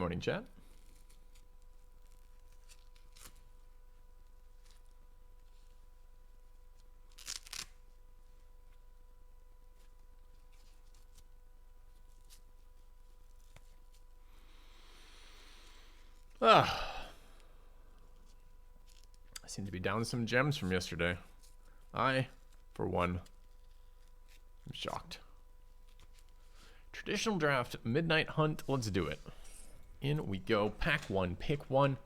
morning, chat. I seem to be down some gems from yesterday. I, for one, am shocked. Traditional draft, midnight hunt. Let's do it. In we go. Pack one, pick one.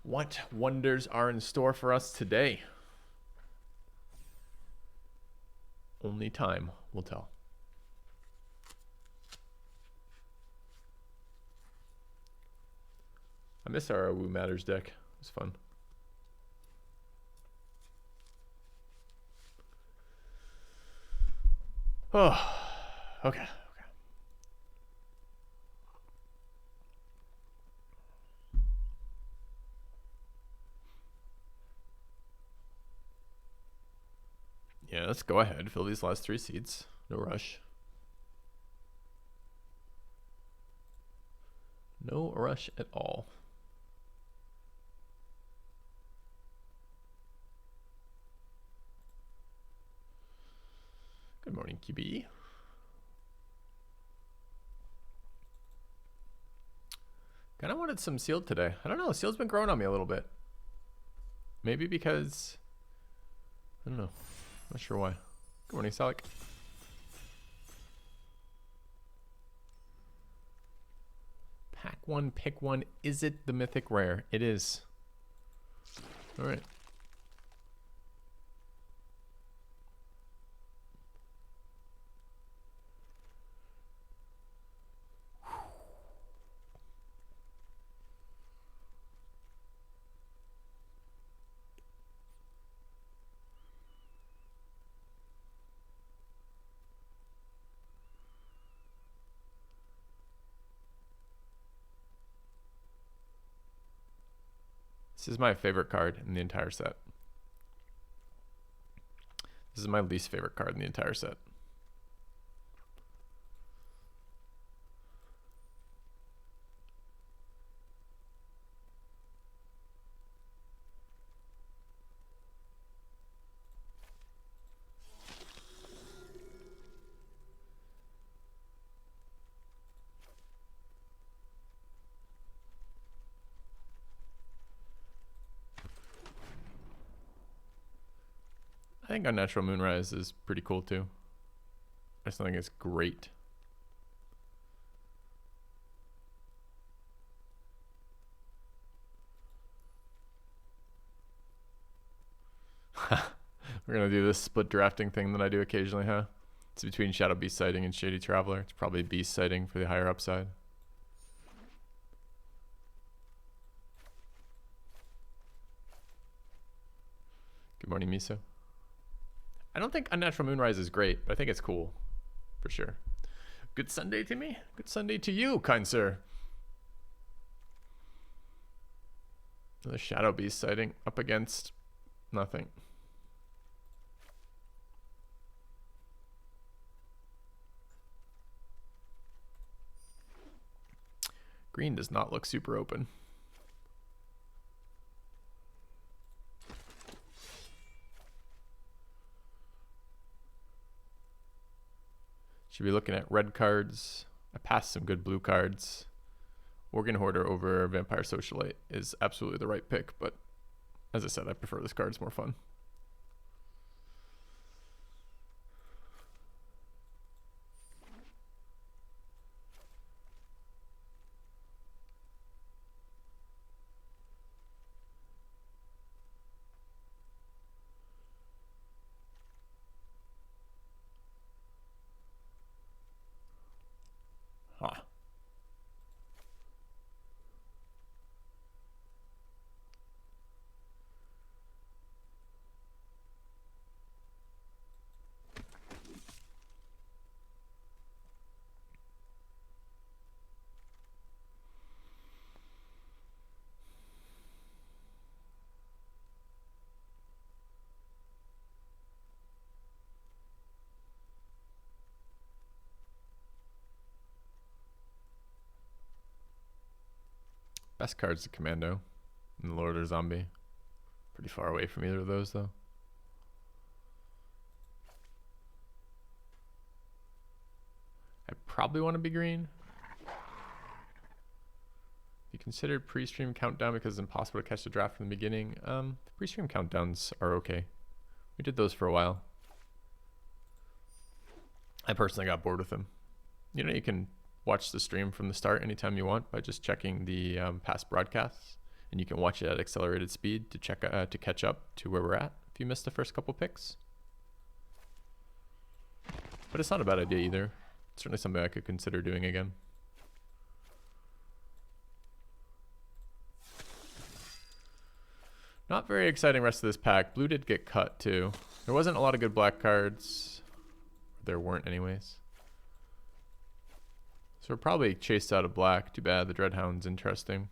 What wonders are in store for us today? Only time will tell. I miss our Woo Matters deck. It was fun. Oh, okay. Yeah, let's go ahead. Fill these last 3 seats. No rush. No rush at all. Good morning, QB. Kind of wanted some sealed today. I don't know. Sealed's been growing on me a little bit. Maybe because... I don't know. Not sure why. Good morning, Salik. Pack one, pick one. Is it the mythic rare? It is. All right. This is my favorite card in the entire set. This is my least favorite card in the entire set. I think Unnatural Moonrise is pretty cool too. I just think it's great. We're gonna do this split drafting thing that I do occasionally, huh? It's between Shadow Beast Sighting and Shady Traveler. It's probably Beast Sighting for the higher upside. Good morning, Miso. I don't think Unnatural Moonrise is great, but I think it's cool. For sure. Good Sunday to me. Good Sunday to you, kind sir. Another Shadow Beast Sighting up against nothing. Green does not look super open. Should be looking at red cards. I passed some good blue cards. Organ Hoarder over Vampire Socialite is absolutely the right pick, but as I said, I prefer this card. It's more fun. Huh. Best card's the Commando and the Lord or Zombie. Pretty far away from either of those though. I probably want to be green. You considered pre-stream countdown because it's impossible to catch the draft from the beginning. The pre-stream countdowns are okay. We did those for a while. I personally got bored with them. You know, you can watch the stream from the start anytime you want by just checking the past broadcasts, and you can watch it at accelerated speed to catch up to where we're at if you missed the first couple picks. But it's not a bad idea either. It's certainly something I could consider doing again. Not very exciting rest of this pack. Blue did get cut too. There wasn't a lot of good black cards. There weren't anyways. So we're probably chased out of black. Too bad. The Dreadhound's interesting.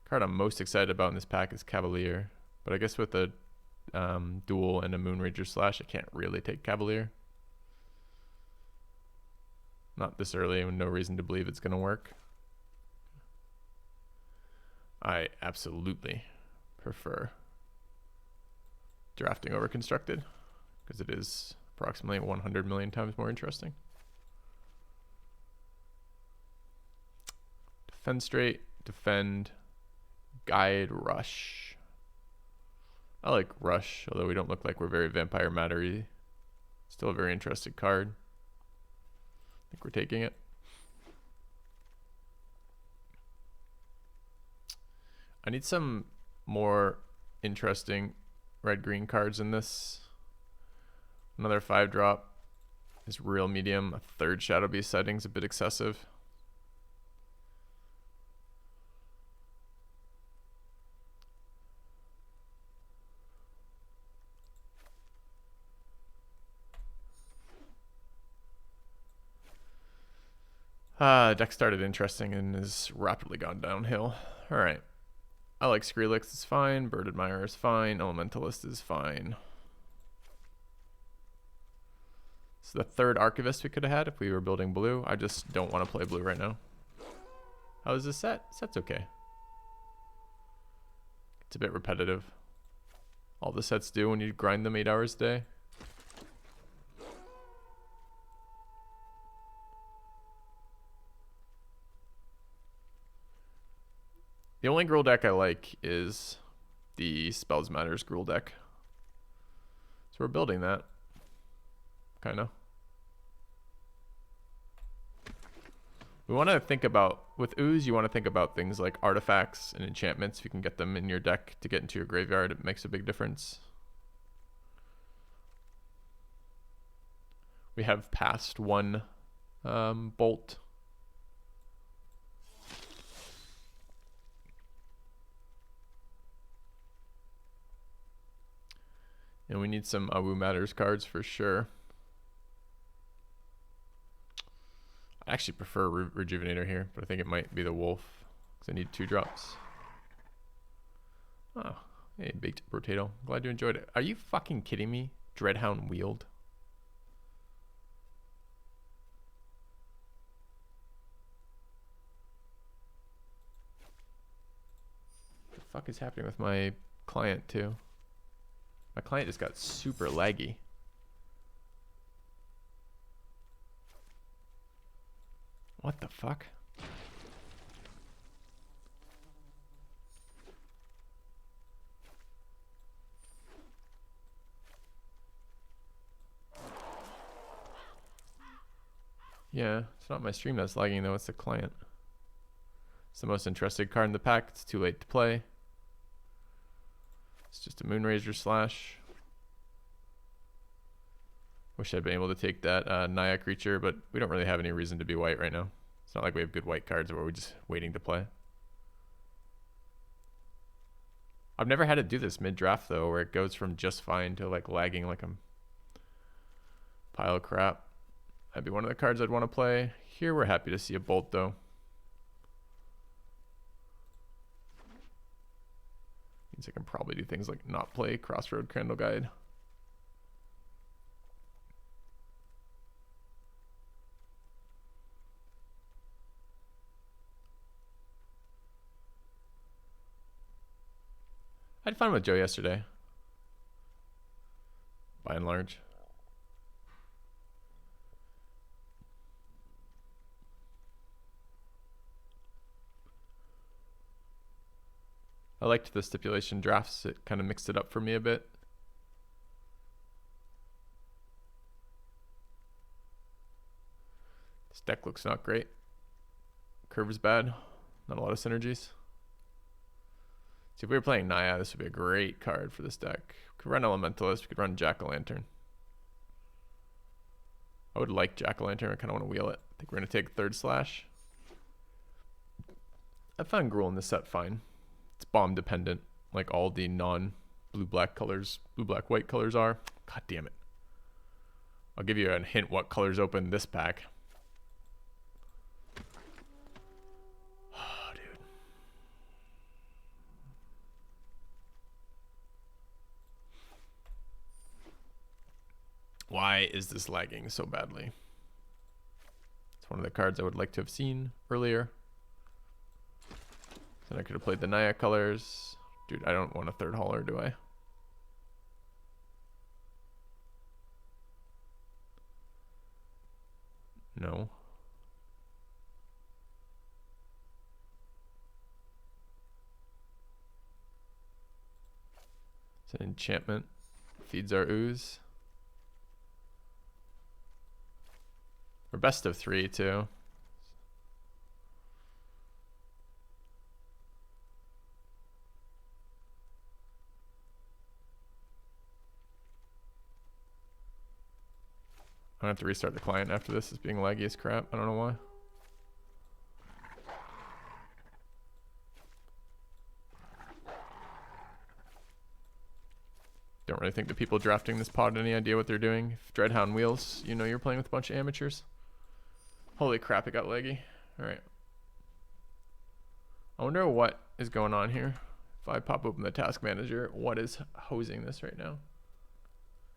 The card I'm most excited about in this pack is Cavalier. But I guess with a duel and a Moonrager Slash, I can't really take Cavalier. Not this early, and no reason to believe it's going to work. I absolutely prefer drafting over constructed because it is approximately 100 million times more interesting. Defend straight, defend, guide, rush. I like rush, although we don't look like we're very Vampire Matter-y. Still a very interesting card. I think we're taking it. I need some more interesting red-green cards in this. Another 5-drop is real medium. A third Shadow Beast sighting's a bit excessive. Deck started interesting and has rapidly gone downhill. Alright. I like Skrillex, it's fine. Bird Admirer is fine. Elementalist is fine. So the third Archivist we could have had if we were building blue. I just don't want to play blue right now. How is this set? Set's okay. It's a bit repetitive. All the sets do when you grind them 8 hours a day. The only Gruul deck I like is the Spells Matters Gruul deck. So we're building that. Kinda. We want to think about, with Ooze, you want to think about things like artifacts and enchantments. If you can get them in your deck to get into your graveyard, it makes a big difference. We have passed one bolt. And we need some Awu Matters cards for sure. I actually prefer Rejuvenator here, but I think it might be the Wolf because I need 2 drops. Oh, hey, Baked Potato. Glad you enjoyed it. Are you fucking kidding me? Dreadhound Wield. What the fuck is happening with my client too? My client just got super laggy. What the fuck? Yeah, it's not my stream that's lagging though, it's the client. It's the most interesting card in the pack. It's too late to play. It's just a Moonrager Slash. Wish I'd been able to take that Naya creature, but we don't really have any reason to be white right now. It's not like we have good white cards where we're just waiting to play. I've never had to do this mid-draft though, where it goes from just fine to like lagging like a pile of crap. That'd be one of the cards I'd want to play. Here we're happy to see a Bolt though. Means I can probably do things like not play Crossroad Candle Guide. I had fun with Joe yesterday, by and large. I liked the stipulation drafts. It kind of mixed it up for me a bit. This deck looks not great. Curve is bad. Not a lot of synergies. See, if we were playing Naya, this would be a great card for this deck. We could run Elementalist. We could run Jack-o'-lantern. I would like Jack-o'-lantern. I kind of want to wheel it. I think we're going to take third slash. I found Gruul in this set fine. It's bomb dependent, like all the non-blue-black colors, blue-black-white colors are. God damn it. I'll give you a hint what colors open this pack. Oh, dude. Why is this lagging so badly? It's one of the cards I would like to have seen earlier. Then I could have played the Naya colors. Dude, I don't want a third hauler, do I? No. It's an enchantment. Feeds our ooze. We're best of 3 too. I have to restart the client after this. It's being laggy as crap. I don't know why. Don't really think the people drafting this pod have any idea what they're doing. If Dreadhound wheels, you know you're playing with a bunch of amateurs. Holy crap, it got laggy. Alright. I wonder what is going on here. If I pop open the task manager, what is hosing this right now?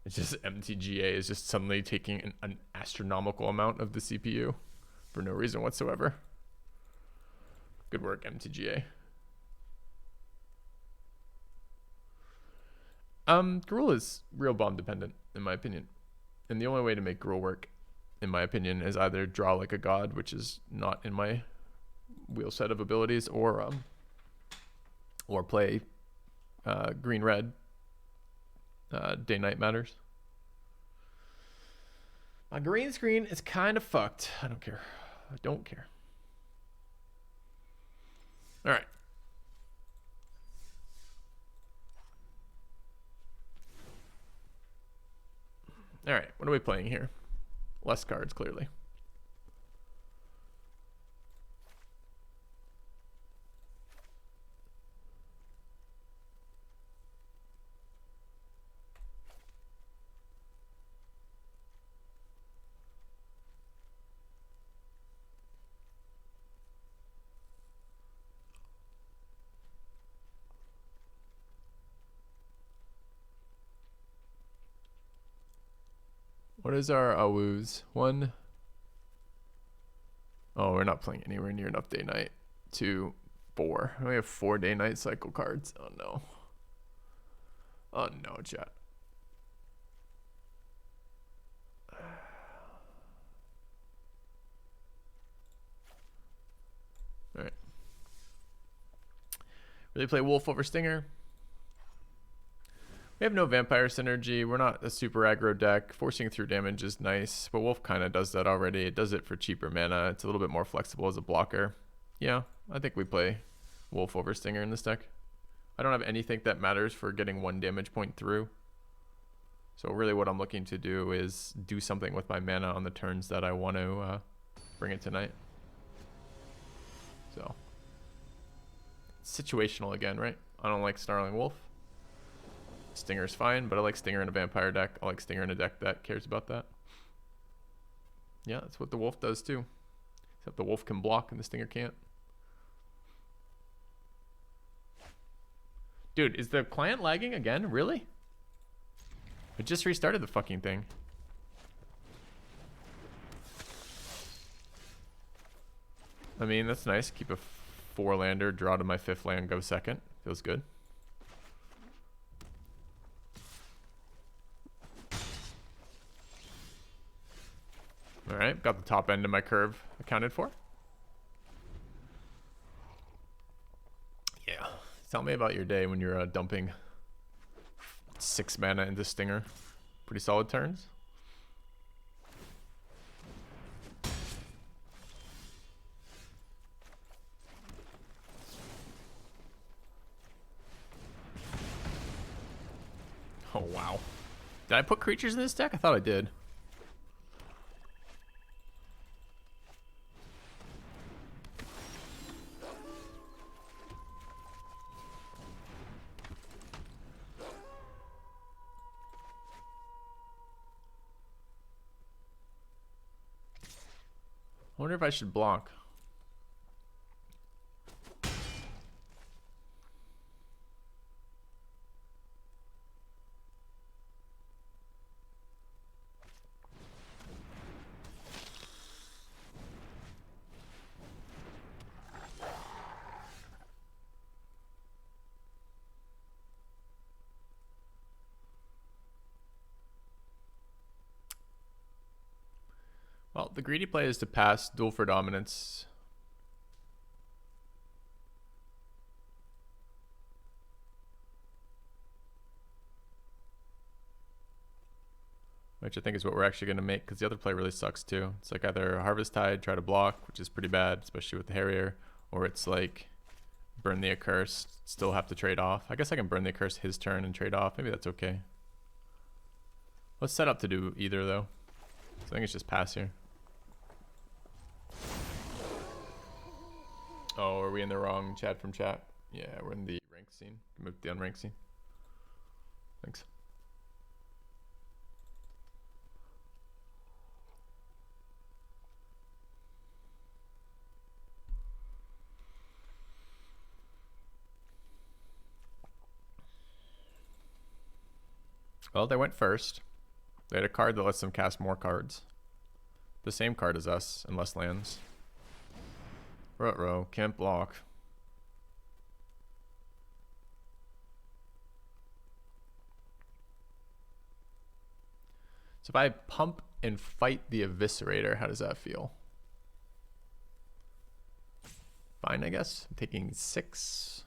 It's just MTGA is just suddenly taking an astronomical amount of the CPU for no reason whatsoever. Good work, MTGA. Gruul is real bomb dependent, in my opinion. And the only way to make Gruul work, in my opinion, is either draw like a god, which is not in my wheel set of abilities, or play green-red. Day-night matters. My green screen is kind of fucked. I don't care. I don't care. All right. All right. What are we playing here? Less cards, clearly. What is our awoos? 1. Oh, we're not playing anywhere near enough day night. 2, 4. We have 4 day night cycle cards. Oh no. Oh no, chat. Alright. Really play Wolf over Stinger. We have no vampire synergy. We're not a super aggro deck. Forcing through damage is nice, but Wolf kind of does that already. It does it for cheaper mana. It's a little bit more flexible as a blocker. Yeah, I think we play Wolf over Stinger in this deck. I don't have anything that matters for getting 1 damage point through. So really what I'm looking to do is do something with my mana on the turns that I want to bring it tonight. So, situational again, right? I don't like Snarling Wolf. Stinger's fine, but I like Stinger in a vampire deck. I like Stinger in a deck that cares about that. Yeah, that's what the Wolf does too. Except the Wolf can block and the Stinger can't. Dude, is the client lagging again? Really? I just restarted the fucking thing. I mean, that's nice. Keep a 4-lander, draw to my 5th land, go second. Feels good. All right, got the top end of my curve accounted for. Yeah. Tell me about your day when you're dumping 6 mana into Stinger. Pretty solid turns. Oh, wow. Did I put creatures in this deck? I thought I did. I wonder if I should block. Well, the greedy play is to pass Duel for Dominance. Which I think is what we're actually going to make, because the other play really sucks too. It's like either Harvest Tide, try to block, which is pretty bad, especially with the Harrier, or it's like burn the Accursed, still have to trade off. I guess I can burn the Accursed his turn and trade off. Maybe that's okay. Let's set up to do either though. So I think it's just pass here. Oh, are we in the wrong chat from chat? Yeah, we're in the rank scene. Move the unranked scene. Thanks. Well, they went first. They had a card that lets them cast more cards. The same card as us, and less lands. Ruh-roh, can't block. So if I pump and fight the Eviscerator, how does that feel? Fine, I guess. I'm taking 6.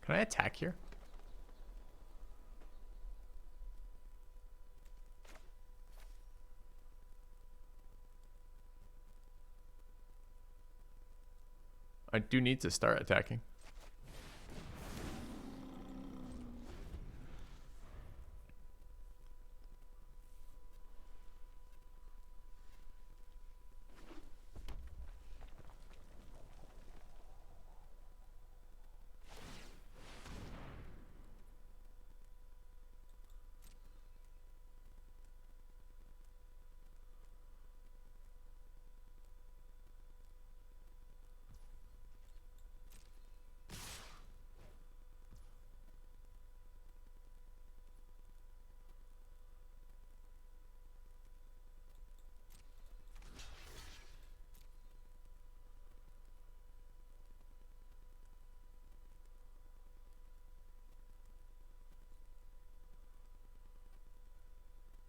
Can I attack here? I do need to start attacking.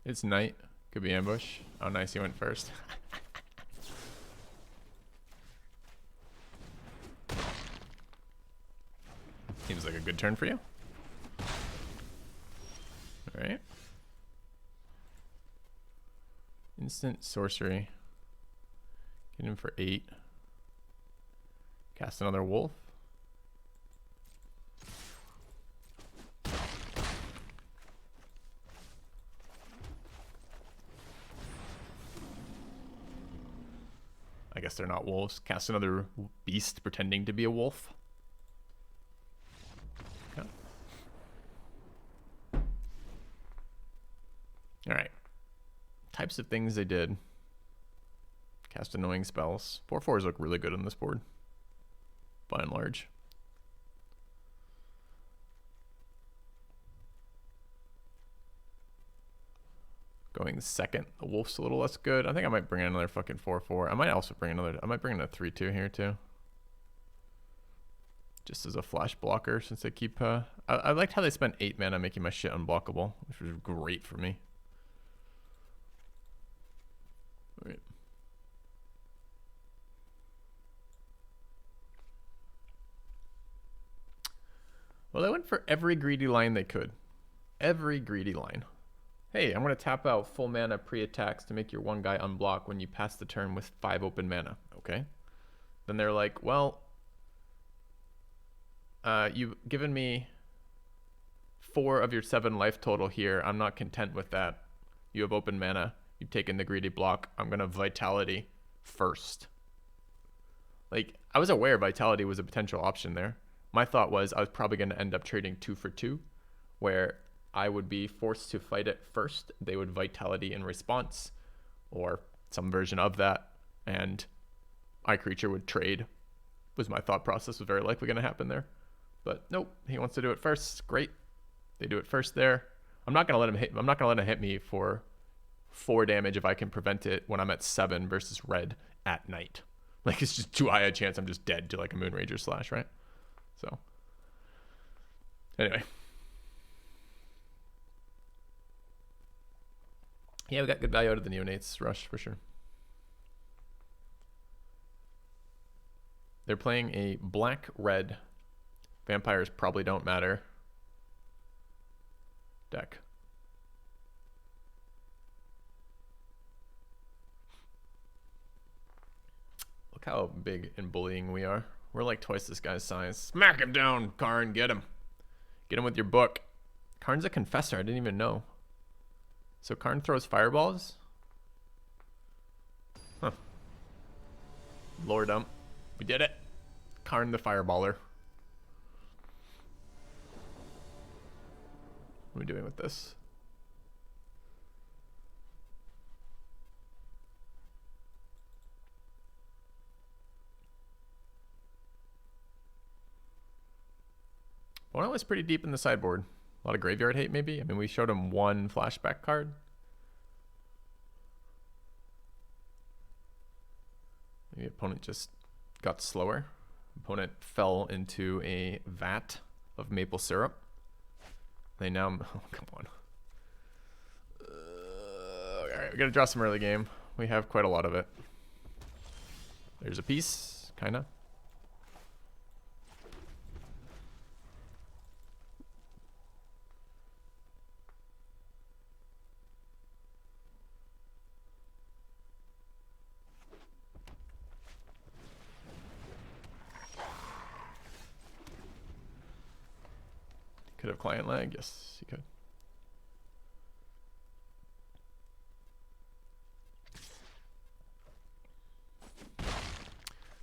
It's night. Could be ambush. Oh, nice. He went first. Seems like a good turn for you. Alright. Instant sorcery. Get him for 8. Cast another wolf. I guess they're not wolves. Cast another beast pretending to be a wolf. Okay. Alright. types of things they did. Cast annoying spells. 4/4s look really good on this board, by and large. Going second. The wolf's a little less good. I think I might bring in another fucking 4/4. I might also bring another. I might bring in a 3/2 here too. Just as a flash blocker, since they keep. I liked how they spent 8 mana making my shit unblockable, which was great for me. All right. Well, they went for every greedy line they could. Every greedy line. Hey, I'm going to tap out full mana pre-attacks to make your one guy unblock when you pass the turn with 5 open mana. Okay. Then they're like, well, you've given me 4 of your 7 life total here. I'm not content with that. You have open mana. You've taken the greedy block. I'm going to Vitality first. Like, I was aware Vitality was a potential option there. My thought was I was probably going to end up trading 2 for 2, where I would be forced to fight it first. They would Vitality in response, or some version of that, and my creature would trade. Was my thought process was very likely going to happen there. But nope, he wants to do it first. Great. They do it first there. I'm not going to let him hit. I'm not going to let him hit me for 4 damage if I can prevent it when I'm at 7 versus red at night. Like, it's just too high a chance I'm just dead to like a Moonrager slash, right? So anyway. Yeah, we got good value out of the Neonates rush for sure. They're playing a black-red vampires probably don't matter deck. Look how big and bullying we are. We're like twice this guy's size. Smack him down, Karn. Get him. Get him with your book. Karn's a confessor. I didn't even know. So Karn throws fireballs? Huh. Lore dump. We did it. Karn the fireballer. What are we doing with this? Bono was pretty deep in the sideboard. A lot of graveyard hate, maybe? I mean, we showed him 1 flashback card. Maybe opponent just got slower. Opponent fell into a vat of maple syrup. They now... Oh, come on. Alright, we gotta draw some early game. We have quite a lot of it. There's a piece, kinda. Could have client lag. Yes, you could.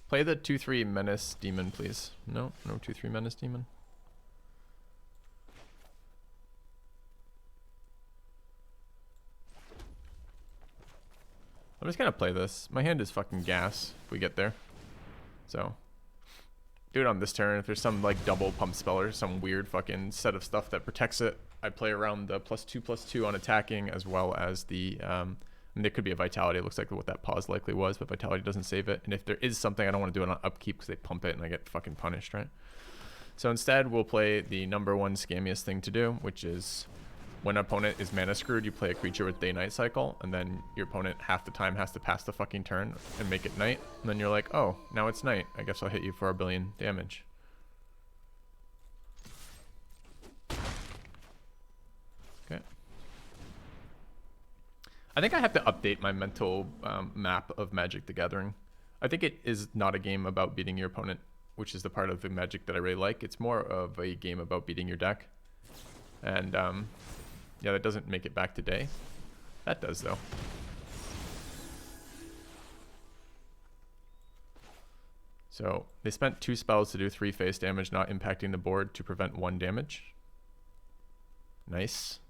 Play the 2/3 Menace Demon, please. No 2/3 Menace Demon. I'm just gonna play this. My hand is fucking gas if we get there. So do it on this turn. If there's some like double pump spell or some weird fucking set of stuff that protects it, I play around the +2/+2 on attacking, as well as the and there could be a Vitality. It looks like what that pause likely was, but Vitality doesn't save it. And if there is something, I don't want to do it on upkeep because they pump it and I get fucking punished, right? So instead, we'll play the #1 scammiest thing to do, which is when an opponent is mana screwed, you play a creature with day-night cycle, and then your opponent half the time has to pass the fucking turn and make it night. And then you're like, oh, now it's night. I guess I'll hit you for 1 billion damage. Okay. I think I have to update my mental map of Magic the Gathering. I think it is not a game about beating your opponent, which is the part of the Magic that I really like. It's more of a game about beating your deck. And yeah, that doesn't make it back today. That does, though. So they spent 2 spells to do 3 face damage, not impacting the board, to prevent 1 damage. Nice.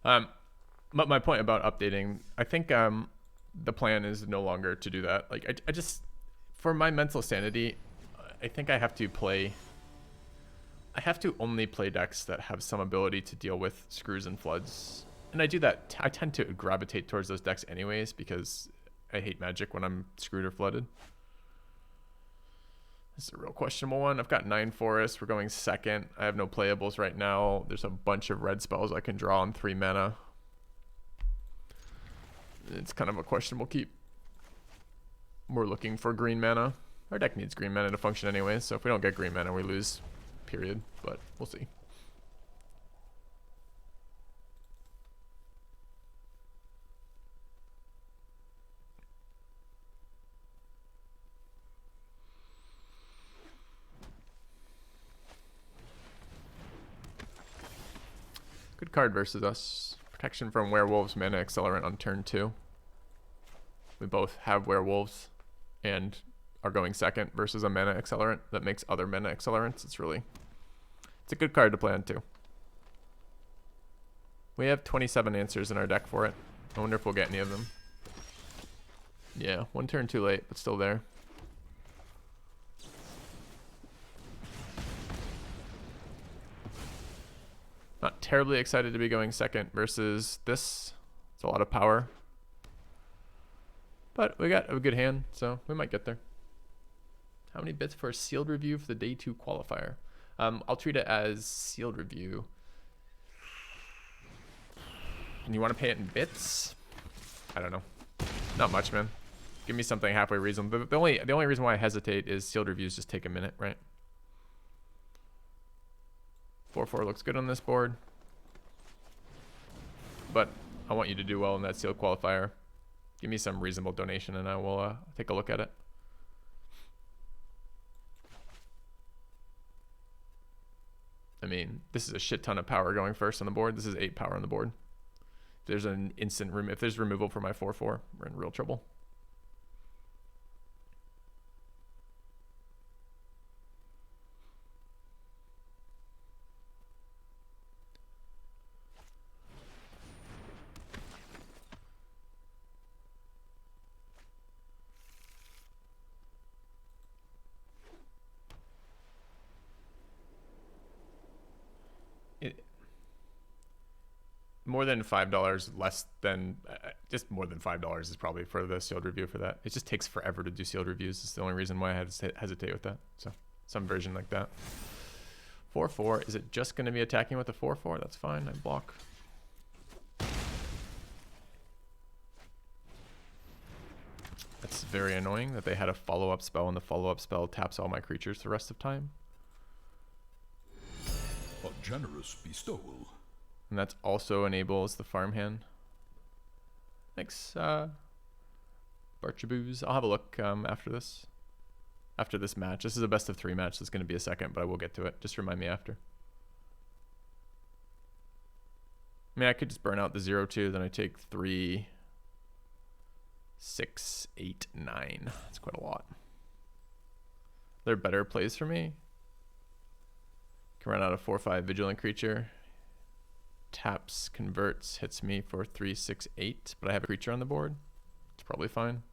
But my point about updating, I think the plan is no longer to do that. Like I just, for my mental sanity, I think I have to only play decks that have some ability to deal with screws and floods. And I do that, I tend to gravitate towards those decks anyways because I hate Magic when I'm screwed or flooded. This is a real questionable one. I've got 9 forests. We're going second. I have no playables right now. There's a bunch of red spells I can draw on 3 mana. It's kind of a questionable keep. We're looking for green mana. Our deck needs green mana to function anyway, so if we don't get green mana, we lose, period. But we'll see. Good card versus us. Protection from werewolves, mana accelerant on turn 2. We both have werewolves and are going second versus a mana accelerant that makes other mana accelerants. It's a good card to play on too. We have 27 answers in our deck for it. I wonder if we'll get any of them. Yeah, 1 turn too late, but still there. Not terribly excited to be going second versus this. It's a lot of power. But we got a good hand, so we might get there. How many bits for a sealed review for the day 2 qualifier? I'll treat it as sealed review. And you want to pay it in bits? I don't know. Not much, man. Give me something halfway reasonable. The only reason why I hesitate is sealed reviews just take a minute, right? 4/4 looks good on this board. But I want you to do well in that sealed qualifier. Give me some reasonable donation and I will take a look at it. I mean, this is a shit ton of power going first on the board. This is 8 power on the board. If there's an instant if there's removal for my 4/4, we're in real trouble. More than $5, less than just more than $5 is probably for the sealed review for that. It just takes forever to do sealed reviews. It's the only reason why I had to hesitate with that. So some version like that. 4/4. Is it just going to be attacking with a 4/4? That's fine. I block. That's very annoying that they had a follow-up spell and the follow-up spell taps all my creatures the rest of time. A generous bestowal. And that also enables the farmhand. Thanks, Barchaboos. I'll have a look after this. After this match. This is a best of 3 match. There's going to be a second, but I will get to it. Just remind me after. I mean, I could just burn out the 0/2, then I take 3, 6, 8, 9. That's quite a lot. There are better plays for me. Can run out a 4/5 vigilant creature. Taps, converts, hits me for 3, 6, 8, but I have a creature on the board. It's probably fine.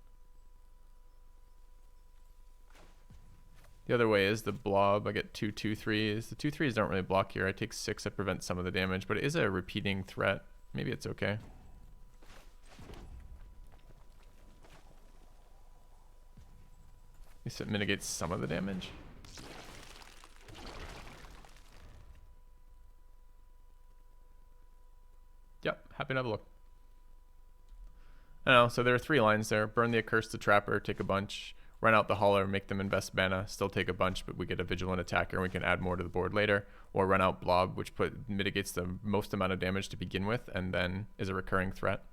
The other way is the blob. I get 2, 2, 3s. The 2, 3s don't really block here. I take 6. I prevent some of the damage, but it is a repeating threat. Maybe it's okay. At least it mitigates some of the damage. Yep, happy to have a look. I know, so there are 3 lines there. Burn the Accursed Trapper, take a bunch. Run out the Hauler, make them invest mana, still take a bunch, but we get a Vigilant Attacker and we can add more to the board later. Or run out Blob, which mitigates the most amount of damage to begin with and then is a recurring threat.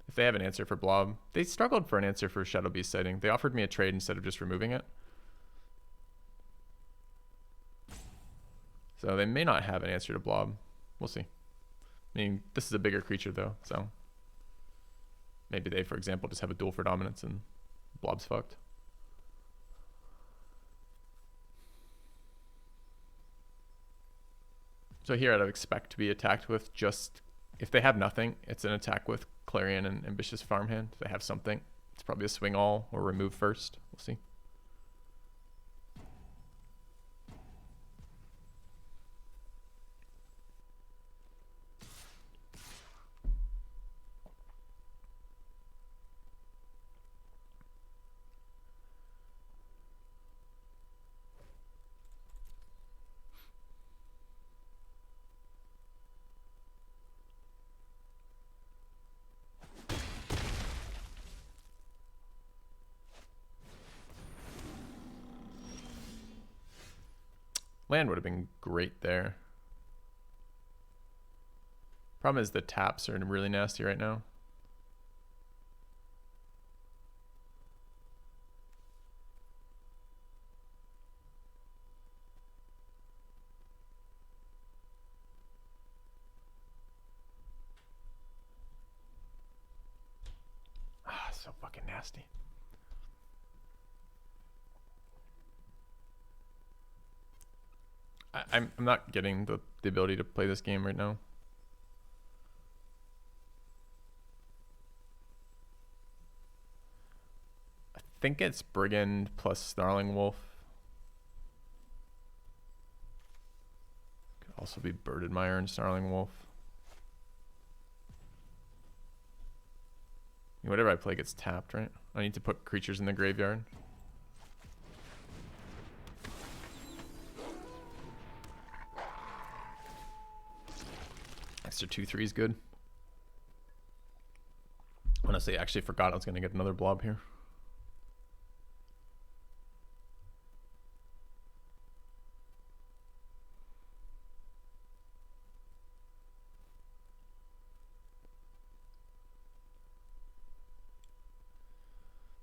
If they have an answer for Blob, they struggled for an answer for Shadow Beast sighting. They offered me a trade instead of just removing it. So they may not have an answer to Blob. We'll see. I mean, this is a bigger creature though, so maybe they, for example, just have a duel for dominance and Blob's fucked. So here I'd expect to be attacked with just if they have nothing, it's an attack with Clarion and Ambitious Farmhand. If they have something, it's probably a swing all or remove first. We'll see. Land would have been great there. Problem is the taps are really nasty right now. Ah, so fucking nasty. I'm not getting the ability to play this game right now. I think it's Brigand plus Snarling Wolf. Could also be Birded Mire and Snarling Wolf. Whatever I play gets tapped, right? I need to put creatures in the graveyard. Extra 2/3 is good. Honestly, I actually forgot I was going to get another blob here.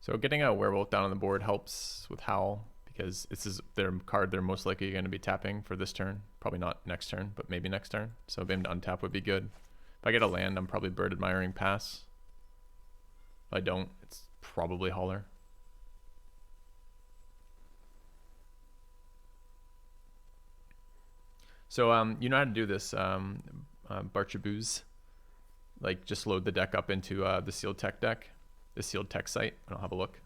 So getting a werewolf down on the board helps with Howl, because this is their card they're most likely going to be tapping for this turn. Probably not next turn, but maybe next turn. So being to untap would be good. If I get a land, I'm probably Bird Admiring pass. If I don't, it's probably Hauler. So you know how to do this, Barchabooz. Like just load the deck up into the Sealed Tech deck, the Sealed Tech site, and I'll have a look.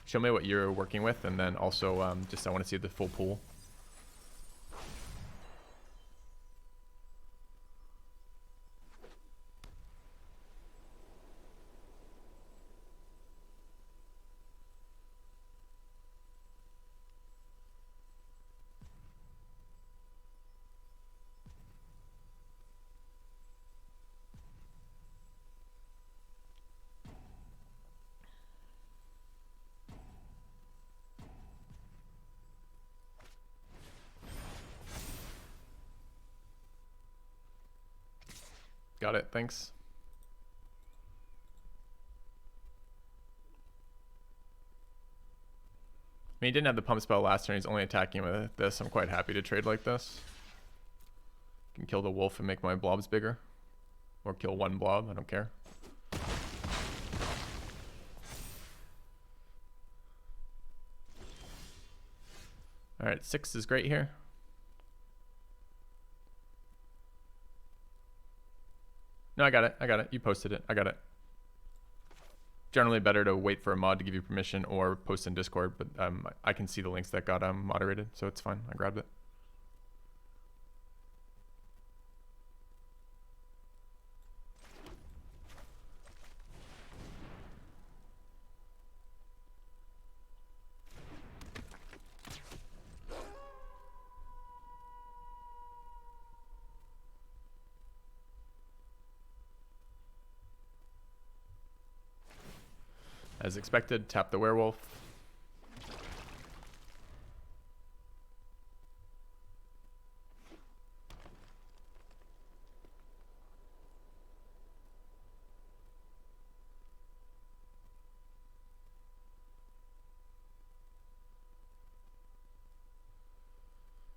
Show me what you're working with, and then also just I want to see the full pool. Got it, thanks. I mean, he didn't have the pump spell last turn, he's only attacking with this. I'm quite happy to trade like this. Can kill the wolf and make my blobs bigger. Or kill one blob, I don't care. Alright, 6 is great here. No, I got it. You posted it. I got it. Generally better to wait for a mod to give you permission or post in Discord, but I can see the links that got moderated, so it's fine. I grabbed it. As expected, tap the werewolf.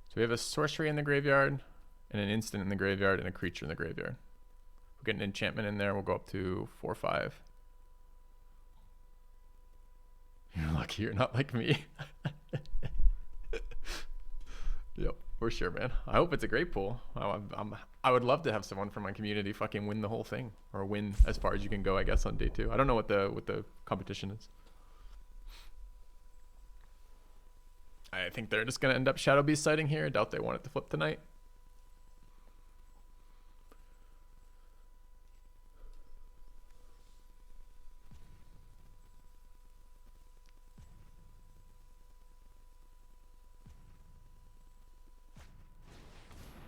So we have a sorcery in the graveyard, and an instant in the graveyard, and a creature in the graveyard. We'll get an enchantment in there, we'll go up to 4/5. You're lucky you're not like me. Yep. For sure, man. I hope it's a great pool. I would love to have someone from my community fucking win the whole thing, or win as far as you can go, I guess, on day 2. I don't know what the competition is. I think they're just gonna end up Shadow Beast sighting here. I doubt they want it to flip tonight.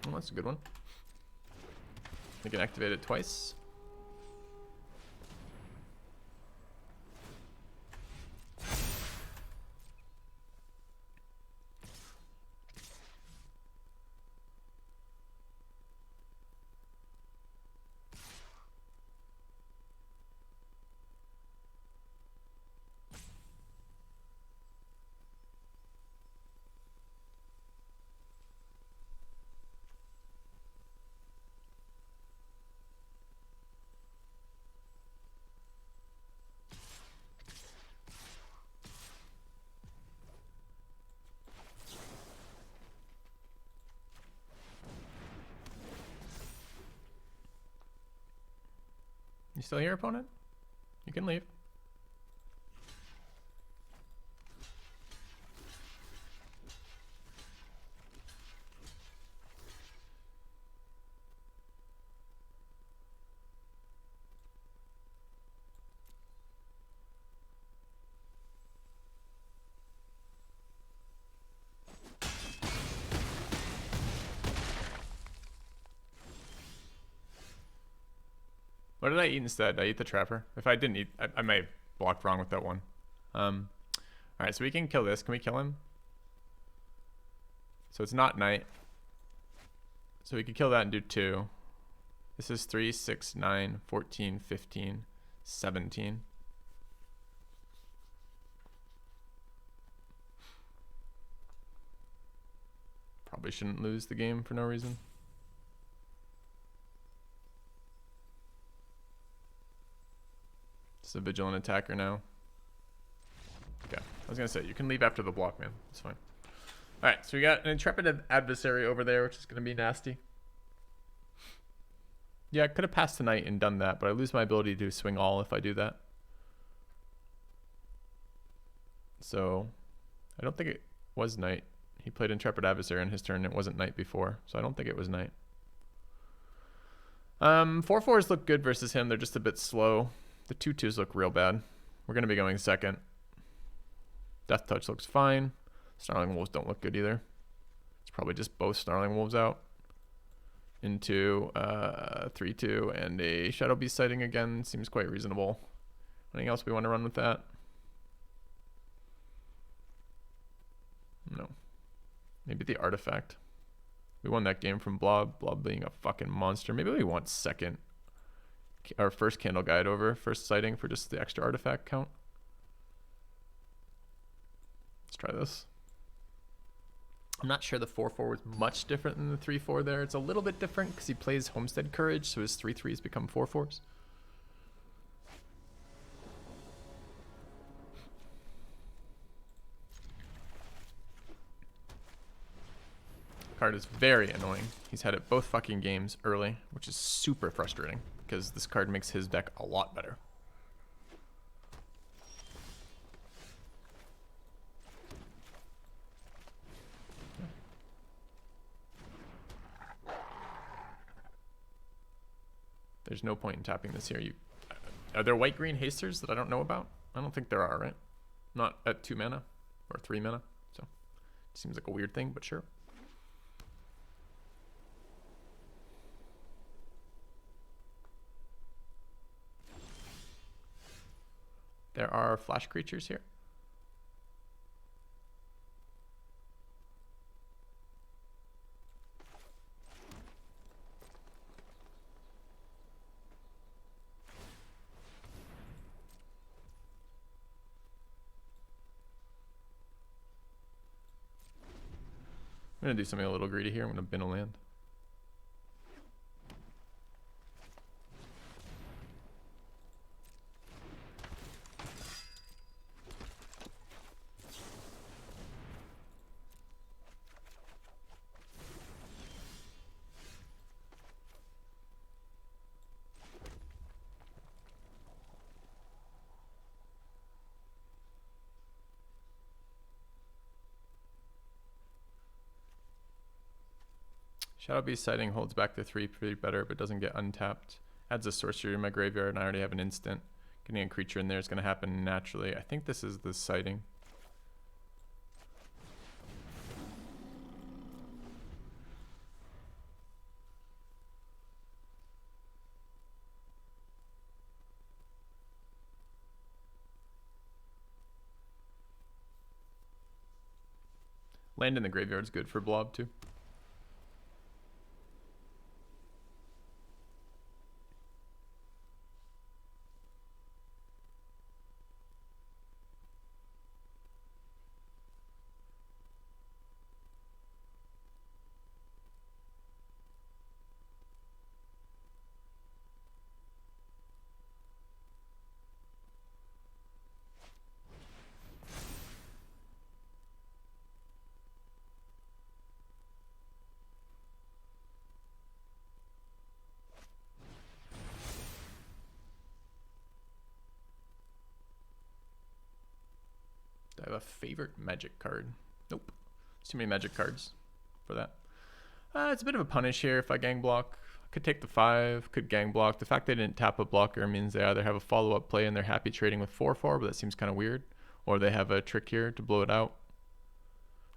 Oh, that's a good one. They can activate it twice. You still here, opponent? You can leave. What did I eat instead? I eat the Trapper. If I didn't eat, I may have blocked wrong with that one. Alright, so we can kill this. Can we kill him? So it's not night. So we could kill that and do 2. This is 3, 6, 9, 14, 15, 17. Probably shouldn't lose the game for no reason. It's a vigilant attacker now. Okay, I was gonna say, you can leave after the block, man. It's fine. Alright, so we got an intrepid adversary over there, which is gonna be nasty. Yeah, I could have passed tonight and done that, but I lose my ability to swing all if I do that. So, I don't think it was night. He played intrepid adversary on his turn, and it wasn't night before, so I don't think it was night. 4/4s look good versus him, they're just a bit slow. The 2/2s look real bad. We're going to be going second. Death Touch looks fine. Snarling Wolves don't look good either. It's probably just both Snarling Wolves out. Into 3/2 and a Shadow Beast sighting again. Seems quite reasonable. Anything else we want to run with that? No. Maybe the Artifact. We won that game from Blob. Blob being a fucking monster. Maybe we want second. Our first Candle Guide over. First sighting for just the extra artifact count. Let's try this. I'm not sure the 4/4 was much different than the 3/4 there. It's a little bit different because he plays Homestead Courage, so his 3/3s become 4/4s. Card is very annoying. He's had it both fucking games early, which is super frustrating because this card makes his deck a lot better. There's no point in tapping this here. Are there white-green hasters that I don't know about? I don't think there are, right? Not at 2 mana or 3 mana, so it seems like a weird thing, but sure. There are flash creatures here. I'm going to do something a little greedy here. I'm going to bin a land. Shadow Beast sighting holds back the 3 pretty better, but doesn't get untapped. Adds a sorcery in my graveyard, and I already have an instant. Getting a creature in there is going to happen naturally. I think this is the sighting. Land in the graveyard is good for Blob too. Do I have a favorite magic card? Nope. There's too many magic cards for that. It's a bit of a punish here if I gang block. Could take the 5, could gang block. The fact they didn't tap a blocker means they either have a follow-up play and they're happy trading with 4/4, but that seems kind of weird. Or they have a trick here to blow it out.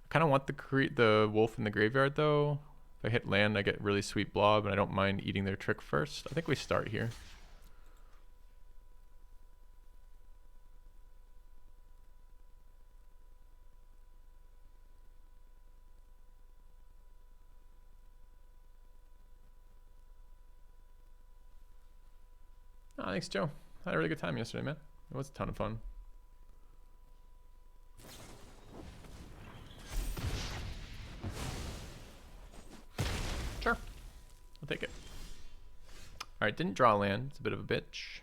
I kind of want the wolf in the graveyard though. If I hit land, I get really sweet blob, and I don't mind eating their trick first. I think we start here. Oh, thanks, Joe. I had a really good time yesterday, man. It was a ton of fun. Sure. I'll take it. Alright, didn't draw land. It's a bit of a bitch.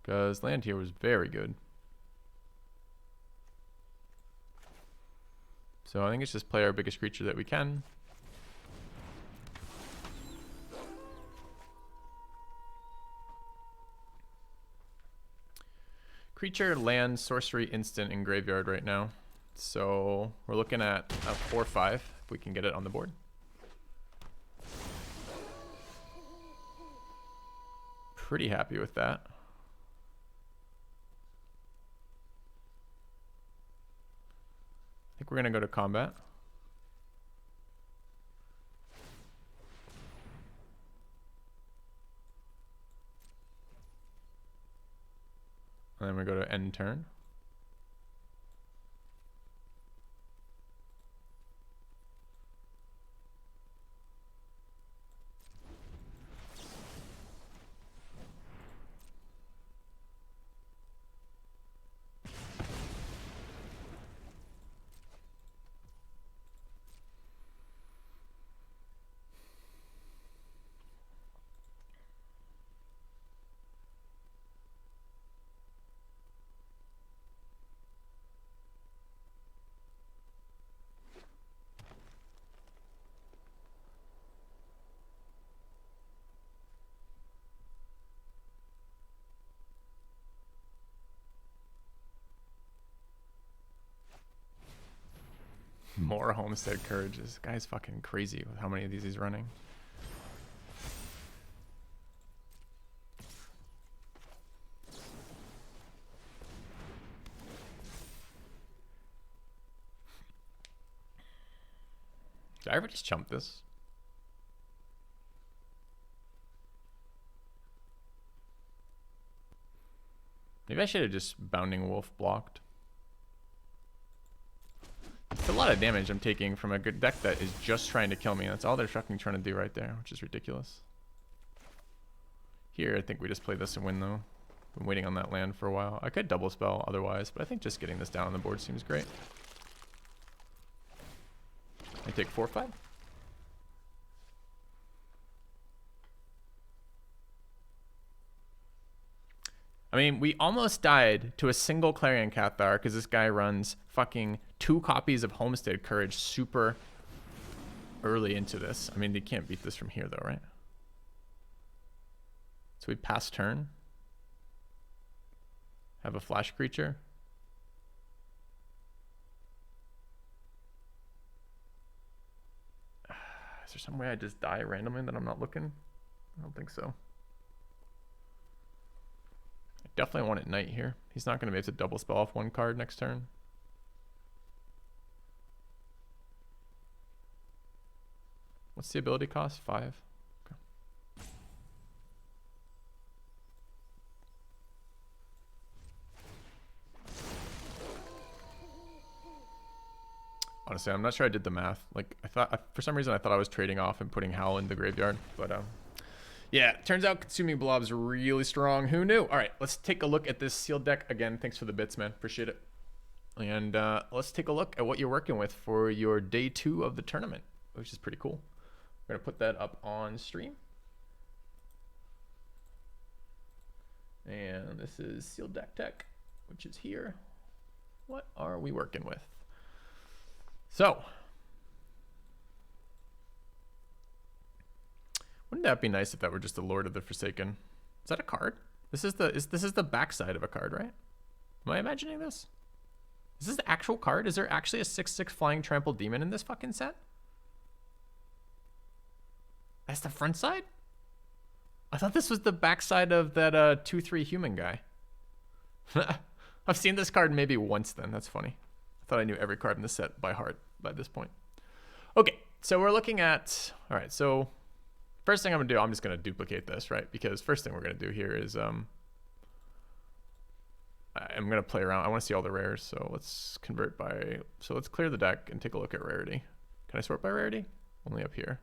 Because land here was very good. So I think it's just play our biggest creature that we can. Creature, land, sorcery, instant in graveyard right now. So we're looking at a 4/5 if we can get it on the board. Pretty happy with that. I think we're going to go to combat. And then we go to end turn. More Homestead Courage. This guy's fucking crazy with how many of these he's running. Did I ever just chump this? Maybe I should have just Bounding Wolf blocked. It's a lot of damage I'm taking from a good deck that is just trying to kill me. That's all they're fucking trying to do right there, which is ridiculous. Here, I think we just play this and win though. Been waiting on that land for a while. I could double spell otherwise, but I think just getting this down on the board seems great. I take 4/5. I mean, we almost died to a single Clarion Cathar because this guy runs fucking 2 copies of Homestead Courage super early into this. I mean, they can't beat this from here though, right? So we pass turn. Have a flash creature. Is there some way I just die randomly that I'm not looking? I don't think so. I definitely want it knight here. He's not going to be able to double spell off one card next turn. What's the ability cost? 5. Okay. Honestly, I'm not sure I did the math. Like, I thought, for some reason, I thought I was trading off and putting Howl in the graveyard. But, yeah, turns out Consuming Blob's really strong. Who knew? All right, let's take a look at this sealed deck. Again, thanks for the bits, man. Appreciate it. And let's take a look at what you're working with for your day 2 of the tournament, which is pretty cool. We're going to put that up on stream. And this is Sealed Deck Tech, which is here. What are we working with? So, wouldn't that be nice if that were just the Lord of the Forsaken? Is that a card? This is the backside of a card, right? Am I imagining this? Is this the actual card? Is there actually a 6/6 flying trampled demon in this fucking set? That's the front side? I thought this was the backside of that 2/3 human guy. I've seen this card maybe once then. That's funny. I thought I knew every card in the set by heart by this point. Okay, so we're looking at... All right, so first thing I'm going to do, I'm just going to duplicate this, right? Because first thing we're going to do here is... I'm going to play around. I want to see all the rares, so let's convert by... So let's clear the deck and take a look at rarity. Can I sort by rarity? Only up here.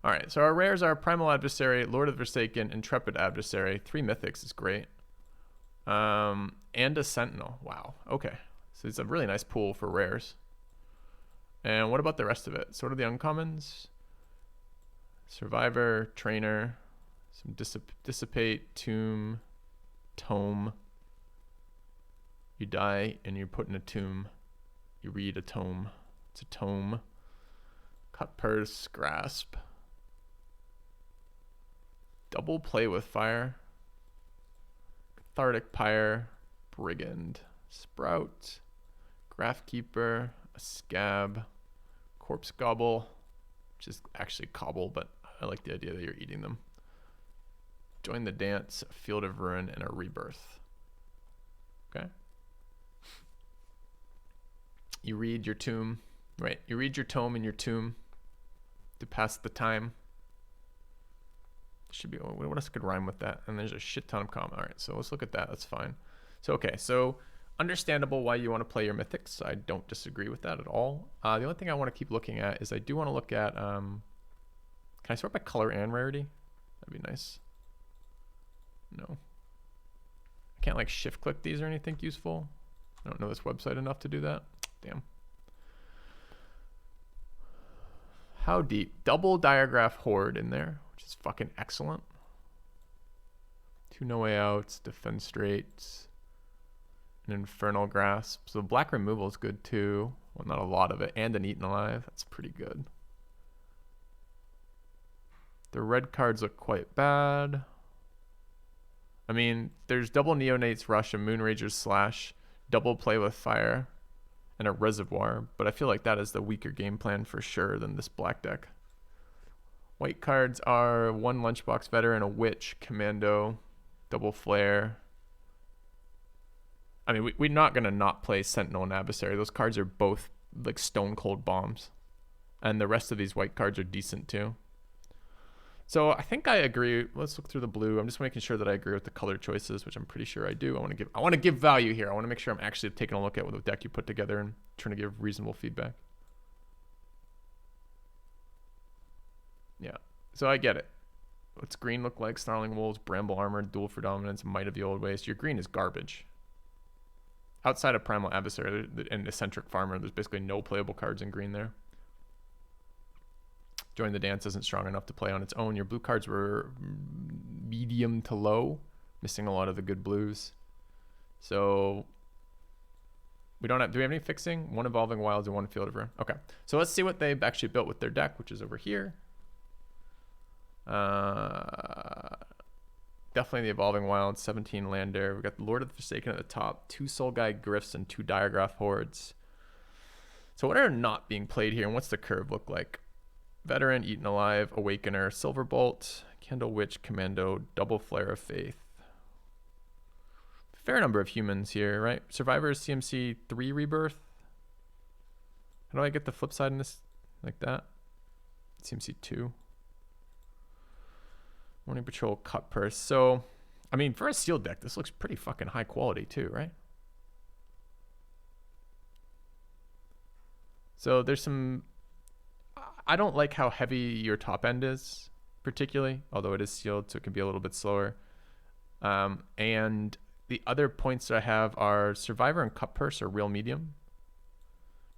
All right, so our rares are Primal Adversary, Lord of the Forsaken, Intrepid Adversary. 3 mythics is great. And a Sentinel. Wow, okay. So it's a really nice pool for rares. And what about the rest of it? Sort of the uncommons. Survivor, Trainer, some Dissipate, Tomb, Tome. You die and you're put in a tomb. You read a tome. It's a tome. Cut Purse, Grasp. Double Play with Fire. Cathartic Pyre, Brigand, Sprout, Graphkeeper, a Scab, Corpse Gobble, which is actually Cobble, but I like the idea that you're eating them. Join the Dance, a Field of Ruin, and a Rebirth. Okay. You read your tomb, right? You read your tome in your tomb to pass the time. Should be, what else could rhyme with that? And there's a shit ton of common. All right, so let's look at that. That's fine. So, okay, so understandable why you want to play your mythics. I don't disagree with that at all. The only thing I want to keep looking at is I do want to look at, can I sort by color and rarity? That'd be nice. No. I can't like shift click these or anything useful. I don't know this website enough to do that. Damn. How deep? Double Diagraph Horde in there, which is fucking excellent. 2 No Way Outs, Defenestrate, an Infernal Grasp. So black removal is good too. Well, not a lot of it. And an Eaten Alive. That's pretty good. The red cards look quite bad. I mean, there's double Neonate's Rush, a Moonrager's Slash, double Play with Fire, and a Reservoir, but I feel like that is the weaker game plan for sure than this black deck. White cards are 1 Lunchbox Veteran, a Witch, Commando, double Flare. I mean, we're not going to not play Sentinel and Adversary. Those cards are both like stone cold bombs. And the rest of these white cards are decent too. So I think I agree. Let's look through the blue. I'm just making sure that I agree with the color choices, which I'm pretty sure I do. I want to give value here. I want to make sure I'm actually taking a look at what the deck you put together and trying to give reasonable feedback. Yeah. So I get it. What's green look like? Snarling Wolves, Bramble Armor, Duel for Dominance, Might of the Old Waste. Your green is garbage. Outside of Primal Adversary and Eccentric Farmer, there's basically no playable cards in green there. Join the Dance isn't strong enough to play on its own. Your blue cards were medium to low, missing a lot of the good blues. So we don't have, do we have any fixing? 1 Evolving Wilds and 1 Field of Ruin. Okay, so let's see what they've actually built with their deck, which is over here. Definitely the Evolving Wilds, 17 land there. We got the Lord of the Forsaken at the top, 2 Soul Guide Gryphs and 2 Diagraph Hordes. So what are not being played here, and what's the curve look like? Veteran, Eaten Alive, Awakener, Silverbolt, Candle Witch, Commando, Double Flare of Faith. Fair number of humans here, right? Survivors, CMC 3 Rebirth. How do I get the flip side in this like that? CMC 2. Morning Patrol, Cut Purse. So, I mean, for a sealed deck, this looks pretty fucking high quality too, right? So there's some... I don't like how heavy your top end is, particularly, although it is sealed, so it can be a little bit slower. And the other points that I have are Survivor and Cut Purse are real medium.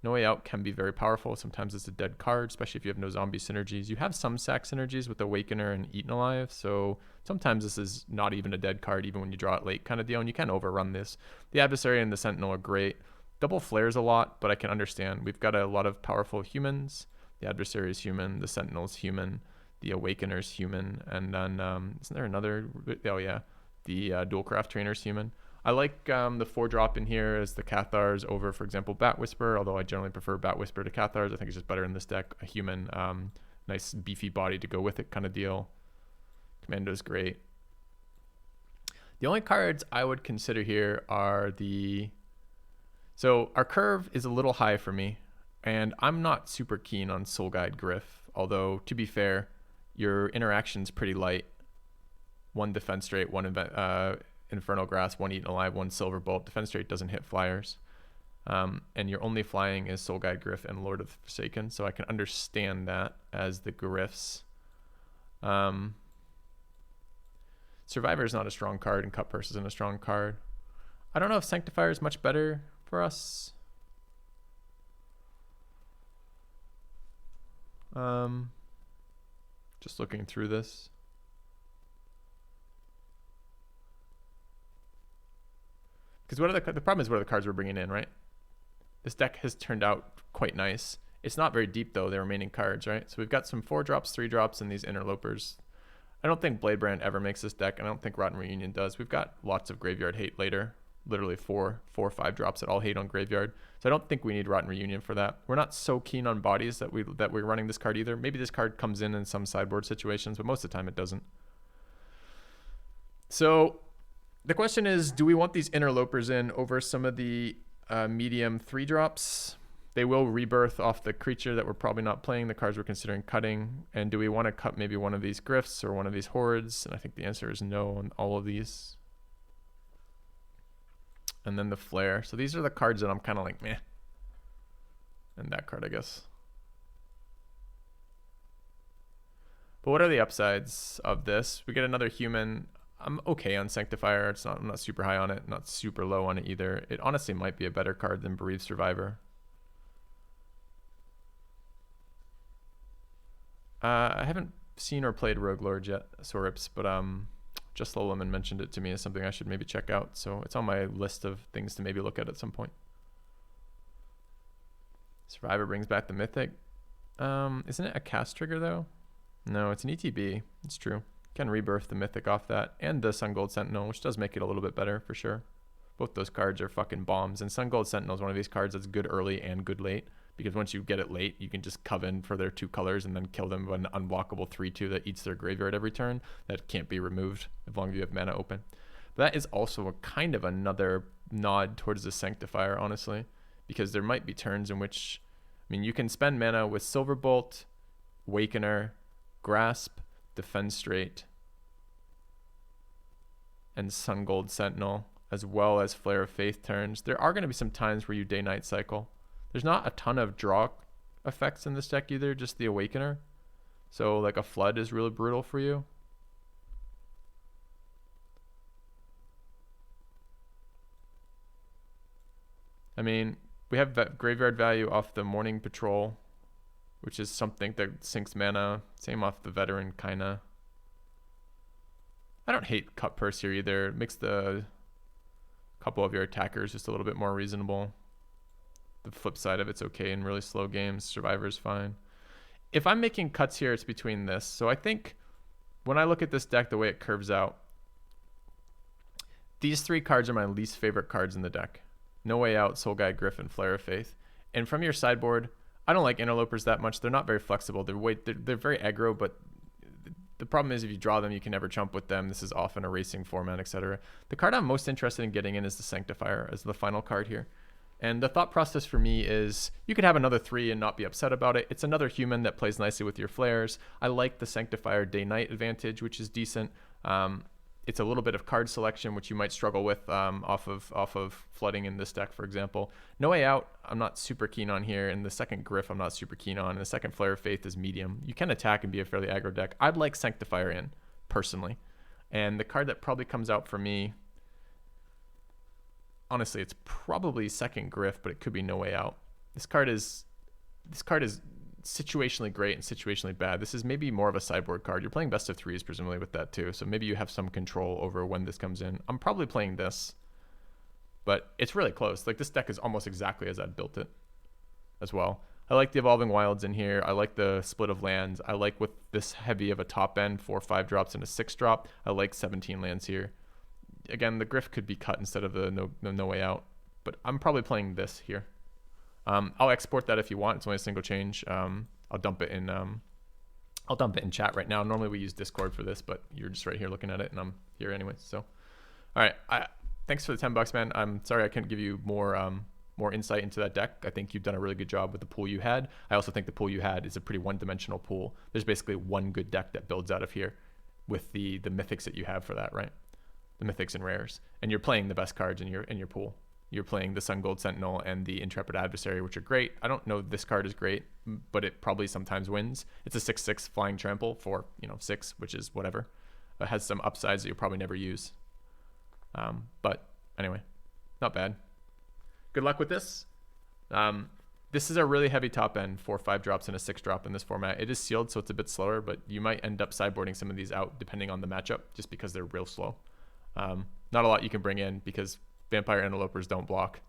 No Way Out can be very powerful. Sometimes it's a dead card, especially if you have no zombie synergies. You have some sack synergies with Awakener and Eaten Alive, so sometimes this is not even a dead card, even when you draw it late kind of deal, and you can overrun this. The Adversary and the Sentinel are great. Double Flares a lot, but I can understand. We've got a lot of powerful humans. The Adversary is human, the Sentinel is human, the Awakener is human, and then, isn't there another? Oh yeah, the Dualcraft Trainer is human. I like the 4-drop in here as the Cathars over, for example, Bat Whisper, although I generally prefer Bat Whisper to Cathars. I think it's just better in this deck. A human, nice beefy body to go with it kind of deal. Commando's great. The only cards I would consider here are the... So our curve is a little high for me, and I'm not super keen on Soul Guide Griff, although, to be fair, your interaction's pretty light. 1 Defense Straight, 1 Infernal Grasp, 1 Eaten Alive, 1 Silverbolt. Defense Straight doesn't hit flyers. And your only flying is Soul Guide Griff and Lord of the Forsaken, so I can understand that as the Griffs. Survivor is not a strong card, and Cut Purse isn't a strong card. I don't know if Sanctifier is much better for us. Just looking through this. Because what are the problem is what are the cards we're bringing in, right? This deck has turned out quite nice. It's not very deep though, the remaining cards, right? So we've got some 4-drops, 3-drops, and these Interlopers. I don't think Bladebrand ever makes this deck, and I don't think Rotten Reunion does. We've got lots of Graveyard hate later. Literally 4 or 5 drops that all hate on Graveyard. So I don't think we need Rotten Reunion for that. We're not so keen on bodies that we're running this card either. Maybe this card comes in some sideboard situations, but most of the time it doesn't. So the question is, do we want these Interlopers in over some of the medium 3-drops? They will rebirth off the creature that we're probably not playing, the cards we're considering cutting. And do we want to cut maybe one of these Griffs or one of these Hordes? And I think the answer is no on all of these. And then the Flare. So these are the cards that I'm kind of like, meh. And that card, I guess. But what are the upsides of this? We get another human. I'm okay on Sanctifier. I'm not super high on it, not super low on it either. It honestly might be a better card than Bereaved Survivor. I haven't seen or played Rogue Lord yet, Sorips, but Just Lowleman mentioned it to me as something I should maybe check out. So it's on my list of things to maybe look at some point. Survivor brings back the Mythic. Isn't it a cast trigger though? No, it's an ETB. It's true. Can rebirth the Mythic off that and the Sun Gold Sentinel, which does make it a little bit better for sure. Both those cards are fucking bombs, and Sun Gold Sentinel is one of these cards that's good early and good late, because once you get it late, you can just coven for their 2 colors and then kill them with an unblockable 3/2 that eats their graveyard every turn. That can't be removed as long as you have mana open. But that is also a kind of another nod towards the Sanctifier, honestly, because there might be turns in which, I mean, you can spend mana with Silverbolt, Awakener, Grasp, Defend Straight, and Sun Gold Sentinel, as well as Flare of Faith turns. There are going to be some times where you day-night cycle. There's not a ton of draw effects in this deck either, just the Awakener. So like a Flood is really brutal for you. I mean, we have that graveyard value off the Morning Patrol, which is something that sinks mana. Same off the Veteran, kinda. I don't hate Cut Purse here either. It makes the couple of your attackers just a little bit more reasonable. The flip side of it's okay in really slow games. Survivor's fine. If I'm making cuts here, it's between this. So I think when I look at this deck, the way it curves out, these 3 cards are my least favorite cards in the deck. No Way Out, Soul Guide Griff, and Flare of Faith. And from your sideboard, I don't like interlopers that much. They're not very flexible. They're very aggro, but the problem is if you draw them, you can never chump with them. This is often a racing format, etc. The card I'm most interested in getting in is the Sanctifier as the final card here. And the thought process for me is you could have another 3 and not be upset about it. It's another human that plays nicely with your flares. I like the Sanctifier day-night advantage, which is decent. It's a little bit of card selection, which you might struggle with off of flooding in this deck, for example. No Way Out, I'm not super keen on here. And the second Gryff, I'm not super keen on. And the second Flare of Faith is medium. You can attack and be a fairly aggro deck. I'd like Sanctifier in, personally. And the card that probably comes out for me, honestly, it's probably second Gryff, but it could be No Way Out. This card is situationally great and situationally bad. This is maybe more of a sideboard card. You're playing best of 3s presumably with that too, so maybe you have some control over when this comes in. I'm probably playing this, but it's really close. Like, this deck is almost exactly as I'd built it as well. I like the Evolving Wilds in here. I like the split of lands. I like with this heavy of a top end, 4/5 drops and a 6 drop. I like 17 lands here. Again, the Gryff could be cut instead of the no Way Out, but I'm probably playing this here. I'll export that if you want. It's only a single change. I'll dump it in chat right now. Normally we use Discord for this, but you're just right here looking at it, and I'm here anyway. So, all right. Thanks for the $10, man. I'm sorry I couldn't give you more insight into that deck. I think you've done a really good job with the pool you had. I also think the pool you had is a pretty one-dimensional pool. There's basically one good deck that builds out of here with the mythics that you have for that, right? The mythics and rares, and you're playing the best cards in your pool. You're playing the Sun Gold Sentinel and the Intrepid Adversary, which are great. I don't know this card is great, but it probably sometimes wins. It's a 6/6 flying trample for 6, which is whatever. It has some upsides that you'll probably never use. But anyway, not bad. Good luck with this. This is a really heavy top end, 4/5 drops and a 6 drop in this format. It is sealed, so it's a bit slower, but you might end up sideboarding some of these out depending on the matchup, just because they're real slow. Not a lot you can bring in because Vampire Interlopers don't block,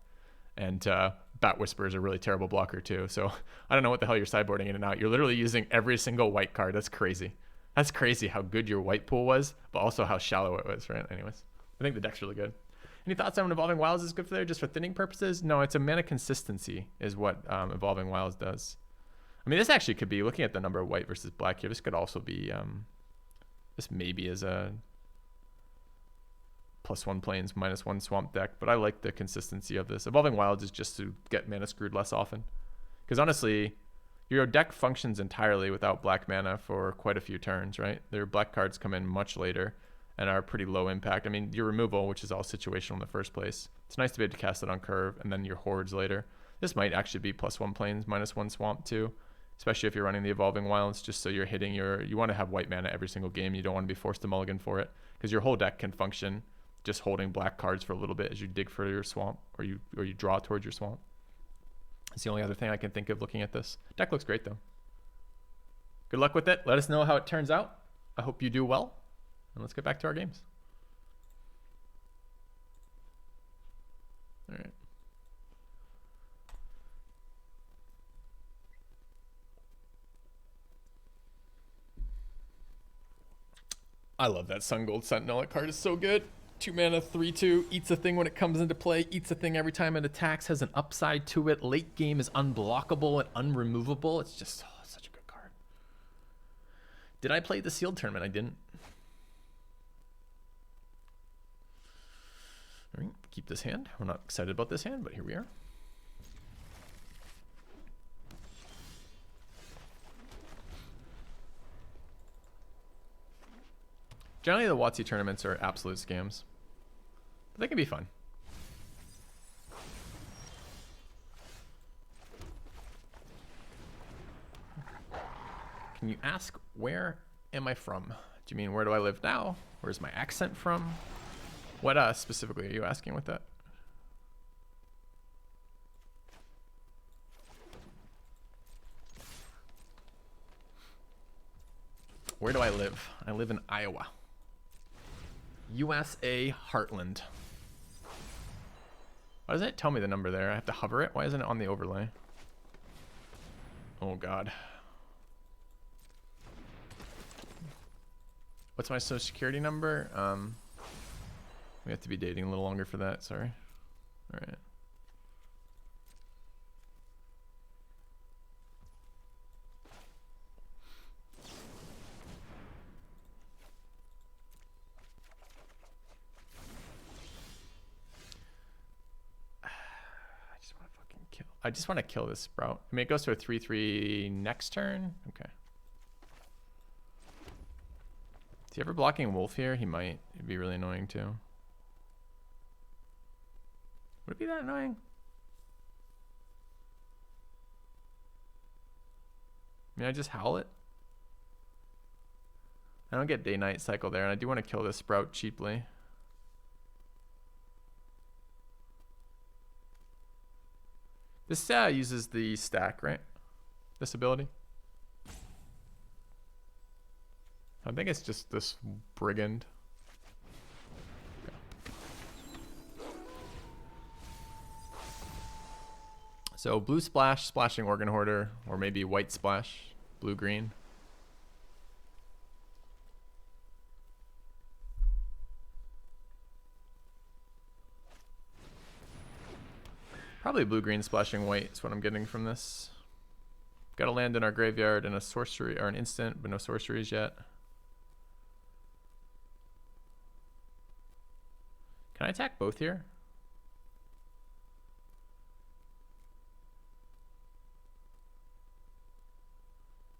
and Bat Whisper is a really terrible blocker too. So I don't know what the hell you're sideboarding in and out. You're literally using every single white card. That's crazy. That's crazy how good your white pool was, but also how shallow it was, right? Anyways, I think the deck's really good. Any thoughts on Evolving Wilds is good for there just for thinning purposes? No, it's a mana consistency is what Evolving Wilds does. I mean, this actually could be, looking at the number of white versus black here, this could also be, this maybe is a +1 plains, -1 swamp deck, but I like the consistency of this. Evolving Wilds is just to get mana screwed less often. Because honestly, your deck functions entirely without black mana for quite a few turns, right? Their black cards come in much later and are pretty low impact. I mean, your removal, which is all situational in the first place, it's nice to be able to cast it on curve, and then your hordes later. This might actually be +1 plains, -1 swamp too, especially if you're running the Evolving Wilds, just so you're hitting you want to have white mana every single game. You don't want to be forced to mulligan for it, because your whole deck can function just holding black cards for a little bit as you dig for your swamp, or you draw towards your swamp. It's the only other thing I can think of looking at this. Deck looks great though. Good luck with it. Let us know how it turns out. I hope you do well, and let's get back to our games. All right. I love that Sun Gold Sentinel. That card is so good. 2 mana, 3/2, eats a thing when it comes into play, eats a thing every time it attacks, has an upside to it. Late game is unblockable and unremovable. It's just such a good card. Did I play the sealed tournament? I didn't. All right, keep this hand. I'm not excited about this hand, but here we are. Generally, the WotC tournaments are absolute scams, but they can be fun. Can you ask, where am I from? Do you mean, where do I live now? Where's my accent from? What specifically are you asking with that? Where do I live? I live in Iowa. USA Heartland. Why doesn't it tell me the number there? I have to hover it? Why isn't it on the overlay? Oh God. What's my social security number? We have to be dating a little longer for that, sorry. All right. I just want to kill this Sprout. I mean, it goes to a 3/3 next turn. Okay. Is he ever blocking Wolf here? He might. It'd be really annoying too. Would it be that annoying? I mean, I just howl it. I don't get day-night cycle there, and I do want to kill this Sprout cheaply. This uses the stack, right? This ability. I think it's just this Brigand. So blue splash, splashing Organ Hoarder, or maybe white splash, blue-green. Probably blue-green splashing white is what I'm getting from this. Got to land in our graveyard and a sorcery, or an instant, but no sorceries yet. Can I attack both here?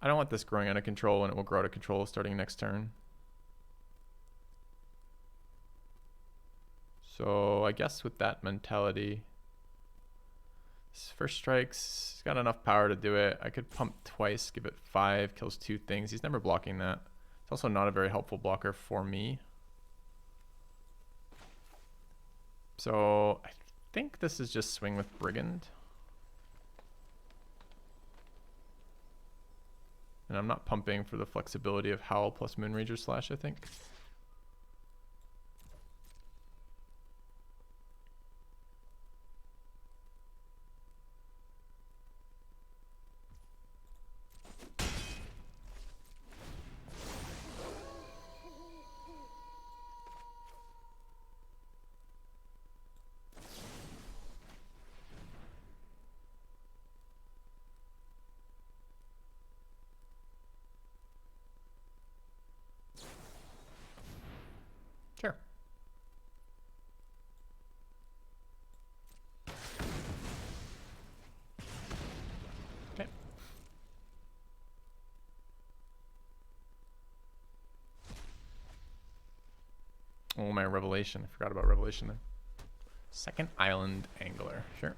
I don't want this growing out of control, and it will grow out of control starting next turn. So I guess with that mentality, this first strikes, he's got enough power to do it. I could pump twice, give it 5, kills 2 things. He's never blocking that. It's also not a very helpful blocker for me. So I think this is just swing with Brigand. And I'm not pumping for the flexibility of Howl plus Moonrager Slash, I think. Sure. Okay. Oh, my Revelation. I forgot about Revelation there. Second Island Angler. Sure.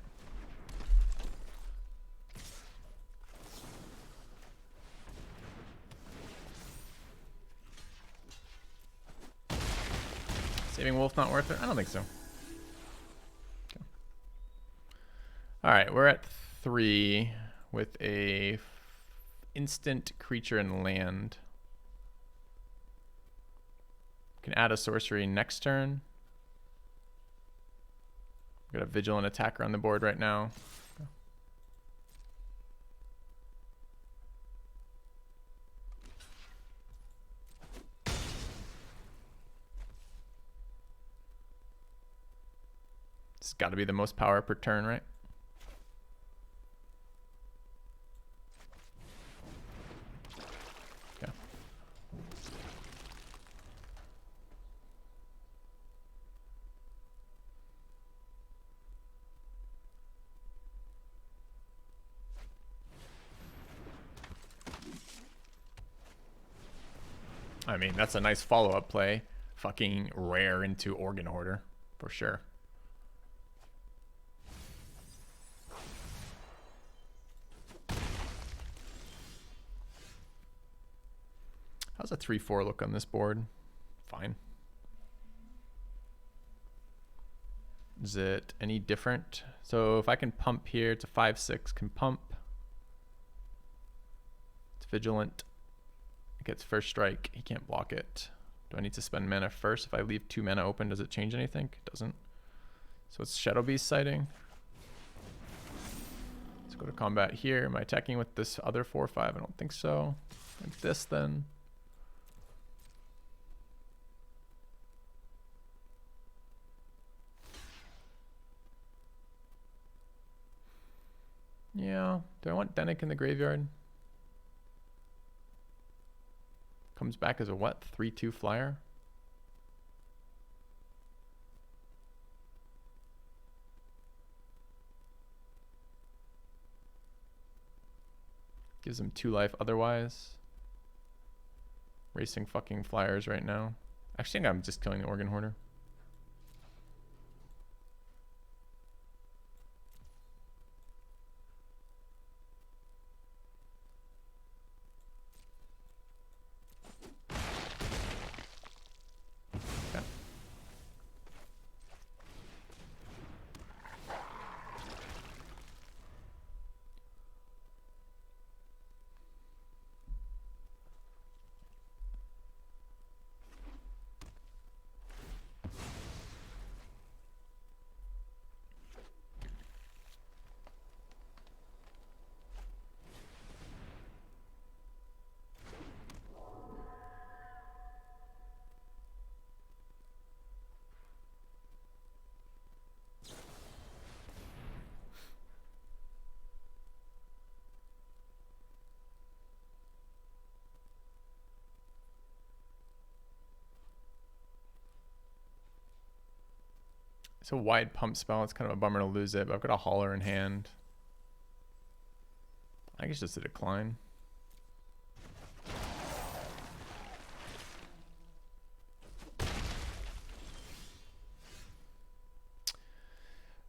Saving Wolf not worth it? I don't think so. Okay. All right, we're at 3 with a instant creature and land. Can add a sorcery next turn. Got a Vigilant attacker on the board right now. It's got to be the most power per turn, right? Yeah. I mean, that's a nice follow-up play. Fucking rare into Organ Hoarder, for sure. How's a 3/4 look on this board? Fine. Is it any different? So if I can pump here, it's a 5/6, can pump. It's Vigilant. It gets first strike. He can't block it. Do I need to spend mana first? If I leave 2 mana open, does it change anything? It doesn't. So it's Shadow Beast sighting. Let's go to combat here. Am I attacking with this other 4/5? I don't think so. Like this then. Yeah. Do I want Dennick in the graveyard? Comes back as a what? 3/2 flyer? Gives him 2 life otherwise. Racing fucking flyers right now. Actually, I think I'm just killing the Organ Hoarder. Okay. It's a wide pump spell. It's kind of a bummer to lose it, but I've got a hauler in hand. I guess just a decline. He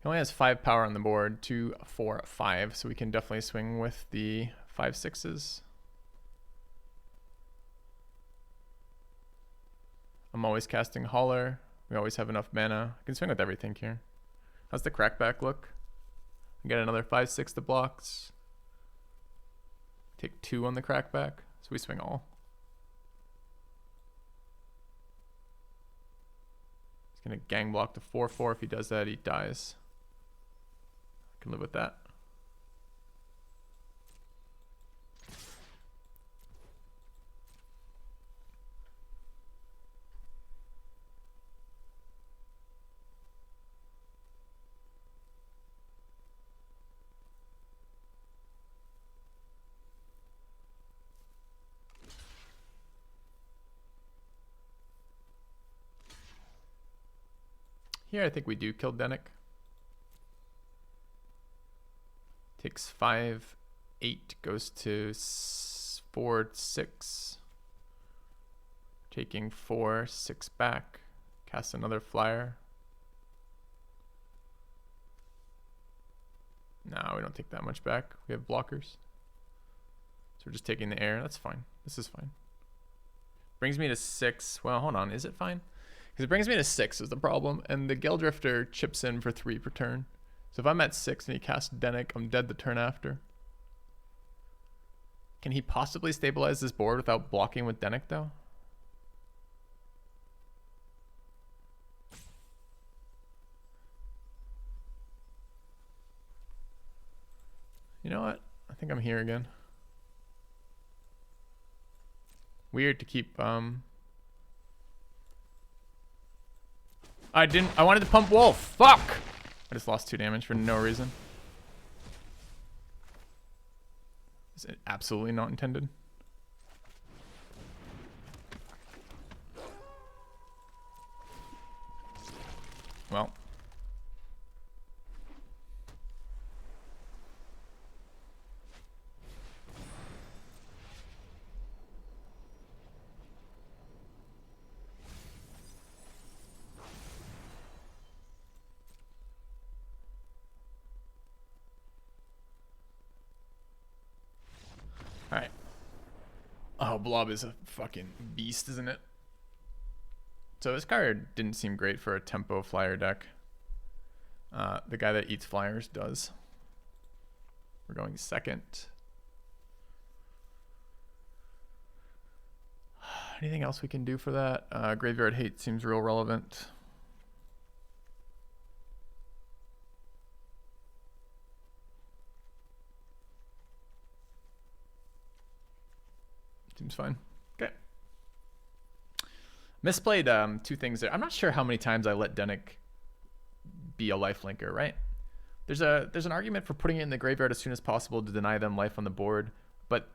only has 5 power on the board, 2, 4, 5, so we can definitely swing with the 5/6s. I'm always casting hauler. We always have enough mana. I can swing with everything here. How's the crackback look? I get another 5/6 to blocks. Take 2 on the crackback, so we swing all. He's gonna gang block the 4/4. If he does that, he dies. I can live with that. Here, I think we do kill Dennick. Takes 5, 8, goes to 4, 6. Taking 4, 6 back. Cast another flyer. No, we don't take that much back. We have blockers. So we're just taking the air. That's fine. This is fine. Brings me to 6. Well, hold on. Is it fine? Because it brings me to 6 is the problem, and the Geldrifter chips in for 3 per turn. So if I'm at 6 and he casts Dennick, I'm dead the turn after. Can he possibly stabilize this board without blocking with Dennick, though? You know what? I think I'm here again. Weird to keep... I wanted to pump Wolf. Fuck! I just lost 2 damage for no reason. Is it absolutely not intended? Well. Alright. Oh, Blob is a fucking beast, isn't it? So this card didn't seem great for a tempo flyer deck. The guy that eats flyers does. We're going second. Anything else we can do for that? Graveyard Hate seems real relevant. Seems fine. Okay. Misplayed 2 things there. I'm not sure how many times I let Dennick be a lifelinker, right? There's an argument for putting it in the graveyard as soon as possible to deny them life on the board, but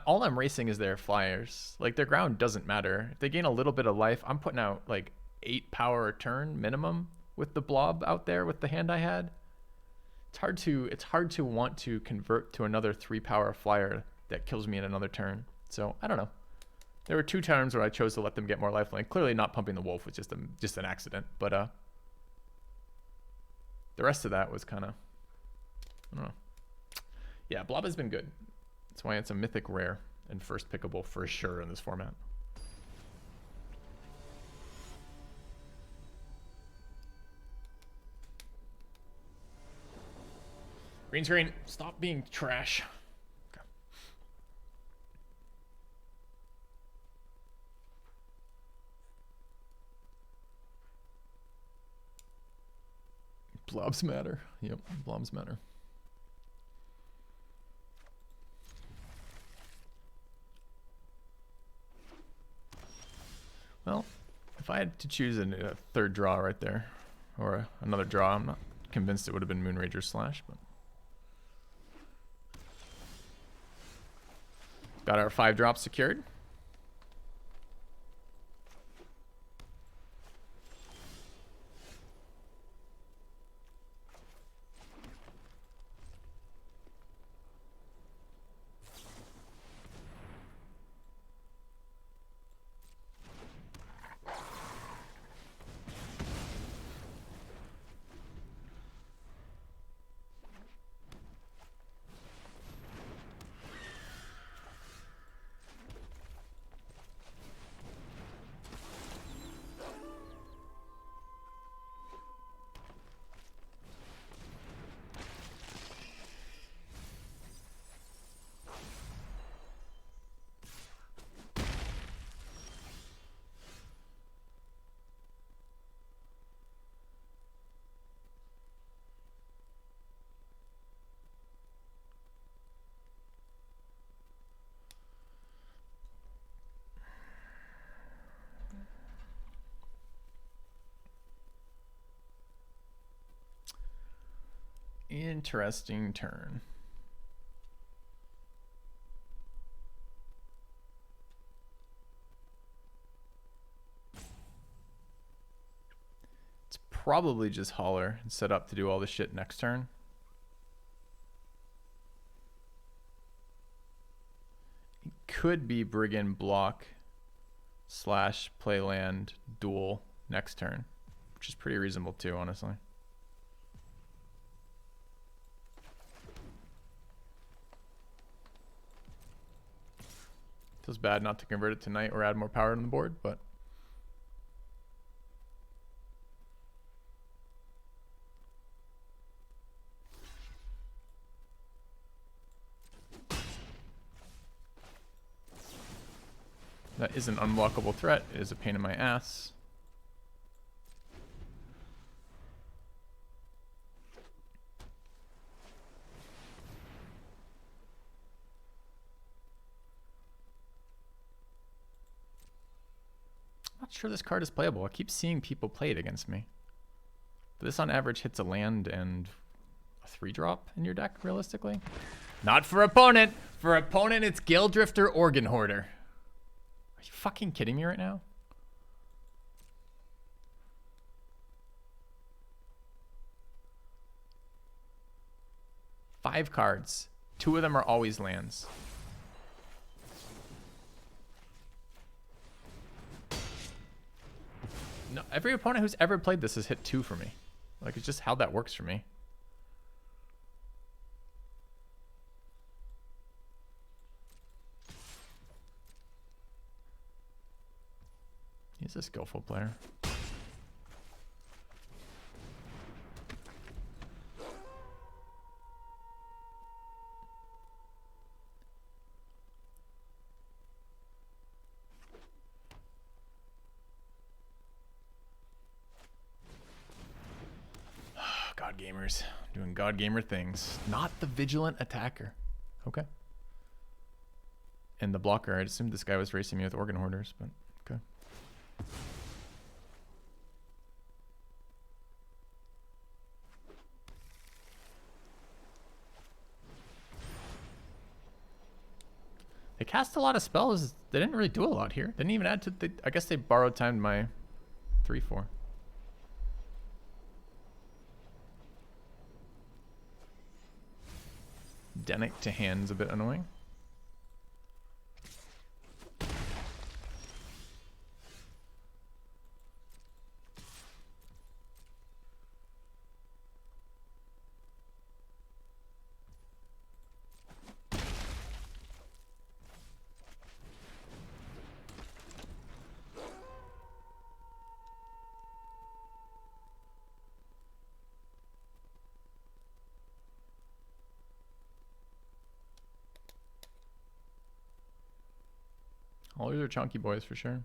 all I'm racing is their flyers. Like, their ground doesn't matter. If they gain a little bit of life, I'm putting out like 8 power a turn minimum with the Blob out there with the hand I had. It's hard to want to convert to another 3 power flyer that kills me in another turn. So I don't know. There were 2 turns where I chose to let them get more lifelink. Clearly not pumping the wolf was just an accident, but the rest of that was kind of, I don't know. Yeah, Blob has been good. That's why it's a mythic rare and first pickable for sure in this format. Green screen, stop being trash. Okay. Blobs matter. Yep, blobs matter. Well, if I had to choose a third draw right there, or another draw, I'm not convinced it would have been Moonrager Slash, but got our 5 drops secured. Interesting turn. It's probably just Holler and set up to do all the shit next turn. It could be Brigand block / play land duel next turn, which is pretty reasonable too, honestly. Feels bad not to convert it tonight or add more power on the board, but that is an unblockable threat. It is a pain in my ass. Not sure this card is playable. I keep seeing people play it against me. But this on average hits a land and a 3-drop in your deck, realistically. Not for opponent. For opponent, it's Gale Drifter, Organ Hoarder. Are you fucking kidding me right now? Five cards. 2 of them are always lands. No, every opponent who's ever played this has hit 2 for me. Like, it's just how that works for me. He's a skillful player. God gamers doing God gamer things. Not the vigilant attacker. Okay. And the blocker. I assumed this guy was racing me with Organ Hoarders, but okay. They cast a lot of spells. They didn't really do a lot here. Didn't even add to the... I guess they borrowed timed my 3/4. Denic to hand's a bit annoying. All these are chunky boys for sure.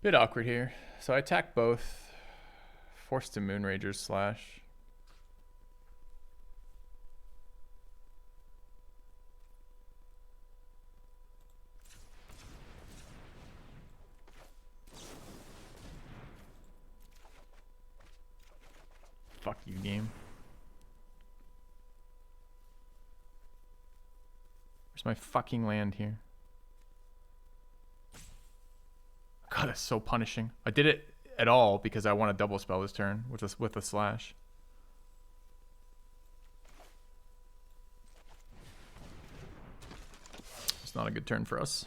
Bit awkward here. So I attack both. Forced to Moonrager's slash. Fuck you, game. Where's my fucking land here? God, that's so punishing. I did it at all because I want to double spell this turn with a slash. It's not a good turn for us.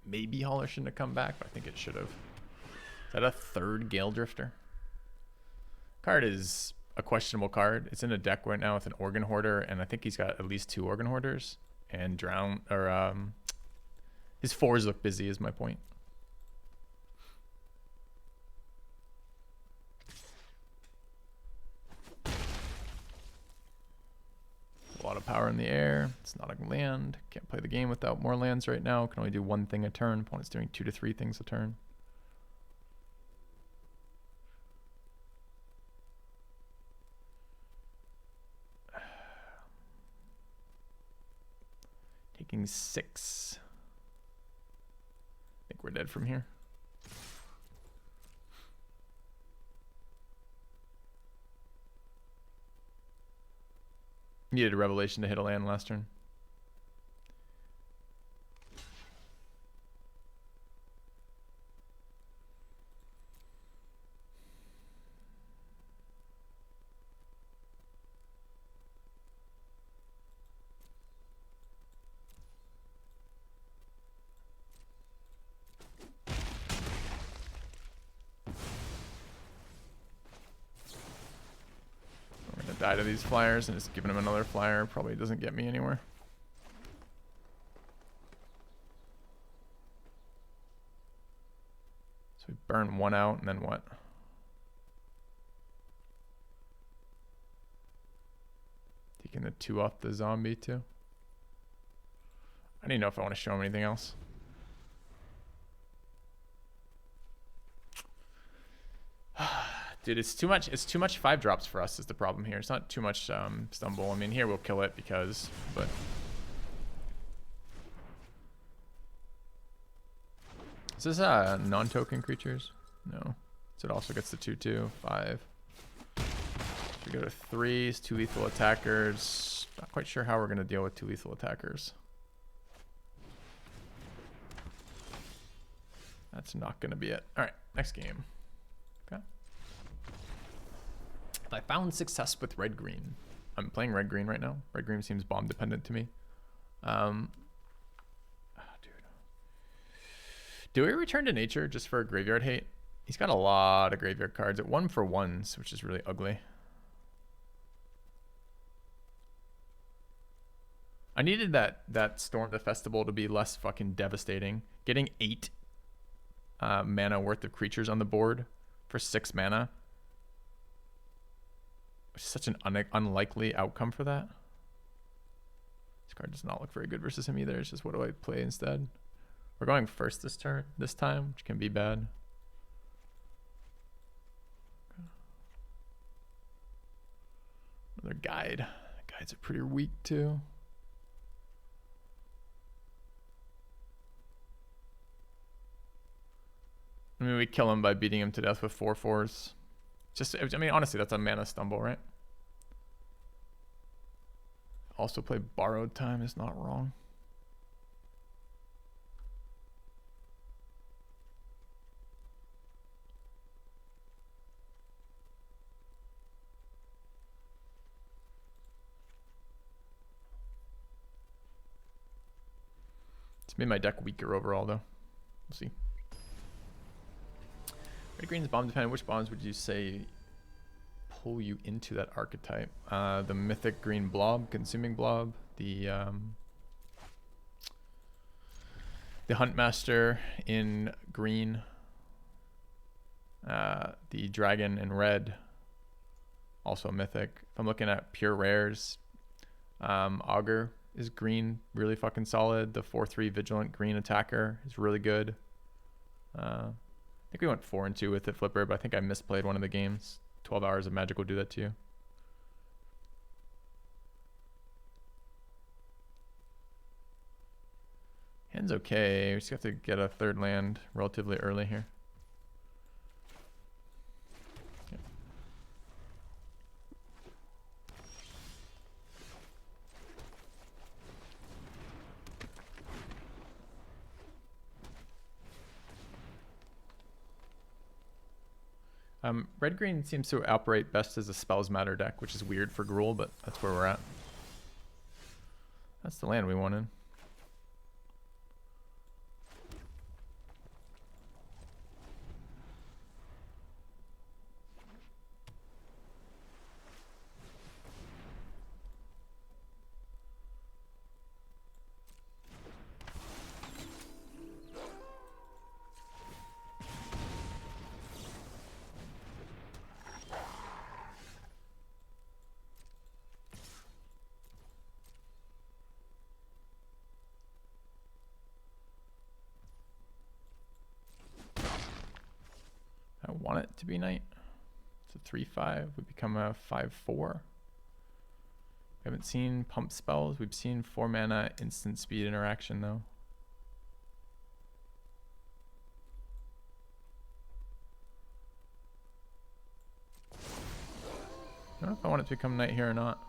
Maybe Holler shouldn't have come back, but I think it should have. Is that a third Gale Drifter? Card is a questionable card. It's in a deck right now with an Organ Hoarder, and I think he's got at least 2 Organ Hoarders. And Drown, or his 4s look busy is my point. A lot of power in the air. It's not a land. Can't play the game without more lands right now. Can only do 1 thing a turn. Opponent's doing 2 to 3 things a turn. Taking 6. I think we're dead from here. Needed a Revelation to hit a land last turn. Die to these flyers, and just giving him another flyer probably doesn't get me anywhere. So we burn 1 out, and then what? Taking the 2 off the zombie too. I don't even know if I want to show him anything else. Dude, it's too much. It's too much 5 drops for us is the problem here. It's not too much stumble. I mean, here we'll kill it because, but. Is this non-token creatures? No. So it also gets the 2/2, 5. We go to 3s, 2 lethal attackers. Not quite sure how we're gonna deal with 2 lethal attackers. That's not gonna be it. All right, next game. Okay. I found success with red-green. I'm playing red-green right now. Red-green seems bomb-dependent to me. Dude. Do we return to nature just for a graveyard hate? He's got a lot of graveyard cards at 1-for-1s, which is really ugly. I needed that Storm the Festival to be less fucking devastating. Getting 8 mana worth of creatures on the board for 6 mana. Such an unlikely outcome for that. This card does not look very good versus him either. It's just what do I play instead? We're going first this time, which can be bad. Another guide. Guides are pretty weak too. I mean, we kill him by beating him to death with 4/4s. Just, I mean, honestly, that's a mana stumble, right? Also play Borrowed Time is not wrong. It's made my deck weaker overall, though. We'll see. Red green's bomb dependent. Which bombs would you say pull you into that archetype? The mythic green blob, consuming blob, the Huntmaster in green, the dragon in red, also mythic. If I'm looking at pure rares, Augur is green, really fucking solid. The 4/3 vigilant green attacker is really good. I think we went 4 and 2 with it, Flipper, but I think I misplayed one of the games. 12 hours of magic will do that to you. Hand's okay. We just have to get a third land relatively early here. Yep. Red-green seems to operate best as a Spells Matter deck, which is weird for Gruul, but that's where we're at. That's the land we wanted. I want it to be night. It's a 3/5. We become a 5/4. We haven't seen pump spells. We've seen 4 mana instant speed interaction though. I don't know if I want it to become night here or not.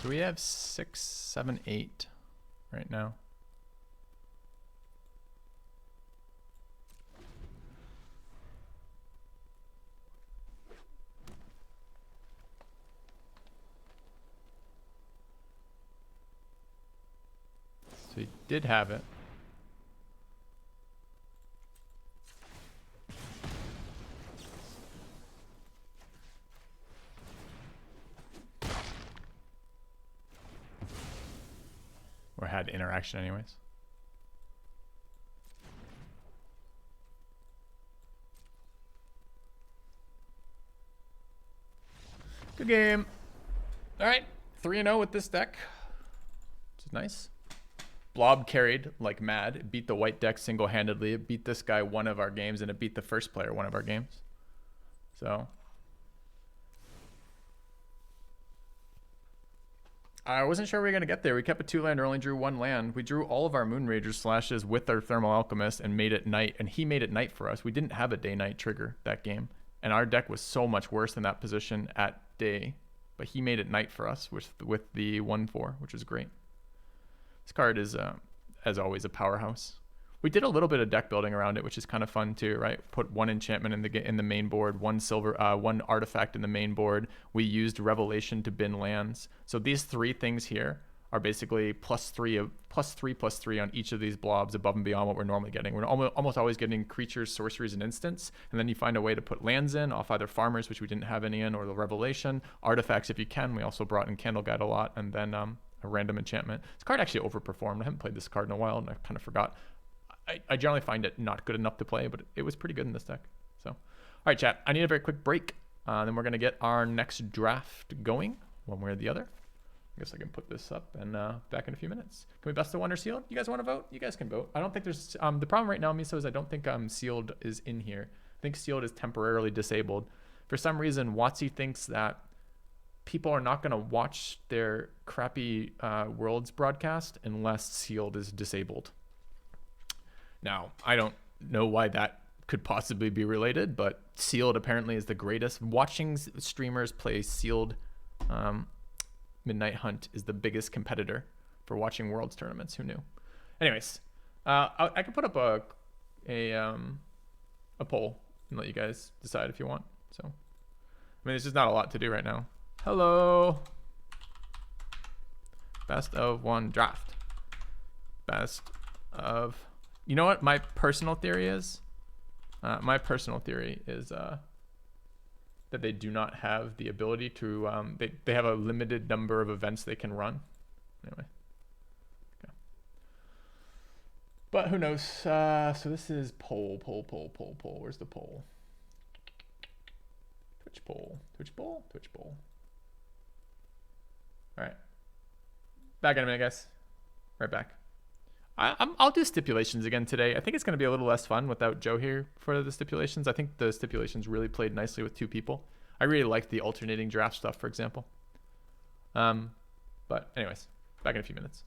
So we have 6, 7, 8 right now. So he did have it. Or had interaction anyways. Good game. All right, 3-0 with this deck. Which is nice. Blob carried like mad. It beat the white deck single-handedly. It beat this guy one of our games, and it beat the first player one of our games. So I wasn't sure we were going to get there. We kept a 2-land, only drew 1 land. We drew all of our Moonrager slashes with our Thermal Alchemist and made it night, and he made it night for us. We didn't have a day-night trigger that game, and our deck was so much worse in that position at day, but he made it night for us with the 1/4, which is great. This card is, as always, a powerhouse. We did a little bit of deck building around it, which is kind of fun too, right? Put 1 enchantment in the main board, 1 artifact in the main board. We used Revelation to bin lands. So these 3 things here are basically +3 on each of these blobs above and beyond what we're normally getting. We're almost always getting creatures, sorceries, and instants, and then you find a way to put lands in off either farmers, which we didn't have any in, or the Revelation. Artifacts if you can. We also brought in Candleguide a lot, and then a random enchantment. This card actually overperformed. I haven't played this card in a while, and I kind of forgot. I generally find it not good enough to play, but it was pretty good in this deck. So, all right, chat. I need a very quick break. Then we're gonna get our next draft going, one way or the other. I guess I can put this up and back in a few minutes. Can we best of one or sealed? You guys want to vote? You guys can vote. I don't think there's the problem right now, Miso, is I don't think sealed is in here. I think sealed is temporarily disabled. For some reason, WotC thinks that people are not going to watch their crappy Worlds broadcast unless sealed is disabled. Now, I don't know why that could possibly be related, but sealed apparently is the greatest. Watching streamers play sealed Midnight Hunt is the biggest competitor for watching Worlds tournaments. Who knew? Anyways, I can put up a poll and let you guys decide if you want. So, I mean, there's just not a lot to do right now. Hello. Best of one draft. Best of. You know what my personal theory is? My personal theory is that they do not have the ability to, they have a limited number of events they can run. Anyway. Okay. But who knows? So this is poll. Where's the poll? Twitch poll. All right. Back in a minute, guys. Right back. I'll do stipulations again today. I think it's going to be a little less fun without Joe here for the stipulations. I think the stipulations really played nicely with two people. I really liked the alternating draft stuff, for example. But anyways, back in a few minutes.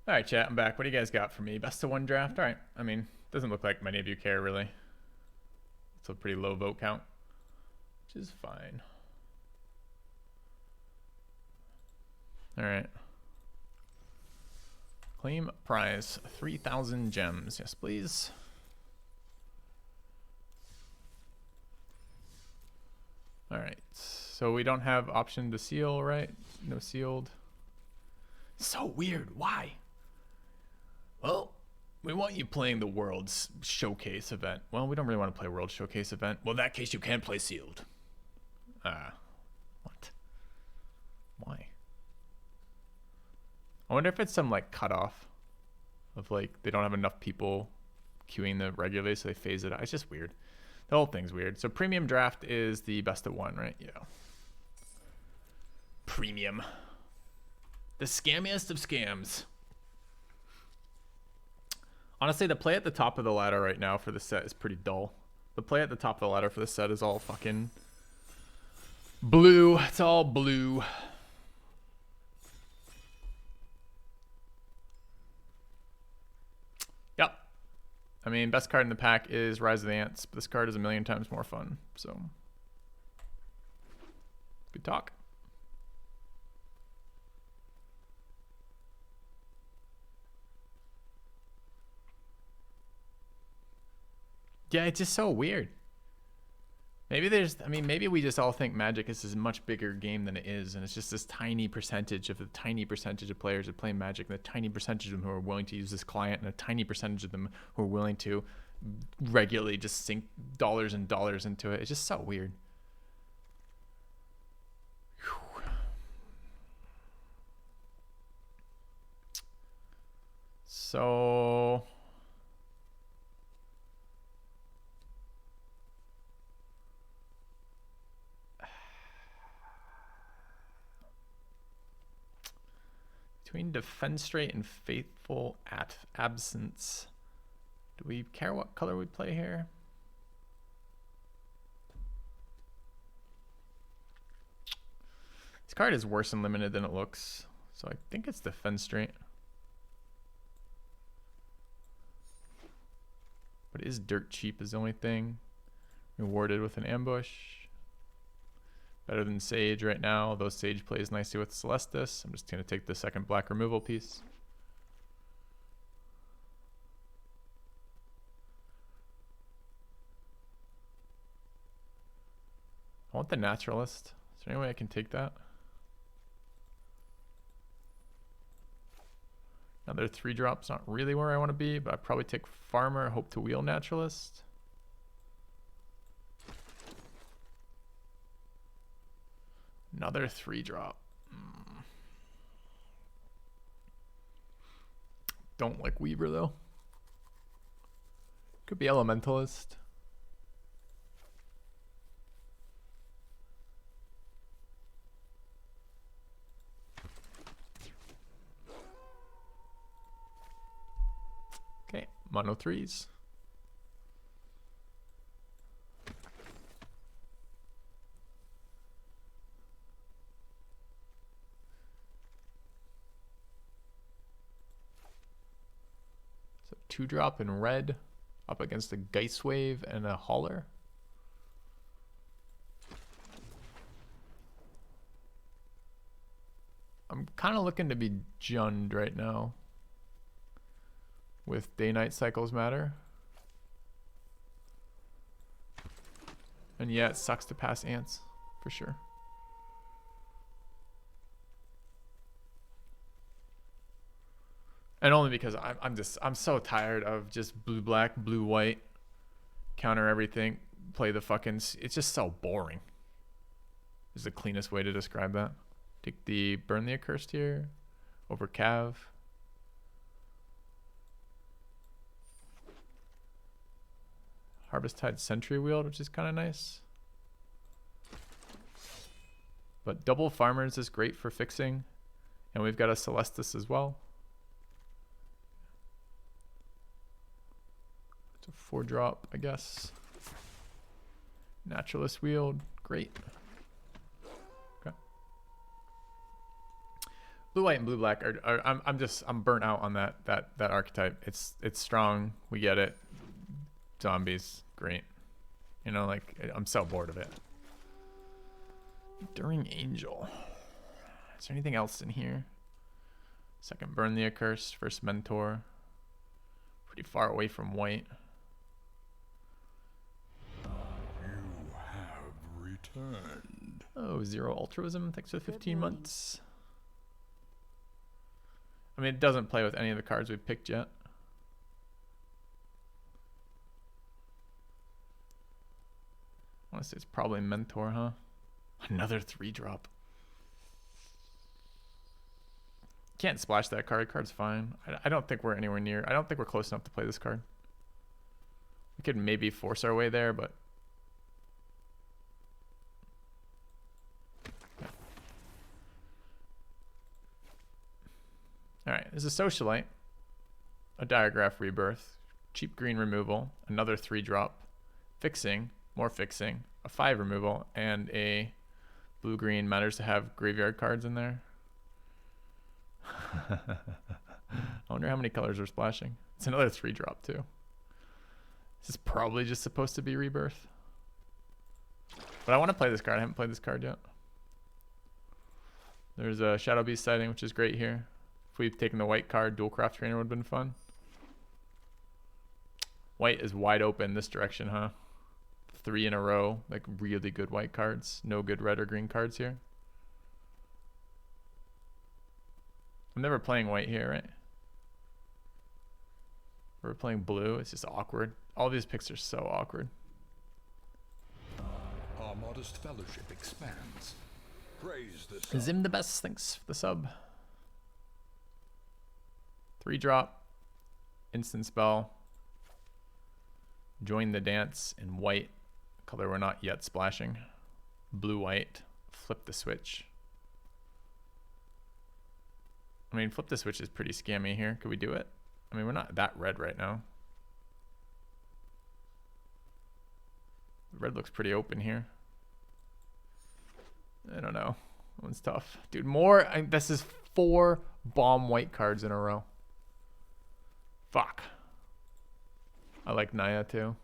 All right, chat, I'm back. What do you guys got for me? Best of one draft? All right. I mean, doesn't look like many of you care, really. It's a pretty low vote count, which is fine. All right. Claim prize, 3,000 gems. Yes, please. All right. So we don't have option to seal, right? No sealed. So weird. Why? Well, we want you playing the World's Showcase event. Well, we don't really want to play World Showcase event. Well, in that case, you can play sealed. What? Why? I wonder if it's some like cutoff of like they don't have enough people queuing the regularly, so they phase it out. It's just weird. The whole thing's weird. So premium draft is the best of one, right? Yeah. Premium. The scammiest of scams. Honestly, the play at the top of the ladder right now for the set is pretty dull. The play at the top of the ladder for the set is all fucking blue. It's all blue. Yep. I mean, best card in the pack is Rise of the Ants, but this card is a million times more fun. So, good talk. Yeah, it's just so weird. Maybe maybe we just all think Magic is this much bigger game than it is, and it's just this tiny percentage of players that play Magic, and a tiny percentage of them who are willing to use this client, and a tiny percentage of them who are willing to regularly just sink dollars and dollars into it. It's just so weird. Whew. So... between Defenestrate and Faithful Absence, do we care what color we play here? This card is worse in limited than it looks, so I think it's Defenestrate. But it is dirt cheap is the only thing. Rewarded with an ambush. Better than Sage right now, although Sage plays nicely with Celestis. I'm just going to take the second black removal piece. I want the Naturalist. Is there any way I can take that? Another 3-drop's not really where I want to be, but I'd probably take Farmer, hope to wheel Naturalist. Another 3-drop. Don't like Weaver though. Could be Elementalist. Okay, mono 3s. So 2-drop in red up against a Geist Wave and a Hauler. I'm kind of looking to be Jund right now with Day-Night Cycles Matter. And yeah, it sucks to pass Ants, for sure. And only because I'm so tired of just blue-black, blue-white, counter everything, play the fucking, it's just so boring. Is the cleanest way to describe that. Take the Burn the Accursed here over Cav. Harvest-Tide Sentry Wield, which is kind of nice. But double Farmers is great for fixing. And we've got a Celestis as well. It's a 4-drop, I guess. Naturalist Wield, great. Okay. Blue, white, and blue, black I'm burnt out on that archetype. It's strong. We get it. Zombies, great. You know, like I'm so bored of it. Enduring Angel. Is there anything else in here? Second Burn the Accursed, first Mentor. Pretty far away from white. You have returned. Oh, Zero Altruism. Thanks for the 15 months. I mean, it doesn't play with any of the cards we've picked yet. I want to say it's probably Mentor, huh? Another 3-drop. Can't splash that card. Card's fine. I don't think we're anywhere near. I don't think we're close enough to play this card. We could maybe force our way there, but... Yeah. Alright, there's a Socialite. A Diagraph Rebirth. Cheap green removal. Another 3-drop. Fixing. More fixing. A 5 removal. And a blue-green. Matters to have graveyard cards in there. I wonder how many colors are splashing. It's another 3-drop too. This is probably just supposed to be Rebirth. But I want to play this card. I haven't played this card yet. There's a Shadow Beast sighting, which is great here. If we'd taken the white card, Dual Craft Trainer would have been fun. White is wide open this direction, huh? 3 in a row. Like really good white cards. No good red or green cards here. I'm never playing white here, right? We're playing blue. It's just awkward. All these picks are so awkward. Our modest fellowship expands. Praise the sun. Zim the best. Thanks for the sub. 3-drop. Instant spell. Join the dance in white. Color we're not yet splashing. Blue-white. Flip the switch. I mean, flip the switch is pretty scammy here. Could we do it? I mean, we're not that red right now. The red looks pretty open here. I don't know. That one's tough. Dude, this is 4 bomb white cards in a row. Fuck. I like Naya too.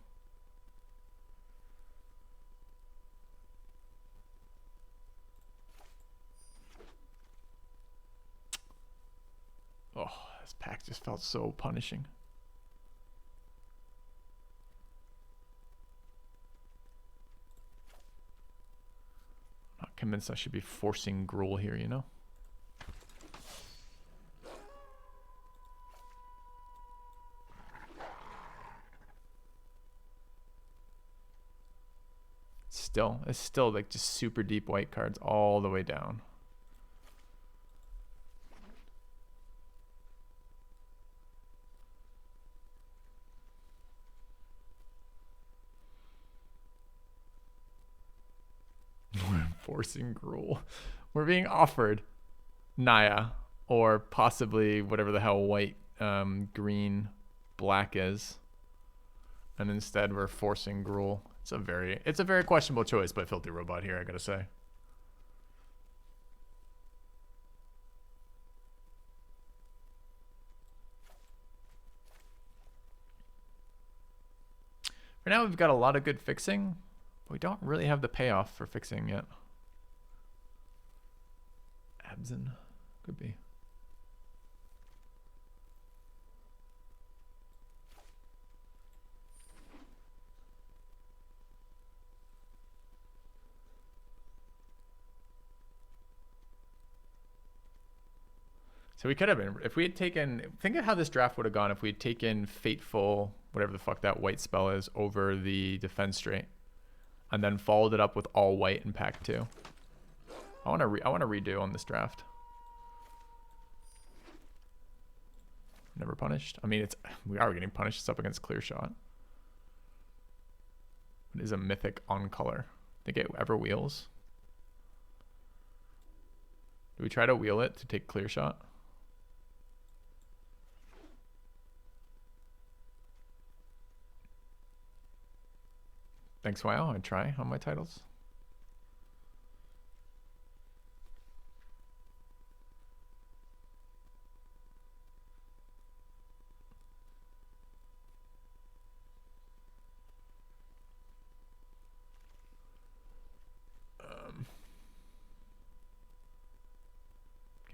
Oh, this pack just felt so punishing. I'm not convinced I should be forcing Gruul here, you know? It's still like just super deep white cards all the way down. Forcing Gruul. We're being offered Naya or possibly whatever the hell white, green, black is, and instead we're forcing Gruul. It's a very questionable choice by Filthy Robot here, I gotta say. For now, we've got a lot of good fixing, but we don't really have the payoff for fixing yet. Abzan could be. So we could have been, if we had taken, think of how this draft would have gone if we had taken Fateful, whatever the fuck that white spell is, over the Defense Straight, and then followed it up with all white in pack 2. I want to redo on this draft. Never punished. I mean, we are getting punished. It's up against Clear Shot. It is a mythic on color. Think it ever wheels? Do we try to wheel it to take Clear Shot? Thanks, wow. I try on my titles.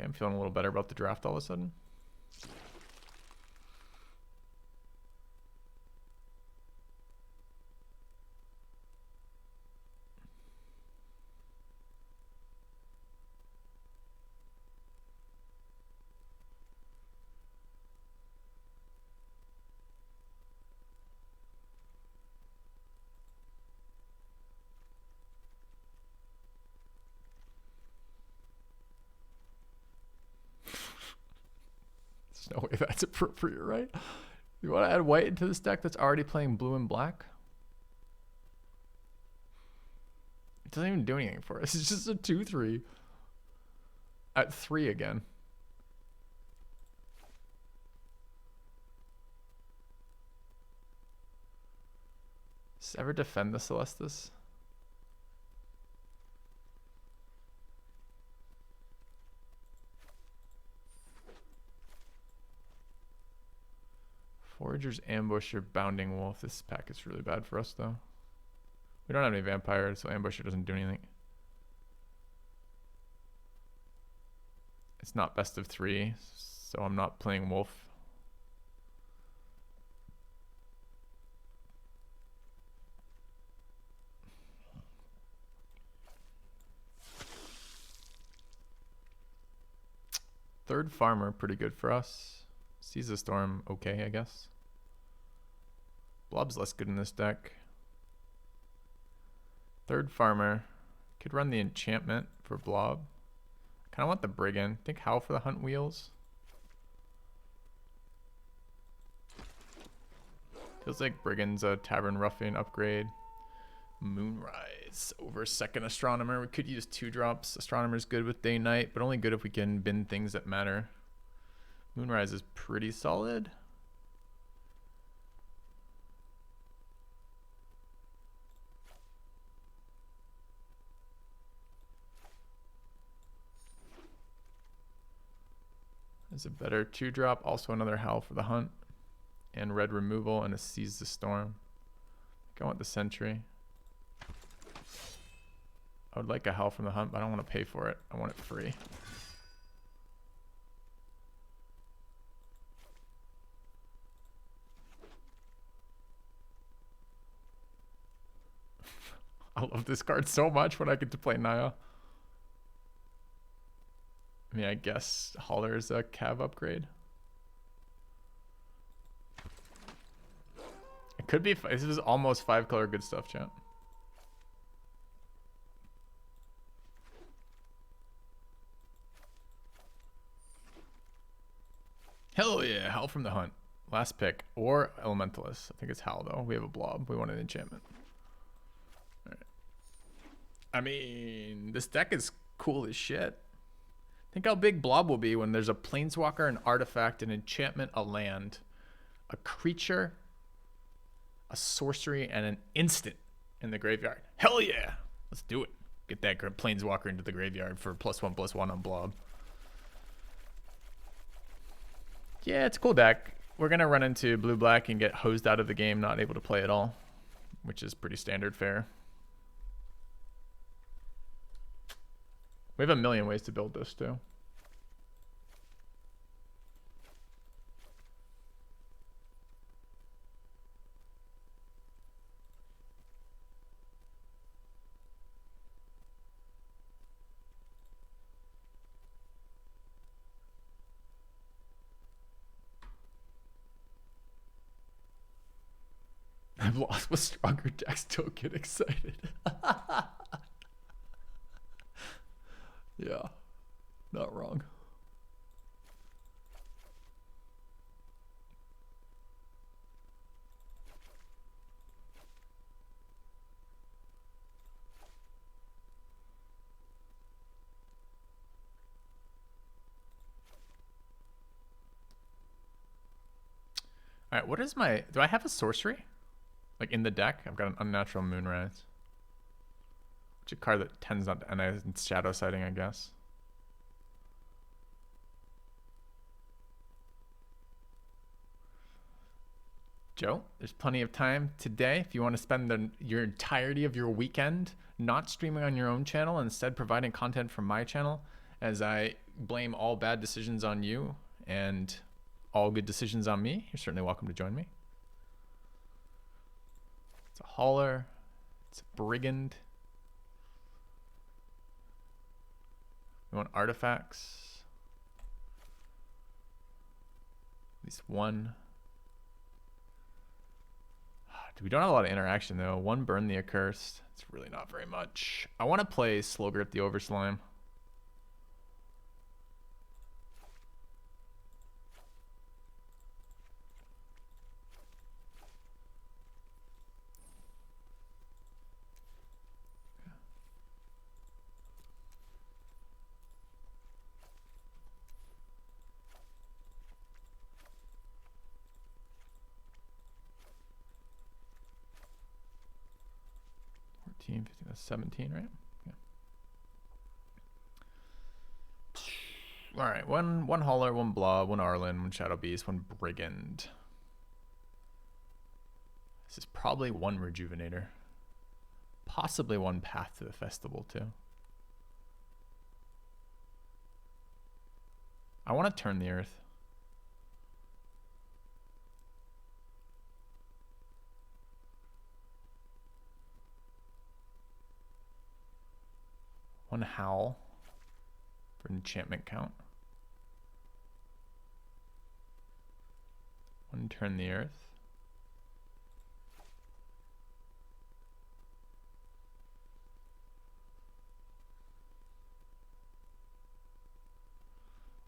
I'm feeling a little better about the draft all of a sudden. There's no way that's appropriate, right? You want to add white into this deck that's already playing blue and black? It doesn't even do anything for us. It's just a 2-3. At 3 again. Does it ever defend the Celestis? Forager's Ambusher, Bounding Wolf. This pack is really bad for us, though. We don't have any vampires, so Ambusher doesn't do anything. It's not best of 3, so I'm not playing Wolf. Third Farmer, pretty good for us. Seize the Storm, okay, I guess. Blob's less good in this deck. Third Farmer. Could run the enchantment for Blob. Kind of want the Brigand. Think Howl for the Hunt Wheels. Feels like Brigand's a Tavern Ruffian upgrade. Moonrise over second Astronomer. We could use 2 drops. Astronomer's good with day night, but only good if we can bin things that matter. Moonrise is pretty solid. There's a better 2-drop, also another Howl for the Hunt, and red removal and a Seize the Storm. I want the Sentry. I would like a Howl from the Hunt, but I don't want to pay for it. I want it free. I love this card so much when I get to play Naya. I mean, I guess Holler is a Cav upgrade. It could be. This is almost 5-color good stuff, chat. Hell yeah, Howl from the Hunt. Last pick. Or Elementalist. I think it's Howl, though. We have a Blob. We want an enchantment. All right. I mean, this deck is cool as shit. Think how big Blob will be when there's a Planeswalker, an artifact, an enchantment, a land, a creature, a sorcery, and an instant in the graveyard. Hell yeah! Let's do it. Get that Planeswalker into the graveyard for +1/+1 on Blob. Yeah, it's a cool deck. We're going to run into blue-black and get hosed out of the game, not able to play at all, which is pretty standard fare. We have a million ways to build this, too. I've lost with stronger decks, don't get excited. Yeah, not wrong. All right, what is my... Do I have a sorcery? Like in the deck? I've got an Unnatural Moonrise. Which is a card that tends not to... And it's Shadow Sighting, I guess. Joe, there's plenty of time today if you want to spend your entirety of your weekend not streaming on your own channel, instead providing content from my channel as I blame all bad decisions on you and all good decisions on me, you're certainly welcome to join me. It's a hauler. It's a brigand. We want artifacts. At least one. We don't have a lot of interaction though. One burn the accursed. It's really not very much. I want to play slow grip the overslime. That's 17, right? Yeah. All right, one hauler, one blob, one Arlen, one shadow beast, one brigand. This is probably one rejuvenator, possibly one path to the festival too. I want to turn the earth. One howl for enchantment count. One turn the earth.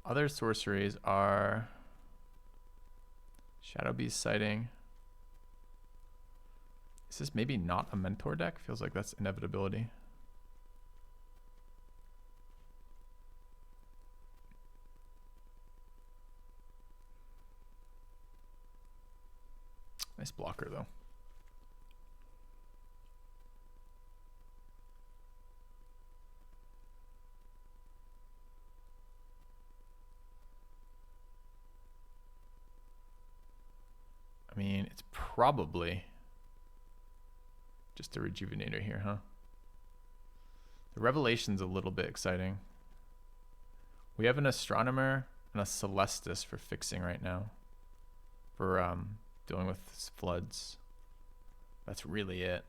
Other sorceries are Shadow Beast Sighting. Is this maybe not a mentor deck? Feels like that's inevitability. Nice blocker though. I mean, it's probably just a rejuvenator here, huh? The revelation's a little bit exciting. We have an astronomer and a Celestis for fixing right now. For dealing with floods. That's really it.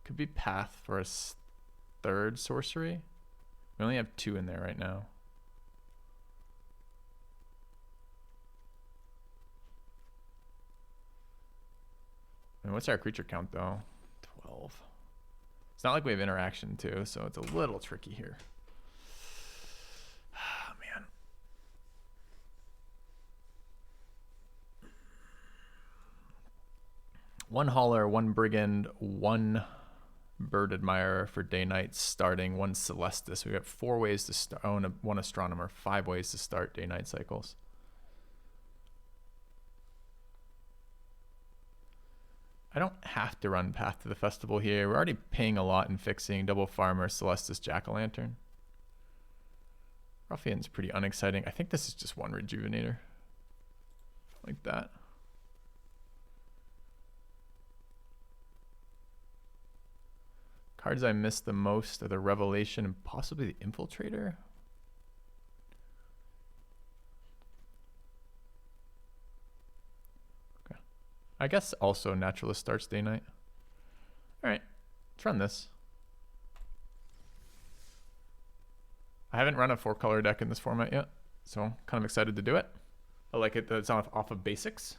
Could be path for a third sorcery. We only have 2 in there right now. I mean, what's our creature count though? 12. It's not like we have interaction too, so it's a little tricky here. Oh, man. One hauler, one brigand, one bird admirer for day night starting, one Celestis. We got 4 ways to start. Oh, and one astronomer. 5 ways to start day night cycles. I don't have to run Path to the Festival here. We're already paying a lot in fixing Double Farmer, Celestis, Jack-o'-lantern. Ruffian's pretty unexciting. I think this is just one Rejuvenator. Like that. Cards I missed the most are the Revelation and possibly the Infiltrator. I guess also Naturalist starts day night. All right, let's run this. I haven't run a 4-color deck in this format yet, so I'm kind of excited to do it. I like it that it's off of basics.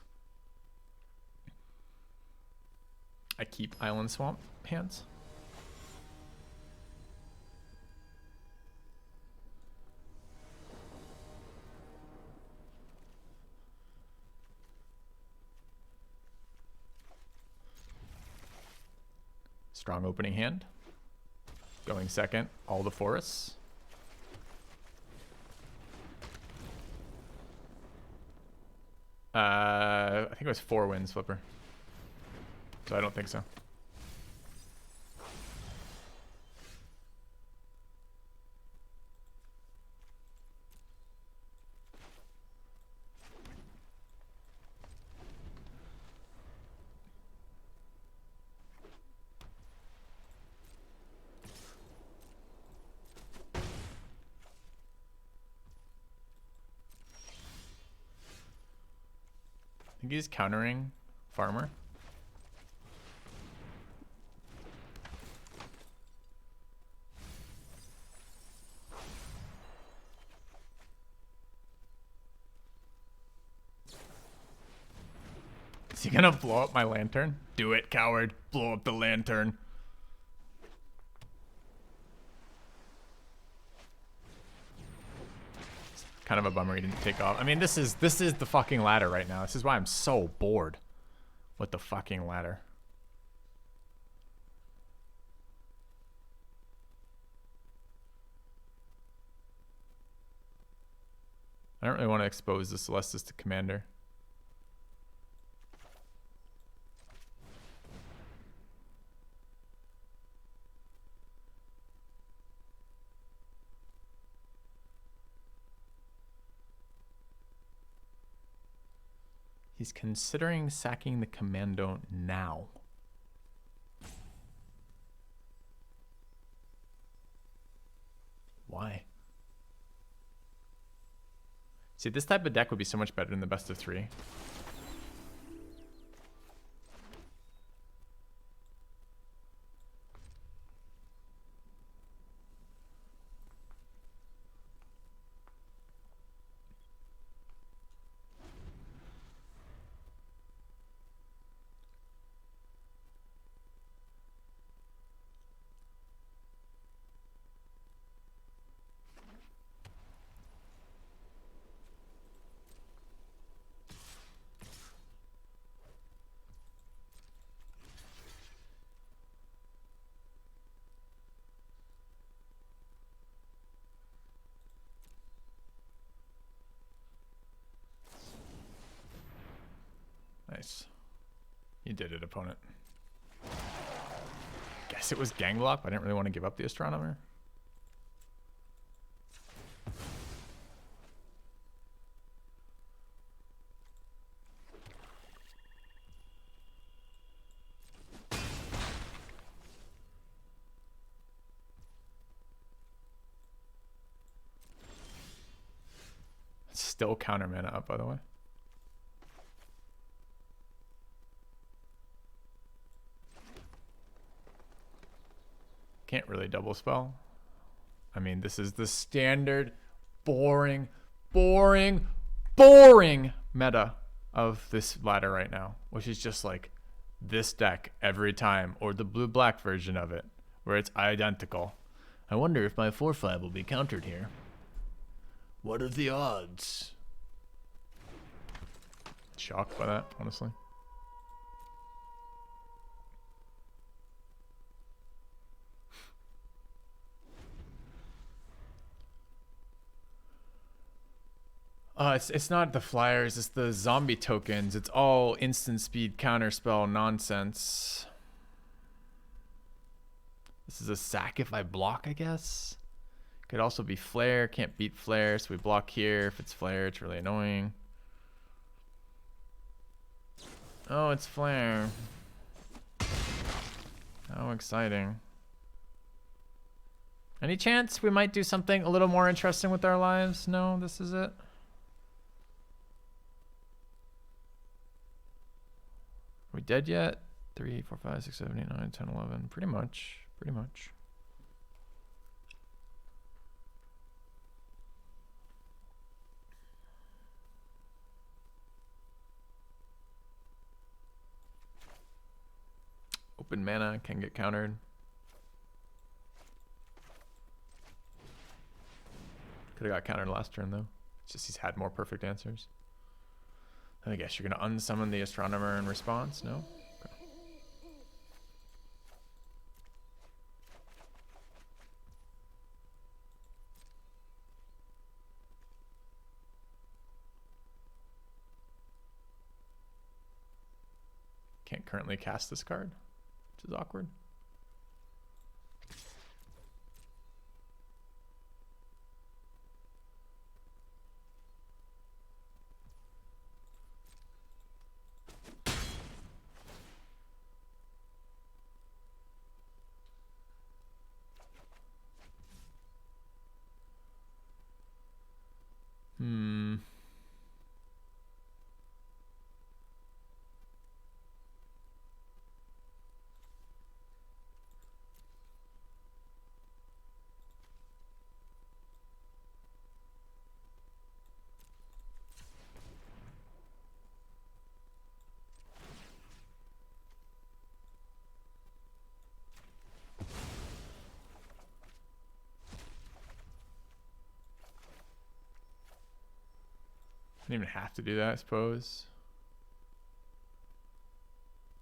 I keep Island Swamp hands. Strong opening hand. Going second, all the forests. I think it was 4 wins, Flipper. So I don't think so. think he's countering Farmer. Is he gonna blow up my lantern? Do it, coward. Blow up the lantern. It's kind of a bummer he didn't take off. I mean, this is the fucking ladder right now. This is why I'm so bored with the fucking ladder. I don't really want to expose the Celestis to Commander. He's considering sacking the Commando now. Why? See, this type of deck would be so much better than the best of 3. Nice. You did it, opponent. Guess it was Ganglop. I didn't really want to give up the Astronomer. Still counter mana up, by the way. Can't really double spell. I mean, this is the standard boring meta of this ladder right now, which is just like this deck every time, or the blue-black version of it, where it's identical. I wonder if my 4/5 will be countered here. What are the odds? Shocked by that, honestly. It's not the flyers, it's the zombie tokens. It's all instant speed counterspell nonsense. This is a sack if I block, I guess. Could also be flare, can't beat flare, so we block here. If it's flare, it's really annoying. Oh, it's flare. How exciting. Any chance we might do something a little more interesting with our lives? No, this is it. Are we dead yet? 3, 4, 5, 6, 7, 8, 9, 10, 11. Pretty much. Pretty much. Open mana can get countered. Could have got countered last turn though. It's just he's had more perfect answers. I guess you're gonna unsummon the Astronomer in response, no? Okay. Can't currently cast this card, which is awkward. Didn't even have to do that, I suppose.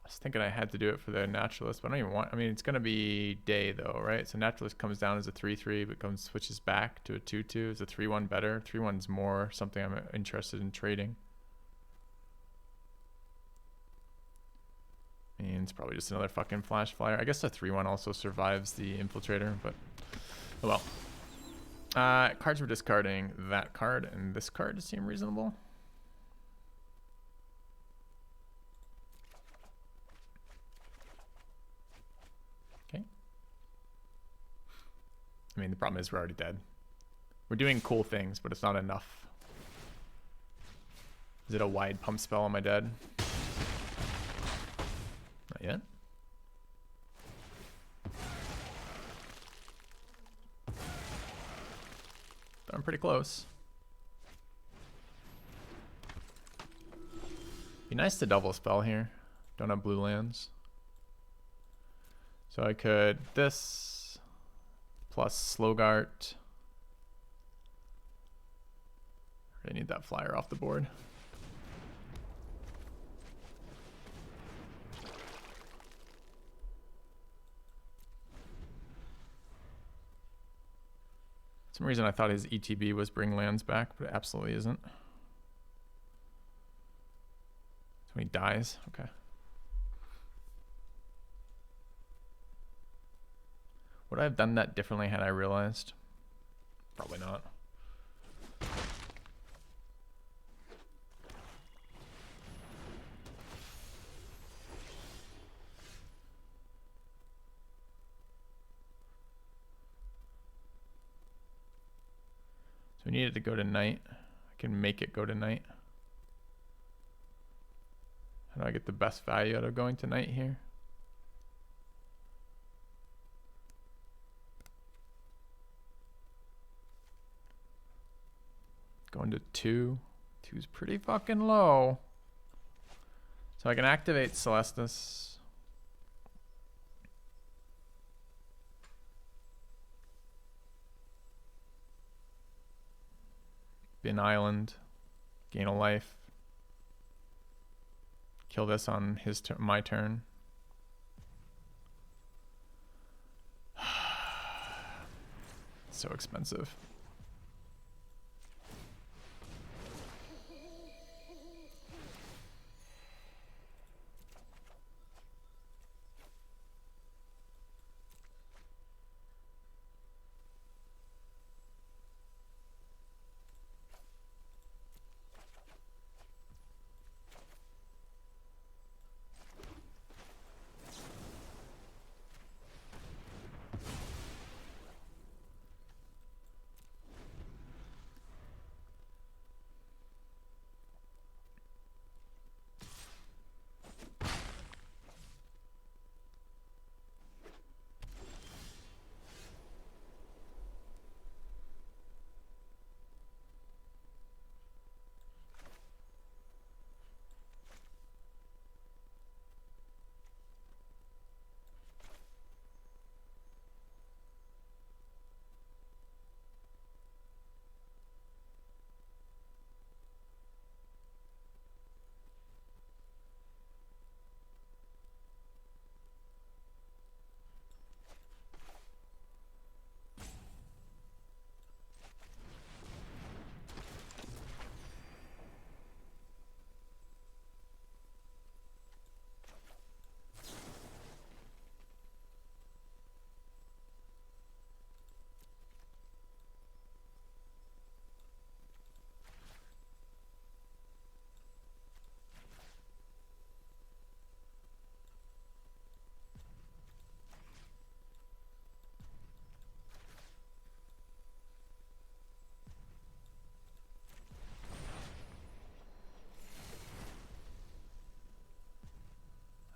I was thinking I had to do it for the Naturalist, but I don't even want... I mean, it's going to be day, though, right? So Naturalist comes down as a 3-3, but switches back to a 2-2. Is a 3-1 better? 3-1's more something I'm interested in trading. I mean, it's probably just another fucking Flash Flyer. I guess the 3-1 also survives the Infiltrator, but... Oh well. Cards we're discarding. That card and this card seem reasonable. Okay. I mean, the problem is we're already dead. We're doing cool things, but it's not enough. Is it a wide pump spell? Am I dead? Not yet. I'm pretty close. Be nice to double spell here. Don't have blue lands. So I could this plus Slogart. I need that flyer off the board. For some reason I thought his ETB was bring lands back, but it absolutely isn't. So when he dies, okay. Would I have done that differently had I realized? Probably not. So we needed to go to night. I can make it go to night. How do I get the best value out of going to night here? Going to 2. 2's pretty fucking low. So I can activate Celestus. Bin Island. Gain a life. Kill this on his my turn. So expensive.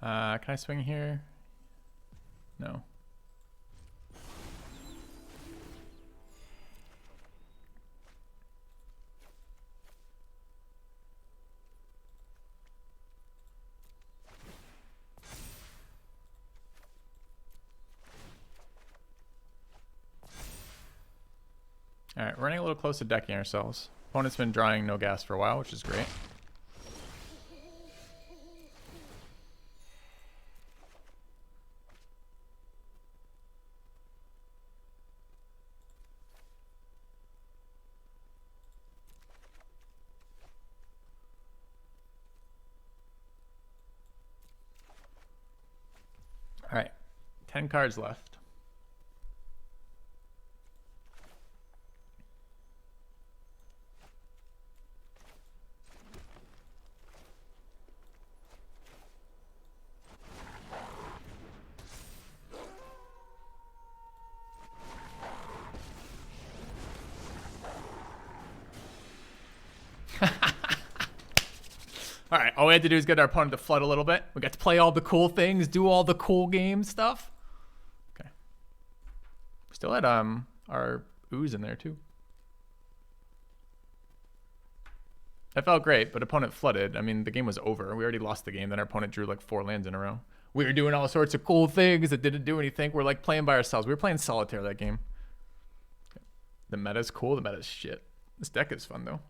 Can I swing here? No. All right, running a little close to decking ourselves. Opponent's been drawing no gas for a while, which is great. All right, 10 cards left. All right, all we had to do is get our opponent to flood a little bit. We got to play all the cool things, do all the cool game stuff. Okay. We still had our ooze in there too. That felt great, but opponent flooded. I mean, the game was over. We already lost the game. Then our opponent drew like 4 lands in a row. We were doing all sorts of cool things that didn't do anything. We're like playing by ourselves. We were playing solitaire that game. The meta's cool. The meta's shit. This deck is fun though.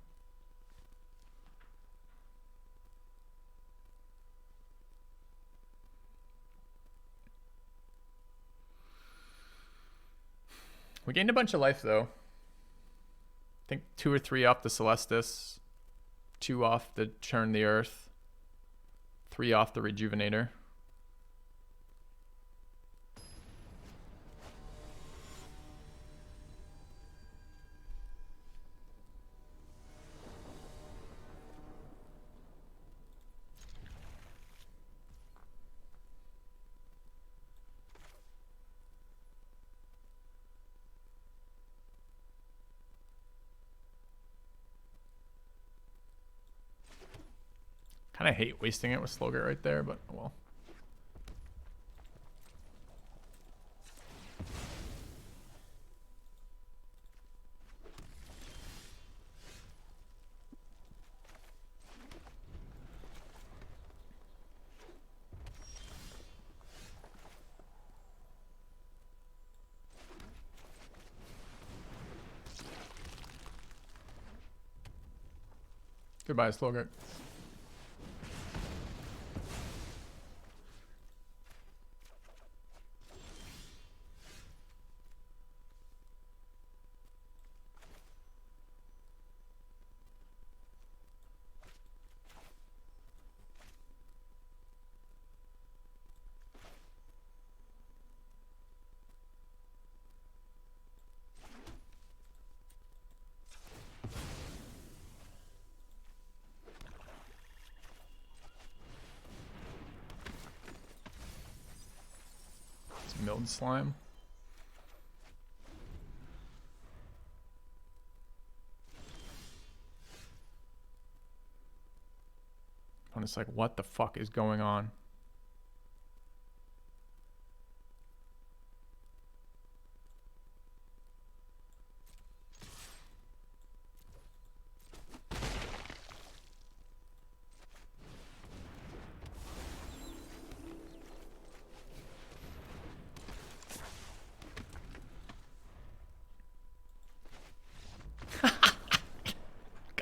We gained a bunch of life though. I think 2 or 3 off the Celestis, 2 off the Churn the Earth, 3 off the Rejuvenator. Kind of hate wasting it with Slogert right there, but oh well. Goodbye, Slogert. Milled slime. And it's like, what the fuck is going on?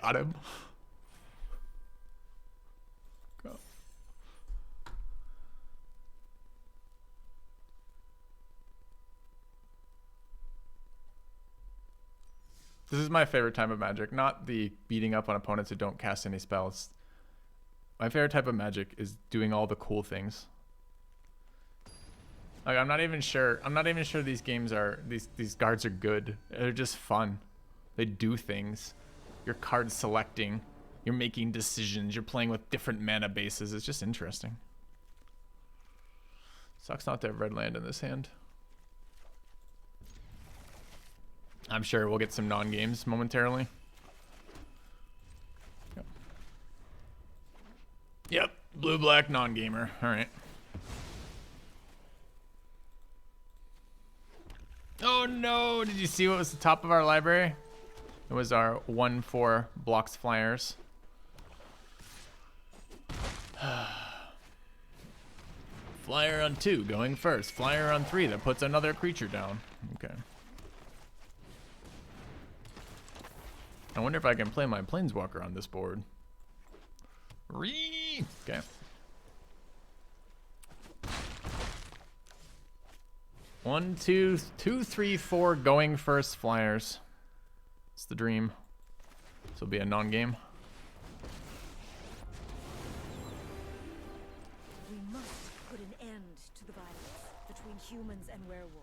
Got him. Go. This is my favorite type of Magic, not the beating up on opponents who don't cast any spells. My favorite type of Magic is doing all the cool things. Like I'm not even sure these games are these cards are good. They're just fun. They do things. You're card selecting, you're making decisions, you're playing with different mana bases. It's just interesting. Sucks not to have red land in this hand. I'm sure we'll get some non-games momentarily. Yep, blue-black non-gamer. All right. Oh no, did you see what was the top of our library? It was our 1/4 blocks flyers. Flyer on 2 going first. Flyer on 3 that puts another creature down. Okay. I wonder if I can play my Planeswalker on this board. Okay. 1, 2, 2, 3, 4 going first flyers. It's the dream. This will be a non-game. We must put an end to the violence between humans and werewolves.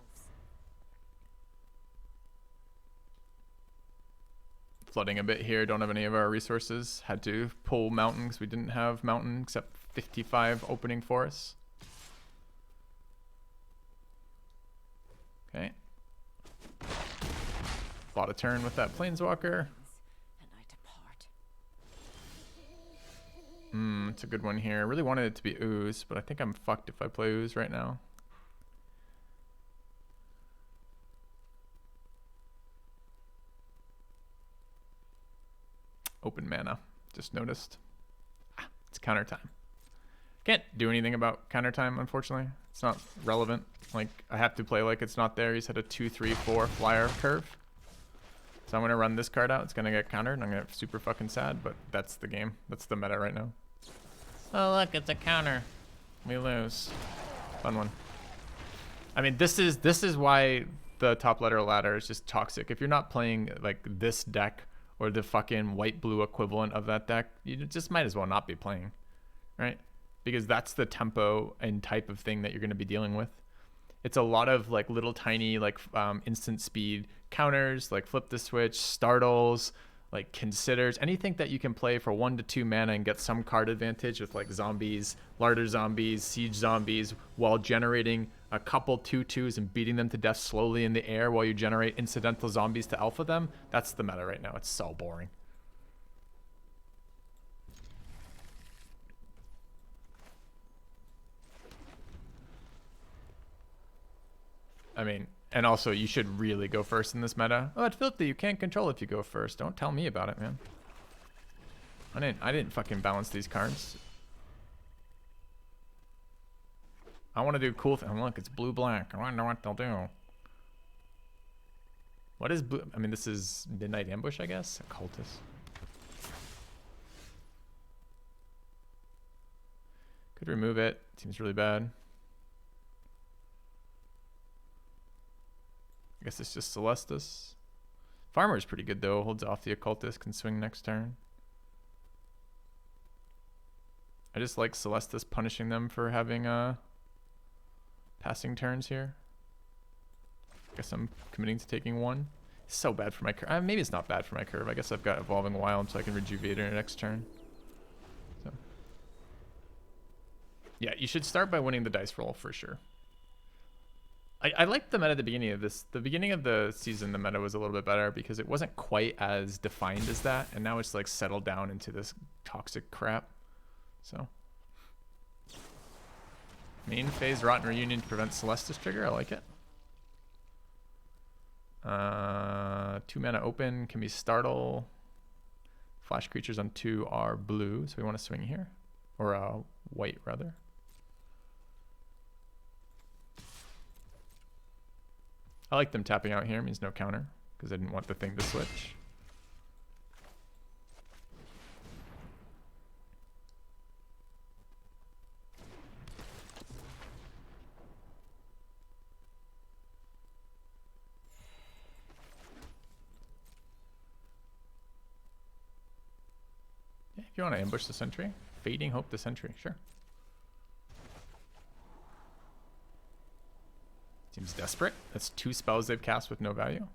Flooding a bit here. Don't have any of our resources. Had to pull mountain because we didn't have mountain except 55 opening for us. Okay. Bought a turn with that Planeswalker. And I depart. It's a good one here. I really wanted it to be Ooze, but I think I'm fucked if I play Ooze right now. Open mana. Just noticed. It's counter time. Can't do anything about counter time, unfortunately. It's not relevant. Like, I have to play like it's not there. He's had a 2, 3, 4 flyer curve. So I'm going to run this card out. It's going to get countered, and I'm going to get super fucking sad, but that's the game. That's the meta right now. Oh, look, it's a counter. We lose. Fun one. I mean, this is why the top letter ladder is just toxic. If you're not playing, like, this deck or the fucking white-blue equivalent of that deck, you just might as well not be playing, right? Because that's the tempo and type of thing that you're going to be dealing with. It's a lot of like little tiny like instant speed counters, like flip the switch, startles, like considers, anything that you can play for 1 to 2 mana and get some card advantage with like zombies, larder zombies, siege zombies, while generating a couple 2/2s and beating them to death slowly in the air while you generate incidental zombies to alpha them. That's the meta right now. It's so boring. I mean, and also you should really go first in this meta. Oh, it's filthy. You can't control if you go first. Don't tell me about it, man. I didn't fucking balance these cards. I want to do cool thing. Look, it's blue-black. I wonder what they'll do. What is blue? I mean, this is Midnight Ambush, I guess? Occultist. Could remove it. Seems really bad. I guess it's just Celestus. Farmer's pretty good though. Holds off the Occultist, can swing next turn. I just like Celestus punishing them for having passing turns here. Guess I'm committing to taking one. It's so bad for my curve. Maybe it's not bad for my curve. I guess I've got Evolving Wild so I can rejuvenate it next turn. So. Yeah, you should start by winning the dice roll for sure. I liked the meta at the beginning of this. The beginning of the season, the meta was a little bit better because it wasn't quite as defined as that. And now it's like settled down into this toxic crap. So. Main phase Rotten Reunion to prevent Celestus trigger. I like it. 2 mana open can be Startle. Flash creatures on 2 are blue. So we want to swing here. Or white rather. I like them tapping out here. It means no counter because I didn't want the thing to switch. Yeah, if you want to ambush the sentry, Fading Hope the sentry, sure. Seems desperate. That's 2 spells they've cast with no value.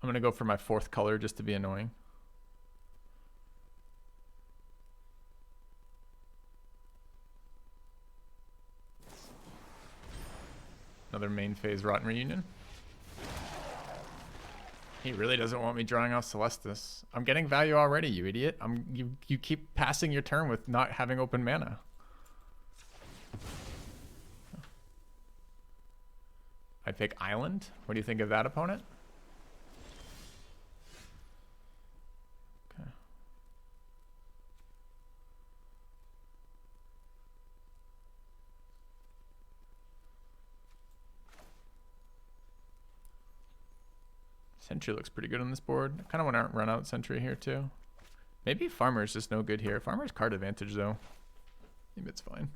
I'm going to go for my 4th color just to be annoying. Another main phase Rotten Reunion. He really doesn't want me drawing off Celestus. I'm getting value already, you idiot. You keep passing your turn with not having open mana. I pick Island. What do you think of that opponent? Okay. Sentry looks pretty good on this board. I kind of want to run out Sentry here too. Maybe Farmer is just no good here. Farmer's card advantage though. Maybe it's fine.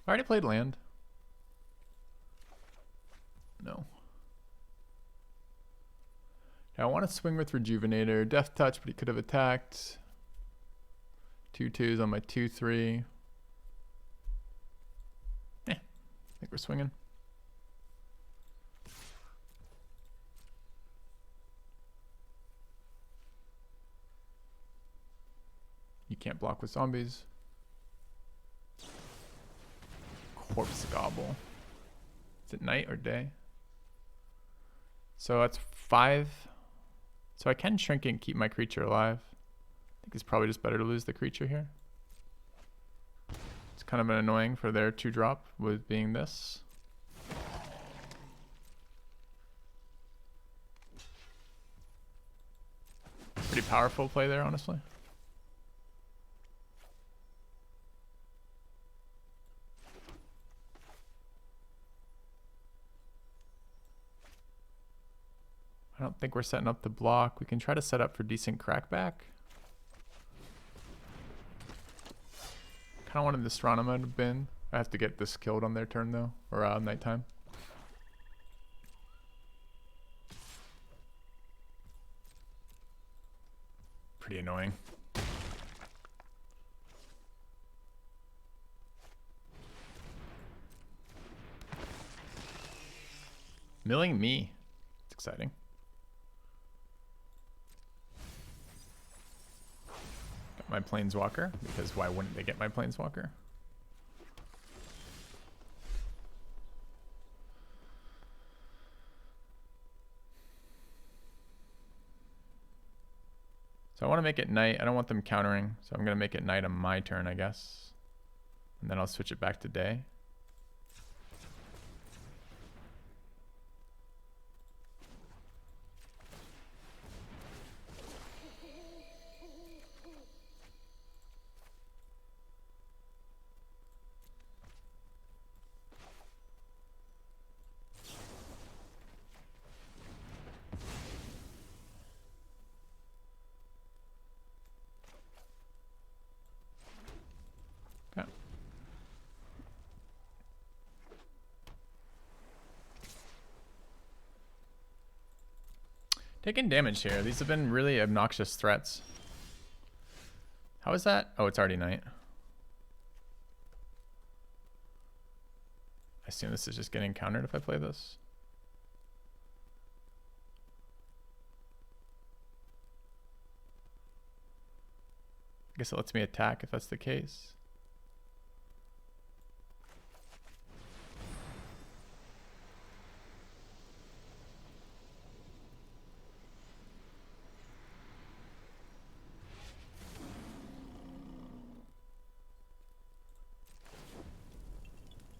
I already played land. No. Now I want to swing with Rejuvenator. Death Touch, but he could have attacked. 2/2s on my 2/3. I think we're swinging. You can't block with zombies. Corpse Gobble. Is it night or day? So that's 5. So I can shrink and keep my creature alive. I think it's probably just better to lose the creature here. It's kind of annoying for their 2-drop with being this. Pretty powerful play there, honestly. I don't think we're setting up the block. We can try to set up for decent crackback. Kind of wanted the Stronema to bin. I have to get this killed on their turn though, or nighttime. Pretty annoying. Milling me. It's exciting. My Planeswalker, because why wouldn't they get my Planeswalker? So I want to make it night. I don't want them countering, so I'm going to make it night on my turn, I guess. And then I'll switch it back to day. Taking damage here. These have been really obnoxious threats. How is that? Oh, it's already night. I assume this is just getting countered if I play this. I guess it lets me attack if that's the case.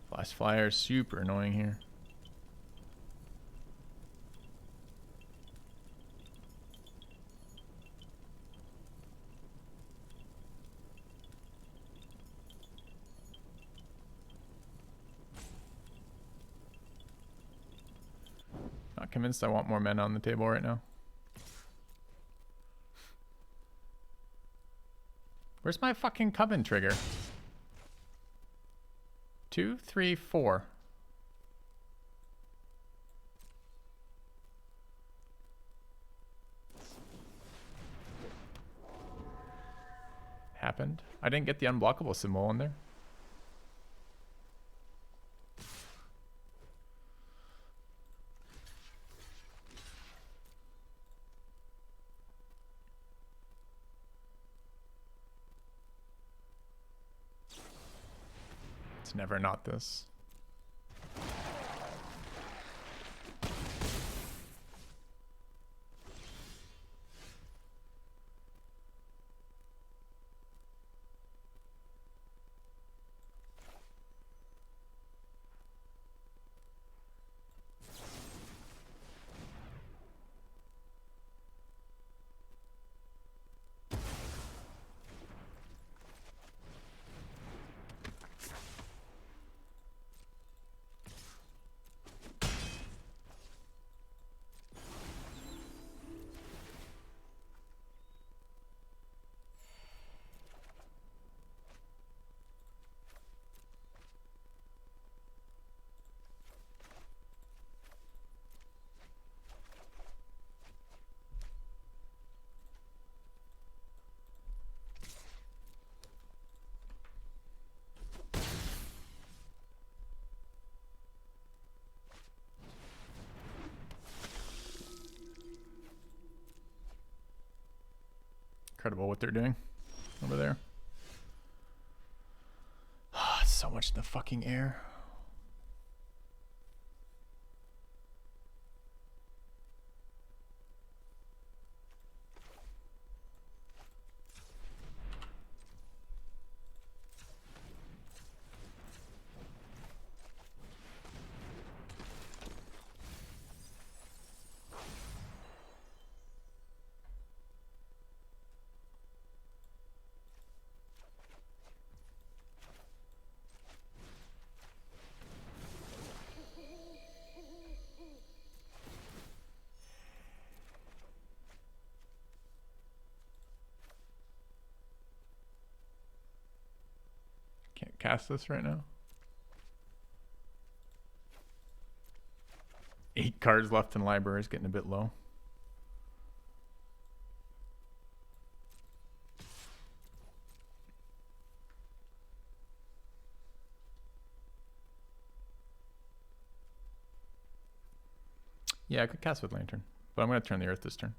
Flash Flyer is super annoying here. Not convinced I want more men on the table right now. Where's my fucking Coven trigger? 2, 3, 4. Happened. I didn't get the unblockable symbol in there. It's never not this. incredible what they're doing over there. So much in the fucking air. Can't cast this right now. 8 cards left in library is getting a bit low. Yeah, I could cast with Lantern, but I'm going to turn the Earth this turn.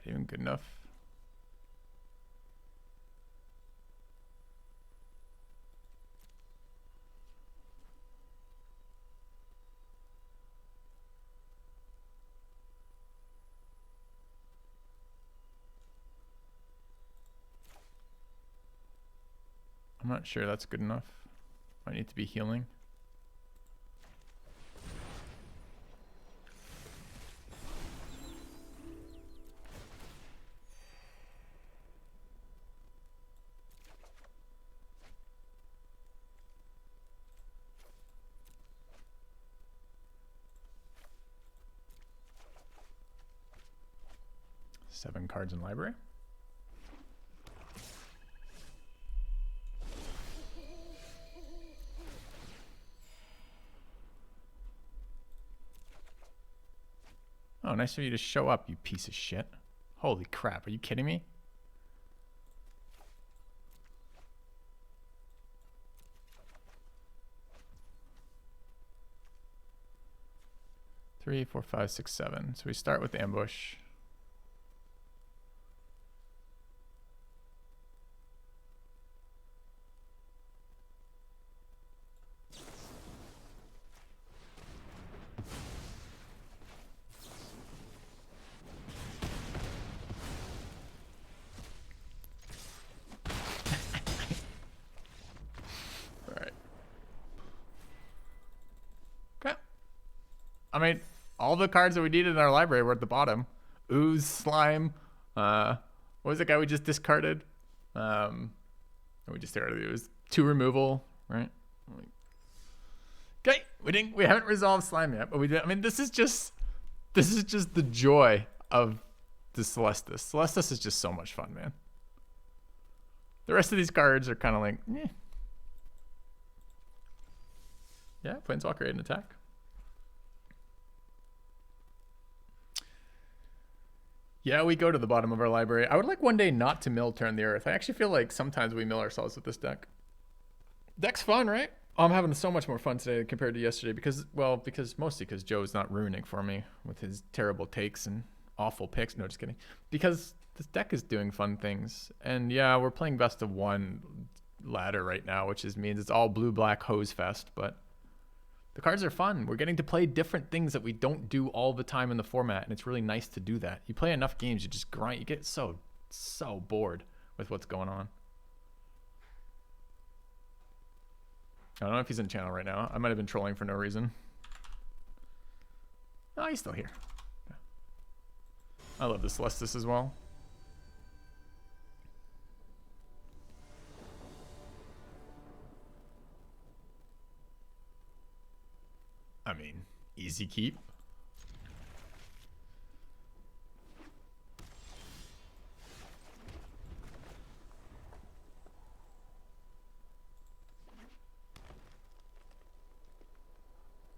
Even good enough. I'm not sure that's good enough. Might need to be healing. Seven cards in library. Oh, nice of you to show up, you piece of shit. Holy crap, are you kidding me? Three, four, five, six, seven. So we start with ambush. I mean, all the cards that we needed in our library were at the bottom. Ooze, slime. What was the guy we just discarded? We just discarded it. It was 2 removal, right? Okay, we haven't resolved slime yet, but we did. I mean, this is just the joy of the Celestis. Celestis is just so much fun, man. The rest of these cards are kind of like, eh. Yeah, Planeswalker 8 and attack. Yeah, we go to the bottom of our library. I would like one day not to mill Turn the Earth. I actually feel like sometimes we mill ourselves with this deck. Deck's fun, right? Oh, I'm having so much more fun today compared to yesterday because mostly because Joe's not ruining for me with his terrible takes and awful picks. No, just kidding. Because this deck is doing fun things. And yeah, we're playing best of one ladder right now, which means it's all blue-black hose fest, but the cards are fun. We're getting to play different things that we don't do all the time in the format, and it's really nice to do that. You play enough games, you just grind. You get so bored with what's going on. I don't know if he's in channel right now. I might have been trolling for no reason. Oh, he's still here. Yeah. I love the Celestis as well. I mean, easy keep.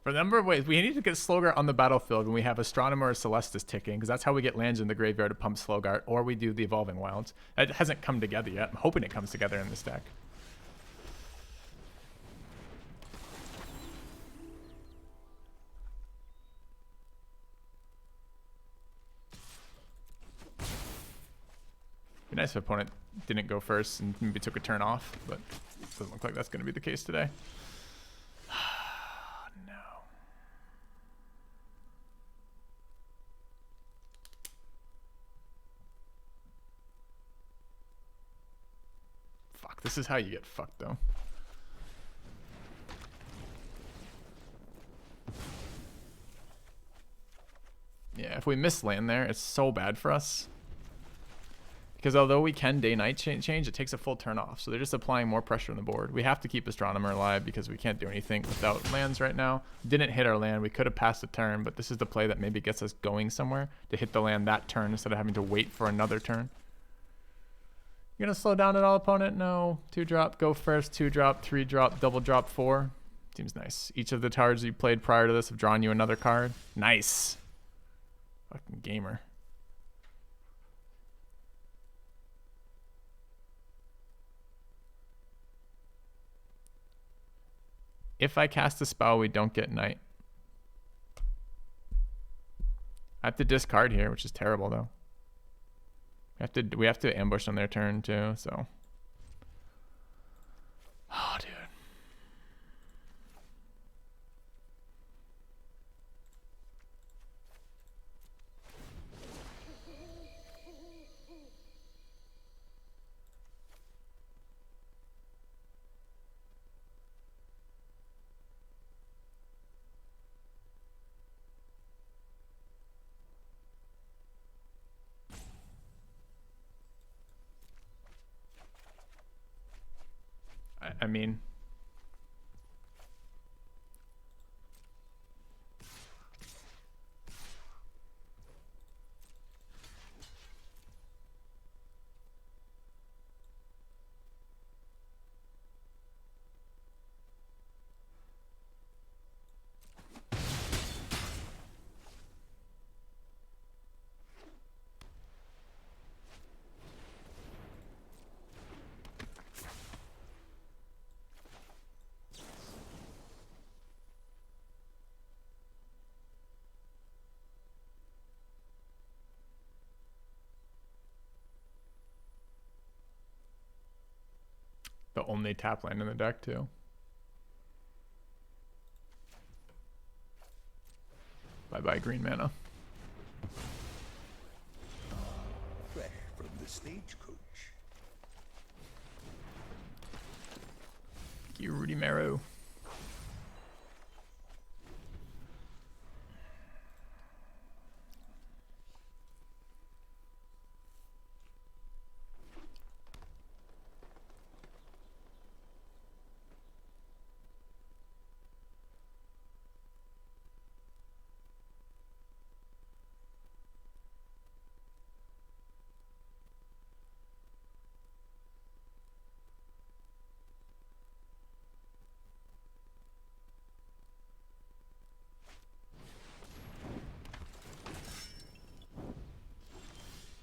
For a number of ways, we need to get Slogart on the battlefield when we have Astronomer or Celestis ticking, because that's how we get lands in the graveyard to pump Slogart, or we do the Evolving Wilds. That hasn't come together yet. I'm hoping it comes together in this deck. Be nice if opponent didn't go first and maybe took a turn off, but it doesn't look like that's going to be the case today. No. Fuck, this is how you get fucked though. Yeah, if we miss land there, it's so bad for us. Because although we can day-night change, it takes a full turn off. So they're just applying more pressure on the board. We have to keep Astronomer alive because we can't do anything without lands right now. Didn't hit our land. We could have passed the turn, but this is the play that maybe gets us going somewhere to hit the land that turn instead of having to wait for another turn. You're going to slow down at all, opponent? No. 2-drop, go first. 2-drop, 3-drop, double drop 4. Seems nice. Each of the cards you played prior to this have drawn you another card. Nice. Fucking gamer. If I cast a spell, we don't get Night. I have to discard here, which is terrible though. We have to ambush on their turn too, so. Oh, dude. I mean, the only tap land in the deck too. Bye-bye green mana. Fresh from the stagecoach. Thank you, Rudy Marrow.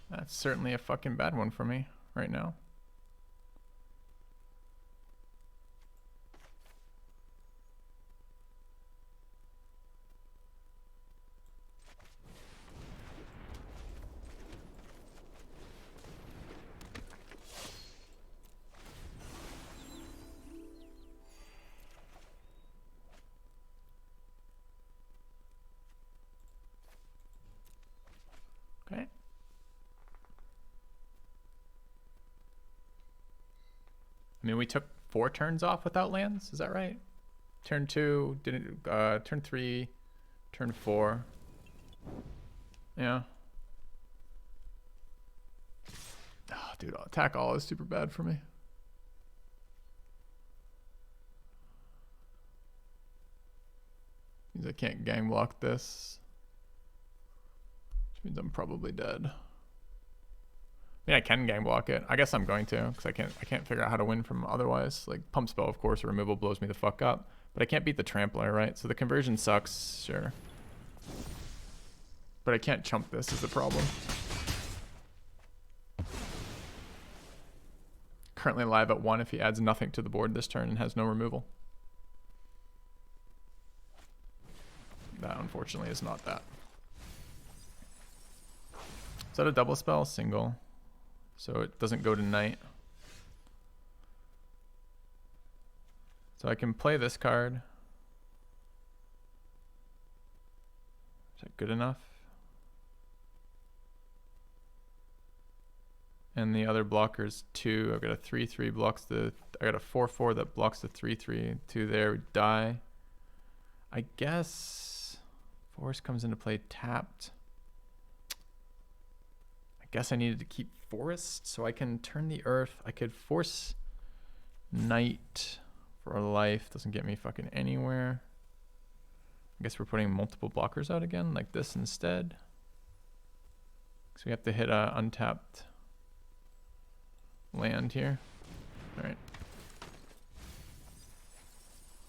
That's certainly a fucking bad one for me right now. Okay. I mean, we took 4 turns off without lands. Is that right? Turn 2, didn't. Turn 3, turn 4. Yeah. Oh, dude, attack all is super bad for me. Means I can't gang block this. Which means I'm probably dead. I mean, I can gang block it. I guess I'm going to, because I can't figure out how to win from otherwise. Like, pump spell, of course, removal blows me the fuck up. But I can't beat the Trampler, right? So the conversion sucks, sure. But I can't chump this is the problem. Currently live at 1 if he adds nothing to the board this turn and has no removal. That unfortunately is not that. Is that a double spell? Single. So it doesn't go to night. So I can play this card. Is that good enough? And the other blocker's 2. I've got a 3/3 blocks the. I got a 4/4 that blocks the 3/3. 2 there would die. I guess Force comes into play tapped. I guess I needed to keep Forest so I can turn the Earth. I could force Night for life. Doesn't get me fucking anywhere. I guess we're putting multiple blockers out again, like this instead. So we have to hit a untapped land here. All right.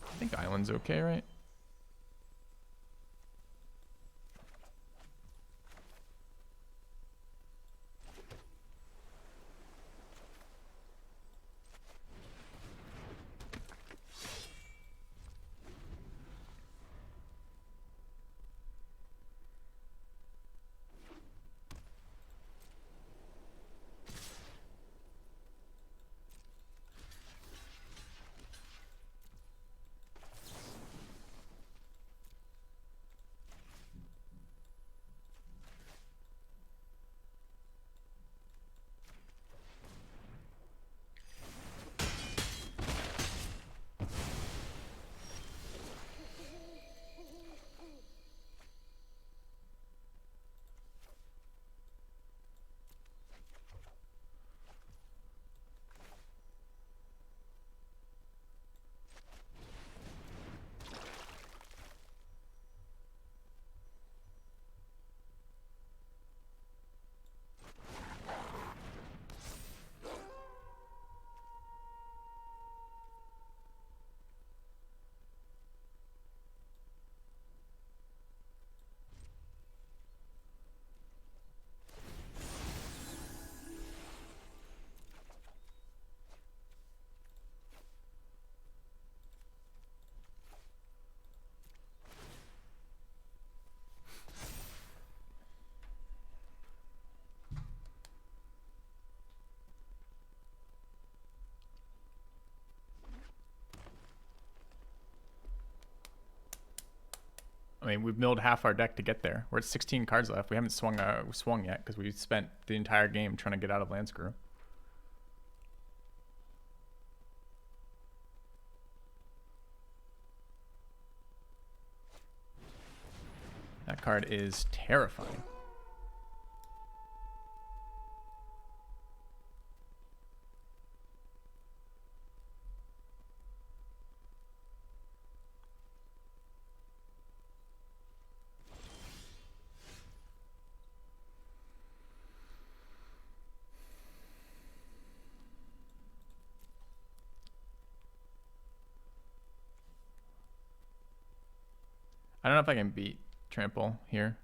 I think island's okay, right? I mean, we've milled half our deck to get there. We're at 16 cards left. We haven't swung yet because we spent the entire game trying to get out of Land Screw. That card is terrifying. I don't know if I can beat Trample here.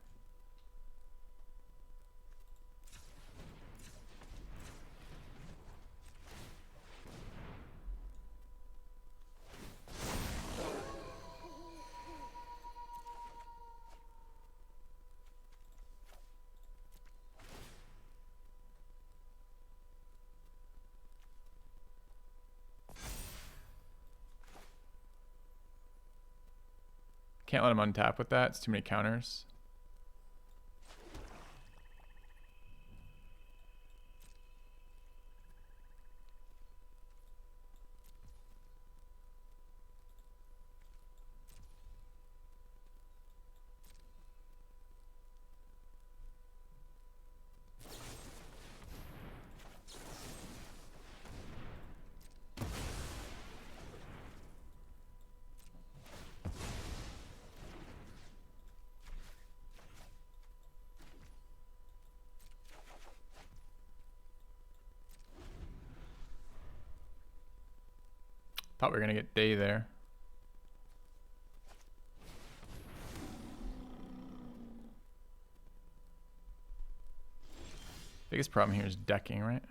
Can't let him untap with that. It's too many counters. Thought we were gonna get Day there. Biggest problem here is decking, right?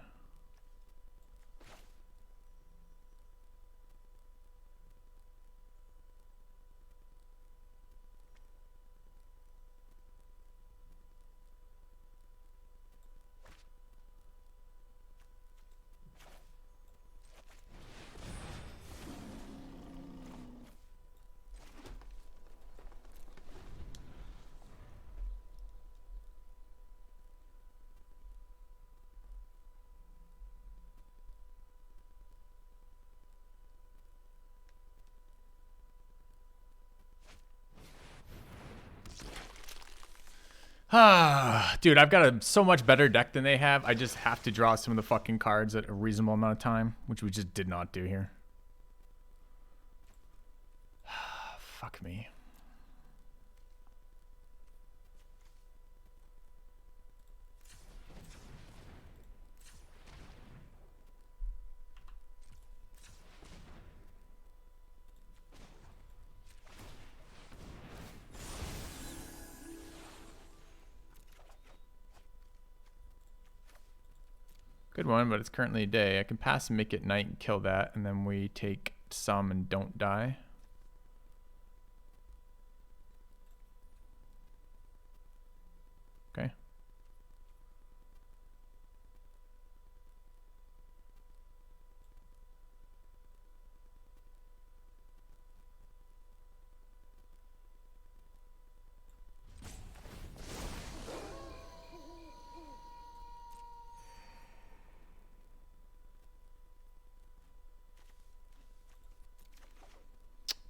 Ah, dude, I've got a so much better deck than they have. I just have to draw some of the fucking cards at a reasonable amount of time, which we just did not do here. Fuck me. Good one, but it's currently day. I can pass and make it night and kill that, and then we take some and don't die. Okay.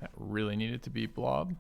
That really needed to be blob.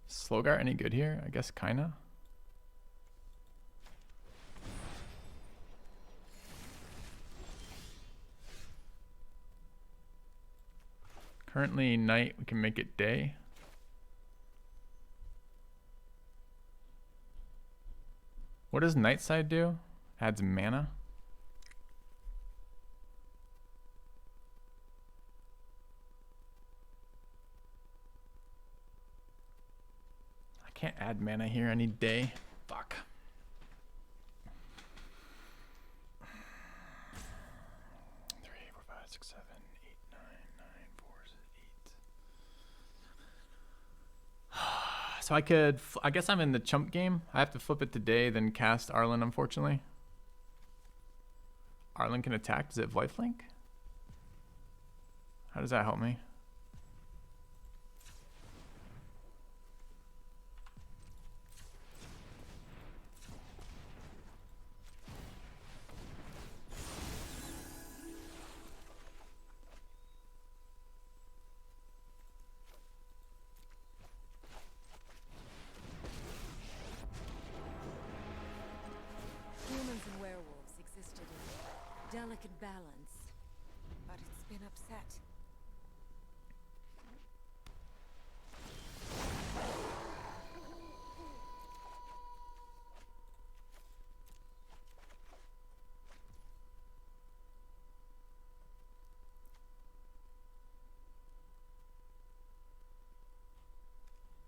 Slowguard any good here? I guess kinda. Currently night, we can make it day. What does Nightside do? Adds mana. I can't add mana here, I need day. Fuck. Three, four, five, six, 7, 8, 9, 9, 4, 8. So I could, I guess I'm in the chump game. I have to flip it today, then cast Arlen, unfortunately. Arlen can attack. Does it have lifelink? How does that help me? Humans and werewolves existed in delicate balance, but it's been upset.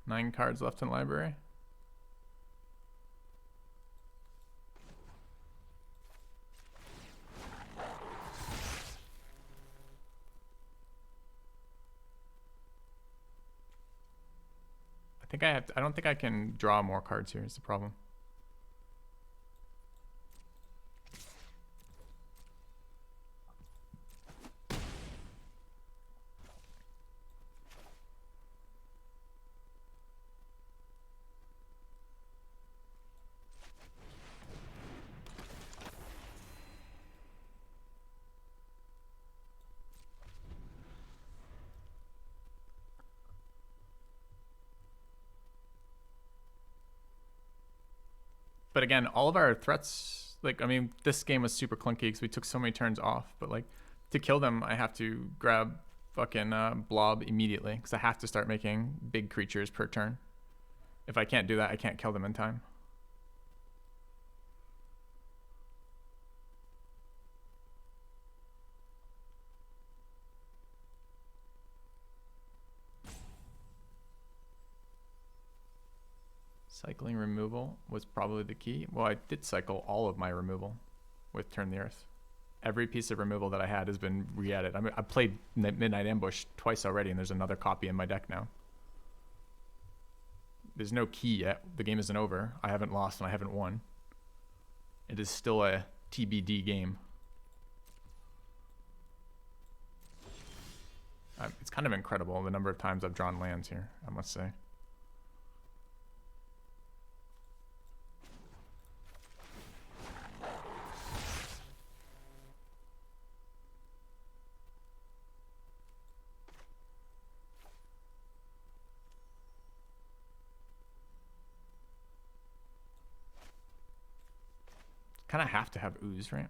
Nine cards left in library. I don't think I can draw more cards here is the problem. But again, all of our threats, like, I mean, this game was super clunky because we took so many turns off. But, like, to kill them, I have to grab fucking blob immediately because I have to start making big creatures per turn. If I can't do that, I can't kill them in time. Cycling removal was probably the key. Well, I did cycle all of my removal with Turn the Earth. Every piece of removal that I had has been re-added. I mean, I played Midnight Ambush twice already, and there's another copy in my deck now. There's no key yet. The game isn't over. I haven't lost and I haven't won. It is still a TBD game. It's kind of incredible the number of times I've drawn lands here, I must say. Kind of have to have ooze, right?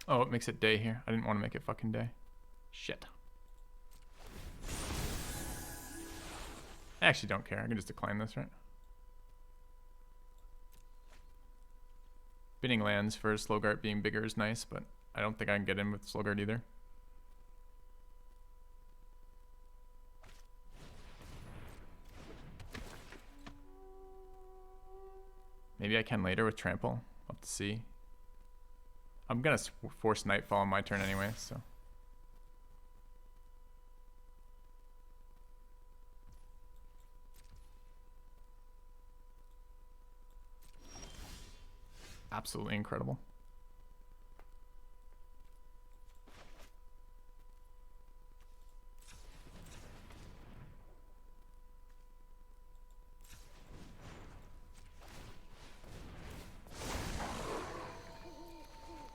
Oh, it makes it day here. I didn't want to make it fucking day. Shit. I actually don't care. I can just decline this, right? Binning lands for Slogart being bigger is nice, but I don't think I can get in with Slogart either. Maybe I can later with Trample. We'll have to see. I'm gonna force Nightfall on my turn anyway, so. Absolutely incredible.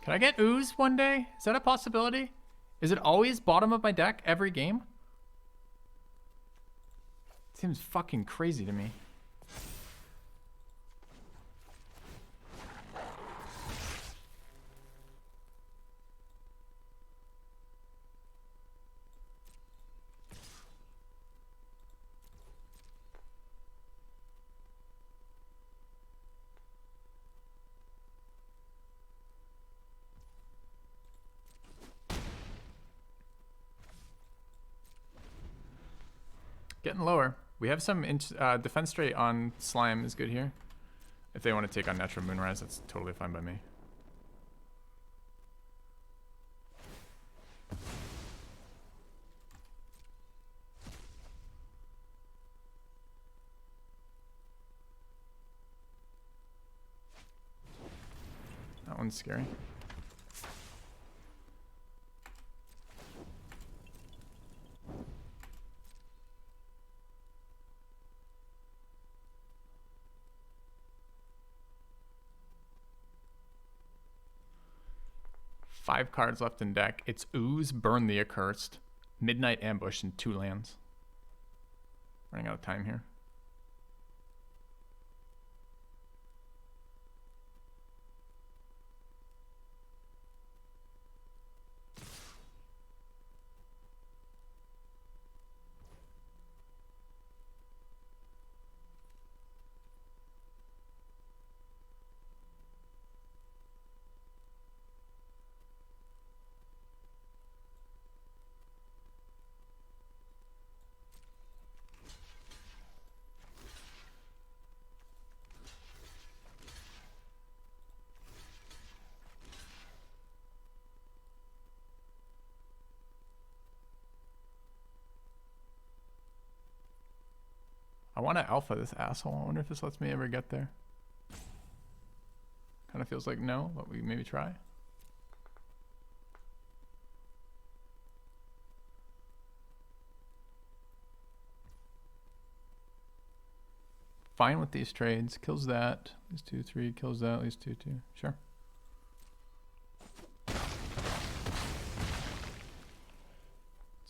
Can I get ooze one day? Is that a possibility? Is it always bottom of my deck every game? Seems fucking crazy to me. Getting lower. We have some defense straight on Slime is good here. If they want to take on Natural Moonrise, that's totally fine by me. That one's scary. Five cards left in deck. It's Ooze, Burn the Accursed, Midnight Ambush, and 2 lands. Running out of time here. I want to alpha this asshole. I wonder if this lets me ever get there. Kind of feels like no, but we maybe try. fine with these trades. Kills that. These 2, 3. Kills that. These 2, 2. Sure. It's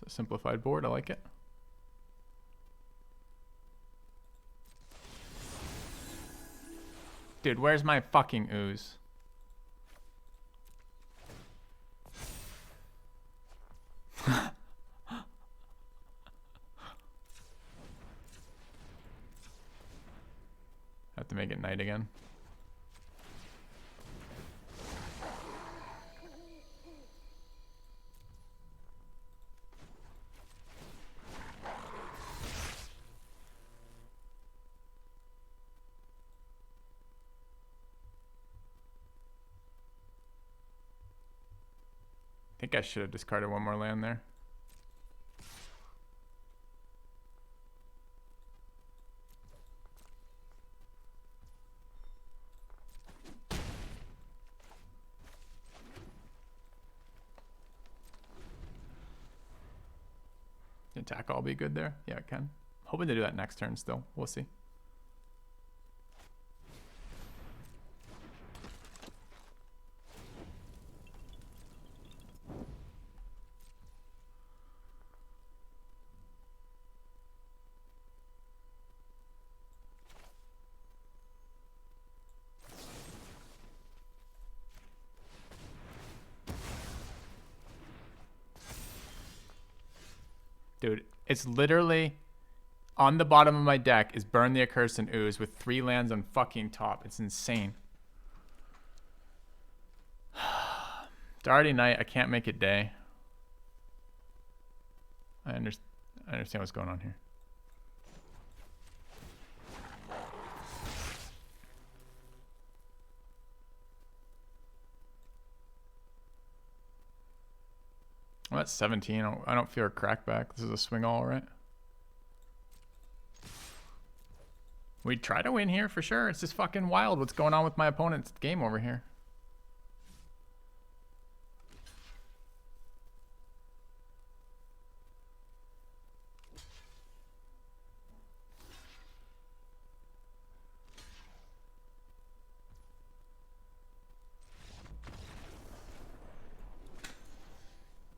a simplified board. I like it. Dude, where's my fucking ooze? Have to make it night again. I think I should have discarded one more land there. Attack all be good there? Yeah, it can. Hoping to do that next turn still. We'll see. Dude, it's literally on the bottom of my deck is Burn the Accursed and Ooze with 3 lands on fucking top. It's insane. It's already night. I can't make it day. I understand what's going on here. Well, that's 17. I don't fear a crackback. This is a swing all, right? We try to win here for sure. It's just fucking wild what's going on with my opponent's game over here.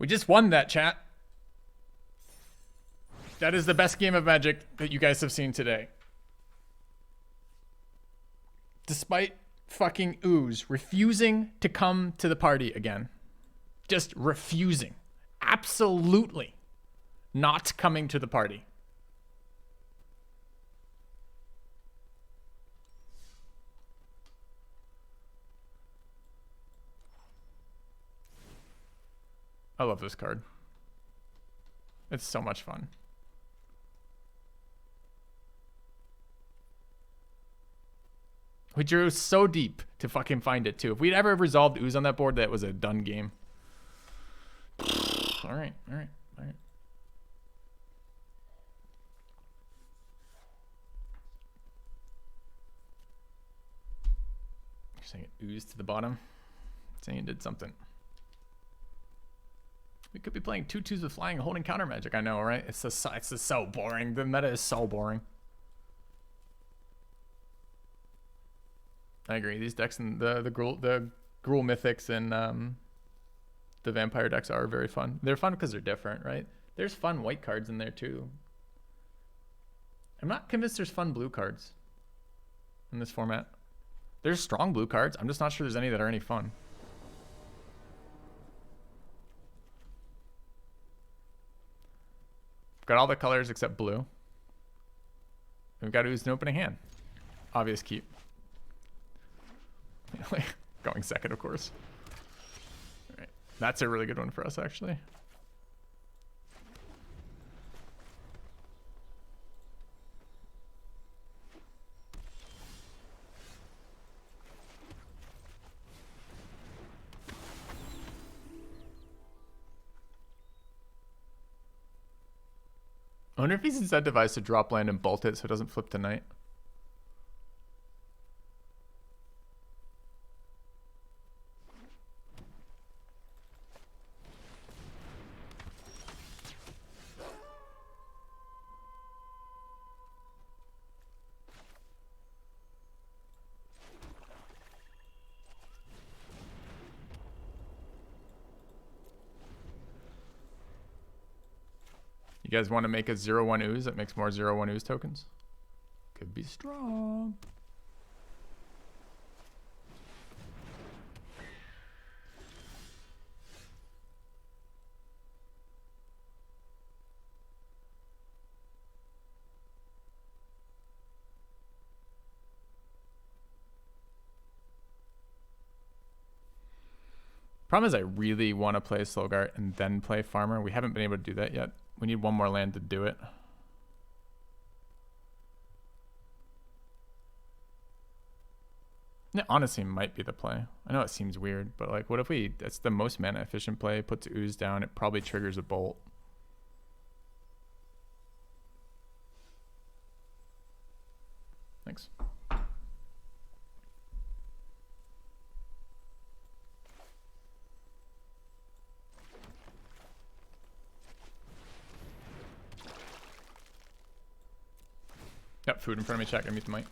We just won that, chat. That is the best game of Magic that you guys have seen today. Despite fucking Ooze refusing to come to the party again. Just refusing. Absolutely not coming to the party. I love this card. It's so much fun. We drew so deep to fucking find it too. If we'd ever resolved Ooze on that board, that was a done game. All right. You're saying it oozed to the bottom? Saying it did something. We could be playing 2/2s with flying, holding counter magic. I know, right? It's just so boring. The meta is so boring. I agree. These decks and the Gruul Mythics and the Vampire decks are very fun. They're fun because they're different, right? There's fun white cards in there too. I'm not convinced there's fun blue cards in this format. There's strong blue cards. I'm just not sure there's any that are any fun. Got all the colors except blue. We've got Ooze in opening hand. Obvious keep. Going second, of course. All right. That's a really good one for us, actually. I wonder if he's incentivized to drop land and bolt it so it doesn't flip tonight. You guys want to make a 0/1 ooze that makes more 0/1 ooze tokens? Could be strong. Problem is I really want to play Slogart and then play Farmer. We haven't been able to do that yet. We need one more land to do it. It honestly might be the play. I know it seems weird, but like, what if we, that's the most mana efficient play, puts ooze down, it probably triggers a bolt. Thanks. Yep, food in front of me, chat, gonna mute the mic.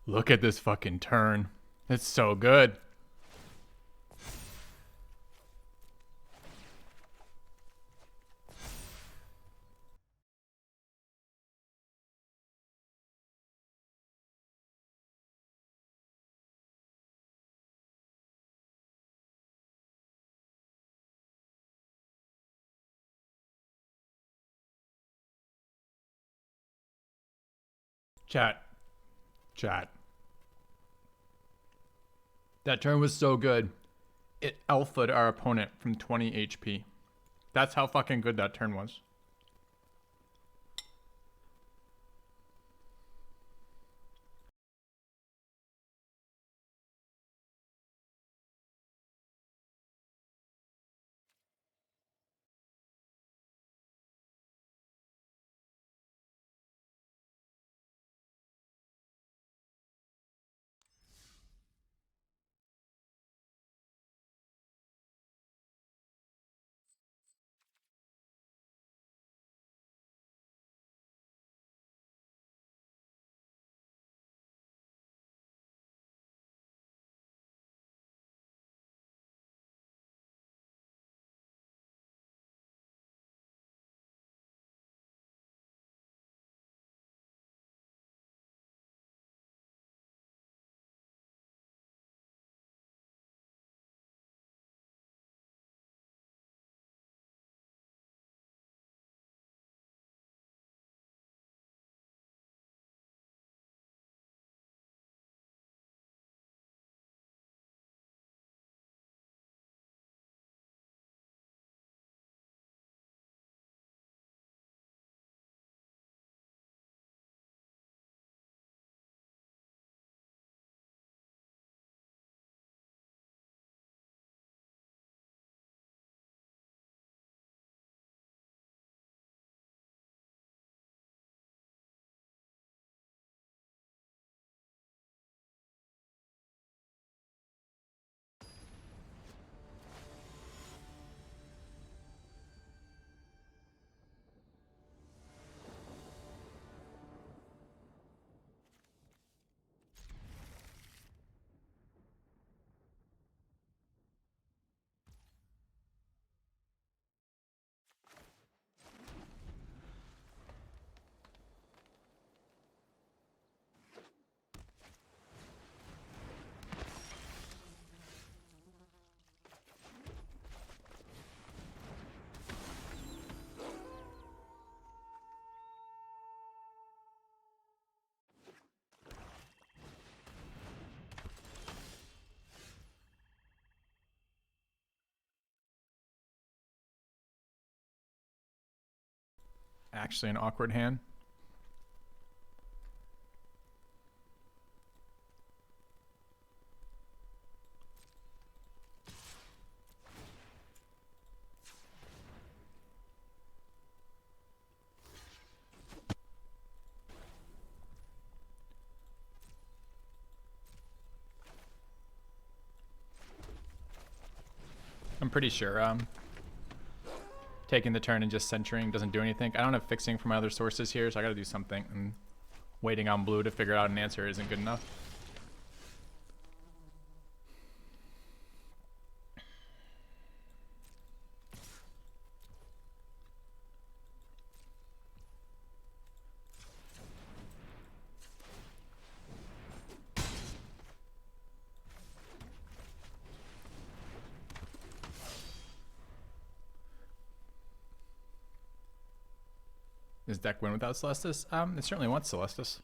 Look at this fucking turn. It's so good. Chat. Chat. That turn was so good. It alpha'd our opponent from 20 HP. That's how fucking good that turn was. actually an awkward hand. I'm pretty sure taking the turn and just centering doesn't do anything. I don't have fixing for my other sources here, so I gotta do something. And waiting on blue to figure out an answer isn't good enough. Does deck win without Celestis? It certainly wants Celestis.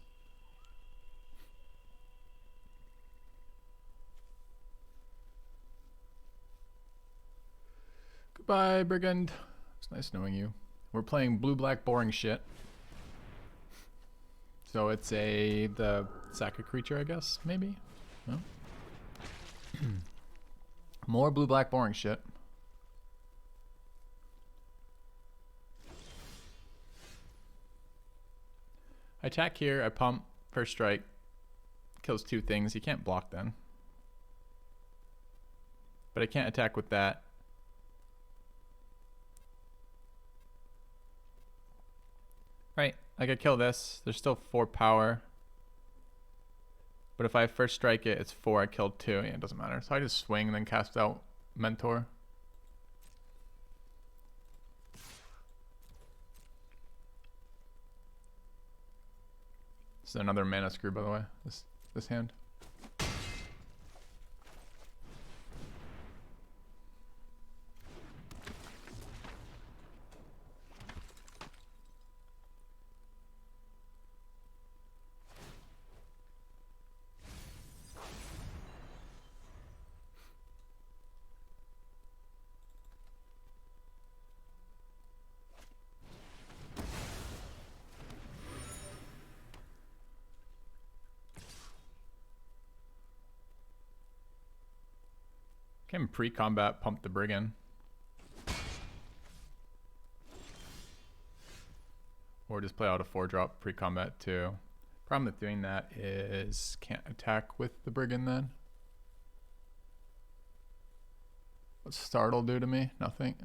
Goodbye, Brigand. It's nice knowing you. We're playing blue-black boring shit. So it's the sack a creature, I guess, maybe? No? More blue-black boring shit. I attack here, I pump, first strike, kills 2 things. You can't block then. But I can't attack with that. Right, I could kill this. There's still 4 power. But if I first strike it, it's 4, I killed 2. Yeah, it doesn't matter. So I just swing and then cast out Mentor. This is another mana screw, by the way, this hand. Can pre-combat pump the Brigand. Or just play out a 4-drop pre-combat too. Problem with doing that is can't attack with the Brigand then. What's Startle do to me? Nothing.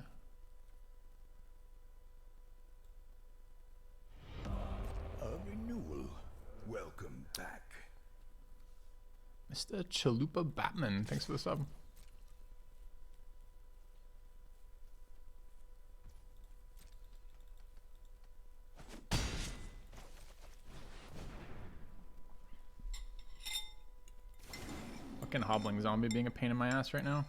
A renewal. Welcome back. Mr. Chalupa Batman, thanks for the sub. Fucking hobbling zombie being a pain in my ass right now.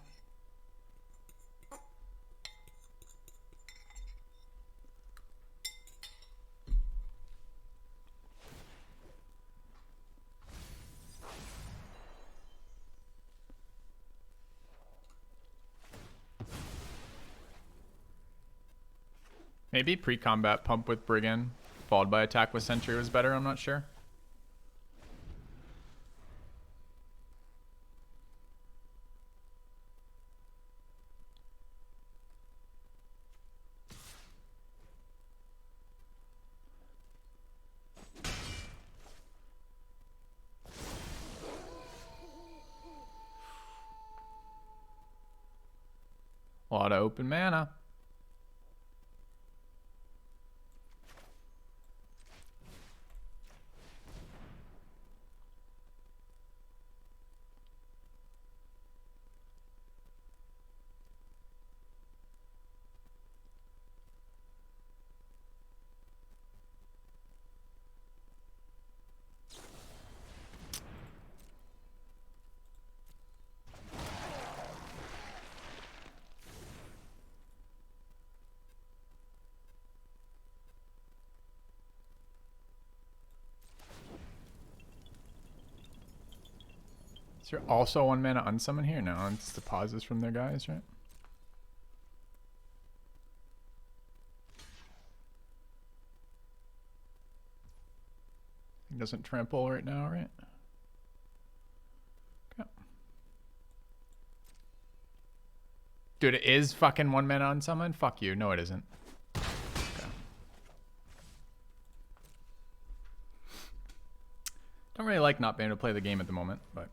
Maybe pre-combat pump with Brigand followed by attack with Sentry was better, I'm not sure. A lot of open mana. Is there also 1 mana unsummon here? No, it's the pauses from their guys, right? He doesn't trample right now, right? Okay. Dude, it is fucking 1 mana on someone? Fuck you. No, it isn't. Okay. Don't really like not being able to play the game at the moment, but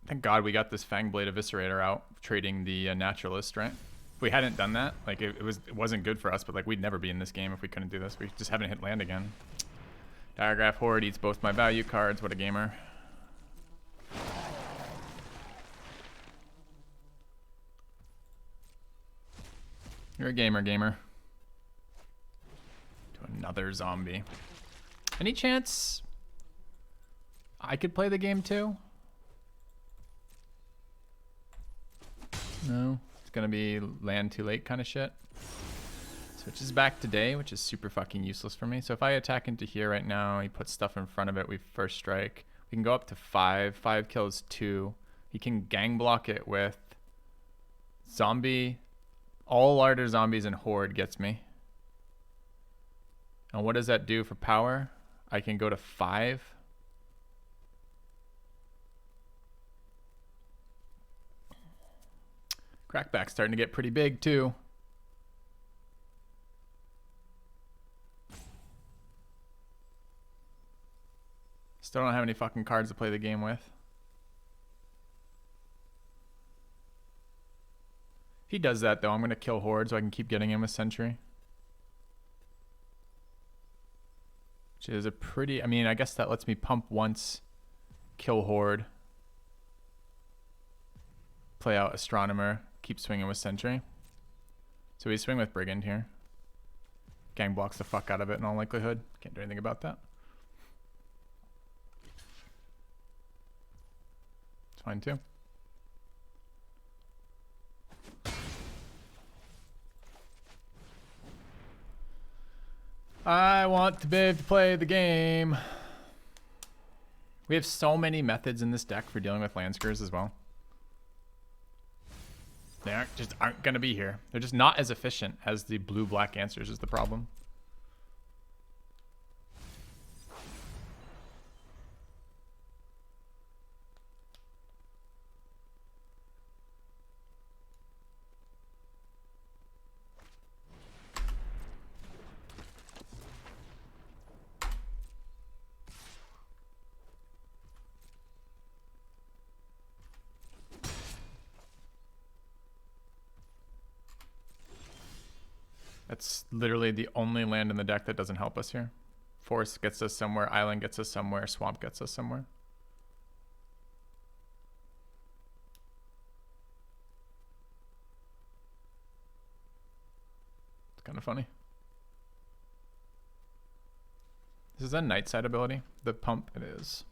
thank God we got this Fangblade Eviscerator out, trading the Naturalist, right? If we hadn't done that, like it wasn't good for us, but like we'd never be in this game if we couldn't do this. We just haven't hit land again. Diregraph Horde eats both my value cards. What a gamer. You're a gamer, gamer. To another zombie. Any chance I could play the game too? No. It's gonna be land too late kind of shit. Switches back today, which is super fucking useless for me. So if I attack into here right now, he puts stuff in front of it, we first strike. We can go up to 5. 5 kills 2. He can gang block it with zombie. All larder zombies and horde gets me. And what does that do for power? I can go to 5. Crackback's starting to get pretty big too. Still don't have any fucking cards to play the game with. If he does that though, I'm going to kill Horde so I can keep getting him with Sentry. Which is a pretty... I mean, I guess that lets me pump once, kill Horde, play out Astronomer, keep swinging with Sentry. So we swing with Brigand here. Gang blocks the fuck out of it in all likelihood. Can't do anything about that. It's fine too. I want to be able to play the game. We have so many methods in this deck for dealing with Landskers as well. They aren't going to be here. They're just not as efficient as the blue-black answers is the problem. That's literally the only land in the deck that doesn't help us here. Forest gets us somewhere, Island gets us somewhere, Swamp gets us somewhere. It's kind of funny. This is a night side ability. The pump, it is.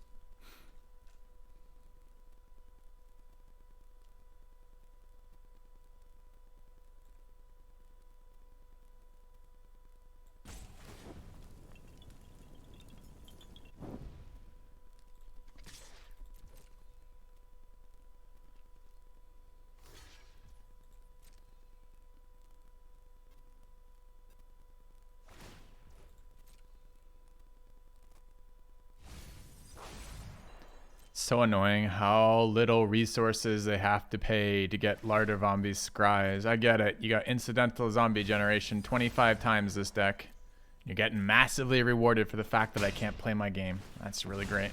So annoying how little resources they have to pay to get Larder Zombie Scries. I get it. You got incidental zombie generation 25 times this deck. You're getting massively rewarded for the fact that I can't play my game. That's really great.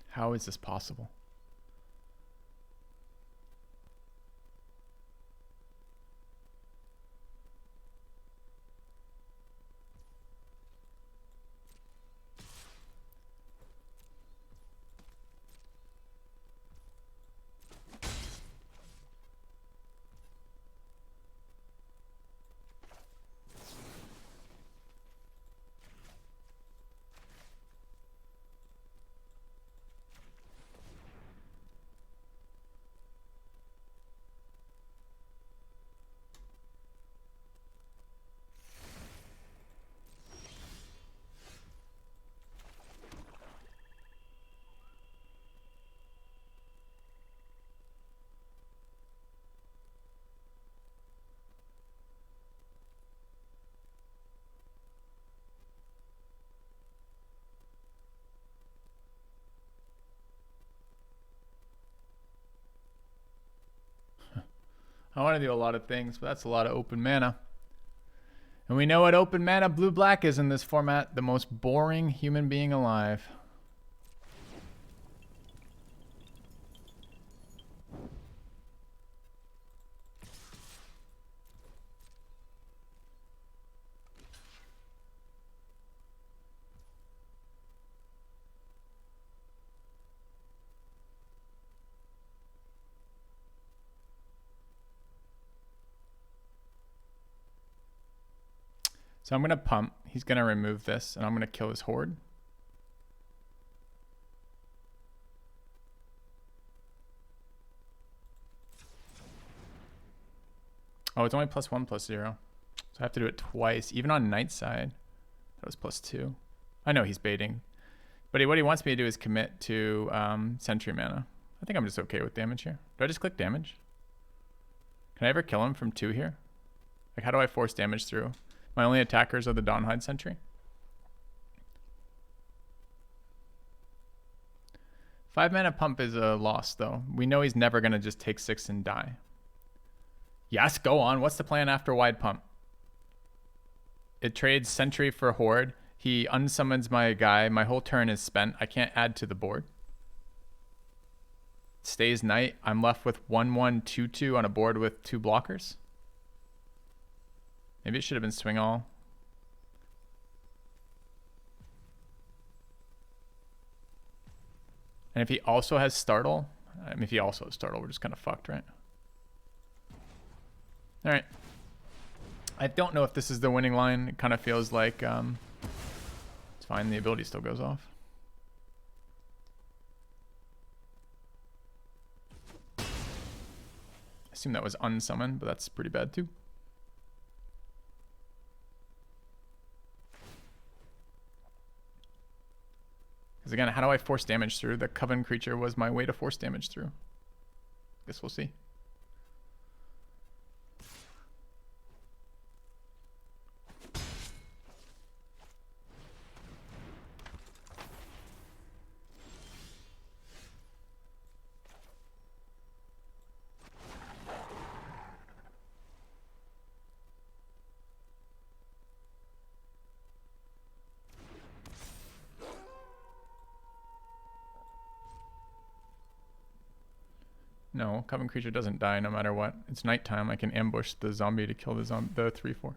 How is this possible? I want to do a lot of things, but that's a lot of open mana. And we know what open mana blue-black is in this format. The most boring human being alive. So I'm going to pump. He's going to remove this, and I'm going to kill his horde. Oh, it's only +1/+0. So I have to do it twice. Even on Night Side, that was +2. I know he's baiting. But what he wants me to do is commit to Sentry mana. I think I'm just okay with damage here. Do I just click damage? Can I ever kill him from 2 here? Like, how do I force damage through? My only attackers are the Dawnhide Sentry. 5 mana pump is a loss, though. We know he's never going to just take 6 and die. Yes, go on. What's the plan after wide pump? It trades Sentry for Horde. He unsummons my guy. My whole turn is spent. I can't add to the board. Stays Night. I'm left with 1/1/2/2 on a board with 2 blockers. Maybe it should have been swing all. And if he also has Startle, I mean, if he also has Startle, we're just kind of fucked, right? All right. I don't know if this is the winning line. It kind of feels like it's fine. The ability still goes off. I assume that was unsummoned, but that's pretty bad too. Because again, how do I force damage through? The Coven creature was my way to force damage through. Guess we'll see. No, Coven creature doesn't die no matter what. It's nighttime. I can ambush the zombie to kill the 3/4.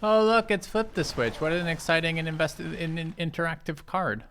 Oh look, it's flipped the switch. What an exciting and interactive card.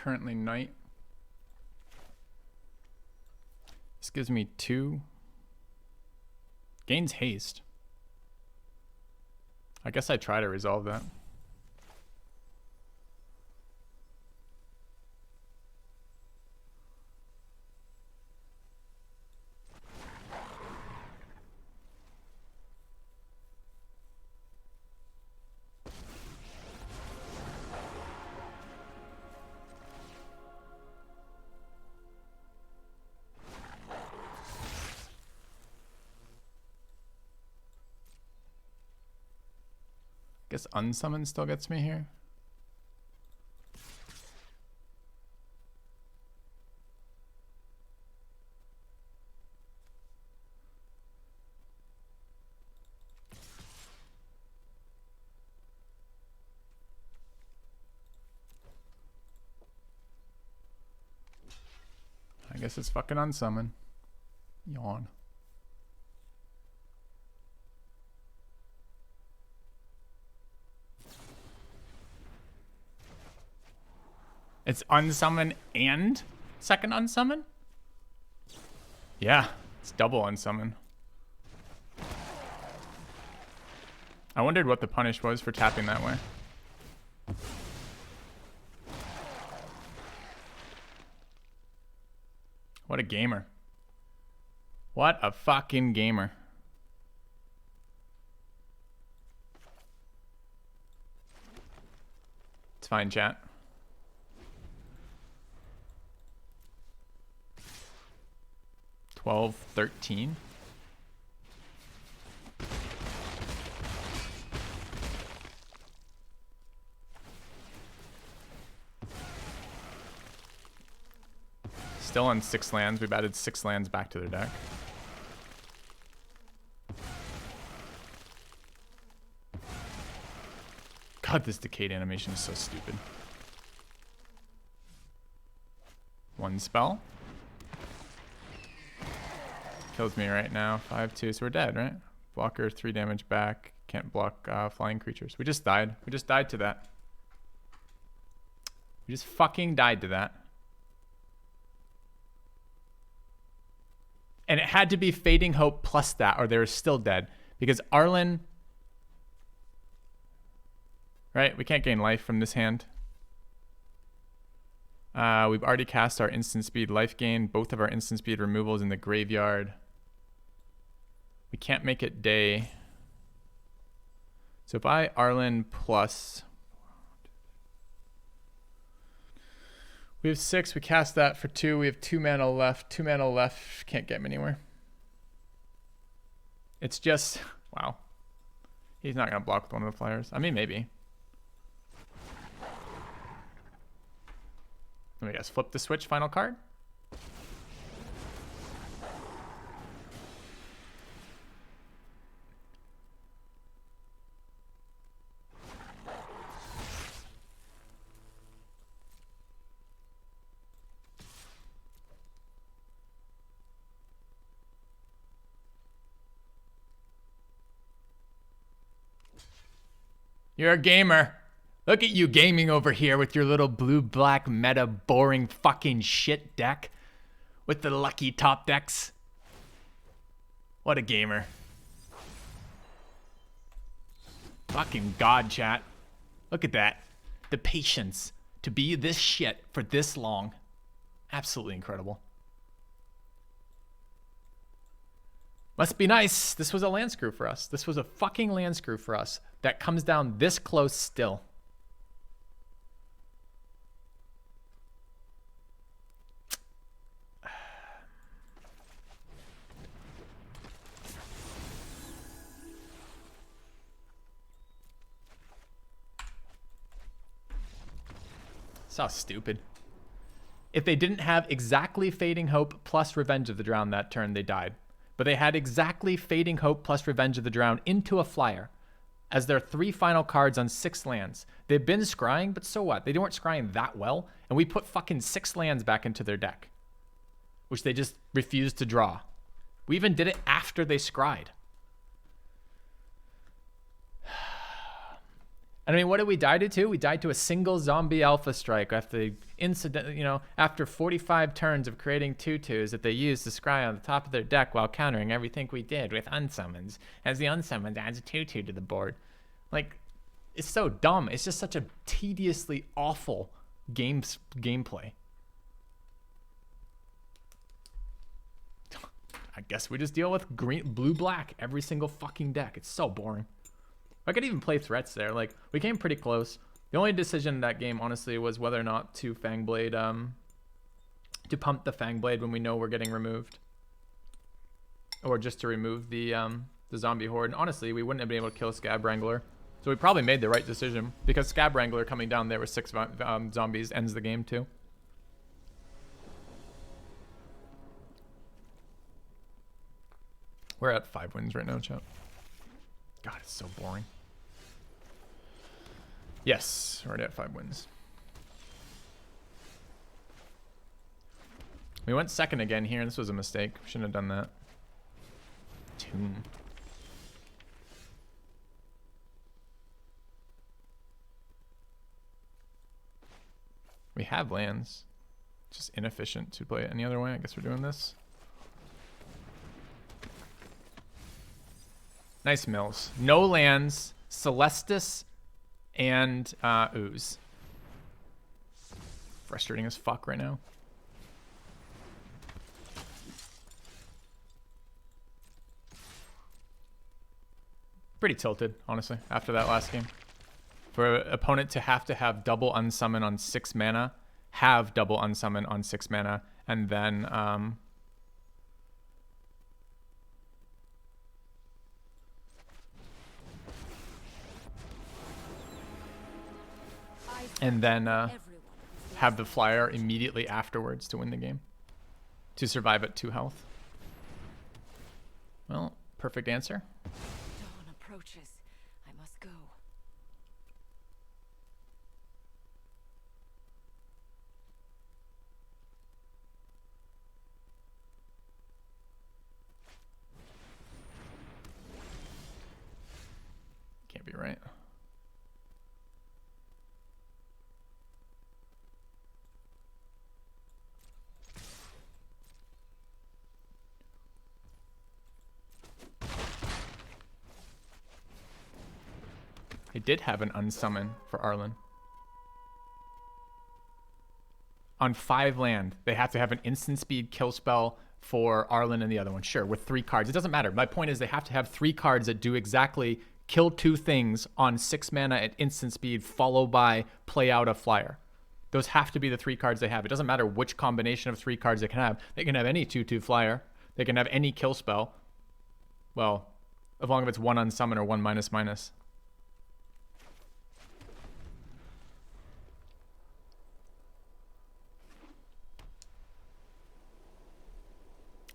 currently knight. This gives me 2. Gains haste. I guess I try to resolve that. Guess unsummon still gets me here. I guess it's fucking unsummon. Yawn. It's unsummon and second unsummon? Yeah, it's double unsummon. I wondered what the punish was for tapping that way. What a gamer. What a fucking gamer. It's fine, chat. $12, $13. Still on 6 lands. We've added 6 lands back to their deck. God, this Decayed animation is so stupid. 1 spell. Kills me right now. 5/2, so we're dead, right? Blocker, 3 damage back. Can't block flying creatures. We just died. We just died to that. We just fucking died to that. And it had to be Fading Hope plus that, or they were still dead. Because Arlen... Right? We can't gain life from this hand. We've already cast our instant speed life gain. Both of our instant speed removals in the graveyard. We can't make it day. So if I Arlen plus... We have 6. We cast that for 2. We have 2 mana left. 2 mana left. Can't get him anywhere. It's just... Wow. He's not going to block with one of the flyers. I mean, maybe. Let me guess. Flip the switch. Final card. You're a gamer. Look at you gaming over here with your little blue-black meta boring fucking shit deck. With the lucky top decks. What a gamer. Fucking god, chat. Look at that. The patience to be this shit for this long. Absolutely incredible. Must be nice. This was a land screw for us. This was a fucking land screw for us. That comes down this close still. So stupid. If they didn't have exactly Fading Hope plus Revenge of the Drowned that turn, they died. But they had exactly Fading Hope plus Revenge of the Drowned into a flyer as their 3 final cards on 6 lands. They've been scrying, but so what? They weren't scrying that well, and we put fucking 6 lands back into their deck, which they just refused to draw. We even did it after they scryed. And I mean, what did we die to? We died to a single zombie alpha strike after the incident, you know, after 45 turns of creating 2/2s that they used to scry on the top of their deck while countering everything we did with unsummons, as the unsummons adds a 2/2 to the board. Like, it's so dumb. It's just such a tediously awful gameplay. I guess we just deal with blue, black every single fucking deck. It's so boring. I could even play threats there. Like, we came pretty close. The only decision in that game, honestly, was whether or not to Fangblade, to pump the Fangblade when we know we're getting removed, or just to remove the zombie horde. And honestly, we wouldn't have been able to kill Scab Wrangler, so we probably made the right decision because Scab Wrangler coming down there with 6 zombies ends the game too. We're at 5 wins right now, chat. God, it's so boring. Yes, we're already at 5 wins. We went second again here. This was a mistake. Shouldn't have done that. Tomb. We have lands. Just inefficient to play it any other way. I guess we're doing this. Nice mills. No lands. Celestis and Ooze. Frustrating as fuck right now. Pretty tilted, honestly, after that last game. For an opponent to have double unsummon on 6 mana, have double unsummon on 6 mana, and then have the flyer immediately afterwards to win the game, to survive at 2 health. Well, perfect answer. Dawn approaches. I must go. Can't be right. They did have an unsummon for Arlen. On 5 land, they have to have an instant speed kill spell for Arlen and the other one. Sure, with 3 cards. It doesn't matter. My point is they have to have 3 cards that do exactly kill 2 things on 6 mana at instant speed, followed by play out a flyer. Those have to be the 3 cards they have. It doesn't matter which combination of 3 cards they can have. They can have any 2/2 flyer. They can have any kill spell. Well, as long as it's 1 unsummon or 1 --.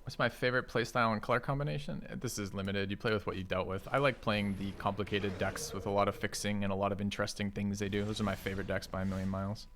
What's my favorite playstyle and color combination? This is limited. You play with what you dealt with. I like playing the complicated decks with a lot of fixing and a lot of interesting things they do. Those are my favorite decks by a million miles.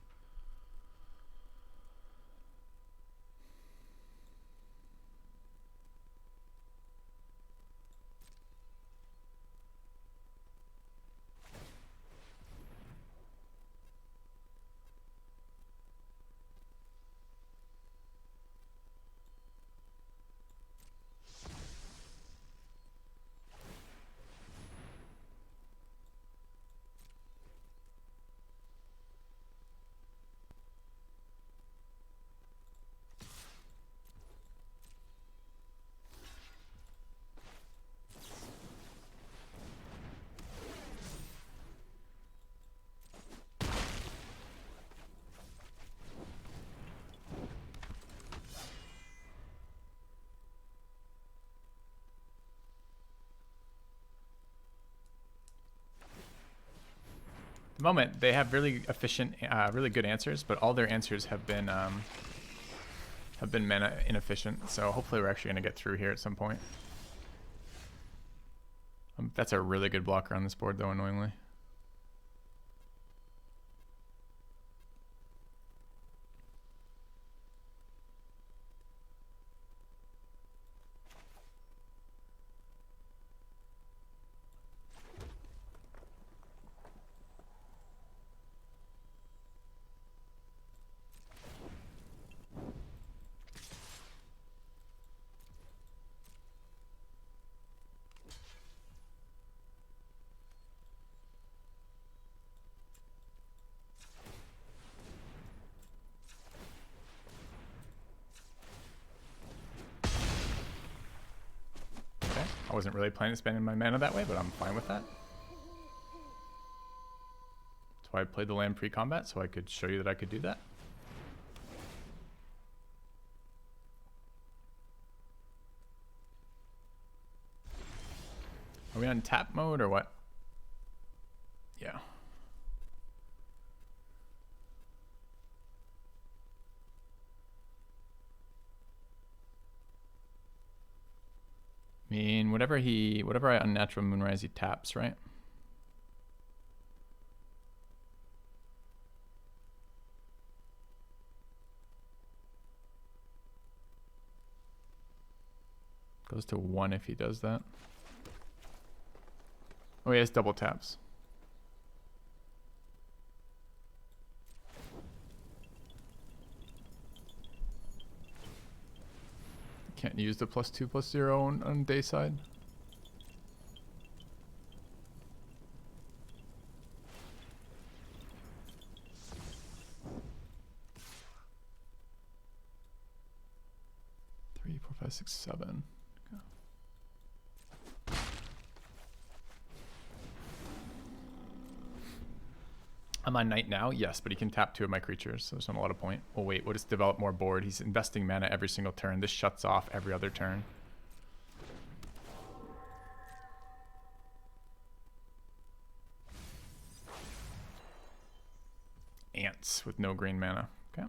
Moment they have really efficient, really good answers, but all their answers have been mana inefficient. So hopefully we're actually gonna get through here at some point. That's a really good blocker on this board, though, annoyingly. I wasn't really planning on spending my mana that way, but I'm fine with that. That's why I played the land pre-combat, so I could show you that I could do that. Are we on tap mode or what? Yeah. I mean, whatever I unnatural moonrise, he taps, right? Goes to 1 if he does that. Oh, he has double taps. Can't use the +2/+0 on day side. Three, four, five, six, 7. I'm on night now, yes, but he can tap 2 of my creatures, so there's not a lot of point. Oh wait, we'll just develop more board. He's investing mana every single turn. This shuts off every other turn. Ants with no green mana. Okay.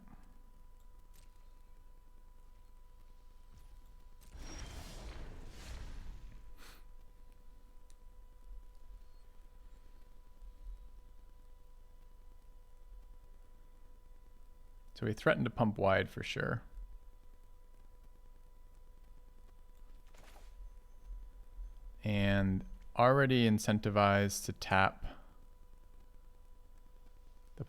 So he threatened to pump wide for sure. And already incentivized to tap the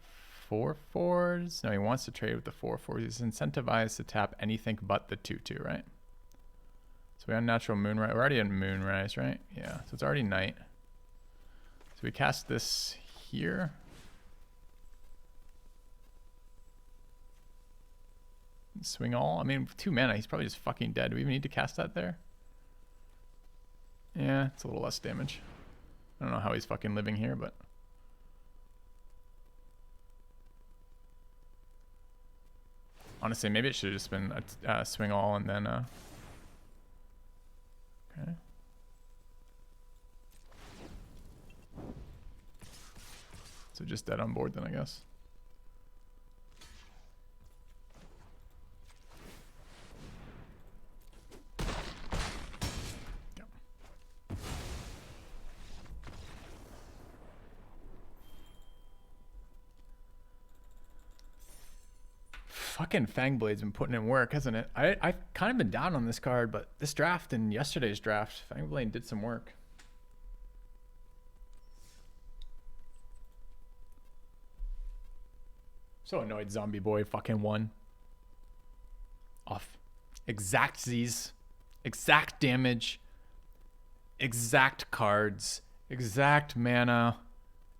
4/4s. No, he wants to trade with the 4/4s. He's incentivized to tap anything but the 2/2, right? So we unnatural moonrise. We're already in moonrise, right? Yeah, so it's already night. So we cast this here. Swing all? I mean, 2 mana, he's probably just fucking dead. Do we even need to cast that there? Yeah, it's a little less damage. I don't know how he's fucking living here, but... honestly, maybe it should have just been a swing all and then... Okay. So just dead on board then, I guess. Fucking Fangblade's been putting in work, hasn't it? I've kind of been down on this card, but this draft and yesterday's draft, Fangblade did some work. So annoyed Zombie Boy fucking won. Off. Exact Z's. Exact damage. Exact cards. Exact mana.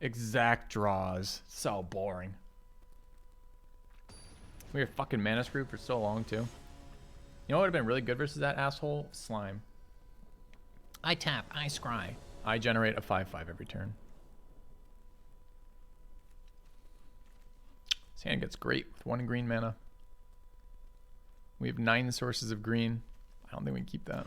Exact draws. So boring. We were fucking mana screwed for so long, too. You know what would have been really good versus that asshole? Slime. I tap, I scry. I generate a 5/5 every turn. This hand gets great with 1 green mana. We have 9 sources of green. I don't think we can keep that.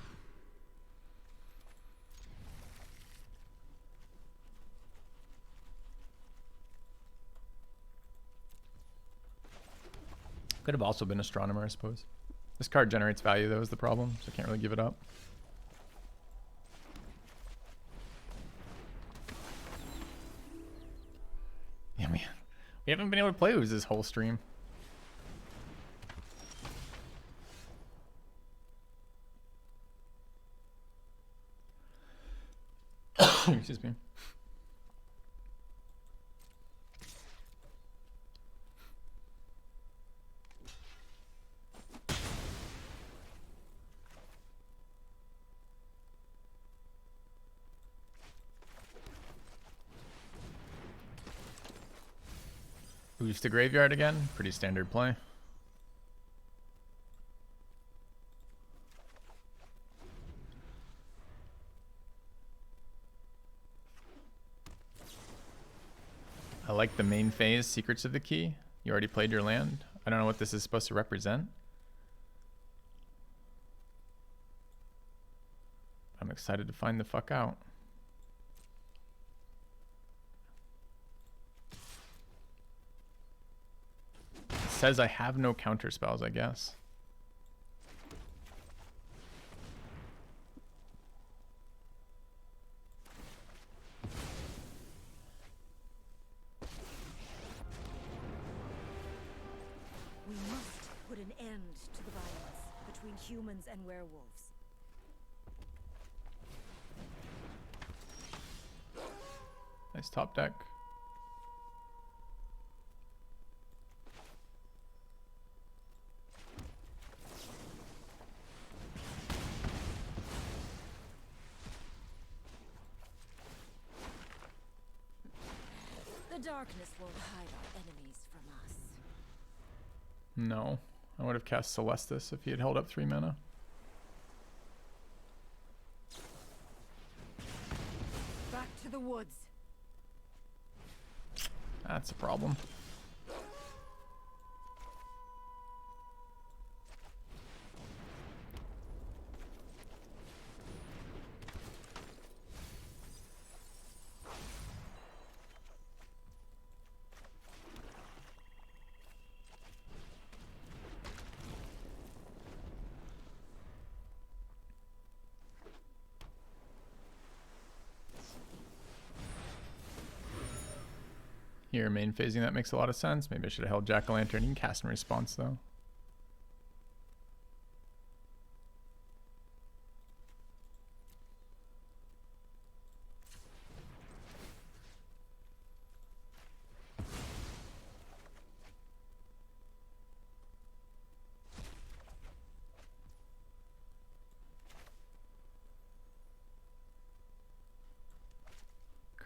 Could have also been Astronomer, I suppose. This card generates value, though, is the problem, so I can't really give it up. Yeah, we haven't been able to play Ooze this whole stream. Excuse me. Ooze to graveyard again. Pretty standard play. I like the main phase, Secrets of the Key. You already played your land. I don't know what this is supposed to represent. I'm excited to find the fuck out. It says I have no counter spells, I guess. We must put an end to the violence between humans and werewolves. Nice top deck. The darkness won't hide our enemies from us. No. I would have cast Celestis if he had held up 3 mana. Back to the woods. That's a problem. Here, main phasing, that makes a lot of sense. Maybe I should have held Jack-o'-lantern. You can cast in response, though.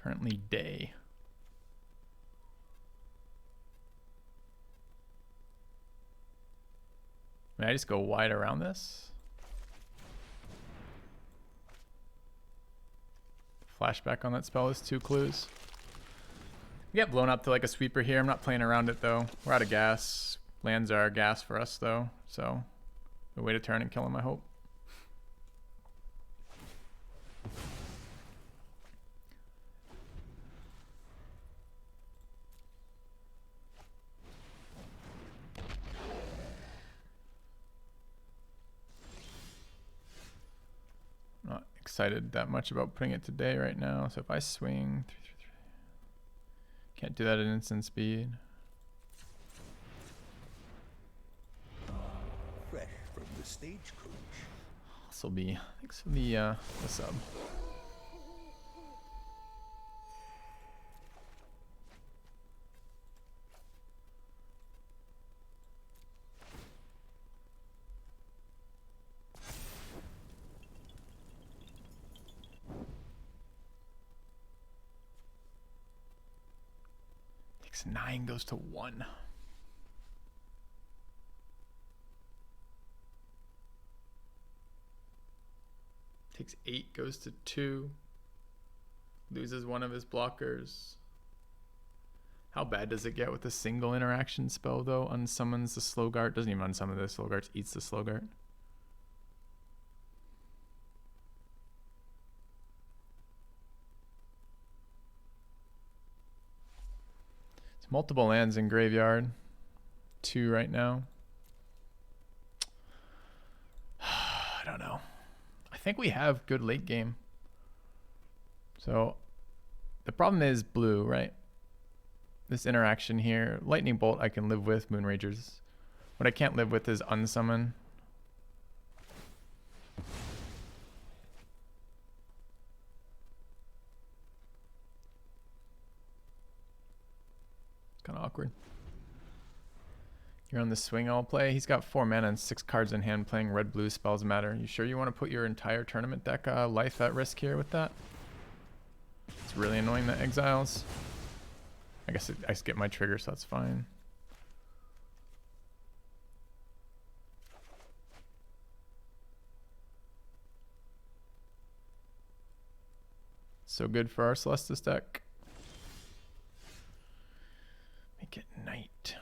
Currently day. May I just go wide around this? Flashback on that spell is 2 clues. We get blown up to like a sweeper here. I'm not playing around it though. We're out of gas. Lands are gas for us though. So, a way to turn and kill him, I hope. Not excited that much about putting it today right now. So if I swing, 3, 3, 3. Can't do that at instant speed. Fresh from the stagecoach. This will be, thanks for the sub. Takes 9, goes to 1. Takes 8, goes to 2. Loses one of his blockers. How bad does it get with a single interaction spell though? Unsummons the Slogart. Doesn't even unsummon the Slogart, eats the Slogart. It's multiple lands in graveyard. 2 right now. I don't know. I think we have good late game. So the problem is blue, right? This interaction here. Lightning Bolt I can live with. Moonragers. What I can't live with is unsummon. It's kind of awkward. You're on the swing I'll play. He's got 4 mana and 6 cards in hand playing red-blue spells matter. You sure you want to put your entire tournament deck life at risk here with that? It's really annoying that exiles. I guess I skip my trigger, so that's fine. So good for our Celestis deck. make it night.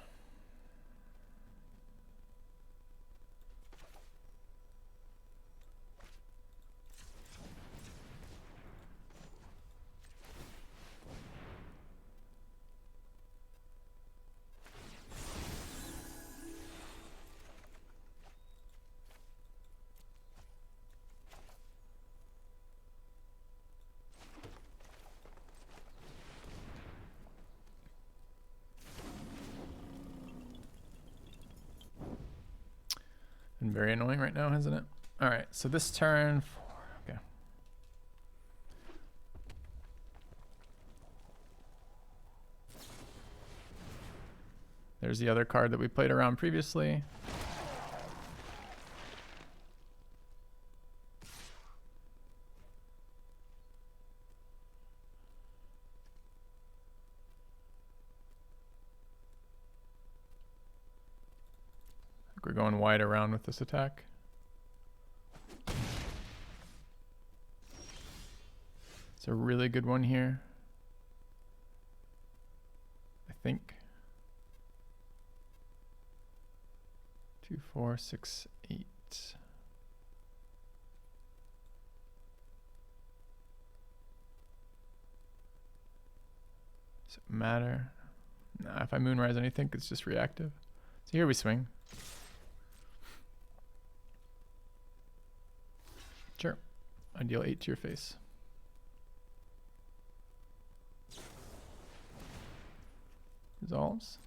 Been very annoying right now, hasn't it? All right, so this turn, okay. There's the other card that we played around previously. We're going wide around with this attack. It's a really good one here, I think. 2, 4, 6, 8. Does it matter? Nah, if I Moonrise anything, it's just reactive. So here we swing. Sure. I deal 8 to your face. Resolves.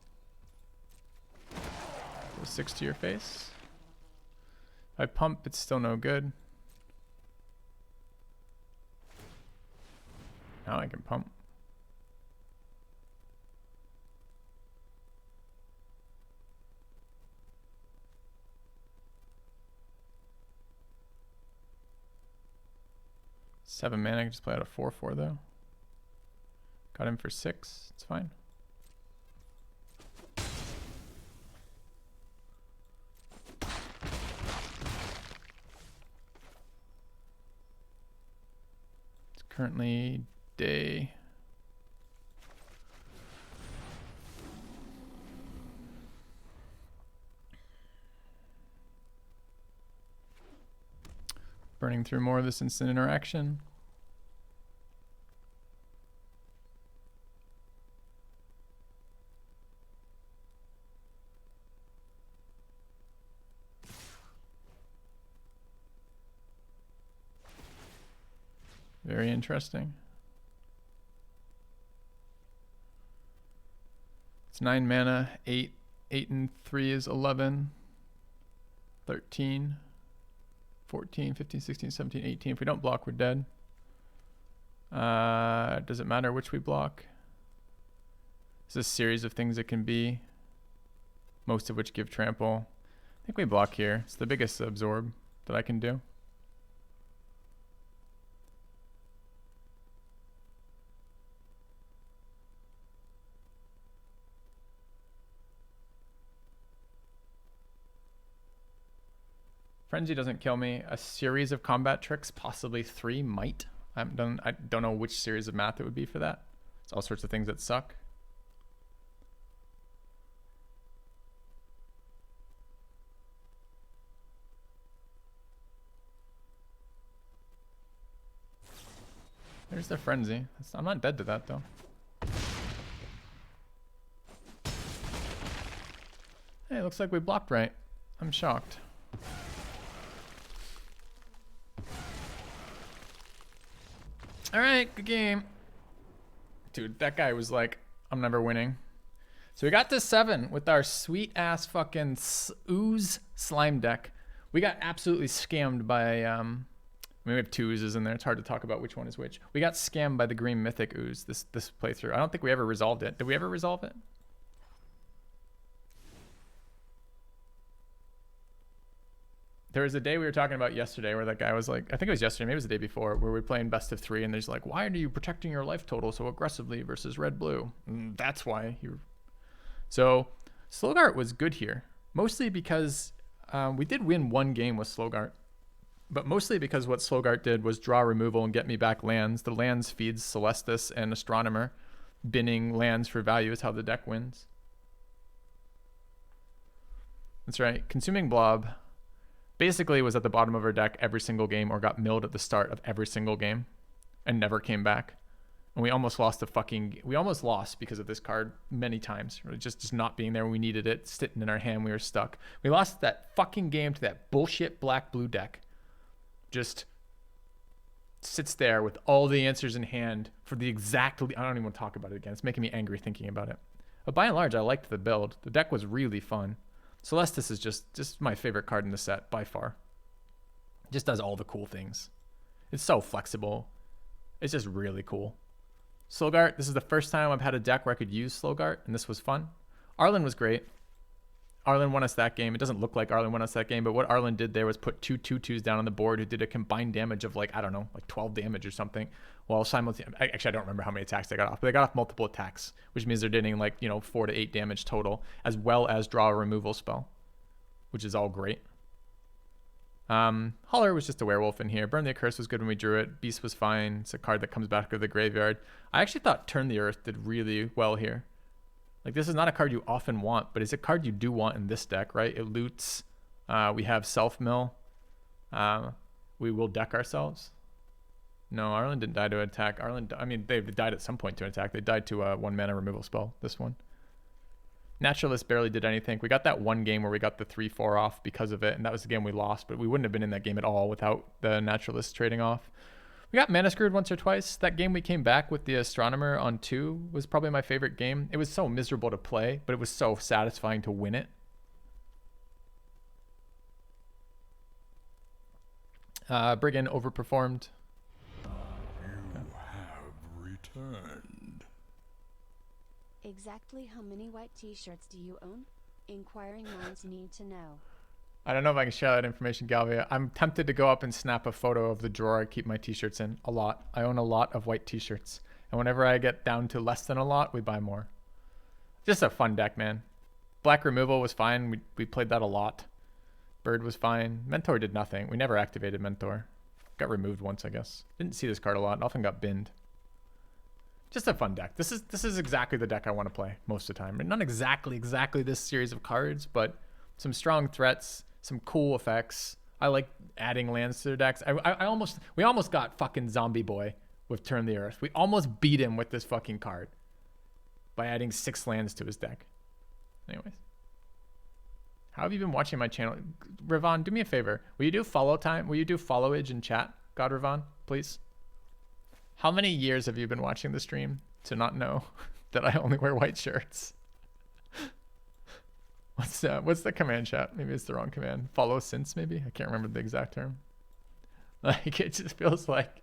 Go 6 to your face. If I pump, it's still no good. Now I can pump. Seven mana, I can just play out a 4/4 though. Got him for 6, it's fine. It's currently day. Burning through more of this instant interaction. Very interesting. It's 9 mana, 8. 8 and 3 is 11. 13. 14, 15, 16, 17, 18. If we don't block, we're dead. Does it matter which we block? It's a series of things it can be, most of which give trample. I think we block here. It's the biggest absorb that I can do. Frenzy doesn't kill me. A series of combat tricks, possibly 3, might. I don't know which series of math it would be for that. It's all sorts of things that suck. There's the Frenzy. I'm not dead to that though. Hey, it looks like we blocked right. I'm shocked. All right, good game. Dude, that guy was like, I'm never winning. So we got to 7 with our sweet ass fucking ooze slime deck. We got absolutely scammed by, I mean, we have 2 oozes in there. It's hard to talk about which one is which. We got scammed by the green mythic ooze this playthrough. I don't think we ever resolved it. Did we ever resolve it? There was a day we were talking about yesterday where that guy was like, I think it was yesterday, maybe it was the day before, where we were playing best of 3 and there's like, why are you protecting your life total so aggressively versus red-blue? That's why you're... So Slogart was good here, mostly because we did win 1 game with Slogart, but mostly because what Slogart did was draw removal and get me back lands. The lands feeds Celestis and Astronomer. Binning lands for value is how the deck wins. That's right. Consuming Blob basically was at the bottom of our deck every single game or got milled at the start of every single game and never came back. And we almost lost we almost lost because of this card many times. Just not being there when we needed it, sitting in our hand, we were stuck. We lost that fucking game to that bullshit black-blue deck. Just sits there with all the answers in hand for the exact... I don't even want to talk about it again. It's making me angry thinking about it. But by and large, I liked the build. The deck was really fun. Celestis is just my favorite card in the set by far. It just does all the cool things. It's so flexible. It's just really cool. Slogart, this is the first time I've had a deck where I could use Slogart, and this was fun. Arlen was great. Arlen won us that game. It doesn't look like Arlen won us that game, but what Arlen did there was put 2 2/2s down on the board who did a combined damage of like, I don't know, like 12 damage or something. While simultaneously, actually, I don't remember how many attacks they got off, but they got off multiple attacks, which means they're getting like, 4 to 8 damage total, as well as draw a removal spell, which is all great. Holler was just a werewolf in here. Burn the Curse was good when we drew it. Beast was fine. It's a card that comes back to the graveyard. I actually thought Turn the Earth did really well here. Like, this is not a card you often want, but it's a card you do want in this deck, right? It loots. We have Self-Mill. We will deck ourselves. No, Arlen didn't die to attack. They died at some point to attack. They died to a 1-mana removal spell, this one. Naturalist barely did anything. We got that one game where we got the 3-4 off because of it, and that was the game we lost, but we wouldn't have been in that game at all without the Naturalist trading off. We got mana screwed once or twice. That game we came back with the Astronomer on 2 was probably my favorite game. It was so miserable to play, but it was so satisfying to win it. Brigand overperformed. You have returned. Exactly how many white t-shirts do you own? Inquiring minds need to know. I don't know if I can share that information, Galvia. I'm tempted to go up and snap a photo of the drawer I keep my t-shirts in. A lot. I own a lot of white t-shirts. And whenever I get down to less than a lot, we buy more. Just a fun deck, man. Black Removal was fine. We played that a lot. Bird was fine. Mentor did nothing. We never activated Mentor. Got removed once, I guess. Didn't see this card a lot. Often got binned. Just a fun deck. This is exactly the deck I want to play most of the time. And not exactly this series of cards, but some strong threats, some cool effects. I like adding lands to their decks. We almost got fucking Zombie Boy with Turn the Earth. We almost beat him with this fucking card by adding 6 lands to his deck. Anyways. How have you been watching my channel? Ravon, do me a favor. Will you do follow time? Will you do followage in chat? God, Ravon, please. How many years have you been watching the stream to not know that I only wear white shirts? What's the command, chat? Maybe it's the wrong command. Follow since, maybe? I can't remember the exact term. Like, it just feels like...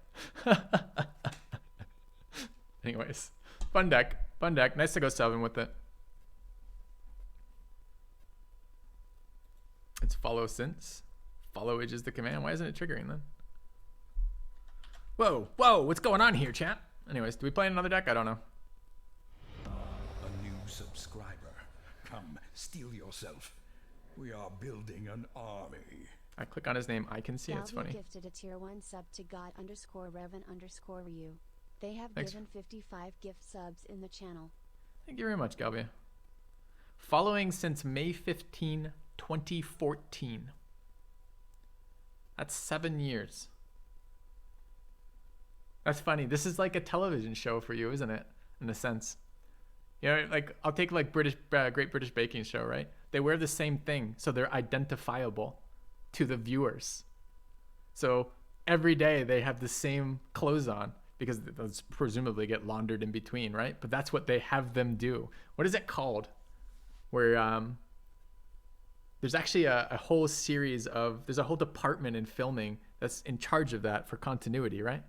Anyways, fun deck. Fun deck. Nice to go 7 with it. It's follow since. Followage is the command. Why isn't it triggering then? Whoa, what's going on here, chat? Anyways, do we play another deck? I don't know. A new subscriber. Come, steel yourself. We are building an army. I click on his name. I can see it's funny. Gifted a tier 1 sub to God_Revan_Ryu. They have Thanks. given 55 gift subs in the channel. Thank you very much, Galvia. Following since May 15, 2014. That's 7 years. That's funny. This is like a television show for you, isn't it? In a sense. You know, like I'll take like Great British Baking Show, right? They wear the same thing, so they're identifiable to the viewers. So every day they have the same clothes on because those presumably get laundered in between, right? But that's what they have them do. What is it called? Where there's actually a whole series of, there's a whole department in filming that's in charge of that for continuity, right?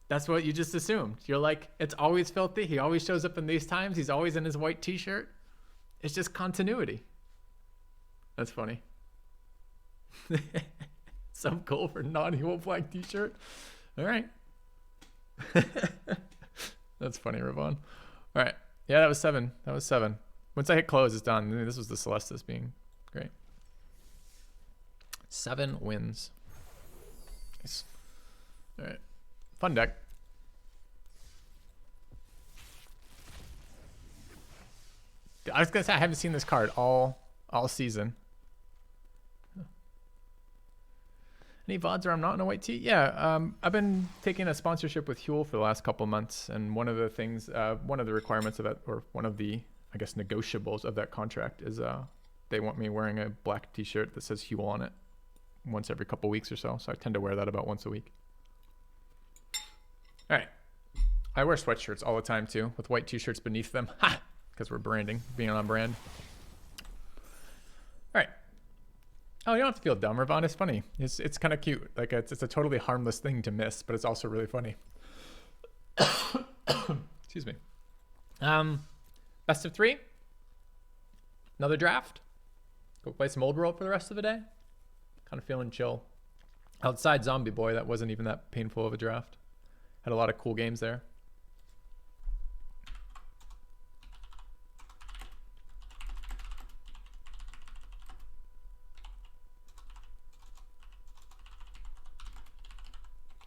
That's what you just assumed. You're like, it's always filthy. He always shows up in these times. He's always in his white t-shirt. It's just continuity. That's funny. Some goal for non-Evil Black t-shirt. All right. That's funny, Ravon. All right. Yeah, that was 7. That was 7. Once I hit close, it's done. This was the Celestis being great. 7 wins. Nice. All right. Fun deck. I was going to say, I haven't seen this card all all season. Any VODs where I'm not in a white tee? Yeah, I've been taking a sponsorship with Huel for the last couple months, and one of the things, one of the requirements of that, or one of the, I guess, negotiables of that contract is they want me wearing a black t-shirt that says Huel on it once every couple weeks or so. So I tend to wear that about once a week. All right. I wear sweatshirts all the time too, with white t-shirts beneath them. Ha! Because we're branding, being on brand. All right. Oh, you don't have to feel dumb, Ravon. It's funny. It's kind of cute. Like it's a totally harmless thing to miss, but it's also really funny. Excuse me. Best of 3. Another draft. Go play some Old World for the rest of the day. Kind of feeling chill. Outside Zombie Boy, that wasn't even that painful of a draft. Had a lot of cool games there.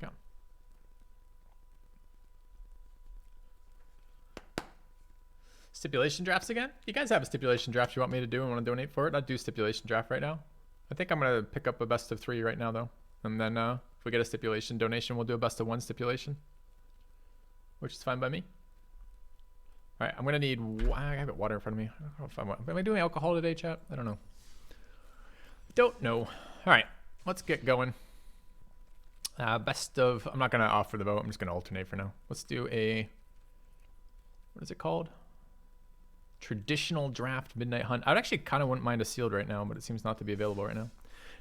Yeah. Stipulation drafts again? You guys have a stipulation draft you want me to do and want to donate for it? I'd do stipulation draft right now. I think I'm going to pick up a best of 3 right now, though. And then if we get a stipulation donation, we'll do a best of 1 stipulation, which is fine by me. All right, I'm going to need... I have water in front of me. I don't know if am I doing alcohol today, chat? I don't know. Don't know. All right, let's get going. Best of... I'm not going to offer the vote. I'm just going to alternate for now. Let's do a... What is it called? Traditional draft Midnight Hunt. I would actually kind of wouldn't mind a sealed right now, but it seems not to be available right now.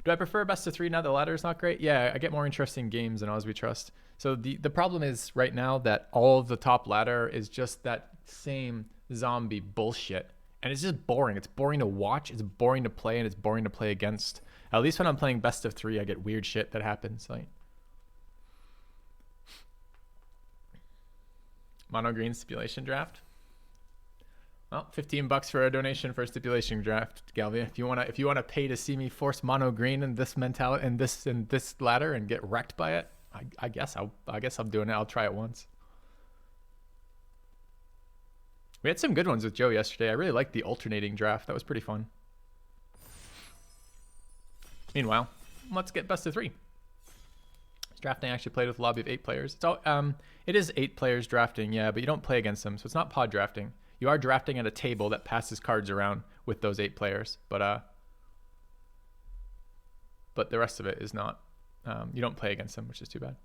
Do I prefer best of 3 now that the ladder is not great? Yeah, I get more interesting games in Oz We Trust. So the problem is right now that all of the top ladder is just that same zombie bullshit. And it's just boring. It's boring to watch, it's boring to play, and it's boring to play against. At least when I'm playing best of 3, I get weird shit that happens. Like mono green stipulation draft. Well, $15 for a donation for a stipulation draft, Galvia. If you wanna pay to see me force mono green in this mentality in this ladder and get wrecked by it, I guess I'm doing it. I'll try it once. We had some good ones with Joe yesterday. I really liked the alternating draft. That was pretty fun. Meanwhile, let's get best of 3. This drafting I actually played with a lobby of 8 players. It's all it is 8 players drafting, yeah, but you don't play against them, so it's not pod drafting. You are drafting at a table that passes cards around with those 8 players, but the rest of it is not. You don't play against them, which is too bad.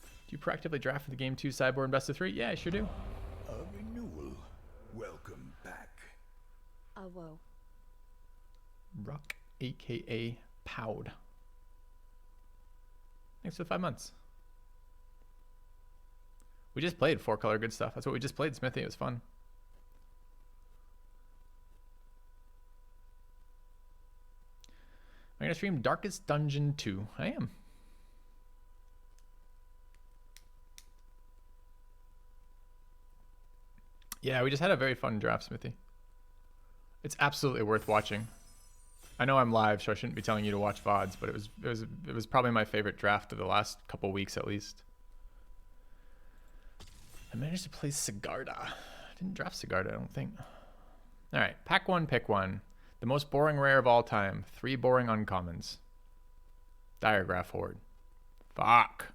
Do you proactively draft for the game 2 sideboard best of 3? Yeah, I sure do. A renewal. Welcome back. Whoa. Rock, aka Powd. Thanks for the 5 months. We just played 4-color good stuff. That's what we just played, Smithy. It was fun. I'm going to stream Darkest Dungeon 2. I am. Yeah, we just had a very fun draft, Smithy. It's absolutely worth watching. I know I'm live, so I shouldn't be telling you to watch VODs, but it was probably my favorite draft of the last couple weeks at least. I managed to play Sigarda. I didn't draft Sigarda, I don't think. All right, pack 1, pick 1. The most boring rare of all time. 3 boring uncommons. Diregraph Horde. Fuck.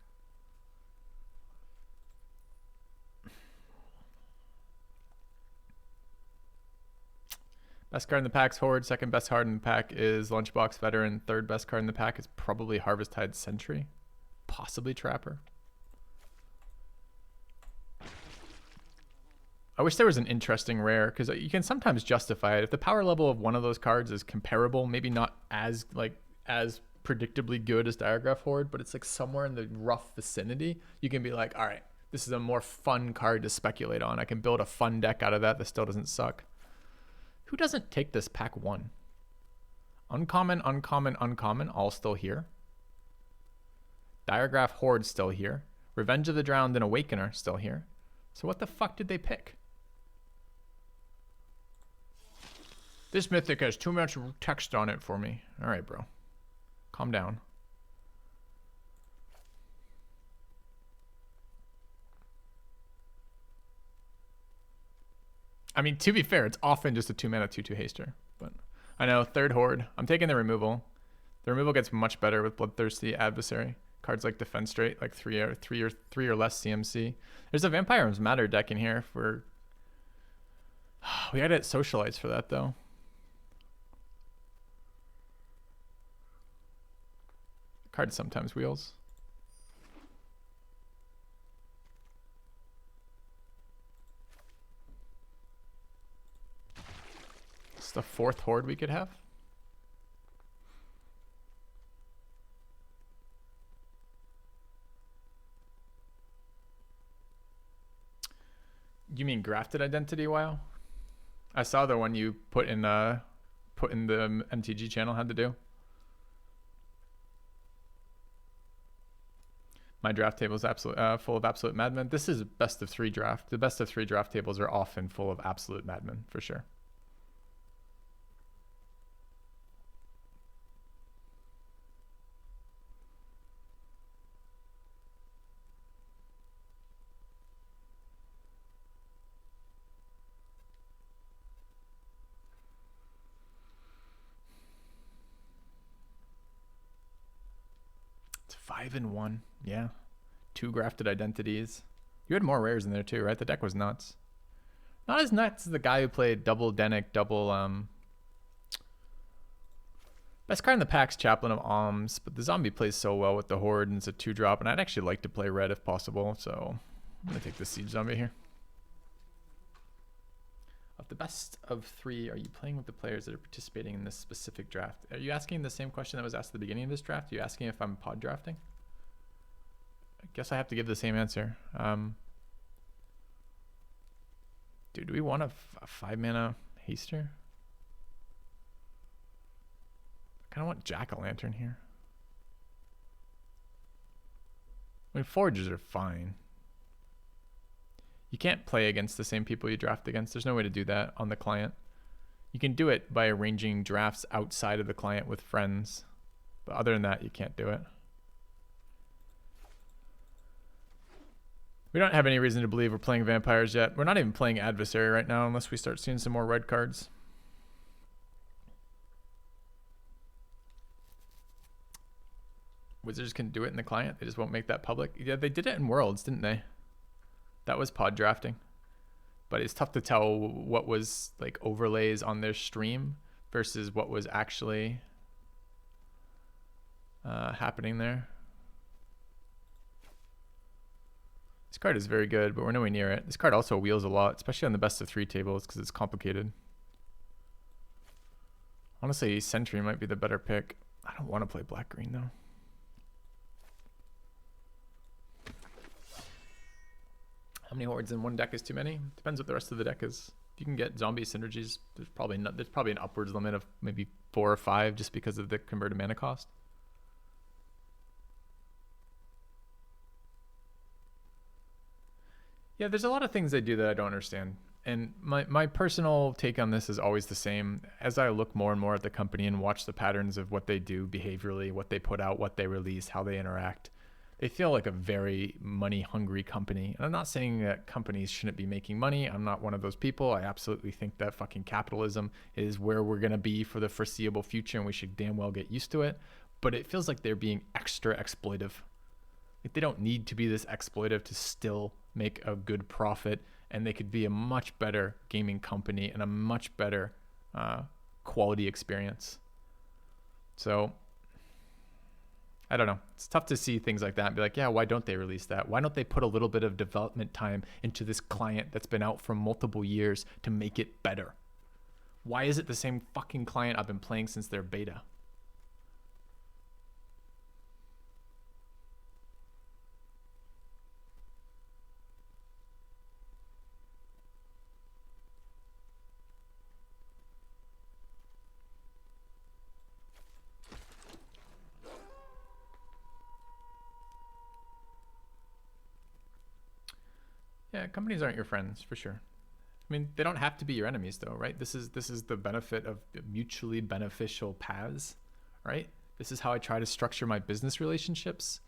Best card in the pack's Horde. Second best card in the pack is Lunchbox Veteran. Third best card in the pack is probably Harvesttide Sentry. Possibly Trapper. I wish there was an interesting rare, because you can sometimes justify it. If the power level of one of those cards is comparable, maybe not as predictably good as Diregraph Horde, but it's like somewhere in the rough vicinity, you can be like, all right, this is a more fun card to speculate on. I can build a fun deck out of that still doesn't suck. Who doesn't take this pack 1? Uncommon, uncommon, uncommon, all still here. Diregraph Horde still here. Revenge of the Drowned and Awakener still here. So what the fuck did they pick? This mythic has too much text on it for me. All right, bro. Calm down. I mean, to be fair, it's often just a 2-mana 2/2 haster. But I know, third horde. I'm taking the removal. The removal gets much better with Bloodthirsty Adversary. Cards like Defense Rate, like three or less CMC. There's a Vampire's Matter deck in here for. We gotta get Socialites for that though. Card sometimes wheels. It's the fourth horde we could have. You mean grafted identity? Wow. I saw the one you put in the MTG channel had to do. My draft table is full of absolute madmen. This is best of 3 draft. The best of 3 draft tables are often full of absolute madmen for sure. It's 5-1. Yeah. 2 grafted identities. You had more rares in there too, right? The deck was nuts. Not as nuts as the guy who played double Denic, double best card in the pack's Chaplain of Alms, but the zombie plays so well with the horde and it's a 2-drop, and I'd actually like to play red if possible, so I'm gonna take the siege zombie here. Of the best of 3, are you playing with the players that are participating in this specific draft? Are you asking the same question that was asked at the beginning of this draft? Are you asking if I'm pod drafting? I guess I have to give the same answer. Dude, do we want a 5-mana haster? I kind of want Jack-o'-lantern here. I mean, foragers are fine. You can't play against the same people you draft against. There's no way to do that on the client. You can do it by arranging drafts outside of the client with friends. But other than that, you can't do it. We don't have any reason to believe we're playing vampires yet. We're not even playing adversary right now unless we start seeing some more red cards. Wizards can do it in the client. They just won't make that public. Yeah, they did it in Worlds, didn't they? That was pod drafting. But it's tough to tell what was like overlays on their stream versus what was actually happening there. This card is very good, but we're nowhere near it. This card also wheels a lot, especially on the best of 3 tables because it's complicated. Honestly, Sentry might be the better pick. I don't want to play black-green though. How many hordes in one deck is too many? Depends what the rest of the deck is. If you can get zombie synergies, there's probably an upwards limit of maybe 4 or 5 just because of the converted mana cost. Yeah, there's a lot of things they do that I don't understand. And my personal take on this is always the same. As I look more and more at the company and watch the patterns of what they do behaviorally, what they put out, what they release, how they interact, they feel like a very money-hungry company. And I'm not saying that companies shouldn't be making money. I'm not one of those people. I absolutely think that fucking capitalism is where we're going to be for the foreseeable future, and we should damn well get used to it. But it feels like they're being extra exploitive. Like they don't need to be this exploitive to still make a good profit, and they could be a much better gaming company and a much better quality experience. So I don't know. It's tough to see things like that and be like, yeah, why don't they release that? Why don't they put a little bit of development time into this client that's been out for multiple years to make it better? Why is it the same fucking client I've been playing since their beta? Yeah, companies aren't your friends for sure. I mean, they don't have to be your enemies though, right? This is the benefit of mutually beneficial paths, right? This is how I try to structure my business relationships.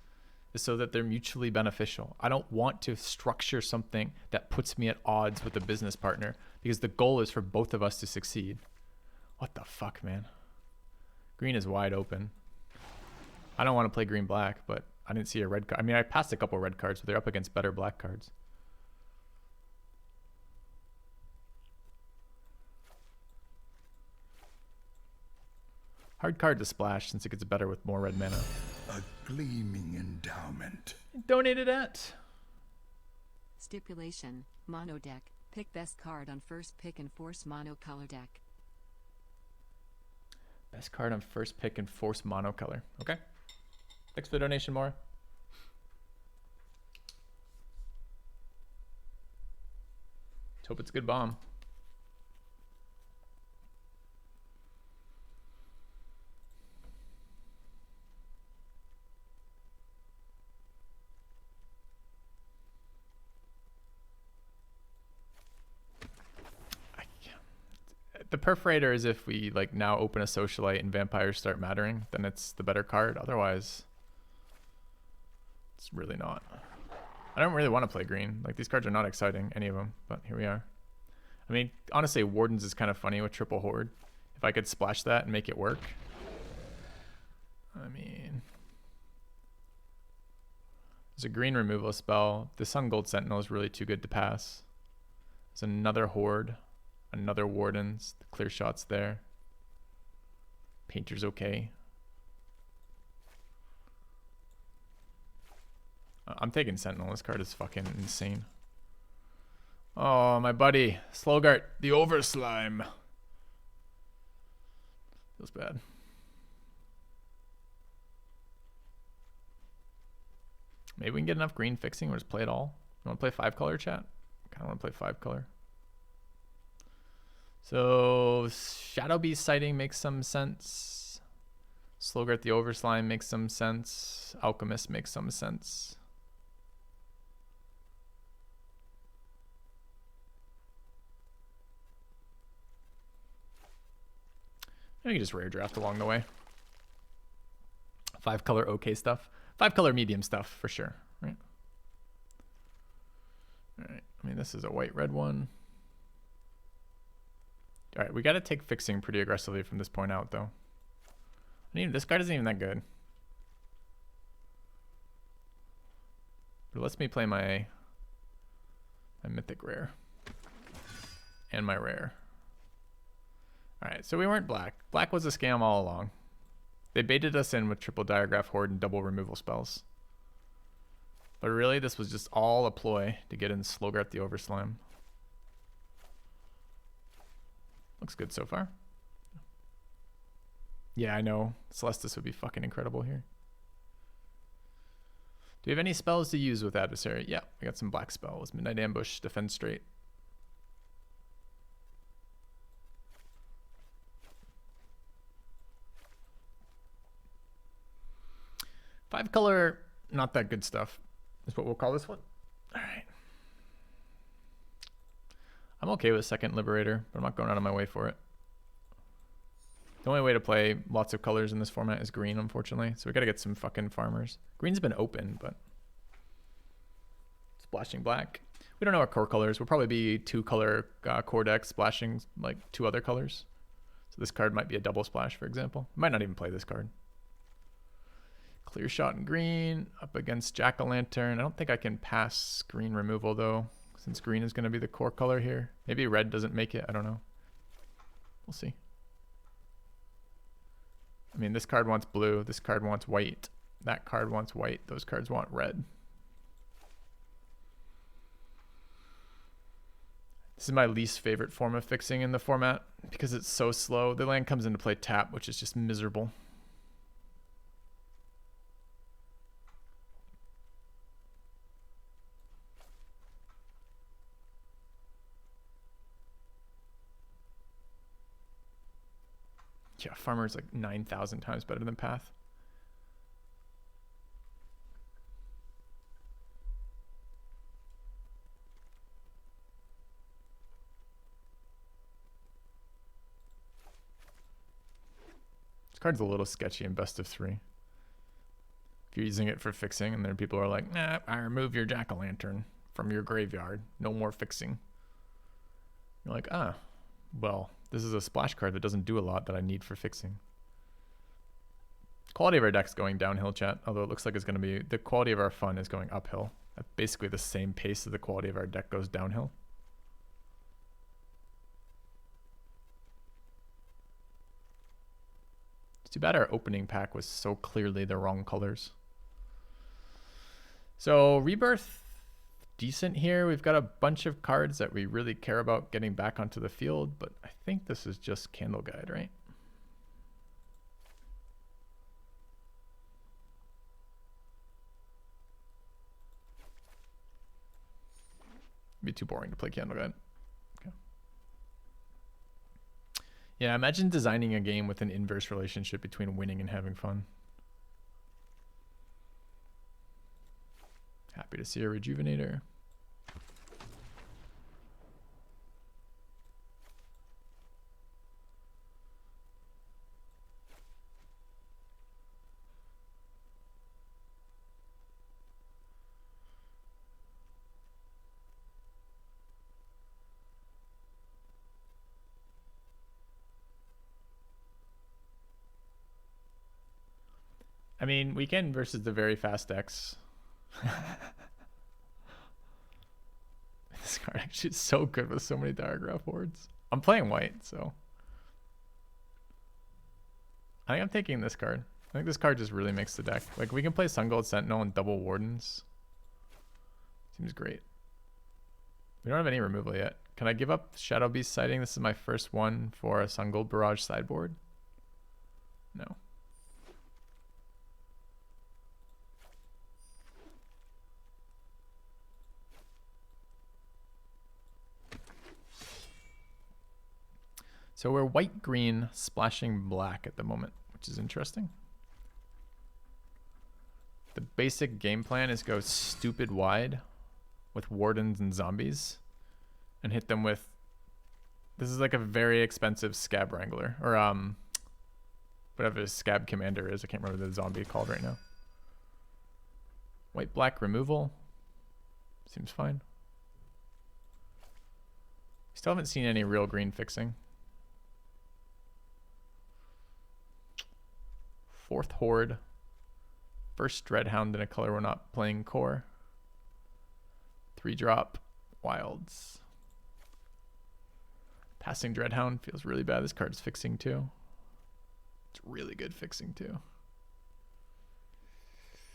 is so that they're mutually beneficial. I don't want to structure something that puts me at odds with a business partner because the goal is for both of us to succeed. What the fuck, man? Green is wide open. I don't want to play green-black, but I didn't see a red card. I mean, I passed a couple red cards, but they're up against better black cards. Hard card to splash since it gets better with more red mana. A gleaming endowment. Donated at. Stipulation, mono deck. Pick best card on first pick and force mono color deck. Best card on first pick and force monocolor. Okay. Thanks for the donation, Maura. Let's hope it's a good bomb. The Perforator is if we like now open a Socialite and vampires start mattering, then it's the better card. Otherwise, it's really not. I don't really want to play green. Like these cards are not exciting, any of them, but here we are. I mean, honestly, Wardens is kind of funny with triple Horde. If I could splash that and make it work. I mean, there's a green removal spell. The Sun Gold Sentinel is really too good to pass. There's another Horde. Another Wardens. The clear shot's there. Painter's okay. I'm taking Sentinel. This card is fucking insane. Oh, my buddy. Slogart, the Overslime. Feels bad. Maybe we can get enough green fixing or just play it all. You want to play 5-color, chat? I kind of want to play 5-color. So Shadow Beast sighting makes some sense. Slogart the Overslime makes some sense. Alchemist makes some sense. You can just rare draft along the way. 5-color okay stuff. 5-color medium stuff for sure, right? All right. I mean, this is a white-red one. All right, we got to take fixing pretty aggressively from this point out, though. I mean, this card isn't even that good. But it lets me play my mythic rare. And my rare. All right, so we weren't black. Black was a scam all along. They baited us in with triple Diagraph Horde and double removal spells. But really, this was just all a ploy to get in Slogart the Overslime. Looks good so far. Yeah, I know. Celestis would be fucking incredible here. Do you have any spells to use with Adversary? Yeah, I got some black spells. Midnight Ambush, Defend Straight. Five color, not that good stuff. Is what we'll call this one. All right. I'm okay with second Liberator, but I'm not going out of my way for it. The only way to play lots of colors in this format is green, unfortunately. So we got to get some fucking farmers. Green's been open, but splashing black. We don't know our core colors. We'll probably be 2-color core deck splashing like 2 other colors. So this card might be a double splash, for example. Might not even play this card. Clear shot in green up against Jack-o'-lantern. I don't think I can pass green removal though, since green is going to be the core color here. Maybe red doesn't make it. I don't know. We'll see. I mean, this card wants blue. This card wants white. That card wants white. Those cards want red. This is my least favorite form of fixing in the format because it's so slow. The land comes into play tap, which is just miserable. Yeah, Farmer is like 9,000 times better than Path. This card's a little sketchy in best of 3. If you're using it for fixing, and then people are like, nah, I remove your jack-o'-lantern from your graveyard. No more fixing. You're like, ah, well, this is a splash card that doesn't do a lot that I need for fixing. Quality of our deck's going downhill, chat, although it looks like it's going to be, the quality of our fun is going uphill at basically the same pace as the quality of our deck goes downhill. It's too bad our opening pack was so clearly the wrong colors. So Rebirth, decent here. We've got a bunch of cards that we really care about getting back onto the field, but I think this is just Candle Guide, right? Be too boring to play Candle Guide. Okay. Yeah, imagine designing a game with an inverse relationship between winning and having fun. Happy to see a Rejuvenator. I mean, Weekend versus the very fast decks. This card actually is so good with so many Diagraph Hordes. I'm playing white, so I think I'm taking this card. I think this card just really makes the deck. Like, we can play Sun Gold Sentinel and double Wardens. Seems great. We don't have any removal yet. Can I give up Shadow Beast Sighting? This is my first one for a Sun Gold Barrage sideboard. No. So we're white-green splashing black at the moment, which is interesting. The basic game plan is go stupid wide with Wardens and Zombies and hit them with... This is like a very expensive Scab Wrangler, or whatever the Scab Commander is. I can't remember the zombie called right now. White-black removal. Seems fine. Still haven't seen any real green fixing. Fourth Horde. First Dreadhound in a color we're not playing core. 3-drop. Wilds. Passing Dreadhound feels really bad. This card's fixing too. It's really good fixing too.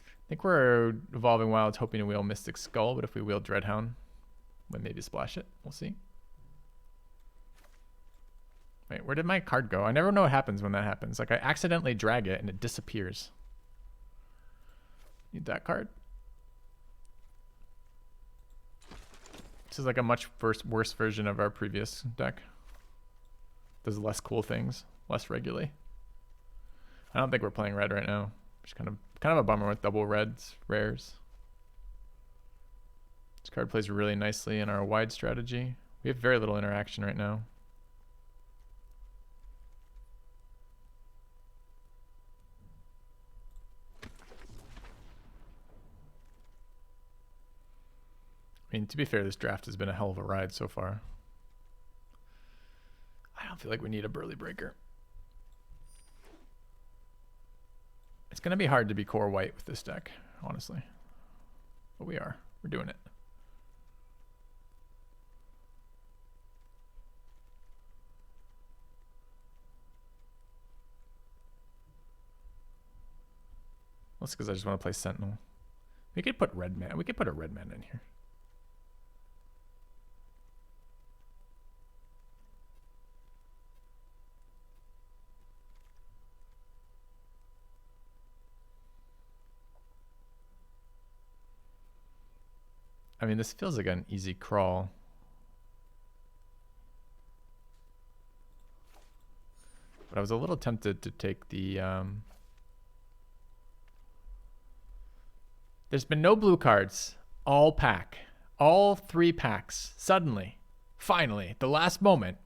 I think we're Evolving Wilds hoping to wheel Mystic Skull, but if we wheel Dreadhound, we maybe splash it. We'll see. Wait, where did my card go? I never know what happens when that happens. Like, I accidentally drag it and it disappears. Need that card. This is like a much worse version of our previous deck. Does less cool things, less regularly. I don't think we're playing red right now. Which is kind of a bummer with double reds, rares. This card plays really nicely in our wide strategy. We have very little interaction right now. I mean, to be fair, this draft has been a hell of a ride so far. I don't feel like we need a Burly Breaker. It's going to be hard to be core white with this deck, honestly. But we are. We're doing it. That's because I just want to play Sentinel. We could put red man. We could put a red man in here. I mean, this feels like an easy crawl. But I was a little tempted to take the... There's been no blue cards. All pack. All 3 packs. Suddenly. Finally. The last moment.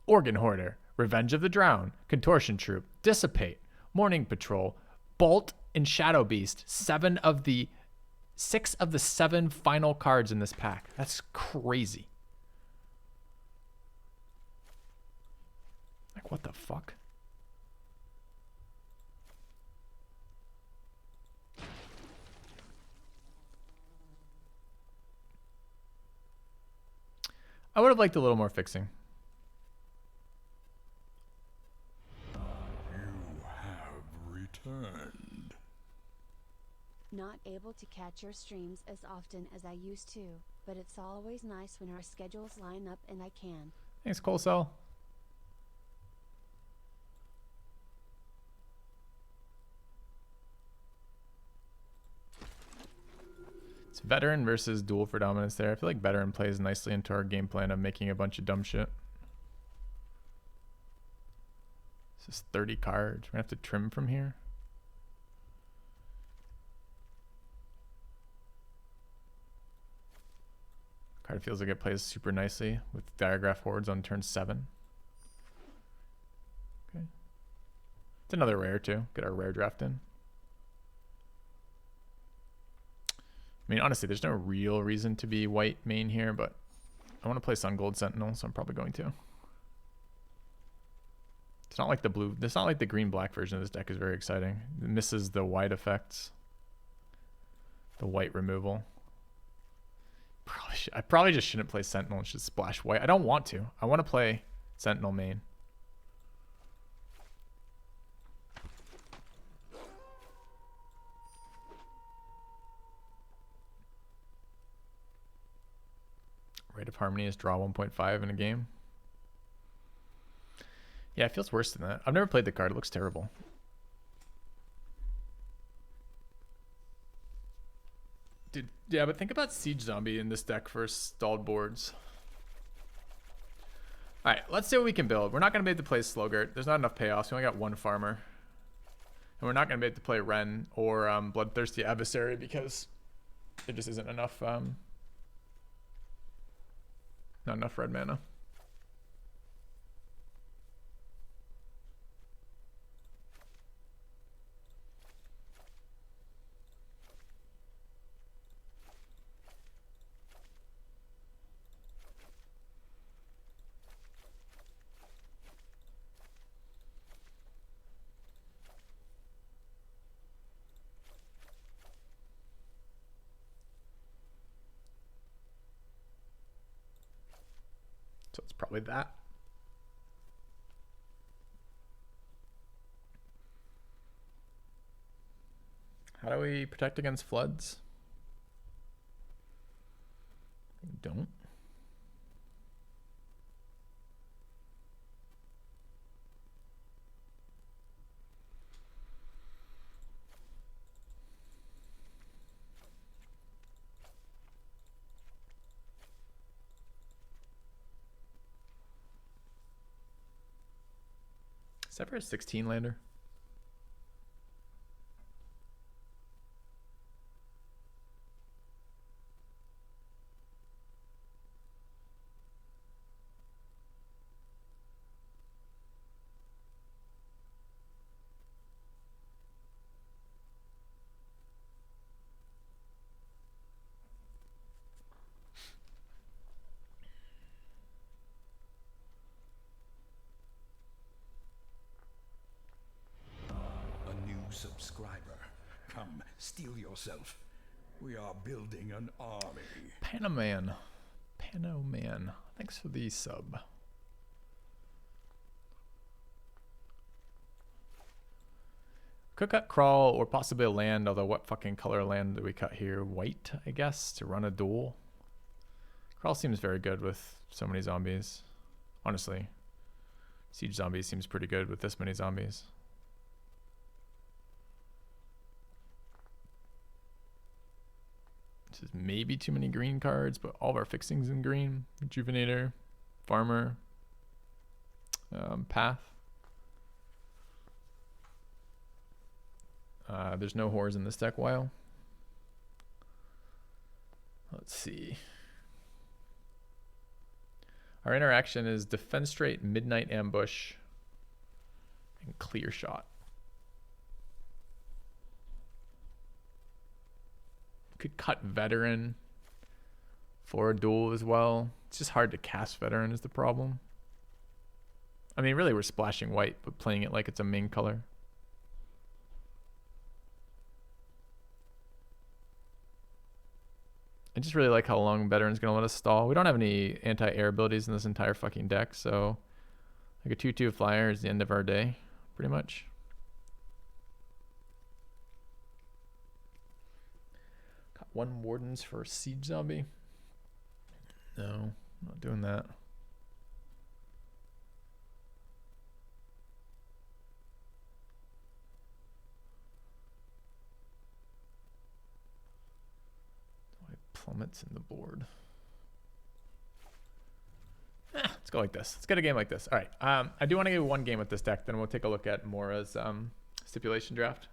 Organ Hoarder. Revenge of the Drowned. Contortion Troop. Dissipate. Morning Patrol. Bolt in Shadow Beast. 6 of the 7 final cards in this pack. That's crazy. Like, what the fuck? I would have liked a little more fixing. You have returned. Not able to catch your streams as often as I used to, but it's always nice when our schedules line up and I can. Thanks, Cold Cell. It's veteran versus duel for dominance there. I feel like veteran plays nicely into our game plan of making a bunch of dumb shit. This is 30 cards. We're gonna have to trim from here. Card feels like it plays super nicely with Diagraph Hordes on turn 7. Okay. It's another rare too. Get our rare draft in. I mean, honestly, there's no real reason to be white main here, but I want to play Sun Gold Sentinel, so I'm probably going to. It's not like the blue. It's not like the green-black version of this deck is very exciting. It misses the white effects, the white removal. I probably just shouldn't play Sentinel and should splash white. I don't want to. I want to play Sentinel main. Rite of Harmony is draw 1.5 in a game. Yeah, it feels worse than that. I've never played the card. It looks terrible. Dude, yeah, but think about Siege Zombie in this deck for stalled boards. Alright, let's see what we can build. We're not going to be able to play Slogurt. There's not enough payoffs. We only got one farmer. And we're not going to be able to play Ren or Bloodthirsty Adversary because there just isn't enough... not enough red mana. So it's probably that. How do we protect against floods? We don't. Is that for a 16 lander? Subscriber, come steel yourself. We are building an army. Panaman. Panoman. Thanks for the sub. Could cut Crawl or possibly a land, although what fucking color land do we cut here? White, I guess, to run a duel. Crawl seems very good with so many zombies. Honestly, Siege Zombie seems pretty good with this many zombies. This is maybe too many green cards, but all of our fixings in green. Rejuvenator, Farmer, Path. There's no whores in this deck, while. Let's see. Our interaction is Defenestrate, Midnight Ambush, and Clear Shot. Could cut veteran for a duel as well. It's just hard to cast veteran is the problem. I mean, really, we're splashing white, but playing it like it's a main color. I just really like how long veteran's gonna let us stall. We don't have any anti-air abilities in this entire fucking deck, so like a 2/2 flyer is the end of our day, pretty much. Got 1 wardens for siege zombie. No, not doing that. Plummets in the board. Let's go like this. Let's get a game like this. All right. I do want to get 1 game with this deck. Then we'll take a look at Mora's stipulation draft.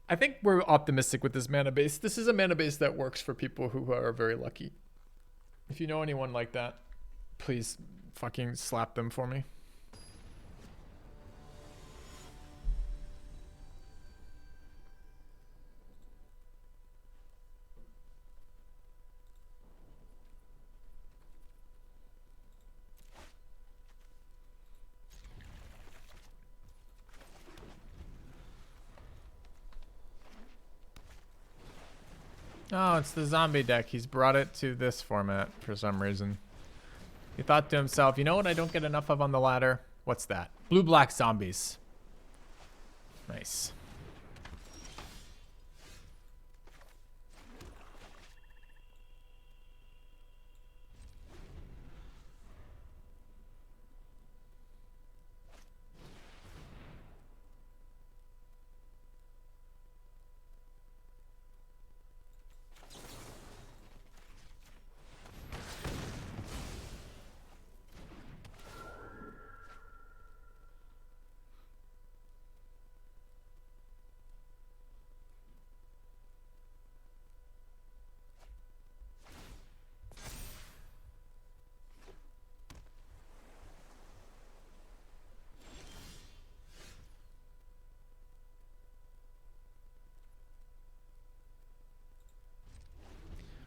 I think we're optimistic with this mana base. This is a mana base that works for people who are very lucky. If you know anyone like that, please fucking slap them for me. Oh, it's the zombie deck. He's brought it to this format for some reason. He thought to himself, you know what I don't get enough of on the ladder? What's that? Blue-black zombies. Nice.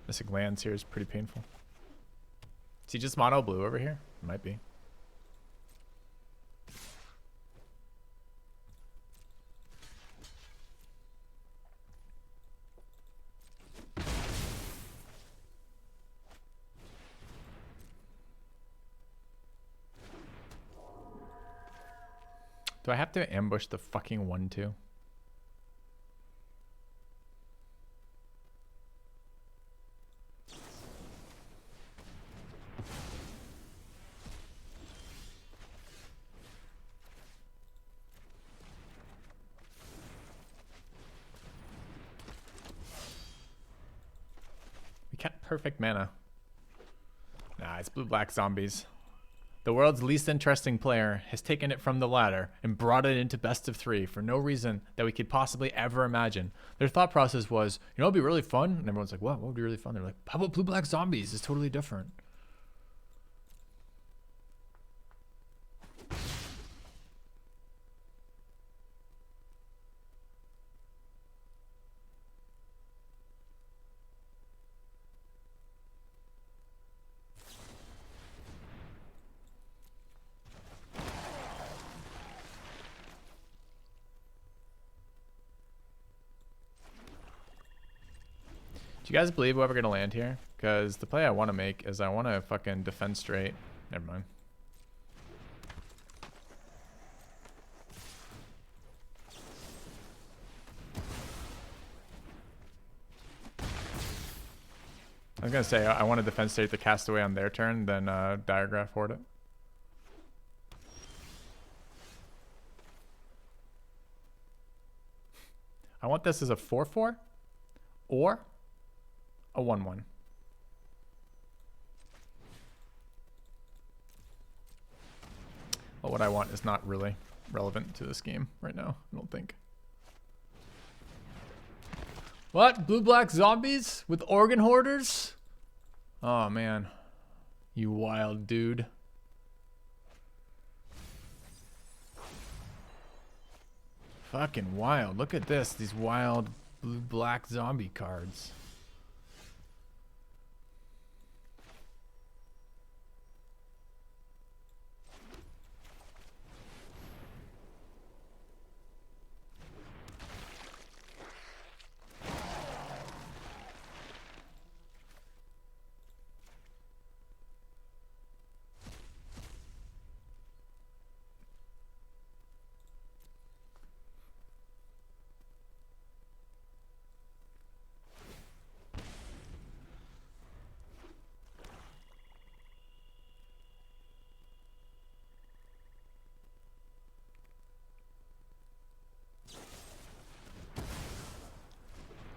Missing lands here is pretty painful. Is he just mono blue over here? Might be. Do I have to ambush the fucking 1/2? We kept perfect mana. Nah, it's blue-black zombies. The world's least interesting player has taken it from the ladder and brought it into best of 3 for no reason that we could possibly ever imagine. Their thought process was, you know, it'd be really fun. And everyone's like, what would be really fun? They're like, how about blue-black zombies? It's totally different. Do you guys believe we're ever going to land here? Because the play I want to make is I want to fucking defend straight. Never mind. I was going to say I want to defend straight the Castaway on their turn, then Diregraph Horde it. I want this as a 4/4 or a 1/1. But what I want is not really relevant to this game right now, I don't think. What? Blue-black zombies with organ hoarders? Oh, man. You wild dude. Fucking wild. Look at this. These wild blue black zombie cards.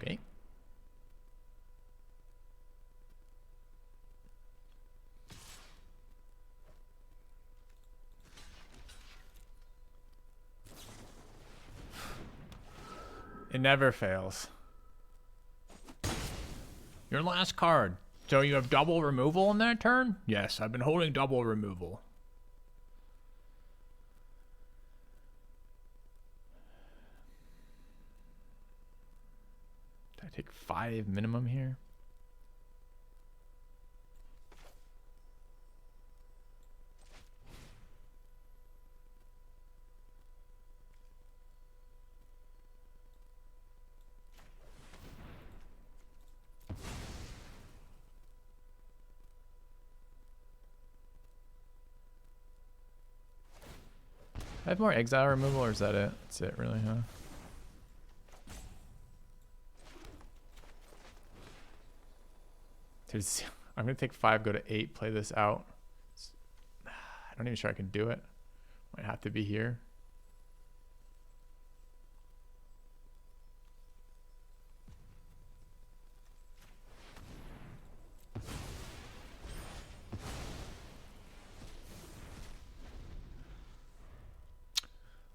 Okay. It never fails. Your last card. So you have double removal in that turn? Yes, I've been holding double removal. Did I take 5 minimum here? I have more exile removal, or is that it? That's it, really, huh? I'm gonna take 5, go to 8, play this out. I'm not even sure I can do it. Might have to be here.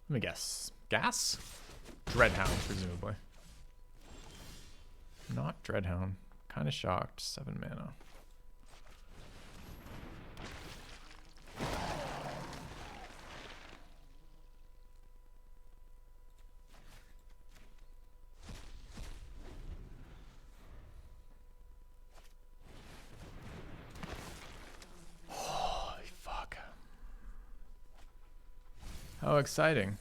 Let me guess. Gas? Dreadhound, presumably. Not Dreadhound. Kind of shocked. 7 mana. Holy fuck. How exciting.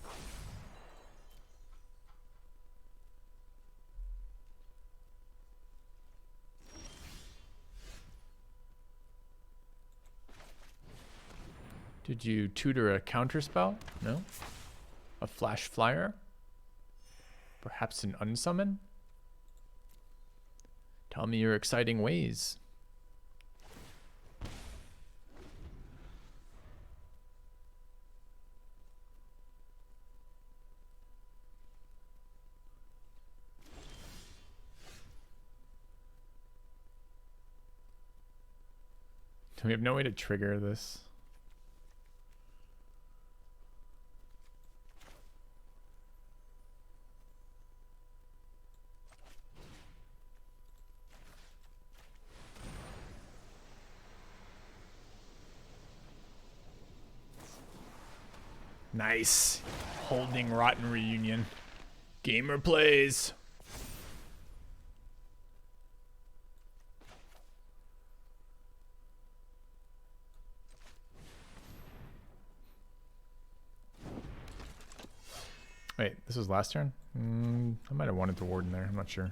Did you tutor a counterspell? No? A flash flyer? Perhaps an unsummon? Tell me your exciting ways. We have no way to trigger this. Nice. Holding Rotten Reunion. Gamer plays. Wait, this was last turn? I might have wanted to Warden there. I'm not sure.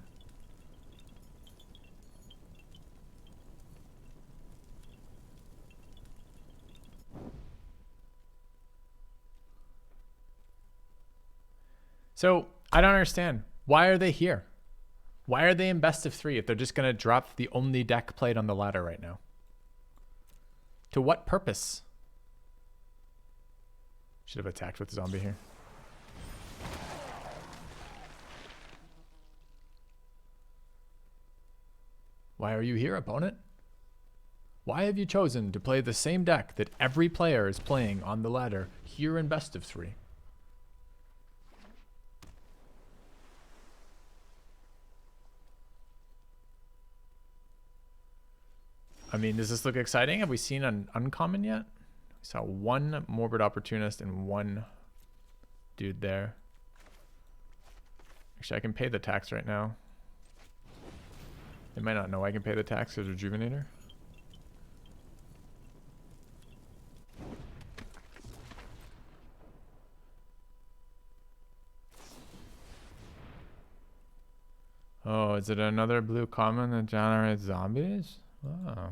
So, I don't understand. Why are they here? Why are they in best of 3 if they're just going to drop the only deck played on the ladder right now? To what purpose? Should have attacked with the zombie here. Why are you here, opponent? Why have you chosen to play the same deck that every player is playing on the ladder here in best of 3? I mean, does this look exciting? Have we seen an uncommon yet? We saw 1 Morbid Opportunist and 1 dude there. Actually, I can pay the tax right now. They might not know I can pay the tax as Rejuvenator. Oh, is it another blue common that generates zombies? Oh.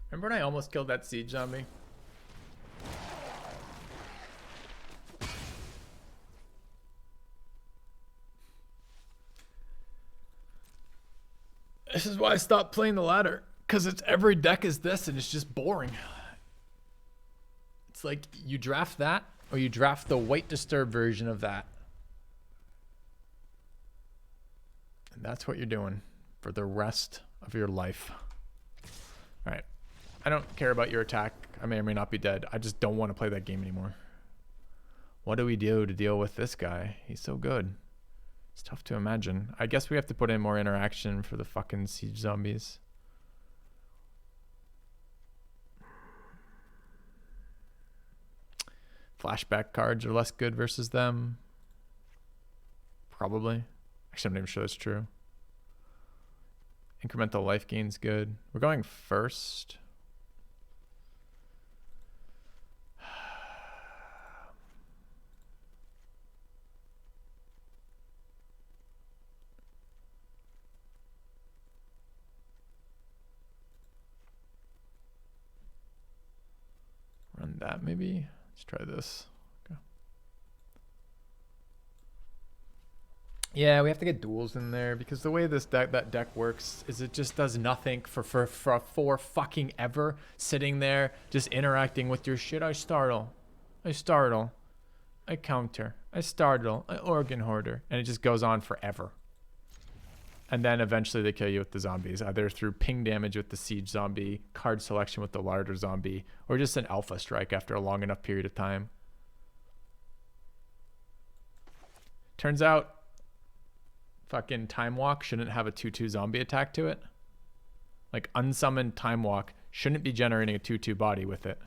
Remember when I almost killed that siege zombie? This is why I stopped playing the ladder. Because it's every deck is this and it's just boring. It's like you draft that or you draft the white disturb version of that. And that's what you're doing for the rest of your life. All right. I don't care about your attack. I may or may not be dead. I just don't want to play that game anymore. What do we do to deal with this guy? He's so good. It's tough to imagine. I guess we have to put in more interaction for the fucking siege zombies. Flashback cards are less good versus them. Probably. Actually, I'm not even sure that's true. Incremental life gain's good. We're going first. Run that maybe. Let's try this. Okay. Yeah, we have to get duels in there because the way that deck works is it just does nothing for fucking ever sitting there just interacting with your shit. I startle, I counter, I startle, I organ hoarder, and it just goes on forever. And then eventually they kill you with the zombies, either through ping damage with the siege zombie, card selection with the larder zombie, or just an alpha strike after a long enough period of time. Turns out, fucking Time Walk shouldn't have a 2/2 zombie attack to it. Like, unsummoned Time Walk shouldn't be generating a 2/2 body with it.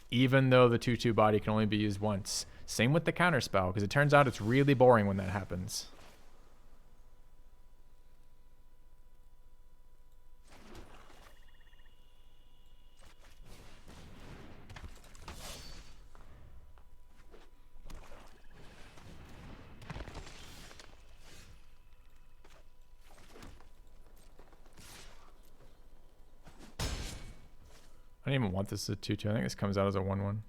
Even though the 2/2 body can only be used once. Same with the counter spell, because it turns out it's really boring when that happens. I don't even want this as a 2/2. I think this comes out as a 1/1.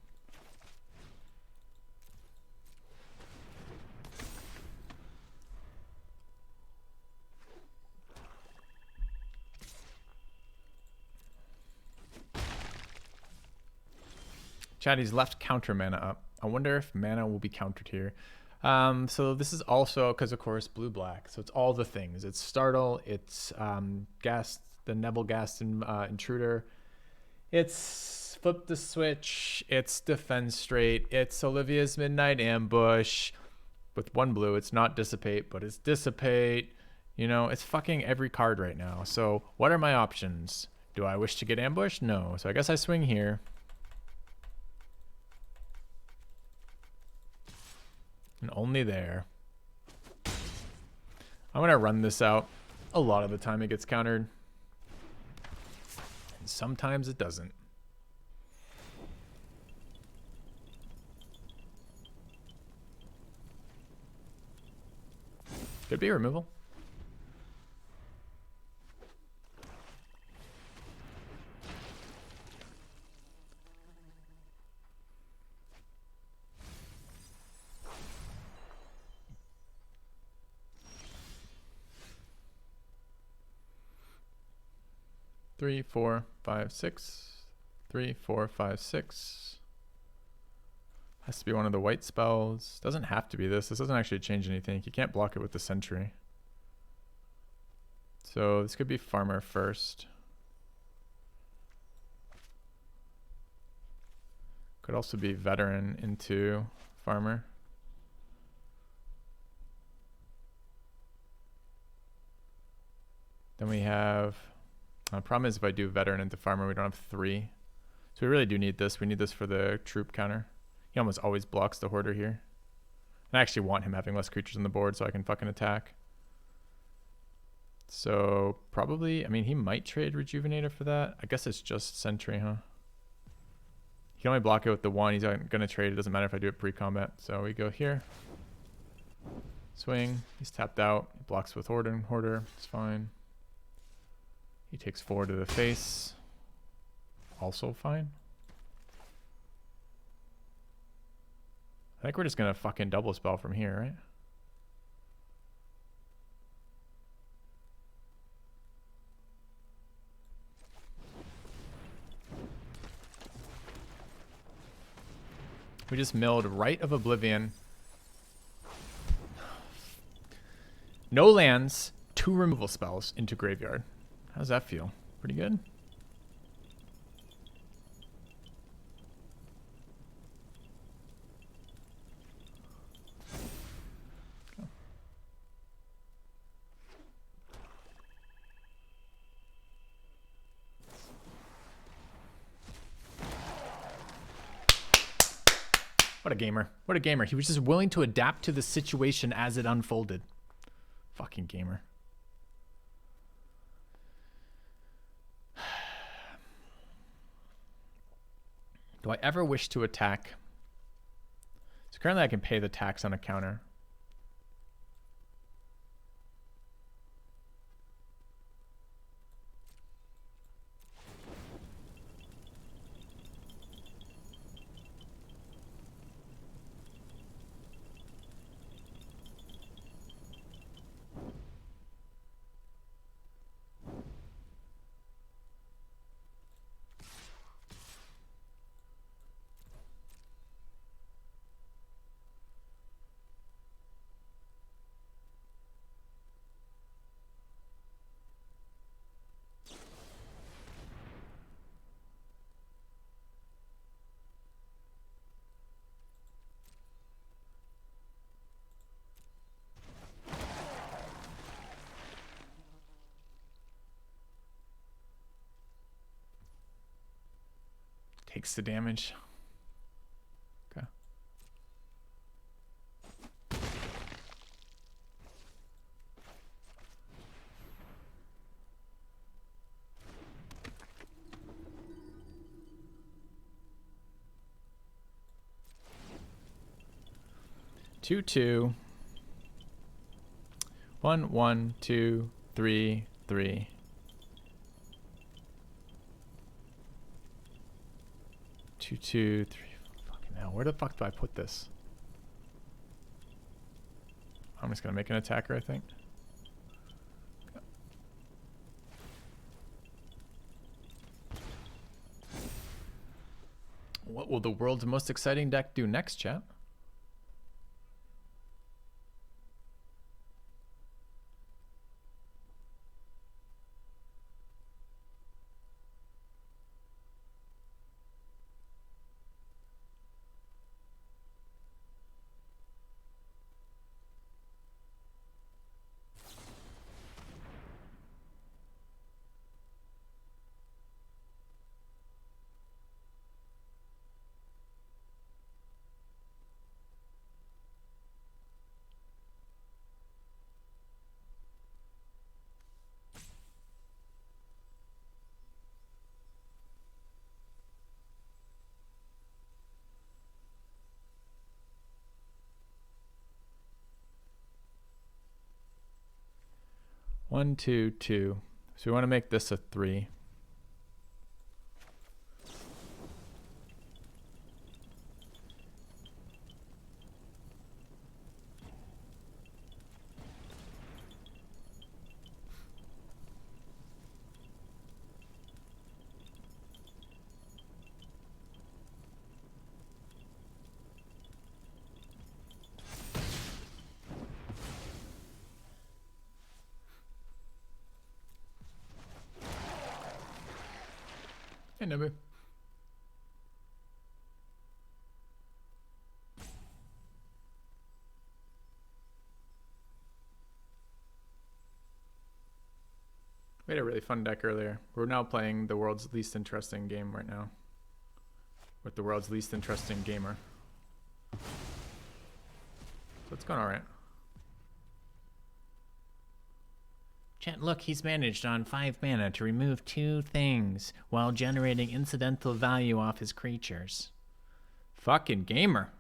Chatty's left counter mana up. I wonder if mana will be countered here. So this is also, because of course, blue-black. So it's all the things. It's Startle, it's Ghast, the Nebelgast Intruder. It's Flip the Switch, it's Defend Straight, it's Olivia's Midnight Ambush. With one blue, it's not Dissipate, but it's Dissipate. You know, it's fucking every card right now. So what are my options? Do I wish to get ambushed? No. So I guess I swing here. And only there. I'm going to run this out. A lot of the time it gets countered. And sometimes it doesn't. Could be removal. Three, 4, 5, 6. 3, 4, 5, 6. Has to be one of the white spells. Doesn't have to be this. This doesn't actually change anything. You can't block it with the sentry. So this could be farmer first. Could also be veteran into farmer. Then we have, problem is if I do veteran into farmer, we don't have 3. So we really do need this. We need this for the troop counter. He almost always blocks the hoarder here. And I actually want him having less creatures on the board so I can fucking attack. So probably, I mean, he might trade Rejuvenator for that. I guess it's just Sentry, huh? He can only block it with the 1. He's going to trade. It doesn't matter if I do it pre-combat. So we go here. Swing. He's tapped out. He blocks with Hoarder. It's fine. He takes 4 to the face. Also fine. I think we're just going to fucking double spell from here, right? We just milled Rite of Oblivion. No lands, 2 removal spells into graveyard. How does that feel? Pretty good? What a gamer. What a gamer. He was just willing to adapt to the situation as it unfolded. Fucking gamer. Do I ever wish to attack? So currently I can pay the tax on a counter. Takes the damage. Okay. Two, two. 1, 1, 2, 3, 3. 2, 2, 3. Fucking hell. Where the fuck do I put this? I'm just gonna make an attacker, I think. What will the world's most exciting deck do next, chat? One, 2, 2. So we want to make this a 3. Hey, Nabu. We had a really fun deck earlier. We're now playing the world's least interesting game right now. With the world's least interesting gamer. So it's going alright. Chat, look, he's managed on 5 mana to remove 2 things while generating incidental value off his creatures. Fucking gamer.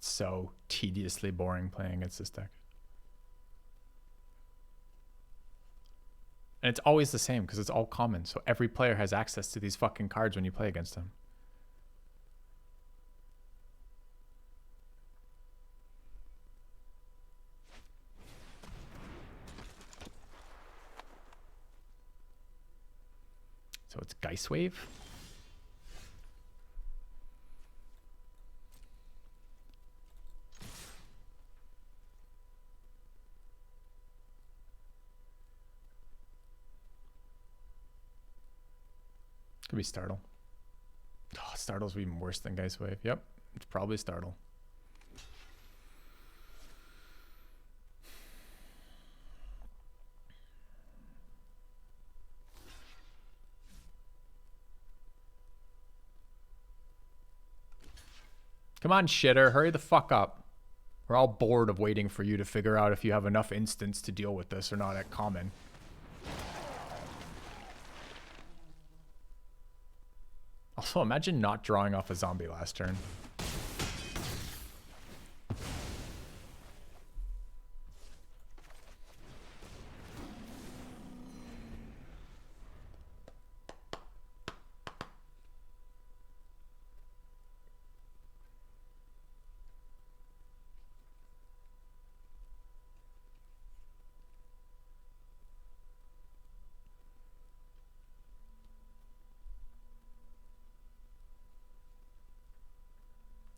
So tediously boring playing against this deck. And it's always the same because it's all common. So every player has access to these fucking cards when you play against them. So it's Geist Wave. Could be Startle. Oh, Startle's even worse than Geist Wave. Yep, it's probably Startle. Come on, shitter, hurry the fuck up. We're all bored of waiting for you to figure out if you have enough instants to deal with this or not at common. Also, imagine not drawing off a zombie last turn.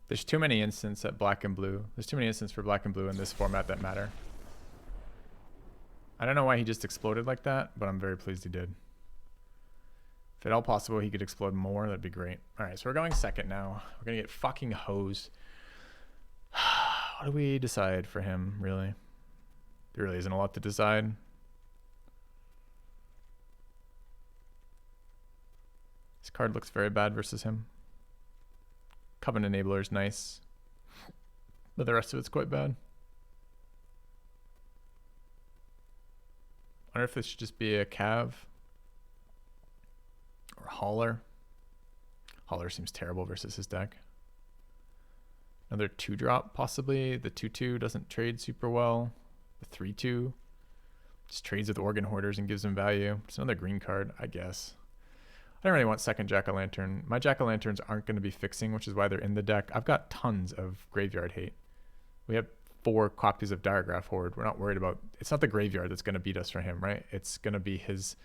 There's too many instances at black and blue. There's too many instances for black and blue in this format that matter. I don't know why he just exploded like that, but I'm very pleased he did. If at all possible, he could explode more, that'd be great. All right, so we're going second now. We're going to get fucking hosed. What do we decide for him, really? There really isn't a lot to decide. This card looks very bad versus him. Covenant Enabler is nice, but the rest of it's quite bad. I wonder if this should just be a Cav or Hauler. Hauler seems terrible versus his deck. Another 2-drop possibly. The 2/2 doesn't trade super well. The 3/2 just trades with Organ Hoarders and gives him value. It's another green card, I guess. I don't really want second Jack-o'-lantern. My Jack-o'-lanterns aren't going to be fixing, which is why they're in the deck. I've got tons of Graveyard Hate. We have 4 copies of Diregraph Horde. We're not worried about... It's not the graveyard that's going to beat us for him, right? It's going to be his...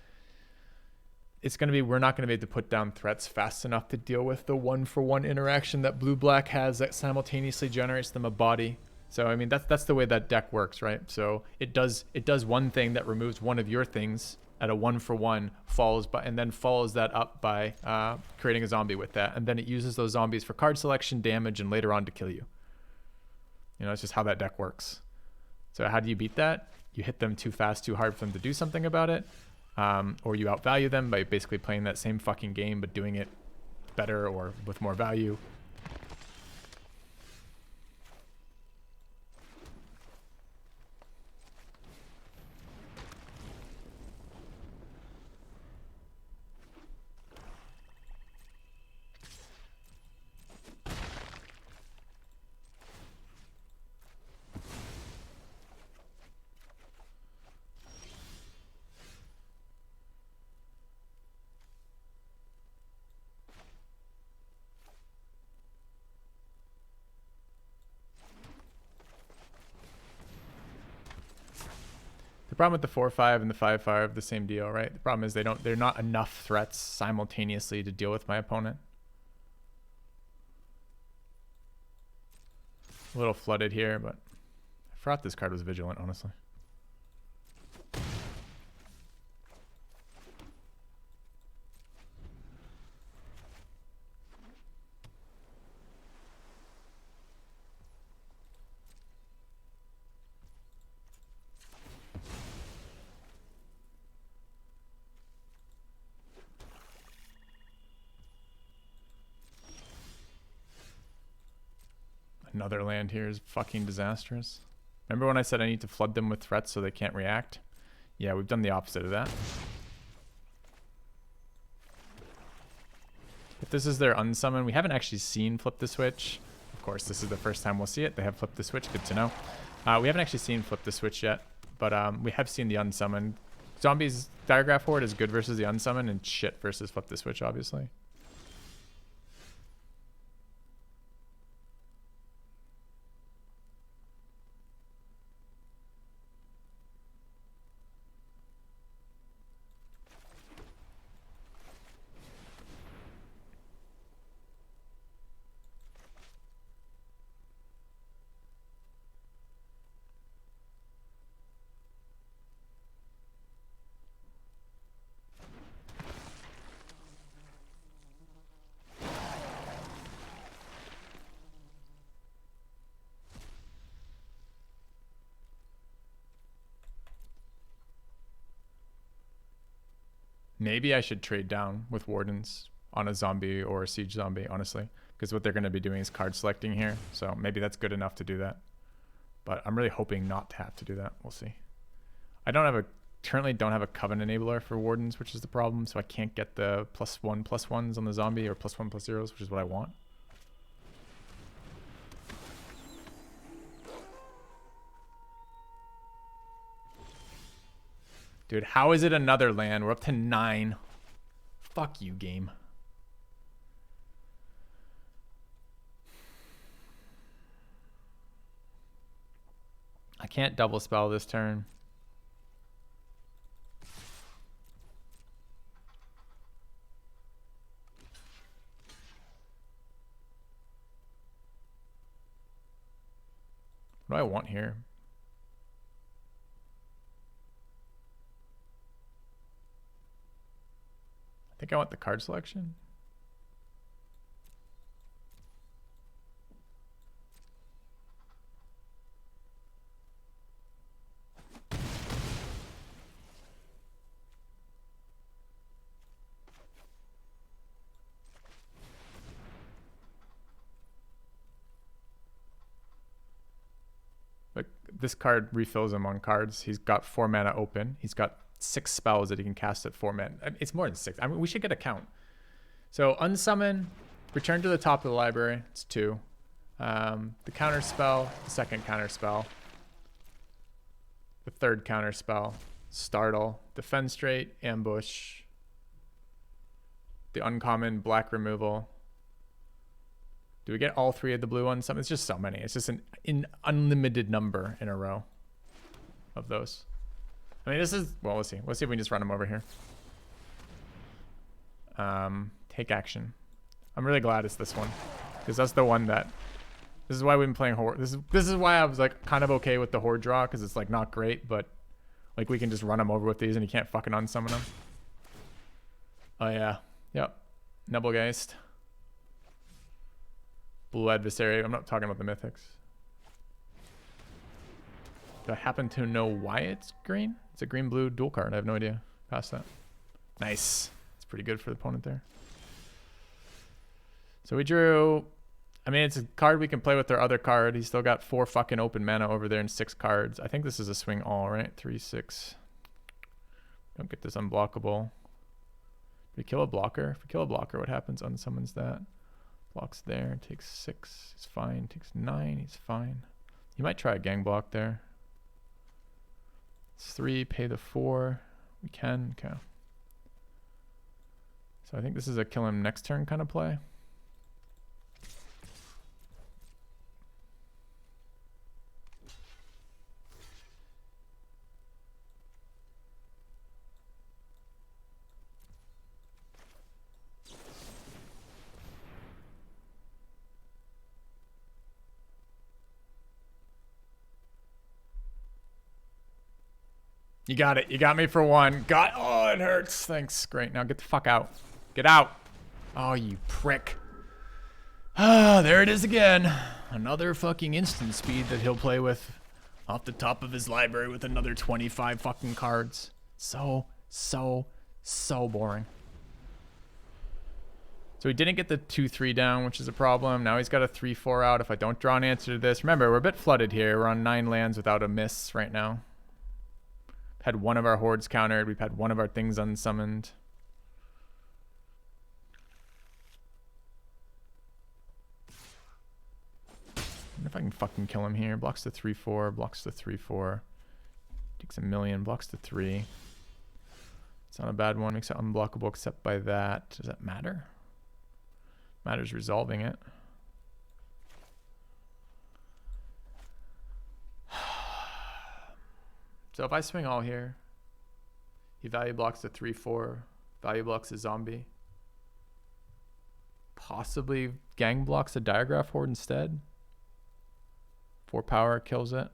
It's going to be... We're not going to be able to put down threats fast enough to deal with the 1-for-1 interaction that blue-black has that simultaneously generates them a body. So, I mean, that's the way that deck works, right? So it does one thing that removes one of your things at a 1-for-1, and then follows that up by creating a zombie with that, and then it uses those zombies for card selection, damage, and later on to kill you. You know, it's just how that deck works. So how do you beat that? You hit them too fast, too hard for them to do something about it. or you outvalue them by basically playing that same fucking game but doing it better or with more value. The problem with the 4-5 and the 5-5, the same deal, right? The problem is they're not enough threats simultaneously to deal with my opponent. A little flooded here, but I forgot this card was vigilant, honestly. Another land here is fucking disastrous. Remember when I said I need to flood them with threats so they can't react? Yeah, we've done the opposite of that. If this is their unsummon, we haven't actually seen Flip the Switch. Of course, this is the first time we'll see it. They have Flip the Switch, good to know. We haven't actually seen Flip the Switch yet, but we have seen the unsummon. Zombies Diregraph Horde is good versus the unsummon and shit versus Flip the Switch, obviously. Maybe I should trade down with Wardens on a zombie or a siege zombie, honestly, because what they're going to be doing is card selecting here. So maybe that's good enough to do that. But I'm really hoping not to have to do that. We'll see. I currently don't have a Coven enabler for Wardens, which is the problem. So I can't get the +1/+1s on the zombie or +1/+0s, which is what I want. Dude, how is it another land? We're up to 9. Fuck you, game. I can't double spell this turn. What do I want here? I think I want the card selection. Like this card refills him on cards. He's got 4 mana open. He's got 6 spells that he can cast at 4 mana. It's more than 6. I mean, we should get a count. So unsummon, return to the top of the library. It's 2. The counter spell, the second counter spell, the third counter spell, startle, defend straight, ambush, the uncommon black removal. Do we get all 3 of the blue ones? It's just so many. It's just an unlimited number in a row of those. I mean, this is, well, let's see. Let's see if we can just run them over here. Take action. I'm really glad it's this one, because that's the one that, this is why we've been playing Horde. This is why I was like kind of okay with the Horde draw, because it's like not great, but like we can just run them over with these and you can't fucking unsummon them. Oh yeah. Yep. Nebelgeist. Blue Adversary. I'm not talking about the mythics. Do I happen to know why it's green? It's a green-blue dual card. I have no idea. Pass that. Nice. It's pretty good for the opponent there. So we drew. I mean, it's a card we can play with their other card. He's still got 4 fucking open mana over there and 6 cards. I think this is a swing all, right? 3, 6. Don't get this unblockable. Do we kill a blocker? If we kill a blocker, what happens? Unsummons that. Blocks there. Takes 6. He's fine. Takes 9. He's fine. He might try a gang block there. It's 3. Pay the 4. We can. Okay. So I think this is a kill him next turn kind of play. You got it. You got me for 1. Oh, it hurts. Thanks. Great. Now get the fuck out. Get out. Oh, you prick. Ah, there it is again. Another fucking instant speed that he'll play with off the top of his library with another 25 fucking cards. So boring. So he didn't get the 2-3 down, which is a problem. Now he's got a 3-4 out if I don't draw an answer to this. Remember, we're a bit flooded here. We're on 9 lands without a miss right now. Had one of our hordes countered. We've had one of our things unsummoned. I wonder if I can fucking kill him here. Blocks the 3-4. Blocks the 3-4. Takes a million. Blocks the 3. It's not a bad one. Makes it unblockable except by that. Does that matter? Matters resolving it. So if I swing all here, he value blocks the 3-4, value blocks a zombie. Possibly gang blocks a Diagraph Horde instead. 4 power kills it.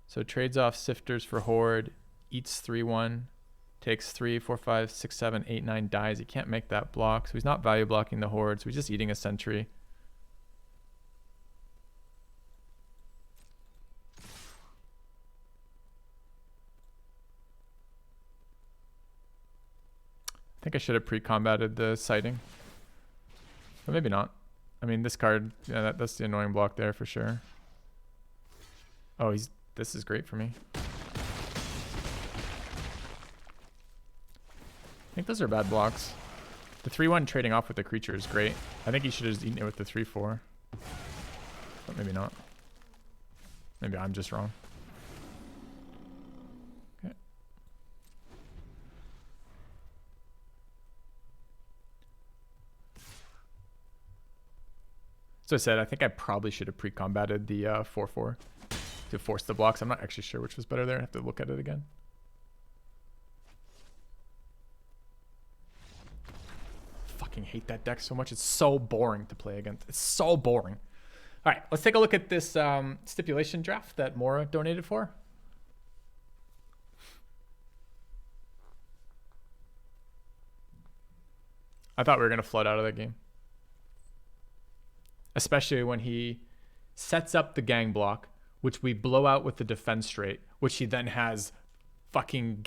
So trades off Sifters for Horde, eats 3-1, takes 3, 4, 5, 6, 7, 8, 9, dies. He can't make that block, so he's not value blocking the Horde, so he's just eating a sentry. I think I should have pre-combated the sighting. But maybe not. I mean, this card, yeah, that's the annoying block there for sure. Oh, this is great for me. I think those are bad blocks. The 3-1 trading off with the creature is great. I think he should have just eaten it with the 3-4. But maybe not. Maybe I'm just wrong. Okay. So I said, I think I probably should have pre-combated the 4-4 to force the blocks. I'm not actually sure which was better there. I have to look at it again. Fucking hate that deck so much. It's so boring to play against. It's so boring. All right, let's take a look at this stipulation draft that Mora donated for. I thought we were going to flood out of that game. Especially when he sets up the gang block, which we blow out with the defense straight, which he then has fucking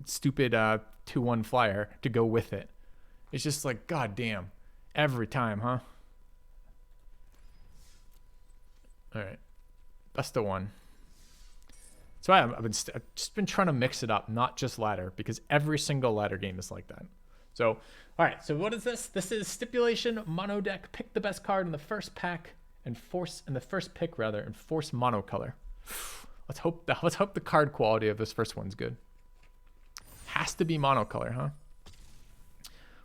stupid 2-1 flyer to go with it. It's just like, god damn. Every time, huh? All right. Best of 1. So I've just been trying to mix it up, not just ladder, because every single ladder game is like that. So, all right. So what is this? This is stipulation mono deck. Pick the best card in the first pack and force in the first pick rather, and force monocolor. Let's hope the card quality of this first one's good. Has to be monocolor, huh?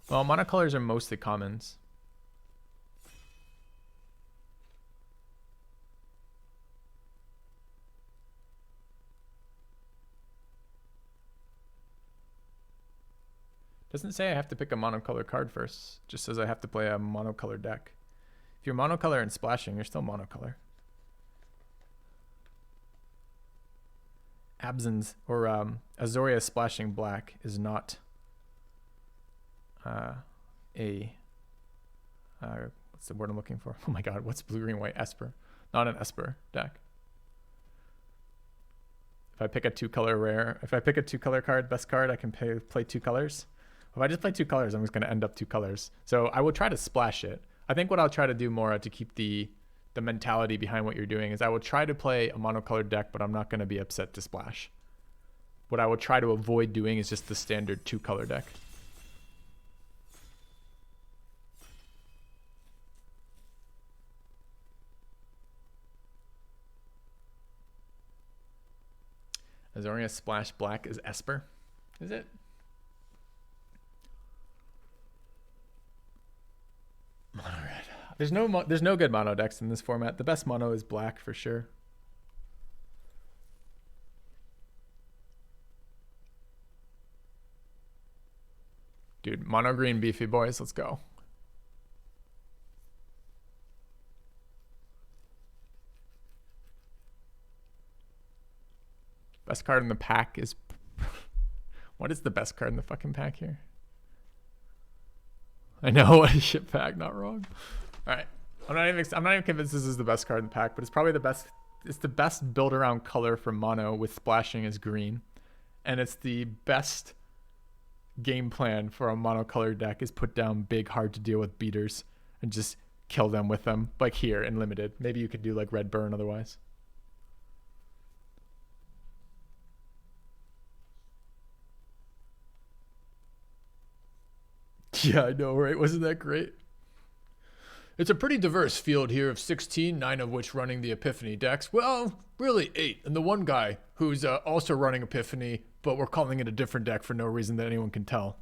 Well, monocolors are mostly commons. Doesn't say I have to pick a monocolor card first. Just says I have to play a monocolor deck. If you're monocolor and splashing, you're still monocolor. Absence or Azoria splashing black is not what's the word I'm looking for? Oh my god, what's blue, green, white? Esper. Not an Esper deck. If I pick a 2-color rare, if I pick a 2-color card, best card, I can play 2 colors. If I just play 2 colors, I'm just going to end up 2 colors. So I will try to splash it. I think what I'll try to do more to keep the mentality behind what you're doing is I will try to play a monocolored deck, but I'm not going to be upset to splash. What I will try to avoid doing is just the standard 2-color deck. Azoria Splash Black is Esper. Is it? Mono red. There's no good mono decks in this format. The best mono is black for sure. Dude, mono green beefy boys, let's go. Best card in the pack is what is the best card in the fucking pack here? I know, what a shit pack, not wrong. All right, I'm not even convinced this is the best card in the pack, but it's probably the best. It's the best build around color for mono with splashing as green, and it's the best game plan for a monocolored deck is put down big, hard to deal with beaters and just kill them with them, like here in limited. Maybe you could do like red burn otherwise. Yeah, I know, right? Wasn't that great? It's a pretty diverse field here of 16, 9 of which running the Epiphany decks. Well, really 8, and the one guy who's also running Epiphany, but we're calling it a different deck for no reason that anyone can tell.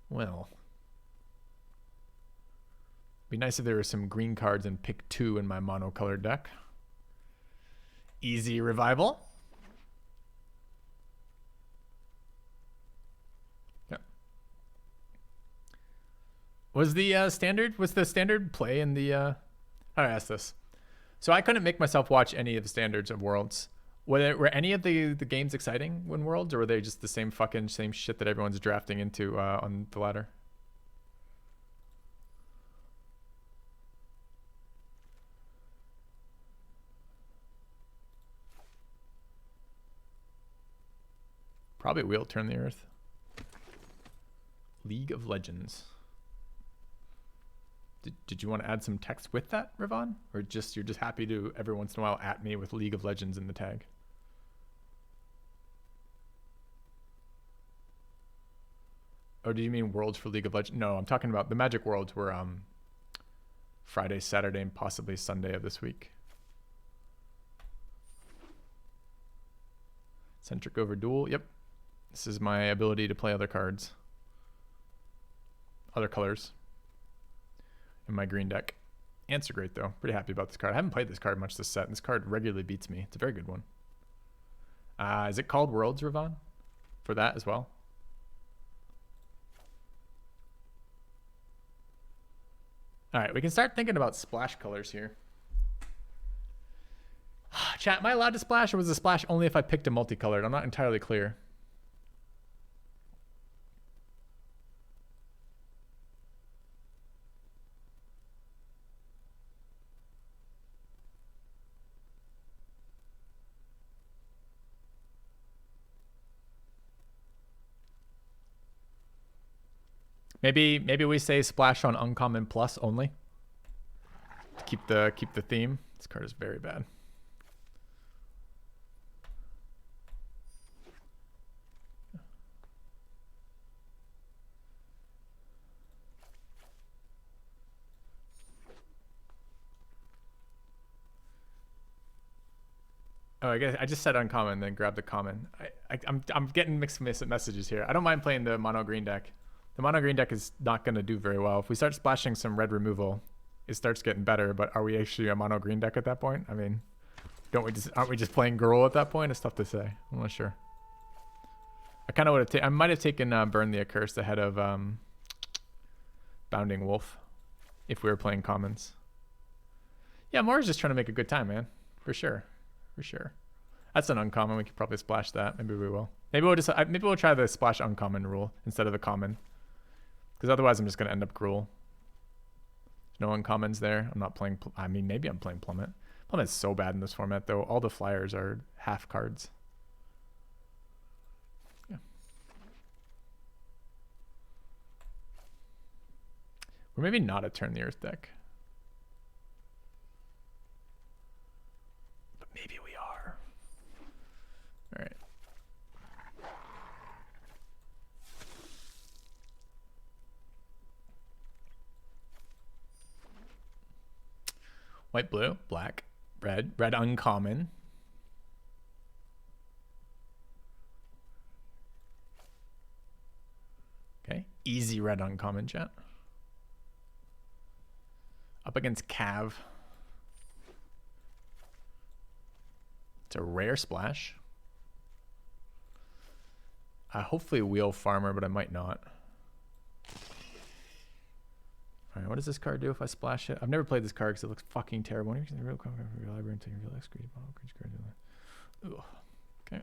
Well, be nice if there were some green cards and pick 2 in my monocolored deck. Easy revival. Was the standard play in the how do I ask this? So I couldn't make myself watch any of the standards of Worlds. Were any of the games exciting when Worlds, or were they just the same shit that everyone's drafting into on the ladder? Probably Wheel Turn the Earth. League of Legends. Did you want to add some text with that, Ravon? Or you're just happy to every once in a while at me with League of Legends in the tag? Or do you mean Worlds for League of Legends? No, I'm talking about the Magic Worlds were Friday, Saturday, and possibly Sunday of this week. Centric over Duel. Yep. This is my ability to play other cards. Other colors. In my green deck. Ants are great though. Pretty happy about this card. I haven't played this card much this set, and this card regularly beats me. It's a very good one. Is it called Worlds, Ravon? For that as well? Alright, we can start thinking about splash colors here. Chat, am I allowed to splash, or was the splash only if I picked a multicolored? I'm not entirely clear. Maybe we say splash on uncommon plus only to keep the theme. This card is very bad. Oh, I guess I just said uncommon, then grab the common. I'm getting mixed messages here. I don't mind playing the mono green deck. The mono green deck is not going to do very well. If we start splashing some red removal, it starts getting better. But are we actually a mono green deck at that point? I mean, aren't we just playing Gruul at that point? It's tough to say. I'm not sure. I kind of would have. I might have taken Burn the Accursed ahead of Bounding Wolf if we were playing commons. Yeah, Mora's just trying to make a good time, man. For sure. For sure. That's an uncommon. We could probably splash that. Maybe we will. Maybe we'll try the splash uncommon rule instead of the common. Because otherwise I'm just going to end up Gruul. No uncommons there. I'm not playing... I mean, maybe I'm playing Plummet. Plummet's so bad in this format, though. All the flyers are half cards. Yeah. Or maybe not a Turn the Earth deck. But maybe we are. All right. White, blue, black, red, red uncommon. Okay, easy red uncommon, chat. Up against Cav. It's a rare splash. Hopefully Wheel Farmer, but I might not. All right, what does this card do if I splash it? I've never played this card because it looks fucking terrible. When you're real card from your library until you realize okay.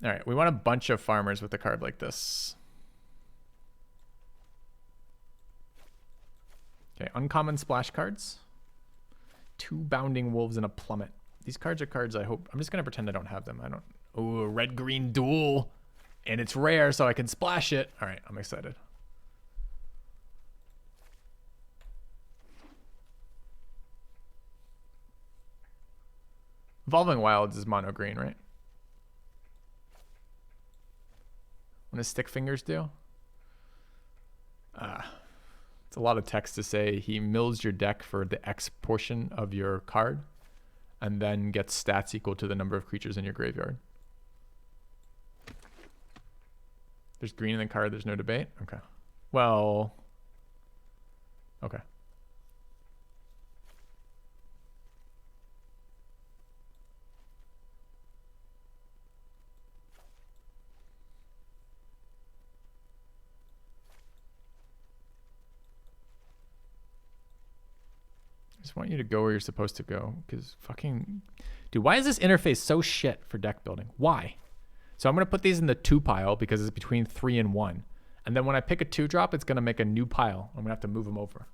All right, we want a bunch of farmers with a card like this. Okay, uncommon splash cards. 2 Bounding Wolves and a Plummet. These cards are cards I hope... I'm just going to pretend I don't have them. I don't... Ooh, a red-green duel. And it's rare, so I can splash it. All right, I'm excited. Evolving Wilds is mono green, right? What does Stick Fingers do? It's a lot of text to say he mills your deck for the X portion of your card and then gets stats equal to the number of creatures in your graveyard. There's green in the card, there's no debate? Okay. Well, okay. I just want you to go where you're supposed to go, because fucking... Dude, why is this interface so shit for deck building? Why? So I'm going to put these in the 2 pile because it's between 3 and 1. And then when I pick a 2-drop, it's going to make a new pile. I'm going to have to move them over.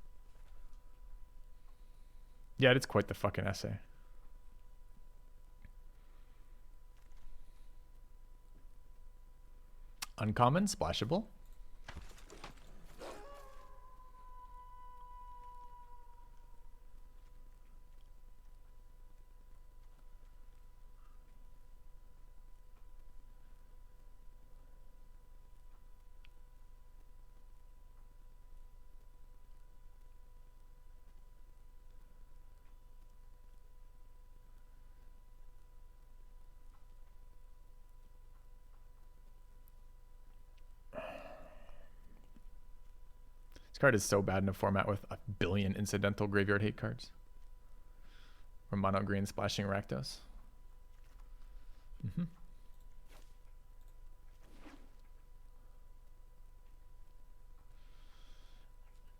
Yeah, it's quite the fucking essay. Uncommon, splashable. This card is so bad in a format with 1 billion incidental graveyard hate cards. Or mono green splashing Rakdos.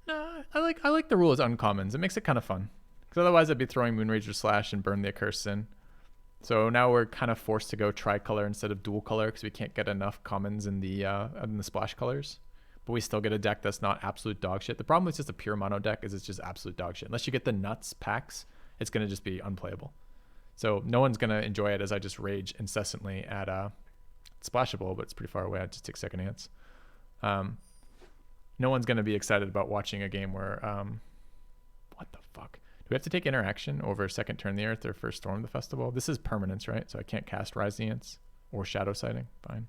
No, I like the rule as uncommons. It makes it kind of fun. Because otherwise I'd be throwing Moonrager Slash and Burn the Accursed in. So now we're kind of forced to go tricolor instead of dual color because we can't get enough commons in the splash colors. But we still get a deck that's not absolute dog shit. The problem with just a pure mono deck is it's just absolute dog shit. Unless you get the nuts packs, it's going to just be unplayable. So no one's going to enjoy it as I just rage incessantly at Splashable, but it's pretty far away. I just take second hands. No one's going to be excited about watching a game where... what the fuck? Do we have to take interaction over second Turn the Earth or first Storm the Festival? This is permanence, right? So I can't cast Rise the Ants or Shadow Sighting. Fine.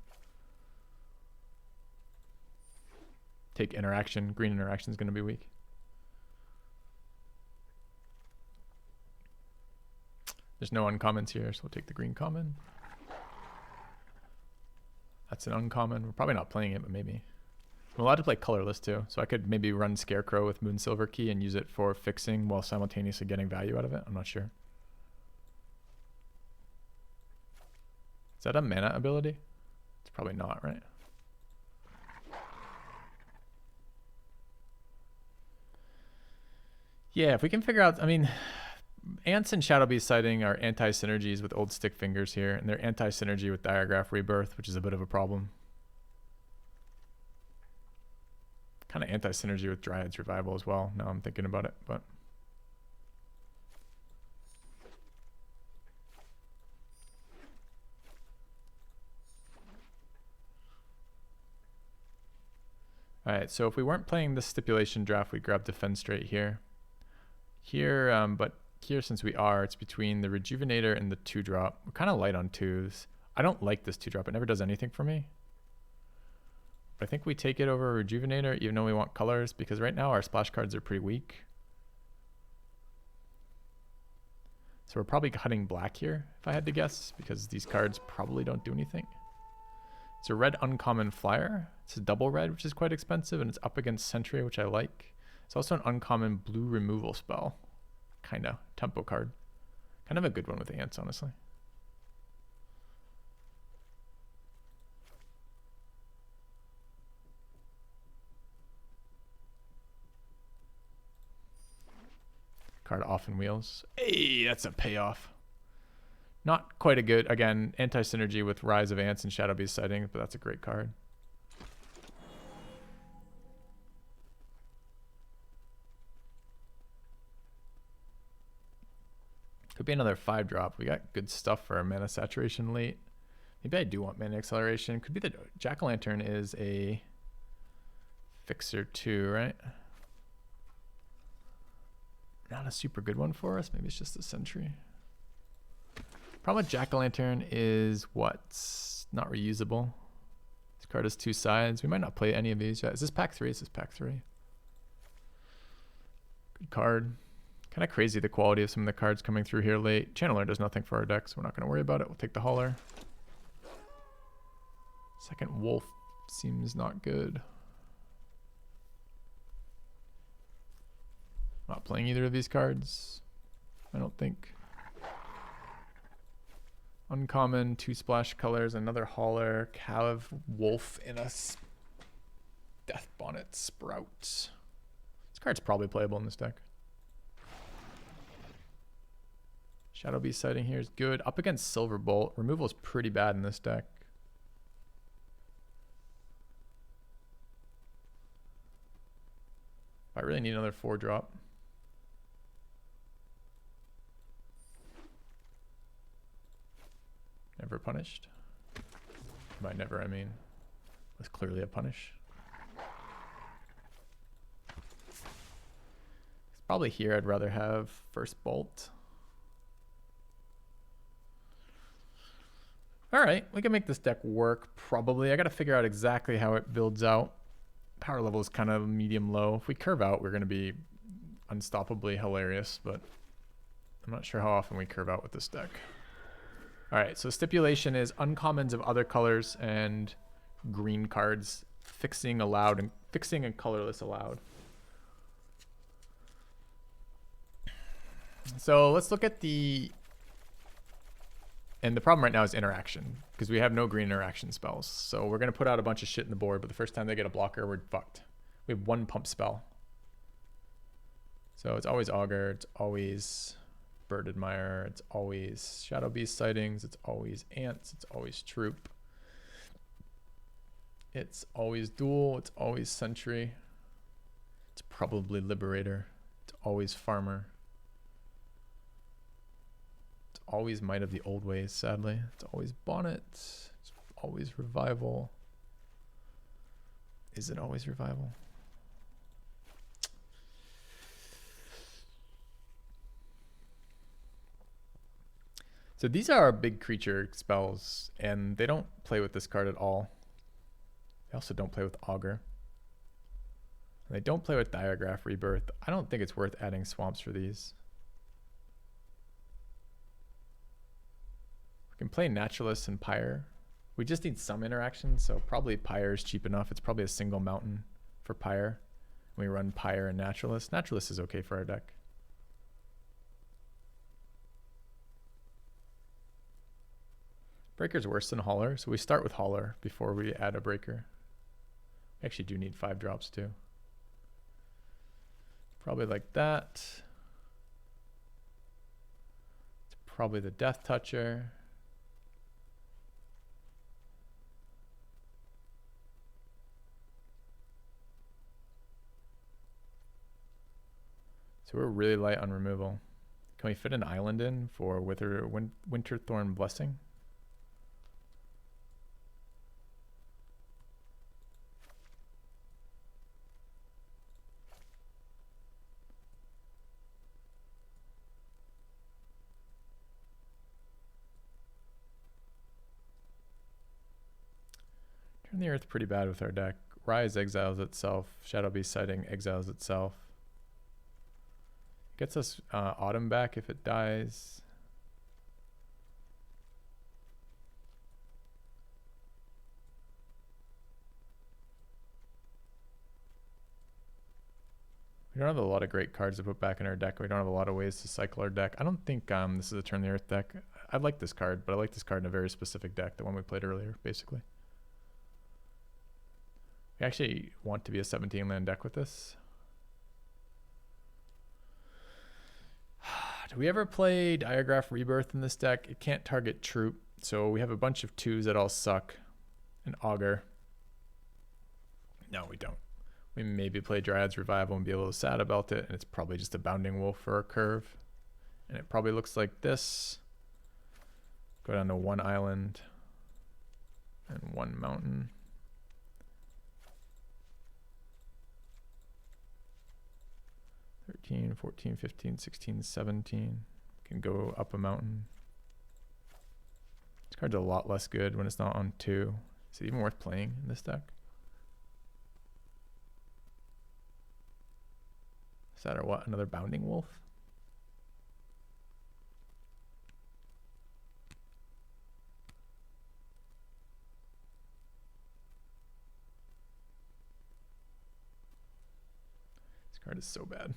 Take interaction. Green interaction is going to be weak. There's no uncommons here, so we'll take the green common. That's an uncommon. We're probably not playing it, but maybe. I'm allowed to play colorless too, so I could maybe run Scarecrow with Moonsilver Key and use it for fixing while simultaneously getting value out of it. I'm not sure. Is that a mana ability? It's probably not, right? Yeah, if we can figure out, I mean, Ants and Shadow Beast Sighting are anti-synergies with old Stick Fingers here, and they're anti-synergy with Diagraph Rebirth, which is a bit of a problem. Kind of anti-synergy with Dryad's Revival as well, now I'm thinking about it, but... All right, so if we weren't playing this stipulation draft, we'd grab Defend Straight here. But here, since we are, it's between the Rejuvenator and the 2-drop. We're kind of light on 2s. I don't like this 2-drop. It never does anything for me. But I think we take it over Rejuvenator, even though we want colors, because right now our splash cards are pretty weak. So we're probably cutting black here, if I had to guess, because these cards probably don't do anything. It's a red uncommon flyer. It's a double red, which is quite expensive, and it's up against Sentry, which I like. It's also an uncommon blue removal spell. Kinda. Tempo card. Kind of a good one with ants, honestly. Card off in wheels. Hey, that's a payoff. Not quite a good, again, anti-synergy with Rise of Ants and Shadow Beast Sighting, but that's a great card. Could be another 5-drop. We got good stuff for a mana saturation late. Maybe I do want mana acceleration. Could be the Jack-o'-lantern is a fixer too, right? Not a super good one for us. Maybe it's just a Sentry. Problem with Jack-o'-lantern is what's not reusable. This card has 2 sides. We might not play any of these yet. Is this pack 3? Is this pack 3? Good card. Kind of crazy the quality of some of the cards coming through here late. Channeler does nothing for our deck, so we're not going to worry about it. We'll take the Hauler. Second Wolf seems not good. Not playing either of these cards, I don't think. Uncommon, 2 splash colors, another Hauler, Cav, Wolf, and a Death Bonnet Sprout. This card's probably playable in this deck. Shadow Beast Sighting here is good. Up against Silverbolt. Removal is pretty bad in this deck. I really need another 4-drop. Never punished. By never, I mean, was clearly a punish. Probably here I'd rather have first bolt. All right, we can make this deck work, probably. I got to figure out exactly how it builds out. Power level is kind of medium low. If we curve out, we're going to be unstoppably hilarious, but I'm not sure how often we curve out with this deck. All right, so stipulation is uncommons of other colors and green cards, fixing allowed and fixing and colorless allowed. So let's look at the, and the problem right now is interaction, because we have no green interaction spells. So we're going to put out a bunch of shit in the board, but the first time they get a blocker, we're fucked. We have 1 pump spell. So it's always Augur, it's always Bird Admirer, it's always Shadow Beast Sightings, it's always Ants, it's always Troop. It's always Duel, it's always Sentry. It's probably Liberator. It's always Farmer. It's always Might of the Old Ways, sadly. It's always Bonnet. It's always Revival. Is it always Revival? So these are our big creature spells, and they don't play with this card at all. They also don't play with Augur. And they don't play with Diagraph Rebirth. I don't think it's worth adding swamps for these. We can play Naturalist and Pyre. We just need some interaction, so probably Pyre is cheap enough. It's probably a single mountain for Pyre. We run Pyre and Naturalist. Naturalist is okay for our deck. Breaker's worse than Hauler, so we start with Hauler before we add a Breaker. We actually do need 5 drops too. Probably like that. It's probably the Death Toucher. So we're really light on removal. Can we fit an island in for Winterthorn Blessing? Turn the Earth pretty bad with our deck. Rise exiles itself. Shadow Beast Sighting exiles itself. Gets us Autumn back if it dies. We don't have a lot of great cards to put back in our deck. We don't have a lot of ways to cycle our deck. I don't think this is a Turn the Earth deck. I like this card, but I like this card in a very specific deck, the one we played earlier, basically. We actually want to be a 17 land deck with this. Do we ever play Diagraph Rebirth in this deck? It can't target Troop, so we have a bunch of 2s that all suck. An Augur. No, we don't. We maybe play Dryad's Revival and be a little sad about it, and it's probably just a Bounding Wolf for a curve. And it probably looks like this. Go down to 1 island and 1 mountain. (13, 14, 15, 16, 17). Can go up a mountain. This card's a lot less good when it's not on 2. Is it even worth playing in this deck? Is that or what? Another Bounding Wolf? This card is so bad.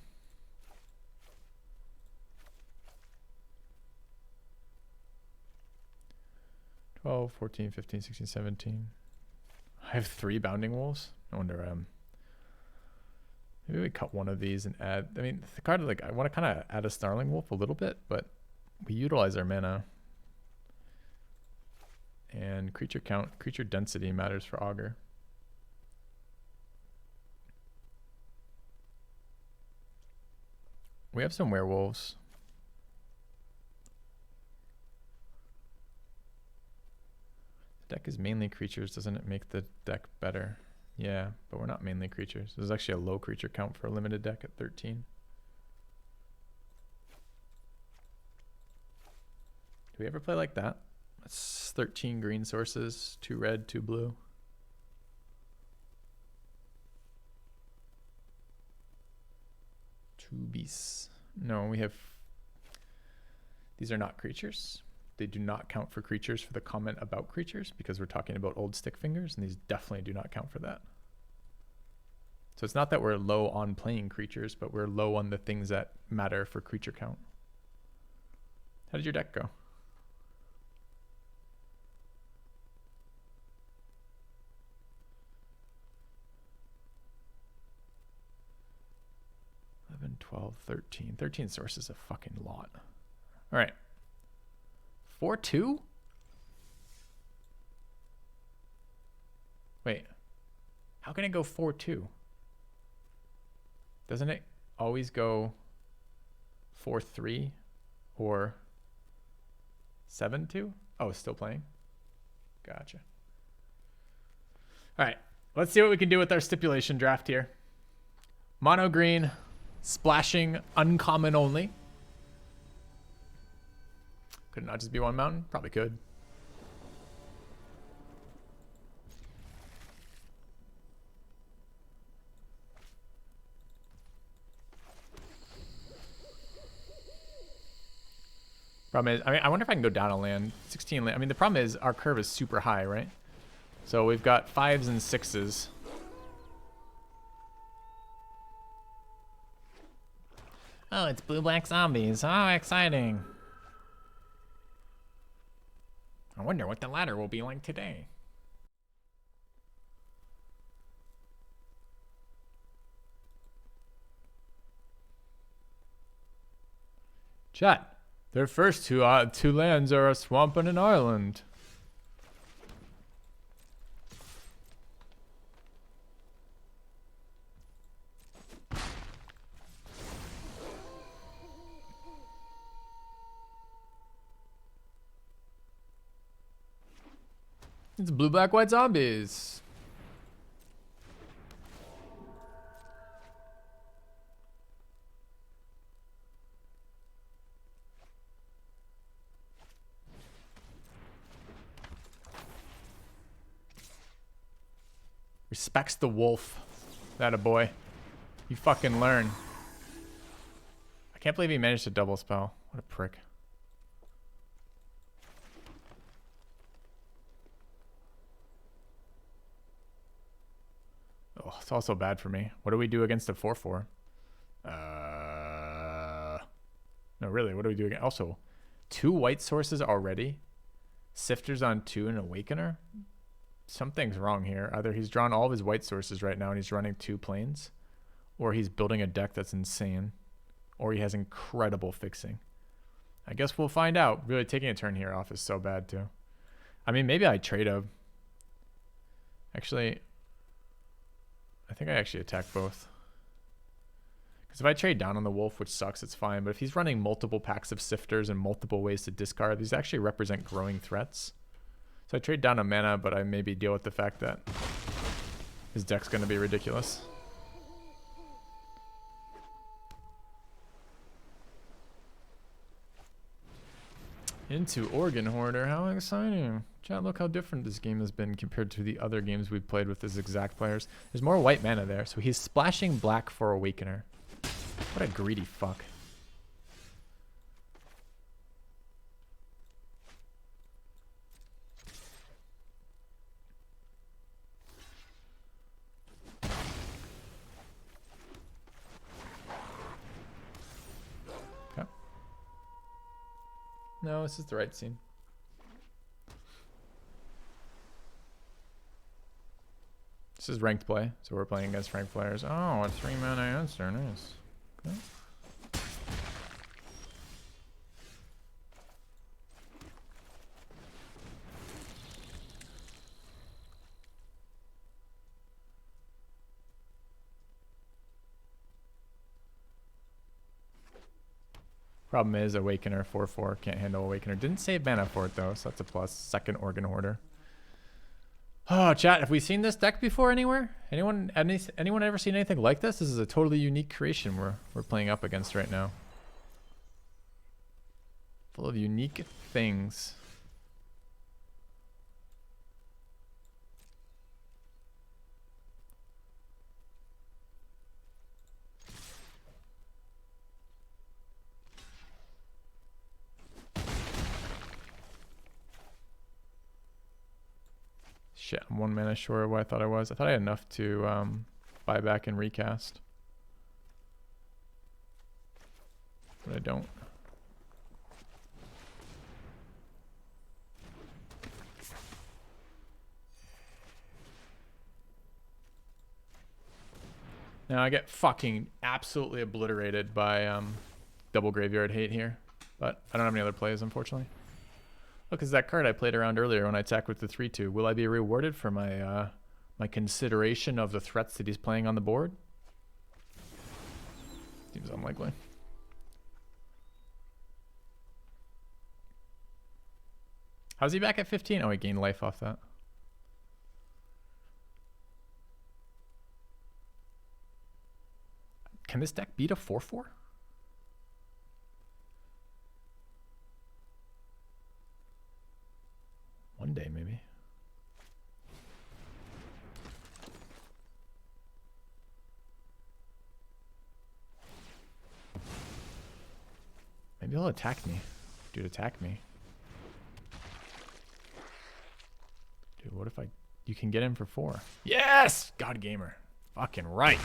(12, 14, 15, 16, 17). I have 3 Bounding Wolves. No wonder maybe we cut one of these and add. I mean, the card, like, I want to kind of add a Snarling Wolf a little bit, but we utilize our mana. And creature count, creature density matters for Augur. We have some werewolves. The deck is mainly creatures. Doesn't it make the deck better? Yeah, but we're not mainly creatures. There's actually a low creature count for a limited deck at 13. Do we ever play like that? That's 13 green sources, 2 red, 2 blue. Two beasts. No, we have... These are not creatures. They do not count for creatures for the comment about creatures because we're talking about old stick fingers, and these definitely do not count for that. So it's not that we're low on playing creatures, but we're low on the things that matter for creature count. How did your deck go? (11, 12, 13). 13 sources a fucking lot. All right. 4-2? Wait. How can it go 4-2? Doesn't it always go 4-3 or 7-2? Oh, it's still playing? Gotcha. All right. Let's see what we can do with our stipulation draft here. Mono green, splashing, uncommon only. Could it not just be 1 mountain? Probably could. Problem is, I mean, I wonder if I can go down a land. 16 land. I mean, the problem is our curve is super high, right? So we've got 5s and 6s. Oh, it's blue-black zombies. Oh, exciting. I wonder what the ladder will be like today. Chat. Their first two lands are a swamp and an island. It's blue, black, white zombies. Respects the wolf. That a boy. You fucking learn. I can't believe he managed to double spell. What a prick. Oh, it's also bad for me. What do we do against a 4/4? No, really, what do we do again? Also, 2 white sources already. Sifters on 2 and Awakener. Something's wrong here. Either he's drawn all of his white sources right now and he's running 2 planes, or he's building a deck that's insane, or he has incredible fixing. I guess we'll find out. Really, taking a turn here off is so bad too. I mean, maybe I trade a... Actually, I think I actually attack both. Because if I trade down on the wolf, which sucks, it's fine. But if he's running multiple packs of sifters and multiple ways to discard, these actually represent growing threats. So I trade down a mana, but I maybe deal with the fact that his deck's going to be ridiculous. Into Organ Hoarder, how exciting. Chat, look how different this game has been compared to the other games we've played with his exact players. There's more white mana there, so he's splashing black for Awakener. What a greedy fuck. Okay. No, this is the right scene. This is ranked play, so we're playing against ranked players. Oh, a 3 mana answer, nice. Okay. Problem is, Awakener 4/4 can't handle Awakener. Didn't save mana for it though, so that's a plus. Second Organ Hoarder. Oh, chat, have we seen this deck before anywhere? Anyone ever seen anything like this? This is a totally unique creation we're playing up against right now. Full of unique things. Shit, I'm 1 mana short of what I thought I was. I thought I had enough to buy back and recast. But I don't. Now I get fucking absolutely obliterated by double graveyard hate here. But I don't have any other plays, unfortunately. Look, it's that card I played around earlier when I attacked with the 3/2. Will I be rewarded for my my consideration of the threats that he's playing on the board? Seems unlikely. How's he back at 15? Oh, he gained life off that. Can this deck beat a 4/4? One day, maybe. Maybe he'll attack me. Dude, attack me. Dude, what if you can get him for 4? Yes! God Gamer. Fucking right.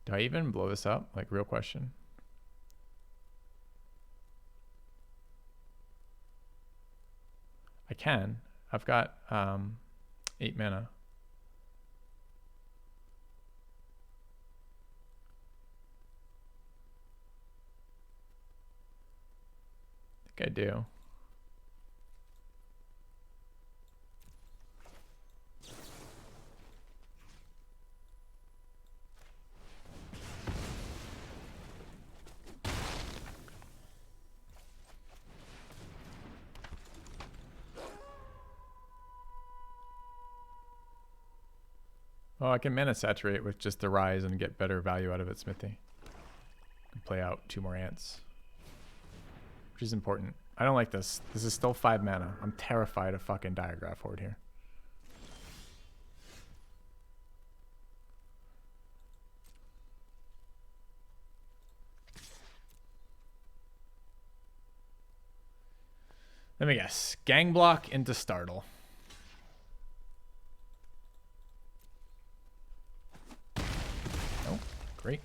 Do I even blow this up? Like, real question. I can. I've got 8 mana. I think I do. Oh, I can mana saturate with just the rise and get better value out of it, Smithy. Play out 2 more ants, which is important. I don't like this. This is still 5 mana. I'm terrified of fucking Diagraph Horde here. Let me guess. Gang block into Startle. Oh, great.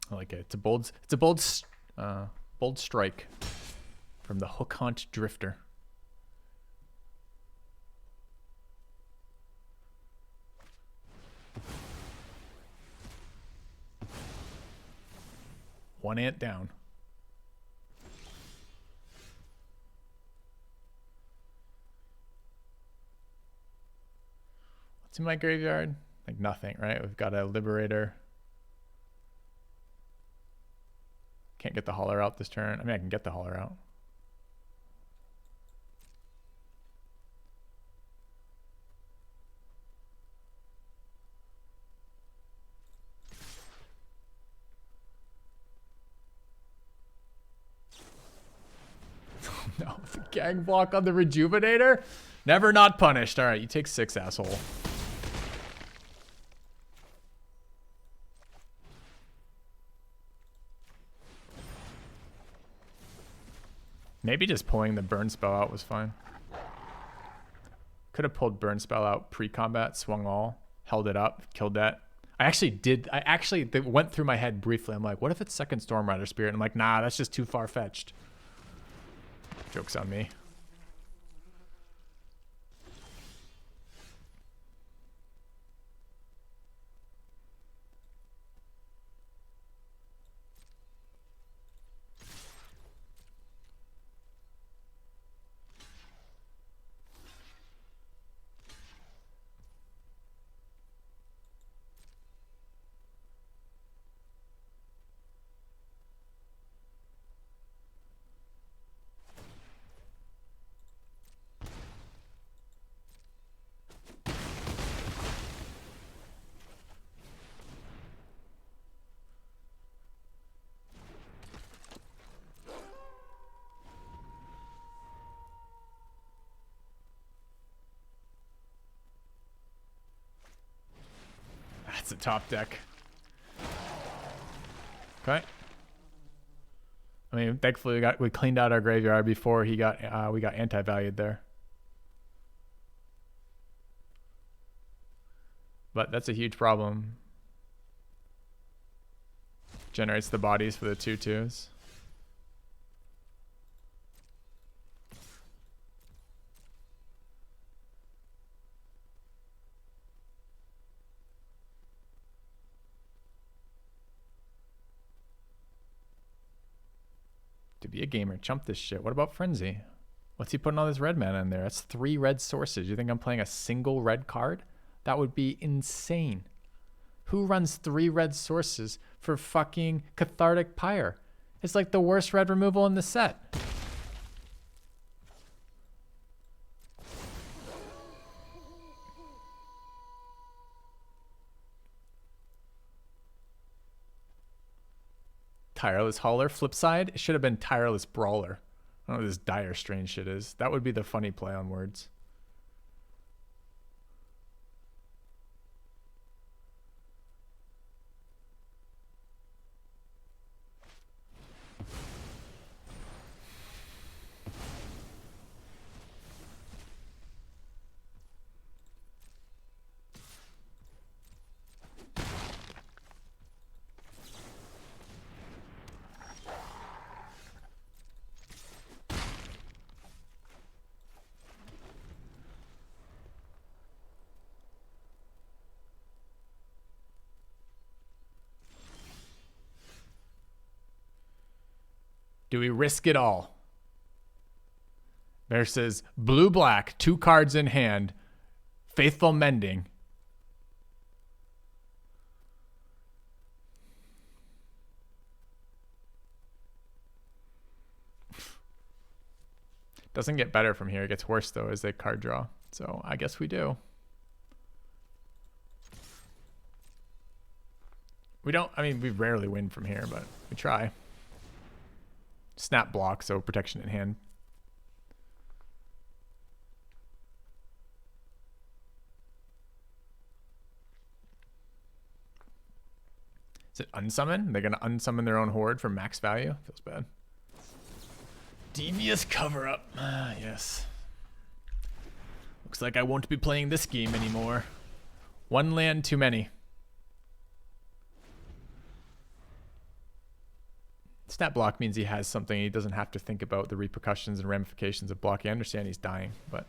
I like it. It's a bold bold strike from the Hook Hunt Drifter. One ant down. What's in my graveyard? Like nothing, right? We've got a Liberator. Can't get the Hauler out this turn. I mean, I can get the Hauler out. No, the gang block on the Rejuvenator? Never not punished. All right, you take 6, asshole. Maybe just pulling the burn spell out was fine. Could have pulled burn spell out pre-combat, swung all, held it up, killed that. I actually it went through my head briefly. I'm like, what if it's second Storm Rider Spirit? I'm like, nah, that's just too far-fetched. Joke's on me. That's a top deck. Okay. I mean, thankfully we cleaned out our graveyard before we got anti-valued there. But that's a huge problem. Generates the bodies for the 2/2s. To be a gamer, chump this shit. What about Frenzy? What's he putting all this red mana in there? That's 3 red sources. You think I'm playing a single red card? That would be insane. Who runs 3 red sources for fucking Cathartic Pyre? It's like the worst red removal in the set. Tireless Hauler. Flip side, it should have been Tireless Brawler. I don't know what this Dire Strain shit is. That would be the funny play on words. Do we risk it all? Versus blue-black, 2 cards in hand, Faithful Mending. Doesn't get better from here. It gets worse, though, as they card draw. So I guess we do. We don't, I mean, we rarely win from here, but we try. Snap block, so protection in hand. Is it unsummon? They're going to unsummon their own horde for max value? Feels bad. Devious cover up. Ah, yes. Looks like I won't be playing this game anymore. 1 land too many. Snap block means he has something. He doesn't have to think about the repercussions and ramifications of blocking. I understand he's dying, but...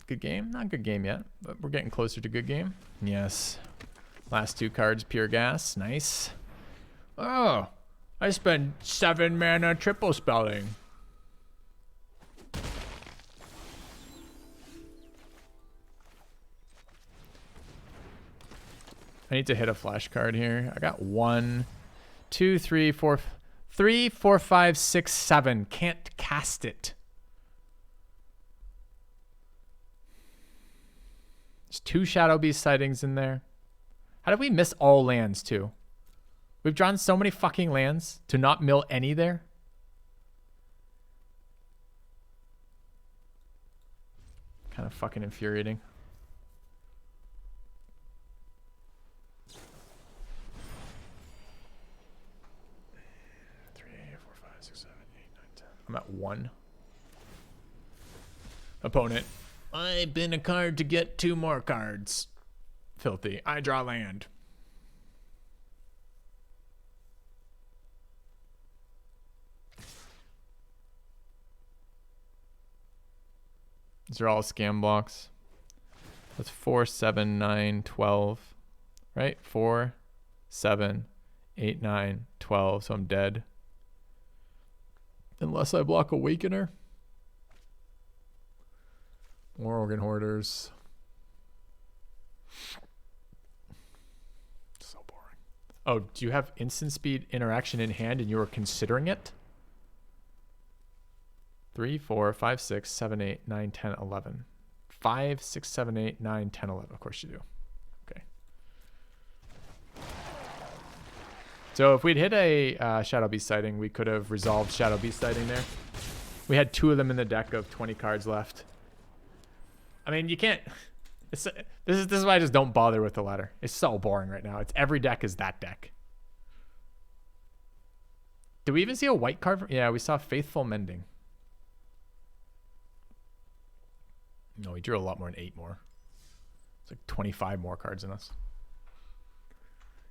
Good game? Not good game yet, but we're getting closer to good game. Yes. Last 2 cards, pure gas. Nice. Oh, I spent 7 mana triple spelling. I need to hit a flash card here. I got 1, 2, 3, 4, 3, 4, 5, 6, 7. Can't cast it. There's 2 Shadow Beast sightings in there. How did we miss all lands too? We've drawn so many fucking lands to not mill any there. Kind of fucking infuriating. I'm at 1. Opponent. I bin a card to get 2 more cards. Filthy. I draw land. These are all scam blocks. That's 4, 7, 9, 12. Right? 4, 7, 8, 9, 12. So I'm dead. Unless I block Awakener. More Organ Hoarders. So boring. Oh, do you have instant speed interaction in hand and you are considering it? 3, 4, 5, 6, 7, 8, 9, 10, 11. 5, 6, 7, 8, 9, 10, 11. Of course you do. Okay. So if we'd hit a Shadow Beast sighting, we could have resolved Shadow Beast sighting there. We had 2 of them in the deck of 20 cards left. I mean, you can't... this is why I just don't bother with the ladder. It's so boring right now. It's every deck is that deck. Did we even see a white card? Yeah, we saw Faithful Mending. No, we drew a lot more than 8 more. It's like 25 more cards in us.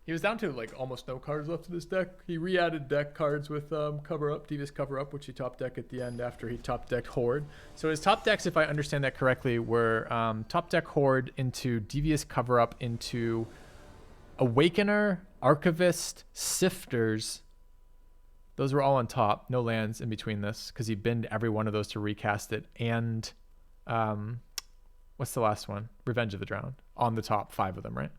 He was down to like almost no cards left in this deck. He re-added deck cards with Cover Up, Devious Cover Up, which he top deck at the end after he top decked Horde. So his top decks, if I understand that correctly, were top deck Horde into Devious Cover Up into Awakener, Archivist, Sifters. Those were all on top. No lands in between this because he binned every one of those to recast it. And what's the last one? Revenge of the Drowned. On the top 5 of them, right?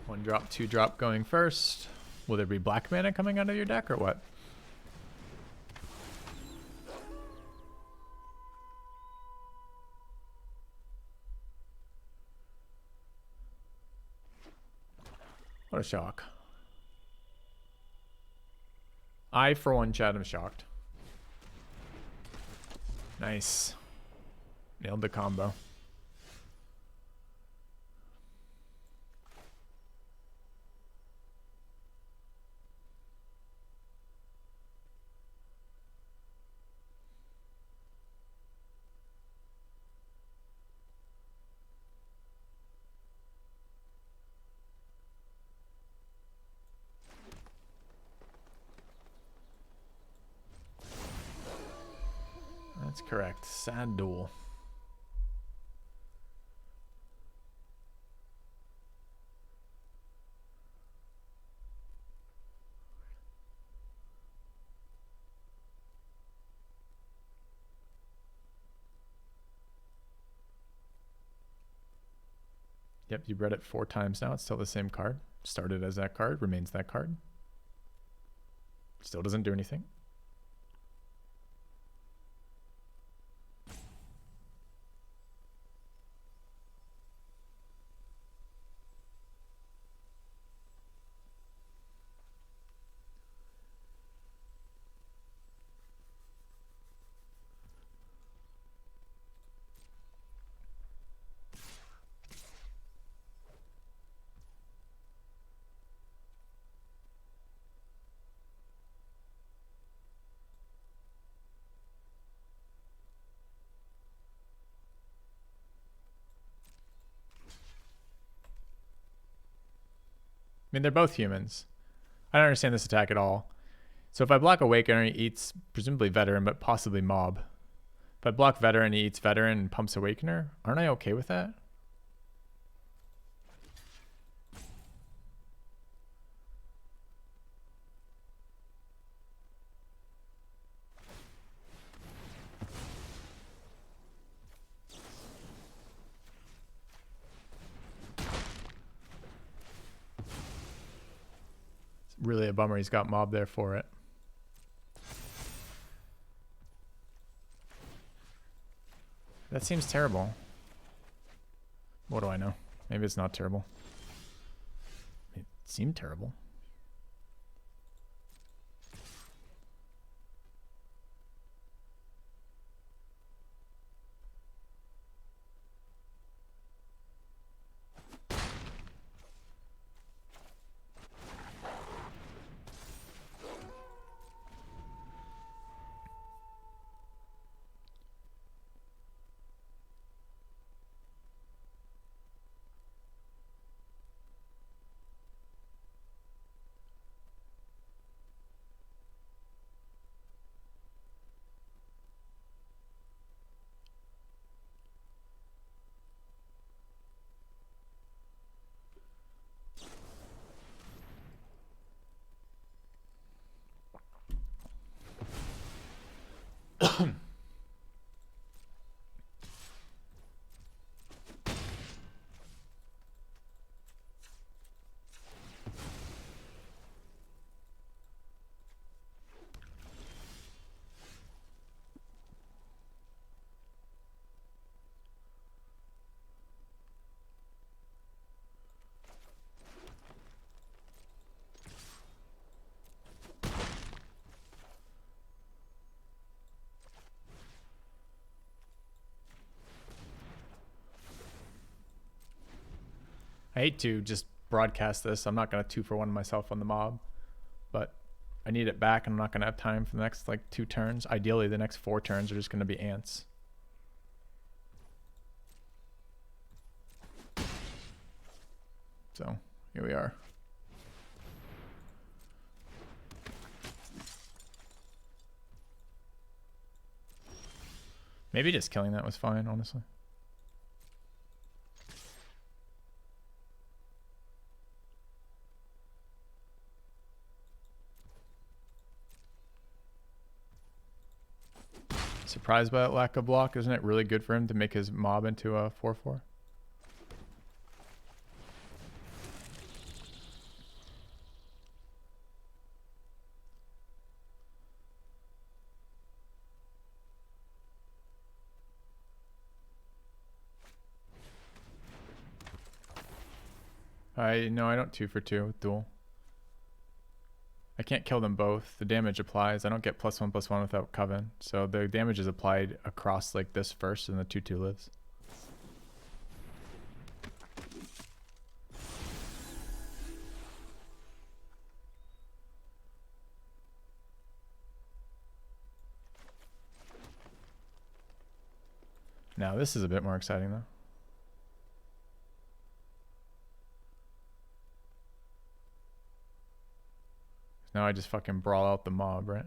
One drop, 2 drop going first. Will there be black mana coming out of your deck or what? What a shock. I, for one, Chad, am shocked. Nice. Nailed the combo. That's correct. Sad duel. Yep, you read it 4 times now. It's still the same card. Started as that card, remains that card. Still doesn't do anything. I mean, they're both humans. I don't understand this attack at all. So if I block Awakener, he eats presumably Veteran, but possibly Mob. If I block Veteran, he eats Veteran and pumps Awakener. Aren't I okay with that? Really a bummer he's got Mob there for it. That seems terrible. What do I know? Maybe it's not terrible. It seemed terrible. I hate to just broadcast this. I'm not going to 2-for-1 myself on the Mob, but I need it back and I'm not going to have time for the next like 2 turns. Ideally, the next 4 turns are just going to be ants. So here we are. Maybe just killing that was fine, honestly. Surprised by that lack of block. Isn't it really good for him to make his Mob into a 4/4? I don't 2-for-2 with duel. I can't kill them both. The damage applies. I don't get +1/+1 without Coven. So the damage is applied across like this first and the 2/2 lives. Now this is a bit more exciting though. Now I just fucking brawl out the Mob, right?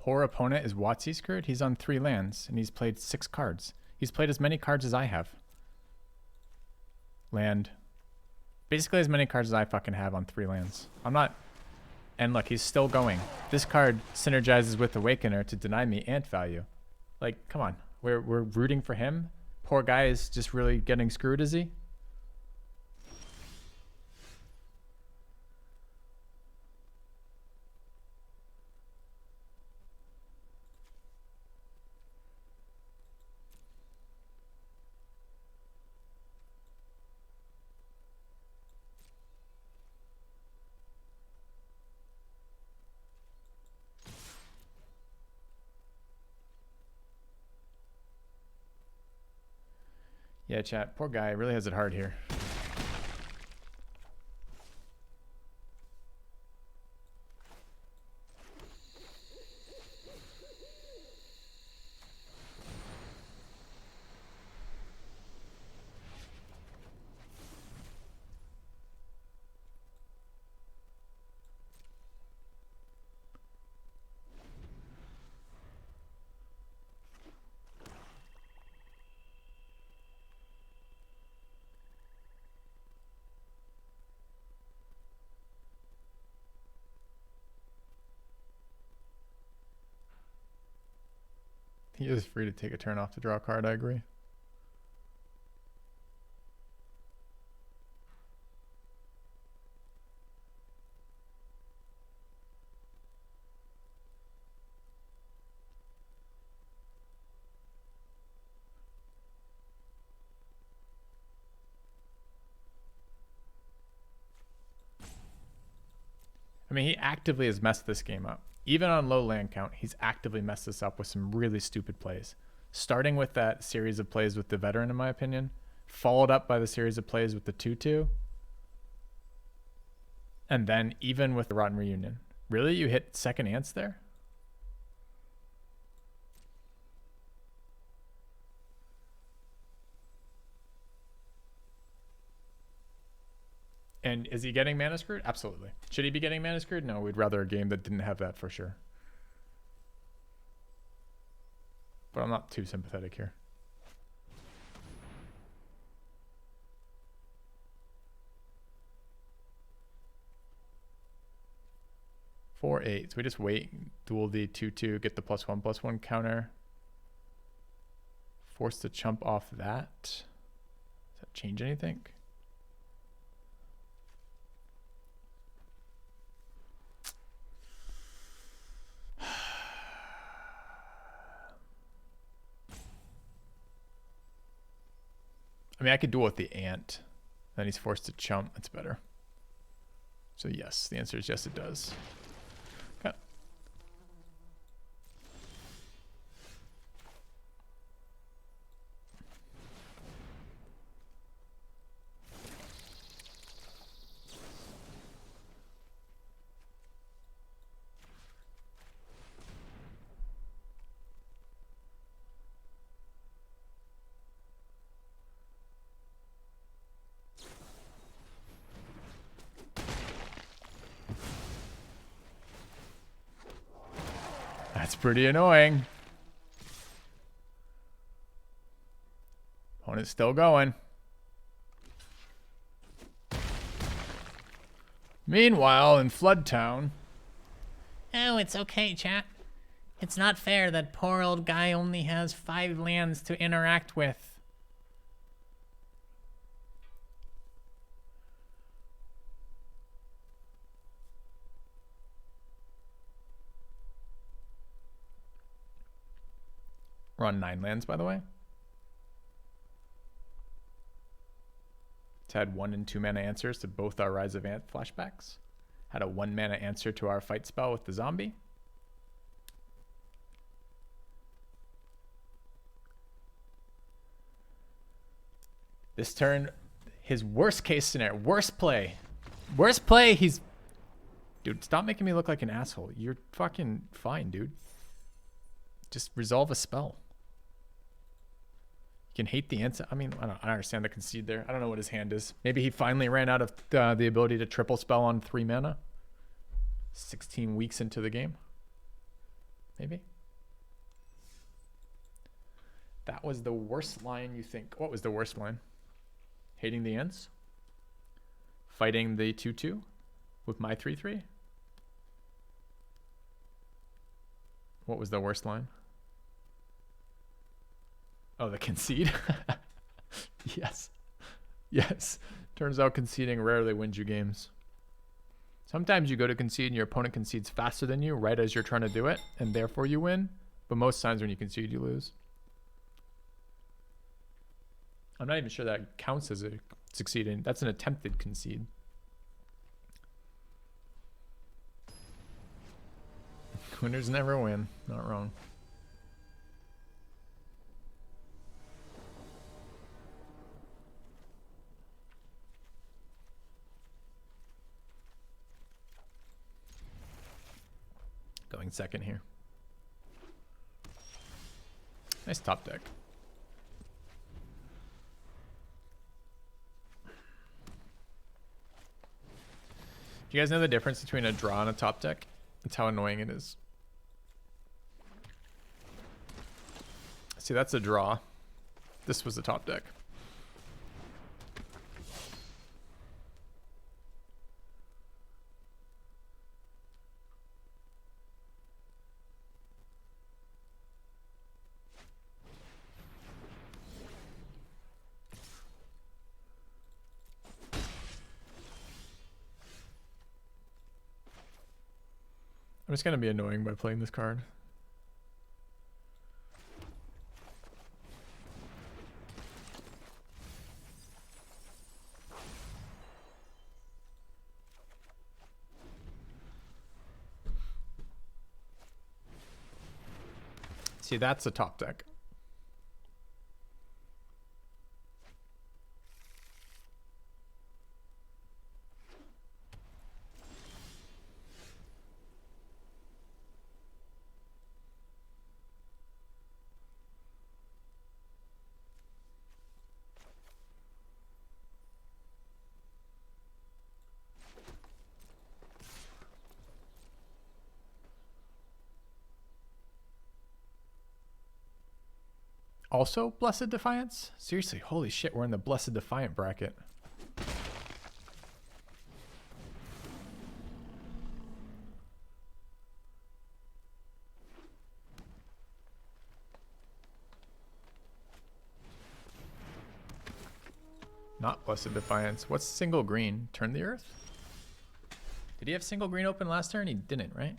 poor opponent is WotC screwed? He's on 3 lands and he's played 6 cards. He's played as many cards as I have. Land. Basically as many cards as I fucking have on 3 lands. I'm not... And look, he's still going. This card synergizes with Awakener to deny me ant value. Like, come on. We're rooting for him. Poor guy is just really getting screwed, is he? Yeah, chat. Poor guy really has it hard here. He is free to take a turn off to draw a card, I agree. I mean, he actively has messed this game up. Even on low land count, he's actively messed this up with some really stupid plays. Starting with that series of plays with the veteran, in my opinion, followed up by the series of plays with the 2-2, and then even with the Rotten Reunion. Really? You hit second ants there? And is he getting mana screwed? Absolutely. Should he be getting mana screwed? No, we'd rather a game that didn't have that for sure. But I'm not too sympathetic here. Four, 8. So we just wait, duel the 2-2, get the +1/+1 counter. Force to chump off that. Does that change anything? I mean, I could duel with the ant. Then he's forced to chump. That's better. So yes, the answer is yes, it does. Okay. That's pretty annoying. Opponent's still going. Meanwhile, in Flood Town. Oh, it's okay, chat. It's not fair that poor old guy only has 5 lands to interact with. We're on 9 lands, by the way. It's had 1 and 2 mana answers to both our Rise of Ant flashbacks. Had a 1 mana answer to our fight spell with the zombie. This turn, his worst case scenario, worst play, he's... Dude, stop making me look like an asshole. You're fucking fine, dude. Just resolve a spell. You can hate the answer. I mean, I don't understand the concede there. I don't know what his hand is. Maybe he finally ran out of the ability to triple spell on 3 mana. 16 weeks into the game. maybe. That was the worst line you think. What was the worst line? Hating the ends? Fighting the 2-2 with my 3-3? What was the worst line? Oh, the concede? Yes. Yes. Turns out conceding rarely wins you games. Sometimes you go to concede and your opponent concedes faster than you right as you're trying to do it, and therefore you win. But most times when you concede, you lose. I'm not even sure that counts as a succeeding. That's an attempted concede. Winners never win. Not wrong. Going second here. Nice top deck. Do you guys know the difference between a draw and a top deck? That's how annoying it is. See, that's a draw. This was a top deck. I'm just gonna be annoying by playing this card. See, that's a top deck. Also, Blessed Defiance? Seriously, holy shit, we're in the Blessed Defiant bracket. Not Blessed Defiance. What's single green? Turn the Earth? Did he have single green open last turn? He didn't, right?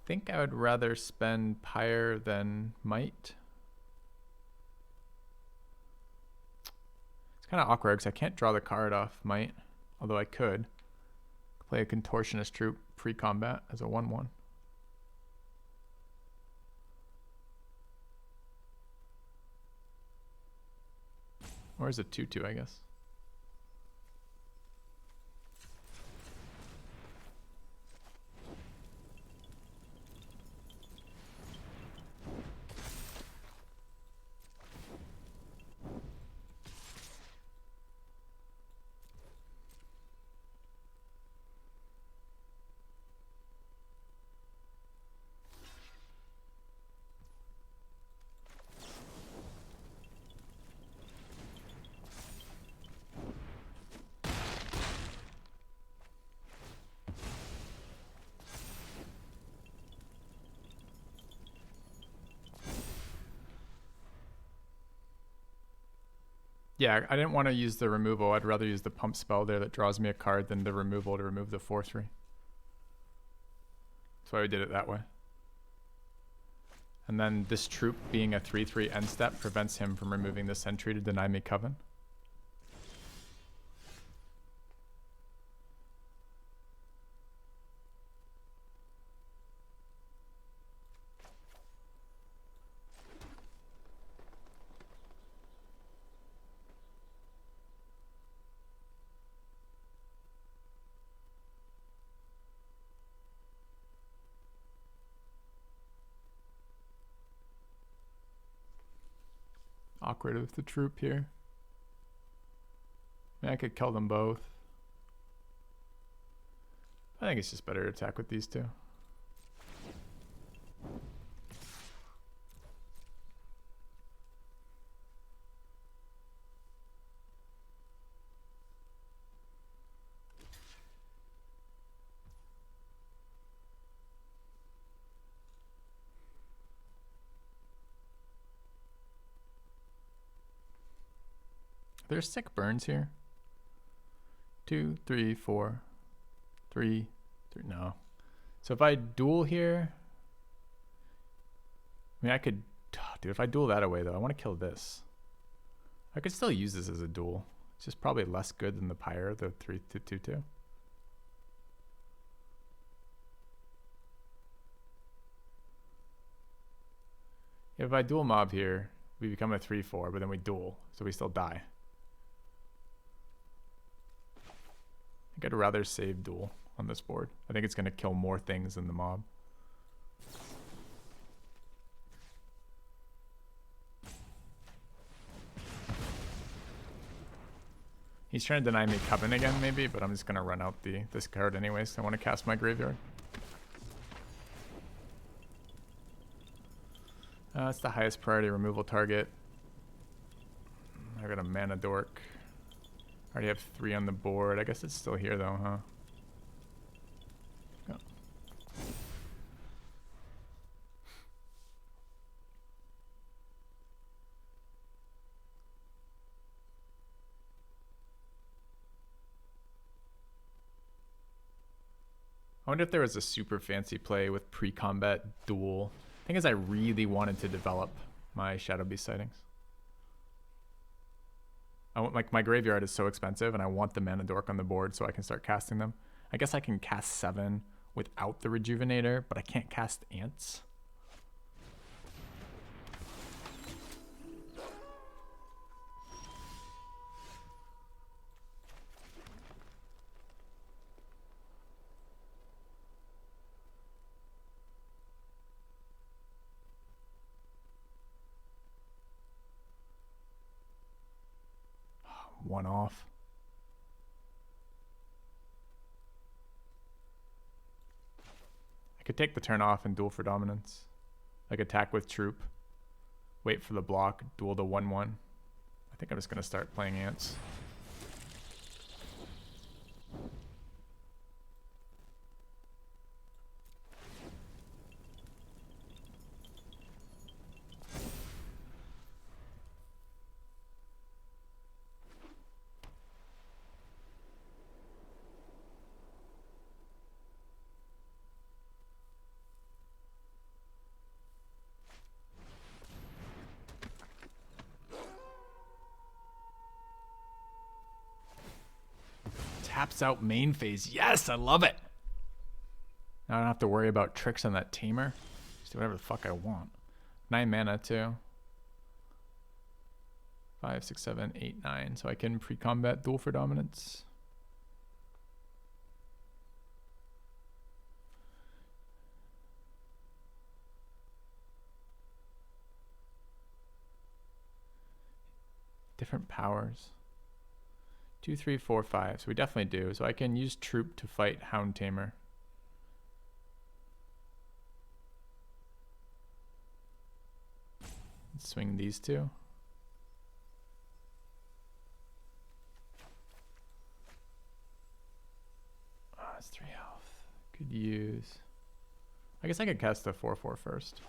Think I would rather spend Pyre than Might. It's kind of awkward because I can't draw the card off Might, although I could play a Contortionist Troop pre-combat as a 1/1. Or is it 2/2, I guess. Yeah, I didn't want to use the removal. I'd rather use the pump spell there that draws me a card than the removal to remove the 4/3. That's why we did it that way. And then this troop being a 3/3 end step prevents him from removing the sentry to deny me Coven. awkward with the troop here. I mean, I could kill them both. I think it's just better to attack with these two. There's sick burns here. 2, 3, 4, 3, 3. No. So if I duel here, I mean, I could, dude. If I duel that away though, I want to kill this. I could still use this as a duel. It's just probably less good than the Pyre, the 3-2-2. If I duel mob here, we become a 3-4, but then we duel, so we still die. I think I'd rather save duel on this board. I think it's going to kill more things than the mob. He's trying to deny me Coven again, maybe, but I'm just going to run out this card anyways. I want to cast my graveyard. That's the highest priority removal target. I got a Mana Dork. I already have 3 on the board. I guess it's still here though, huh? Go. I wonder if there was a super fancy play with pre-combat duel. The thing is, I really wanted to develop my Shadow Beast sightings. I want, like, my graveyard is so expensive, and I want the Mana Dork on the board so I can start casting them. I guess I can cast 7 without the Rejuvenator, but I can't cast Ants. One off. I could take the turn off and duel for dominance. Like attack with troop. Wait for the block, duel the 1-1. I think I'm just gonna start playing Ants. Taps out main phase. Yes, I love it. Now I don't have to worry about tricks on that tamer. Just do whatever the fuck I want. 9 mana too. 5, 6, 7, 8, 9. So I can pre-combat duel for dominance. Different powers. 2, 3, 4, 5. So we definitely do. So I can use troop to fight Hound Tamer. Let's swing these two. Oh, that's 3 health. Could use. I guess I could cast the 4/4 first.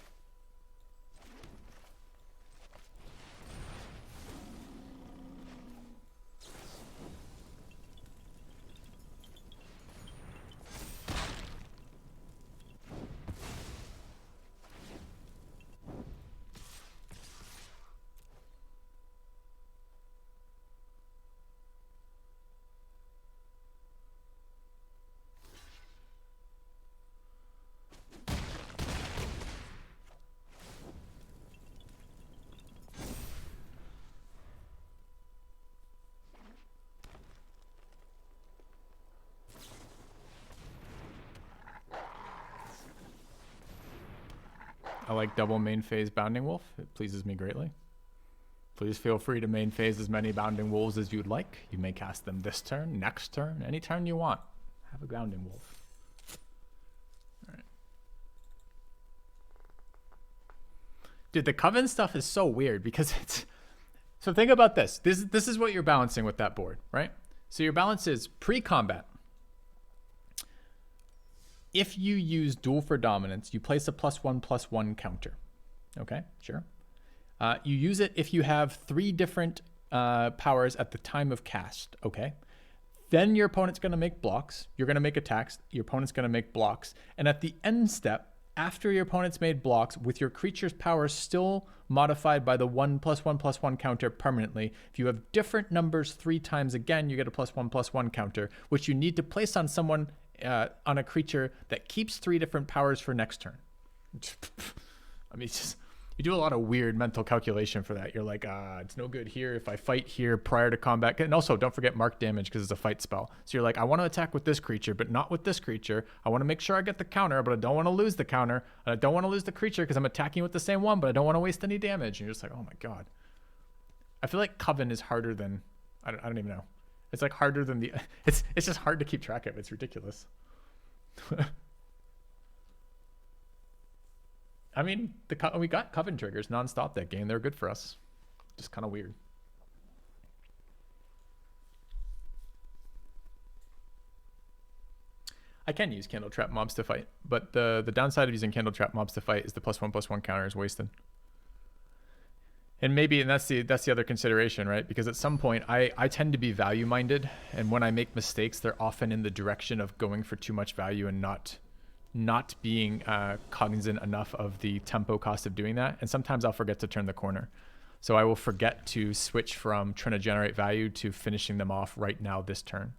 I like double main phase Bounding Wolf. It pleases me greatly. Please feel free to main phase as many Bounding Wolves as you'd like. You may cast them this turn, next turn, any turn you want. Have a Bounding Wolf. Alright. Dude, the Coven stuff is so weird because it's... So think about this. This is what you're balancing with that board, right? So your balance is pre-combat. If you use Duel for Dominance, you place a +1/+1 counter. Okay, sure. You use it if you have 3 different powers at the time of cast. Okay. Then your opponent's going to make blocks. You're going to make attacks. Your opponent's going to make blocks. And at the end step, after your opponent's made blocks, with your creature's power still modified by the 1/1/1 counter permanently, if you have different numbers 3 times again, you get a +1/1 counter, which you need to place on someone, on a creature that keeps 3 different powers for next turn. I mean, it's just... You do a lot of weird mental calculation for that. You're like, it's no good here if I fight here prior to combat. And also, don't forget mark damage because it's a fight spell. So you're like, I want to attack with this creature, but not with this creature. I want to make sure I get the counter, but I don't want to lose the counter. And I don't want to lose the creature because I'm attacking with the same one, but I don't want to waste any damage. And you're just like, oh my god. I feel like Coven is harder than... I don't even know. It's like harder than the... It's just hard to keep track of. It's ridiculous. I mean, we got Coven triggers nonstop that game. They're good for us. Just kind of weird. I can use Candle Trap mobs to fight, but the downside of using Candle Trap mobs to fight is the +1/+1 counter is wasted. And that's the other consideration, right? Because at some point, I tend to be value minded, and when I make mistakes, they're often in the direction of going for too much value and not being cognizant enough of the tempo cost of doing that. And sometimes I'll forget to turn the corner. So I will forget to switch from trying to generate value to finishing them off right now this turn.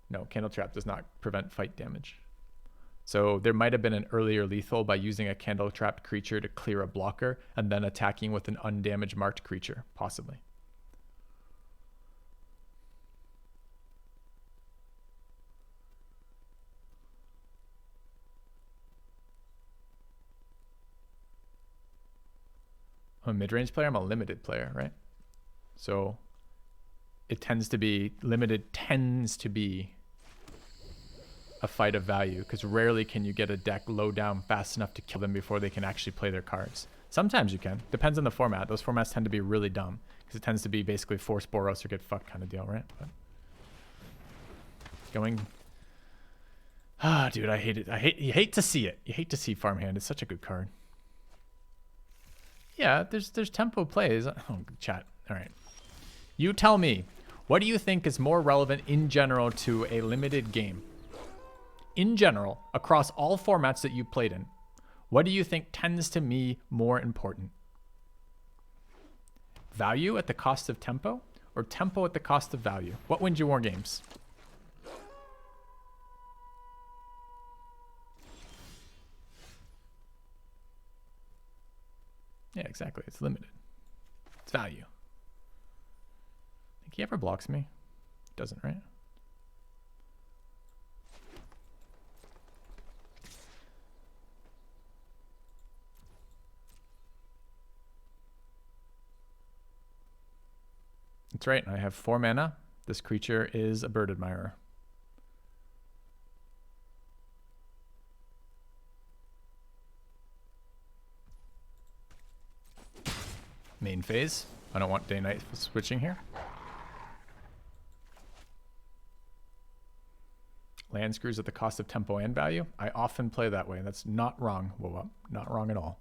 No, Candle Trap does not prevent fight damage. So there might have been an earlier lethal by using a Candle Trapped creature to clear a blocker and then attacking with an undamaged marked creature, possibly. I'm a mid-range player. I'm a limited player, right? So it tends to be a fight of value because rarely can you get a deck low down fast enough to kill them before they can actually play their cards. Sometimes you can. Depends on the format. Those formats tend to be really dumb because it tends to be basically force Boros or get fucked kind of deal, right? But dude, I hate it. You hate to see it. You hate to see Farmhand. It's such a good card. Yeah, there's tempo plays. Oh, chat. All right. You tell me, what do you think is more relevant in general to a limited game? In general, across all formats that you've played in, what do you think tends to be more important? Value at the cost of tempo or tempo at the cost of value? What wins you more games? Yeah, exactly. It's limited. It's value. Think he ever blocks me? Doesn't, right? That's right. I have 4 mana. This creature is a Bird Admirer. Main phase. I don't want day-night switching here. Land screws at the cost of tempo and value. I often play that way. That's not wrong. Well, not wrong at all.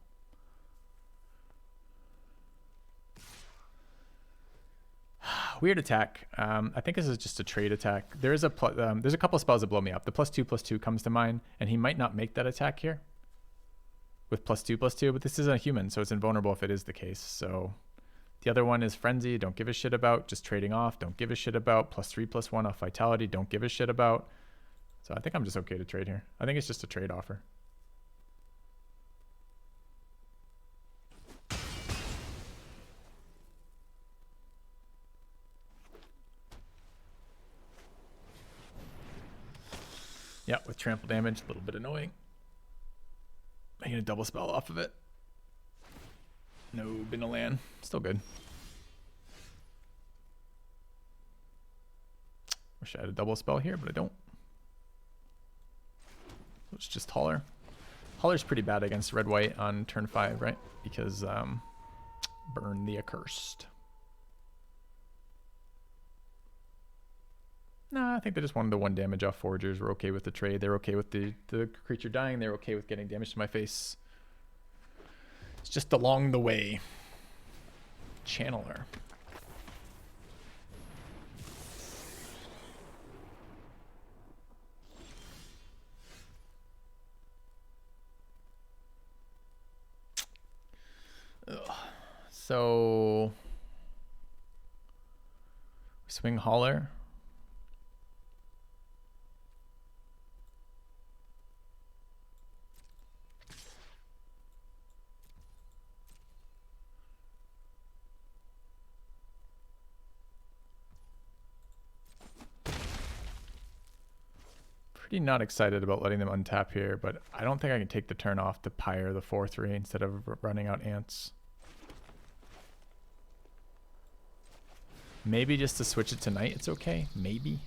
Weird attack. I think this is just a trade attack. There's a couple of spells that blow me up. The +2/+2 comes to mind, and he might not make that attack here with +2/+2, but this isn't a human, so it's invulnerable if it is the case. So the other one is Frenzy. Don't give a shit about. Just trading off. Don't give a shit about. +3/+1 off Vitality. Don't give a shit about. So I think I'm just okay to trade here. I think it's just a trade offer. Yeah, with trample damage, a little bit annoying. Making a double spell off of it. No Binalan. Still good. Wish I had a double spell here, but I don't. So it's just Holler. Holler's pretty bad against red-white on turn 5, right? Because burn the accursed. Nah, I think they just wanted the 1 damage off Foragers. We're okay with the trade. They're okay with the creature dying. They're okay with getting damage to my face. It's just along the way. Channeler. Ugh. So swing Holler. Pretty not excited about letting them untap here, but I don't think I can take the turn off to Pyre the 4/3 instead of running out Ants. Maybe just to switch it tonight, it's okay. Maybe.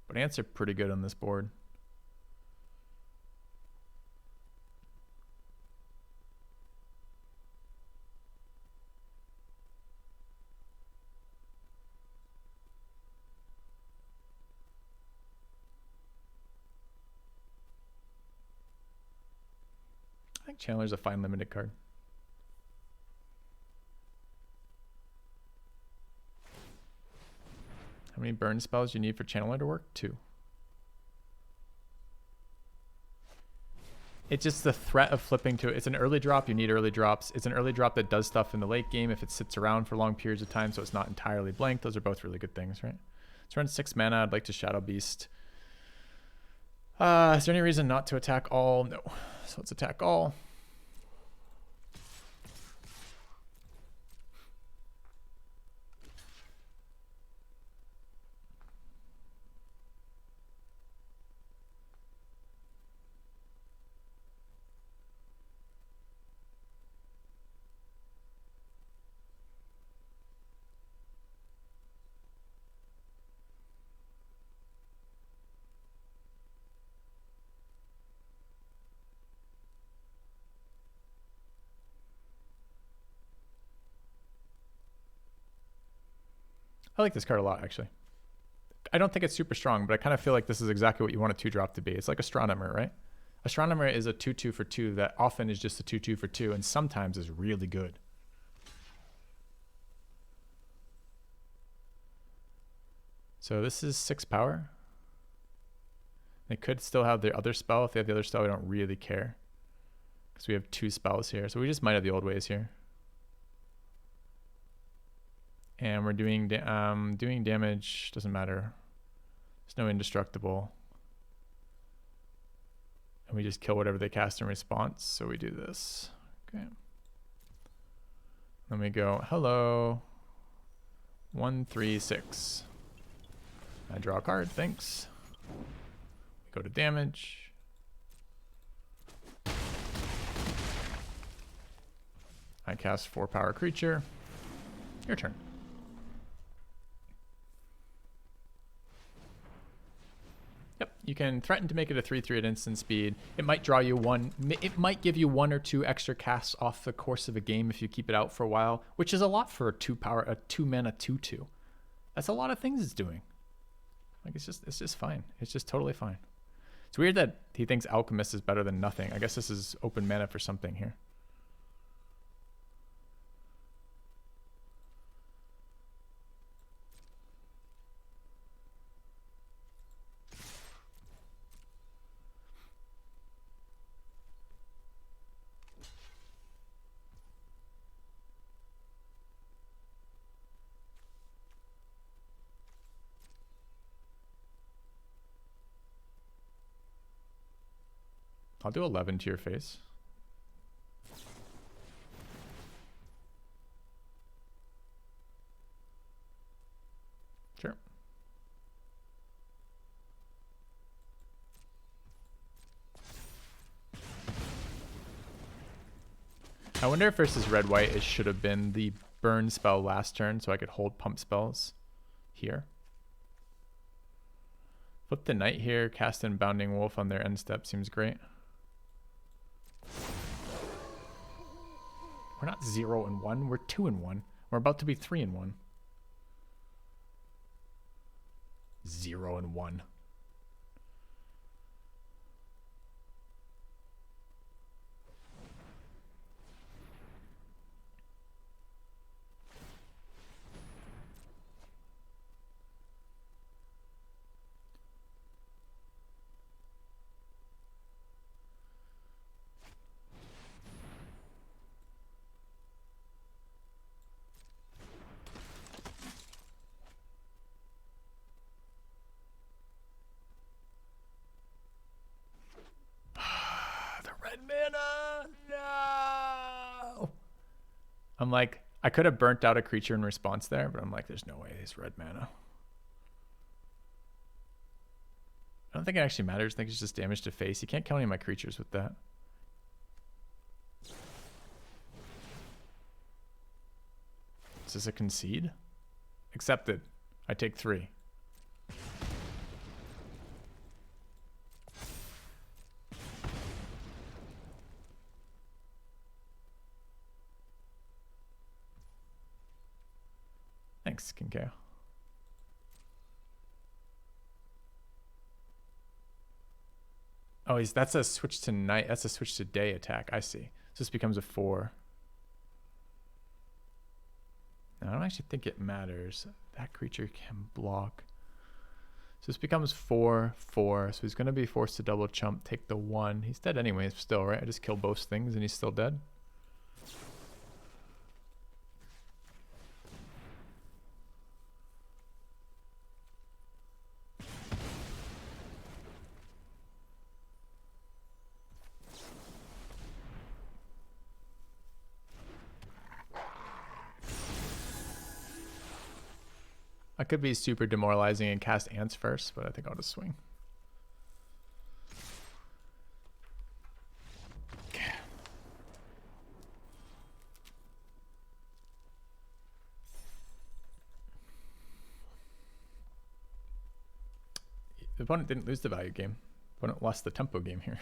But Ants are pretty good on this board. I think Chandler's a fine limited card. How many burn spells do you need for Channeler to work? 2. It's just the threat of flipping to it. It's an early drop. You need early drops. It's an early drop that does stuff in the late game if it sits around for long periods of time, so it's not entirely blank. Those are both really good things, right? Let's run 6 mana. I'd like to Shadow Beast. Is there any reason not to attack all? No. So let's attack all. I like this card a lot, actually. I don't think it's super strong, but I kind of feel like this is exactly what you want a 2-drop to be. It's like Astronomer, right? Astronomer is a 2/2 for 2 that often is just a 2/2 for 2 and sometimes is really good. So this is 6 power. They could still have their other spell. If they have the other spell, we don't really care. Because we have 2 spells here. So we just might have the old ways here. And we're doing damage, doesn't matter. There's no indestructible. And we just kill whatever they cast in response. So we do this. Okay. Then we go, hello. 1, 3, 6. I draw a card, thanks. We go to damage. I cast 4 power creature. Your turn. Yep, you can threaten to make it a 3/3 at instant speed. It might draw you it might give you 1 or 2 extra casts off the course of a game if you keep it out for a while, which is a lot for a 2 mana 2/2. That's a lot of things it's doing. Like it's just fine. It's just totally fine. It's weird that he thinks Alchemist is better than nothing. I guess this is open mana for something here. I'll do 11 to your face. Sure. I wonder if versus red-white it should have been the burn spell last turn so I could hold pump spells here. Flip the knight here, cast in Bounding Wolf on their end step seems great. We're not 0-1, we're 2-1. We're about to be 3-1. 0-1. Mana, no. I'm like, I could have burnt out a creature in response there, but I'm like, there's no way he's red mana. I don't think it actually matters. I think it's just damage to face. You can't kill any of my creatures with that. Is this a concede? Accepted. I take 3. Thanks, Kinkeo. Oh, that's a switch to night. That's a switch to day attack. I see. So this becomes a 4. Now, I don't actually think it matters. That creature can block. So this becomes 4/4. So he's going to be forced to double chump, take the 1. He's dead anyways still, right? I just kill both things and he's still dead. I could be super demoralizing and cast ants first, but I think I'll just swing. Okay. The opponent didn't lose the value game. The opponent lost the tempo game here.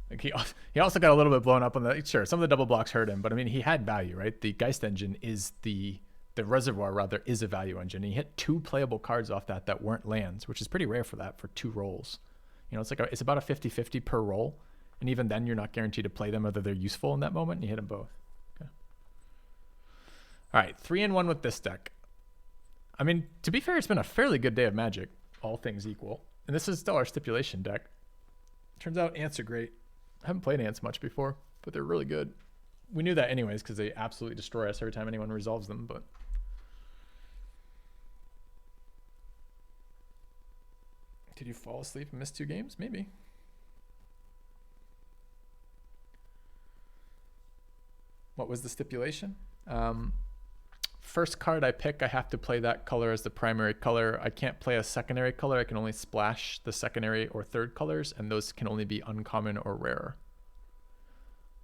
Like he also got a little bit blown up on the, sure, some of the double blocks hurt him, but I mean, he had value, right? The Geist engine is the reservoir rather is a value engine. He hit 2 playable cards off that weren't lands, which is pretty rare for that for 2 rolls. You know, it's about a 50-50 per roll. And even then you're not guaranteed to play them whether they're useful in that moment, and you hit them both. Okay. All right, 3-1 with this deck. I mean, to be fair, it's been a fairly good day of Magic, all things equal. And this is still our stipulation deck. Turns out ants are great. I haven't played ants much before, but they're really good. We knew that anyways because they absolutely destroy us every time anyone resolves them, but did you fall asleep and miss 2 games? Maybe. What was the stipulation? First card I pick, I have to play that color as the primary color. I can't play a secondary color. I can only splash the secondary or third colors, and those can only be uncommon or rare.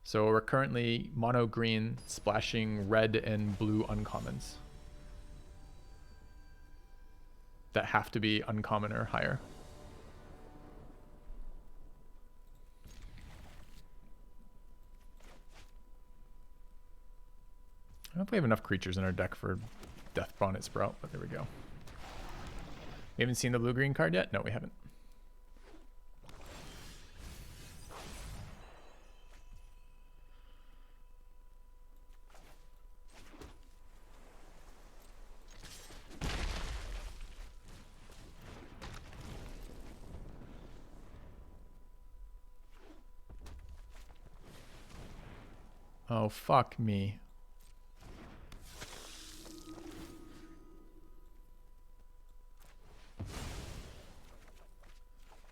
So we're currently mono green, splashing red and blue uncommons that have to be uncommon or higher. I don't know if we have enough creatures in our deck for Death Bonnet Sprout, but there we go. We haven't seen the blue-green card yet? No, we haven't. Oh, fuck me.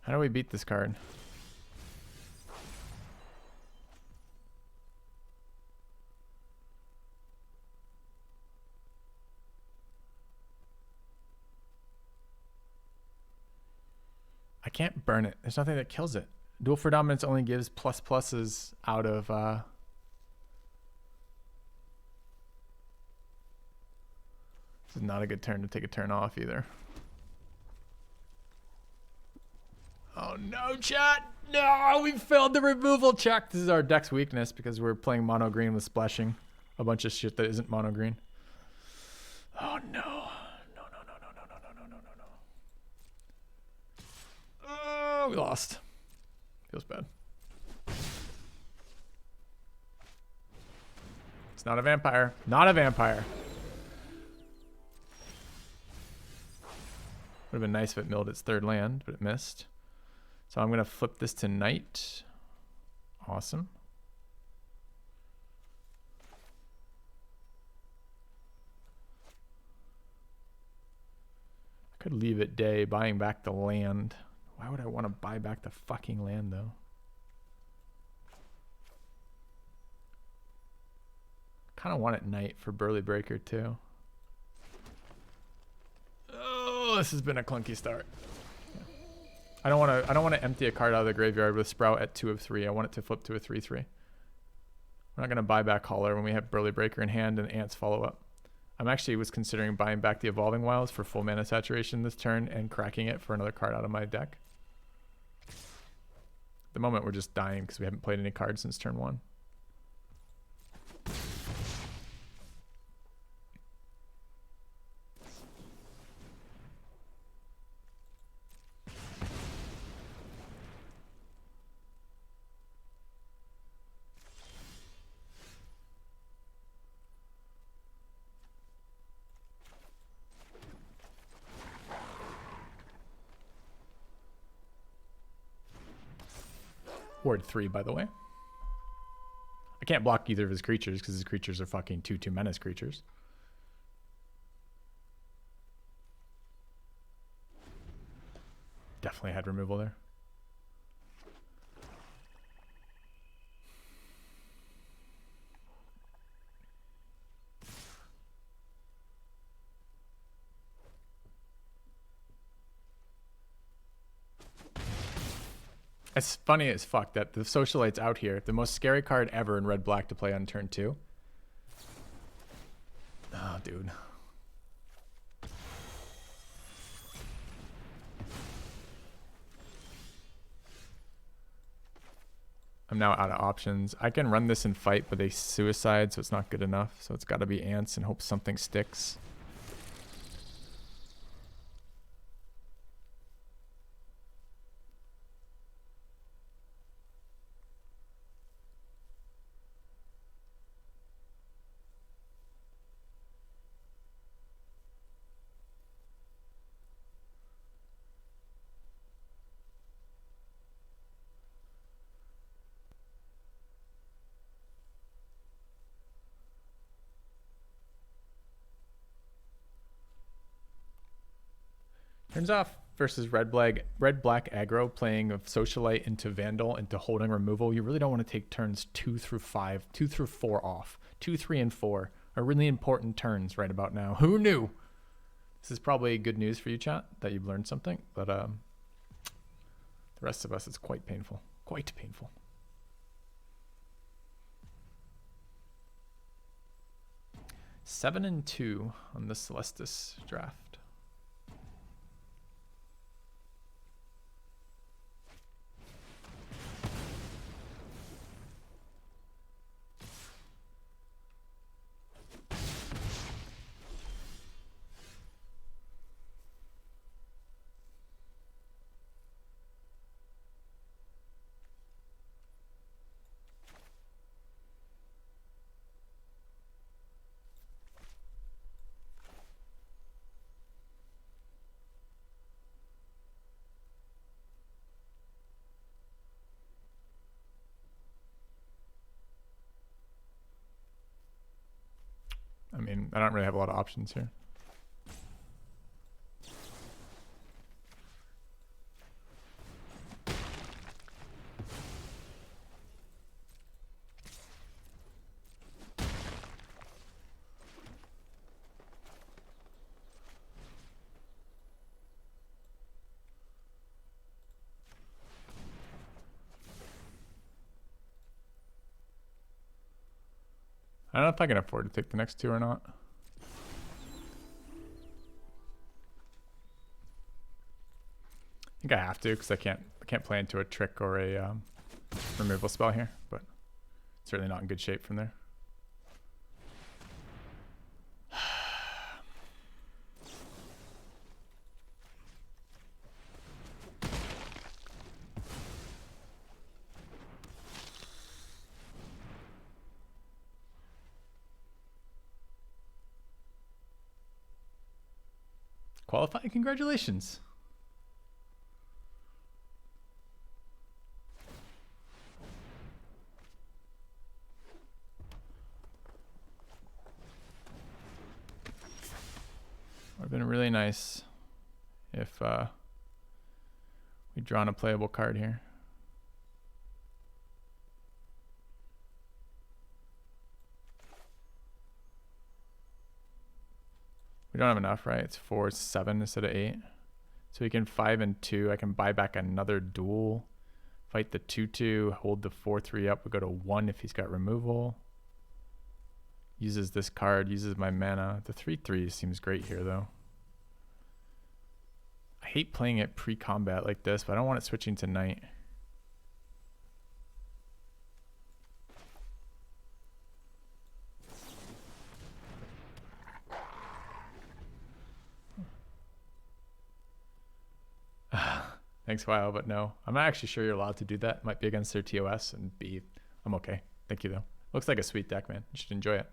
How do we beat this card? I can't burn it. There's nothing that kills it. Duel for Dominance only gives plus pluses out of this is not a good turn to take a turn off either. Oh no, chat! No, we failed the removal check. This is our deck's weakness because we're playing mono green with splashing a bunch of shit that isn't mono green. Oh no. No, no, no, no, no, no, no, no, no, no. Oh, we lost. Feels bad. It's not a vampire. Not a vampire. Would have been nice if it milled its third land, but it missed. So I'm going to flip this to knight. Awesome. I could leave it day buying back the land. Why would I want to buy back the fucking land though? Kind of want it knight for Burly Breaker too. Oh, this has been a clunky start. Yeah. I don't want to empty a card out of the graveyard with Sprout at 2 of 3. I want it to flip to a 3/3. We're not going to buy back Holler when we have Burly Breaker in hand and Ants follow up. I'm actually was considering buying back the Evolving Wilds for full mana saturation this turn and cracking it for another card out of my deck. At the moment we're just dying because we haven't played any cards since turn 1. Ward 3, by the way. I can't block either of his creatures because his creatures are fucking 2/2 menace creatures. Definitely had removal there. It's funny as fuck that the Socialite's out here. The most scary card ever in red-black to play on turn 2. Oh, dude. I'm now out of options. I can run this and fight, but they suicide, so it's not good enough. So it's got to be Ants and hope something sticks. Turns off versus red black aggro playing of Socialite into Vandal into holding removal. You really don't want to take turns 2 through 5, 2 through 4 off. 2, 3, and 4 are really important turns right about now. Who knew? This is probably good news for you, chat, that you've learned something. But the rest of us, it's quite painful. Quite painful. Seven and 2 on the Celestis draft. I mean, I don't really have a lot of options here. I don't know if I can afford to take the next two or not. I think I have to because I can't play into a trick or a removal spell here, but certainly not in good shape from there. Qualifying, congratulations. Would have been really nice if we'd drawn a playable card here. We don't have enough, right? It's 4, 7 instead of 8. So we can 5 and 2. I can buy back another duel. Fight the 2/2. Hold the 4/3 up. We go to 1 if he's got removal. Uses this card. Uses my mana. The 3/3 seems great here, though. I hate playing it pre-combat like this, but I don't want it switching to night. Thanks, Wow, but no. I'm not actually sure you're allowed to do that. Might be against their TOS, and B, I'm okay. Thank you, though. Looks like a sweet deck, man. You should enjoy it.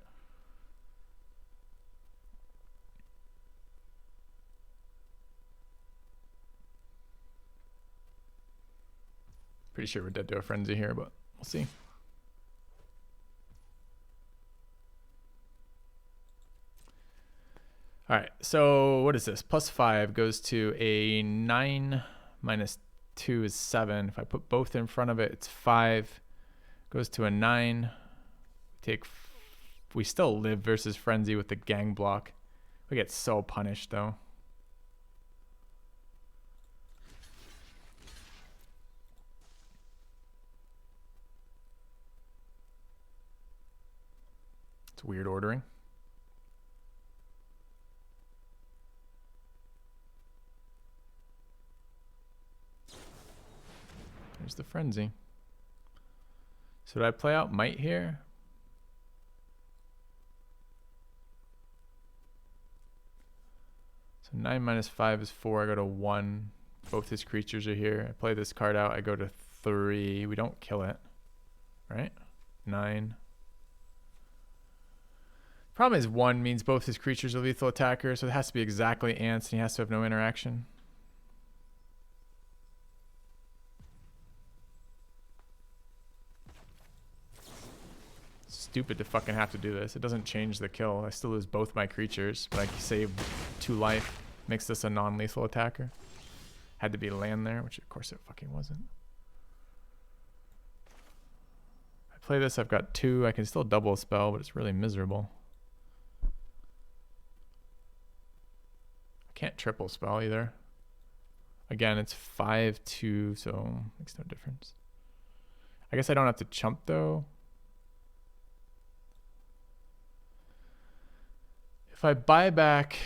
Pretty sure we're dead to a frenzy here, but we'll see. All right, so what is this? +5 goes to a 9 minus 2 is 7. If I put both in front of it, it's 5. Goes to a 9. We still live versus frenzy with the gang block. We get so punished though. It's weird ordering. There's the frenzy. So did I play out might here? So 9 minus 5 is 4. I go to 1. Both his creatures are here. I play this card out. I go to 3. We don't kill it. Right? 9. Problem is 1 means both his creatures are lethal attackers, so it has to be exactly ants and he has to have no interaction. Stupid to fucking have to do this. It doesn't change the kill. I still lose both my creatures, but I save 2 life. Makes this a non-lethal attacker. Had to be land there, which of course it fucking wasn't. I play this, I've got 2. I can still double a spell, but it's really miserable. I can't triple spell either. Again, it's 5/2, so makes no difference. I guess I don't have to chump though. If I buy back,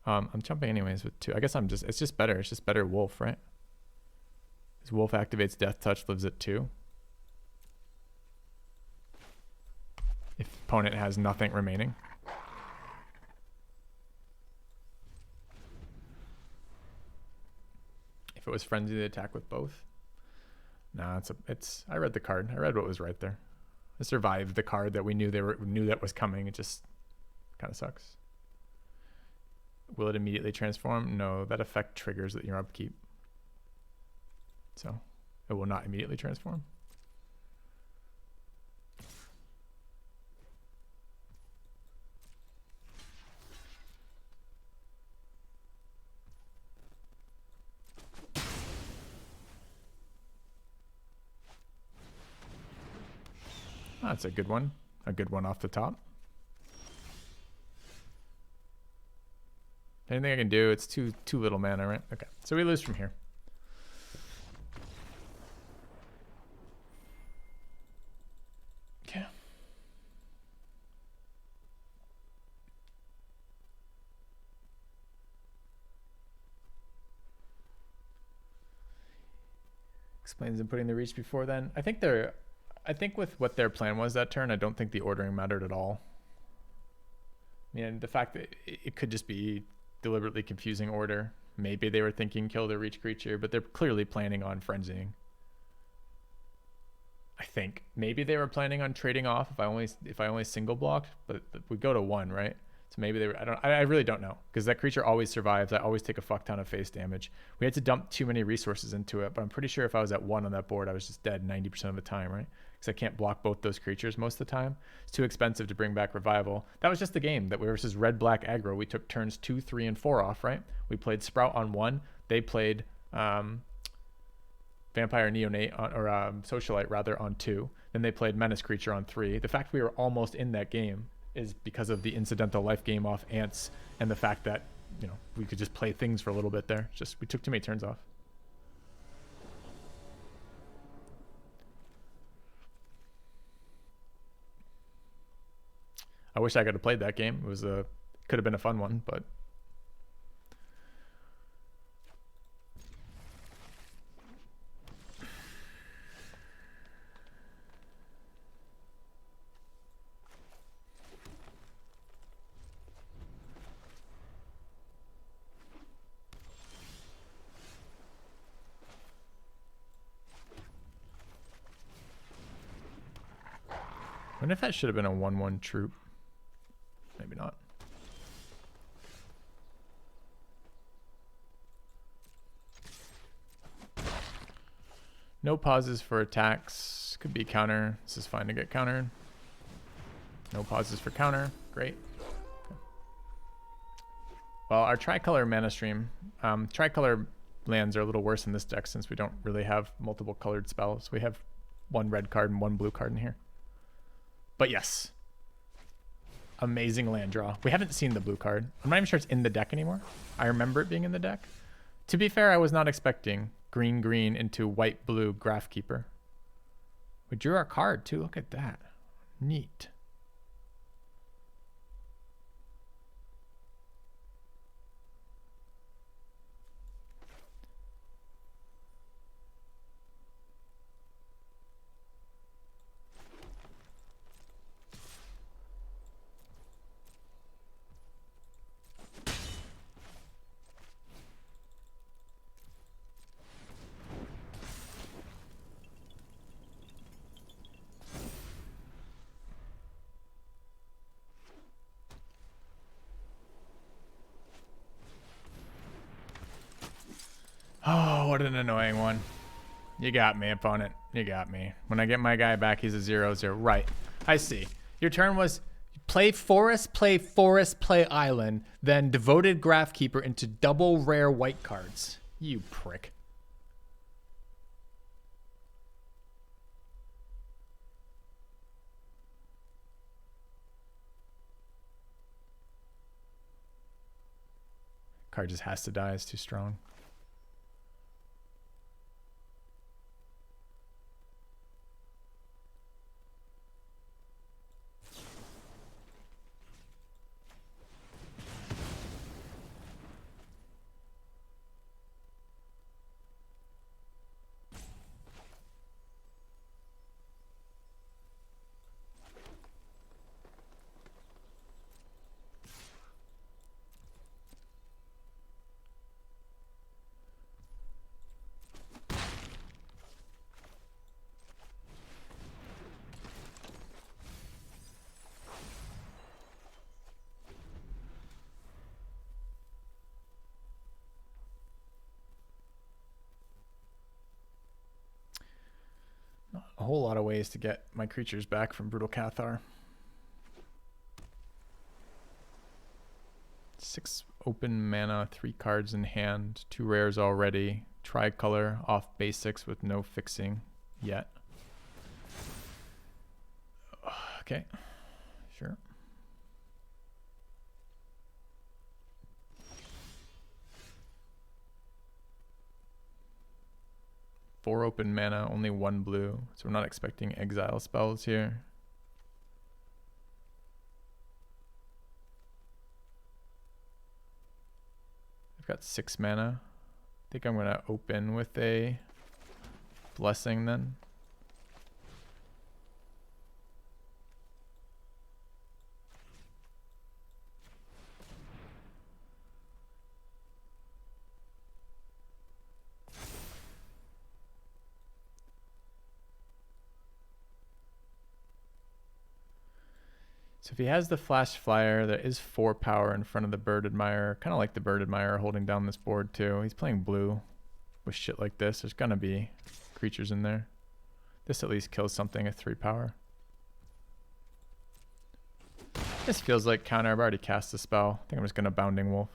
I'm jumping anyways with 2. I guess it's just better. It's just better wolf, right? Because wolf activates death touch, lives at 2. If opponent has nothing remaining. If it was frenzy, they attack with both. Nah, I read the card. I read what was right there. I survived the card that we knew that was coming. It just kind of sucks. Will it immediately transform? No, that effect triggers your upkeep. So it will not immediately transform. That's a good one. A good one off the top. Anything I can do? It's too little mana, right? Okay, so we lose from here. Explains them putting the reach before then. I think with what their plan was that turn, I don't think the ordering mattered at all. I mean, the fact that it could just be deliberately confusing order. Maybe they were thinking kill the reach creature, but they're clearly planning on frenzying. I think maybe they were planning on trading off if I only single blocked, but we go to 1, right? So maybe they were. I really don't know, because that creature always survives. I always take a fuck ton of face damage. We had to dump too many resources into it, but I'm pretty sure if I was at 1 on that board, I was just dead 90% of the time, right? Because I can't block both those creatures most of the time. It's too expensive to bring back Revival. That was just the game that we versus red-black aggro. We took turns 2, 3, and 4 off, right? We played Sprout on 1. They played Vampire Neonate or Socialite rather on 2. Then they played Menace Creature on 3. The fact we were almost in that game is because of the incidental life game off Ants and the fact that, you know, we could just play things for a little bit there. Just we took too many turns off. I wish I could have played that game. It was could have been a fun one, but I wonder if that should have been a 1/1 troop. Maybe not. No pauses for attacks. Could be counter. This is fine to get countered. No pauses for counter. Great. Okay. Well, our tricolor mana stream. Tricolor lands are a little worse in this deck since we don't really have multiple colored spells. We have 1 red card and 1 blue card in here. But yes, amazing land draw. We haven't seen the blue card. I'm not even sure it's in the deck anymore. I remember it being in the deck. To be fair, I was not expecting green into white-blue Graphkeeper. We drew our card too. Look at that. Neat. Oh, what an annoying one. You got me, opponent. You got me. When I get my guy back, he's a 0/0. Right. I see. Your turn was play forest, play island, then devoted Graphkeeper into double rare white cards. You prick. Card just has to die. It's too strong. A whole lot of ways to get my creatures back from Brutal Cathar. 6 open mana, 3 cards in hand, 2 rares already. Tricolor off basics with no fixing yet. Okay, sure. Four open mana, only 1 blue, so we're not expecting exile spells here. I've got 6 mana. I think I'm gonna open with a Blessing then. So if he has the Flash Flyer, there is 4 power in front of the Bird Admirer. Kind of like the Bird Admirer holding down this board too. He's playing blue with shit like this. There's gonna be creatures in there. This at least kills something at 3 power. This feels like counter. I've already cast the spell. I think I'm just gonna Bounding Wolf.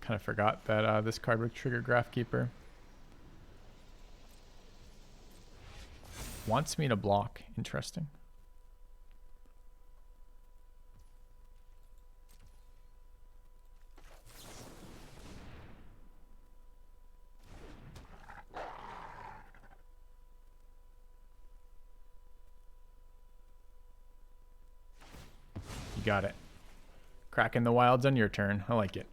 Kind of forgot that this card would trigger Graphkeeper. Wants me to block. Interesting. You got it. Cracking the wilds on your turn. I like it.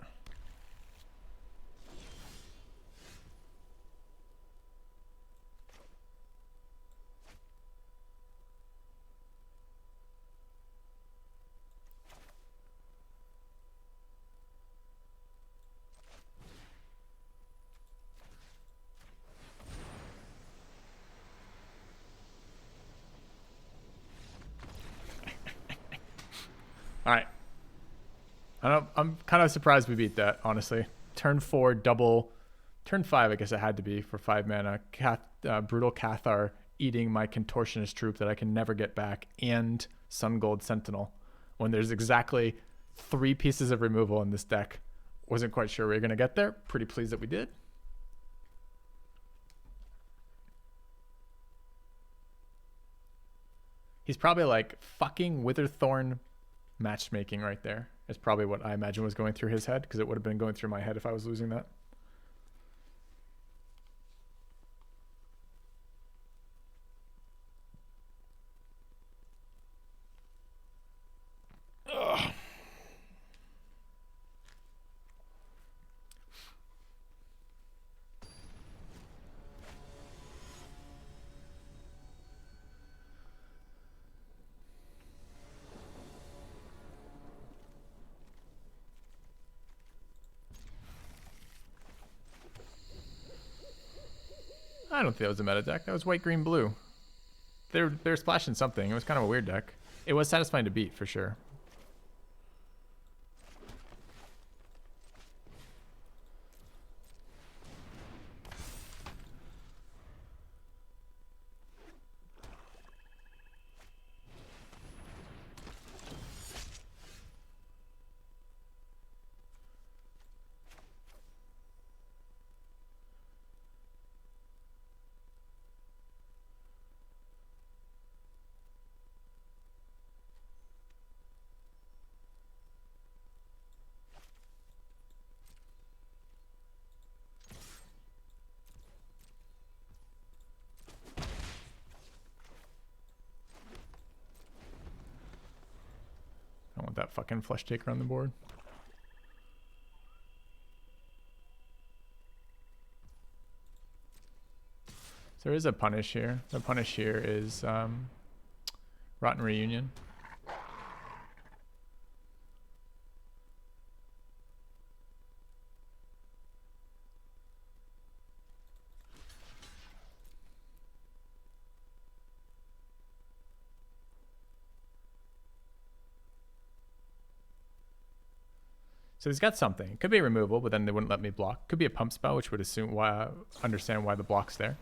All right. I'm kind of surprised we beat that, honestly. Turn 4, double. Turn 5, I guess it had to be for 5 mana. Brutal Cathar eating my Contortionist Troop that I can never get back, and Sun Gold Sentinel. When there's exactly 3 pieces of removal in this deck. Wasn't quite sure we were going to get there. Pretty pleased that we did. He's probably like fucking Witherthorn matchmaking right there. Is probably what I imagine was going through his head, because it would have been going through my head if I was losing that. Ugh. I don't think that was a meta deck. That was white, green, blue. They're splashing something. It was kind of a weird deck. It was satisfying to beat for sure. I want that fucking Flesh Taker on the board. So there is a punish here. The punish here is Rotten Reunion. So he's got something. It could be a removal, but then they wouldn't let me block. Could be a pump spell, which would assume understand why the block's there.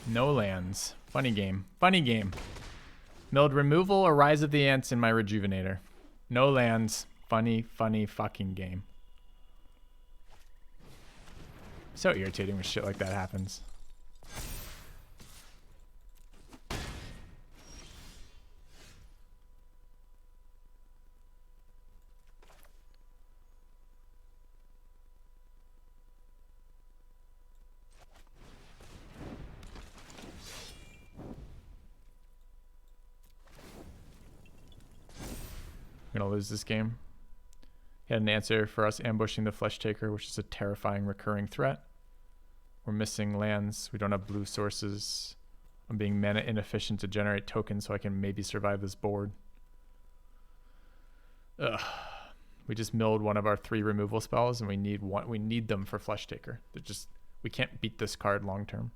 No lands. Funny game. Funny game. Milled removal or Rise of the Ants in my Rejuvenator. No lands. funny fucking game. So irritating when shit like that happens. I'm gonna lose this game. He had an answer for us ambushing the Flesh Taker, which is a terrifying recurring threat. We're missing lands. We don't have blue sources. I'm being mana inefficient to generate tokens so I can maybe survive this board. Ugh. We just milled one of our 3 removal spells, and we need them for Flesh Taker. We can't beat this card long term.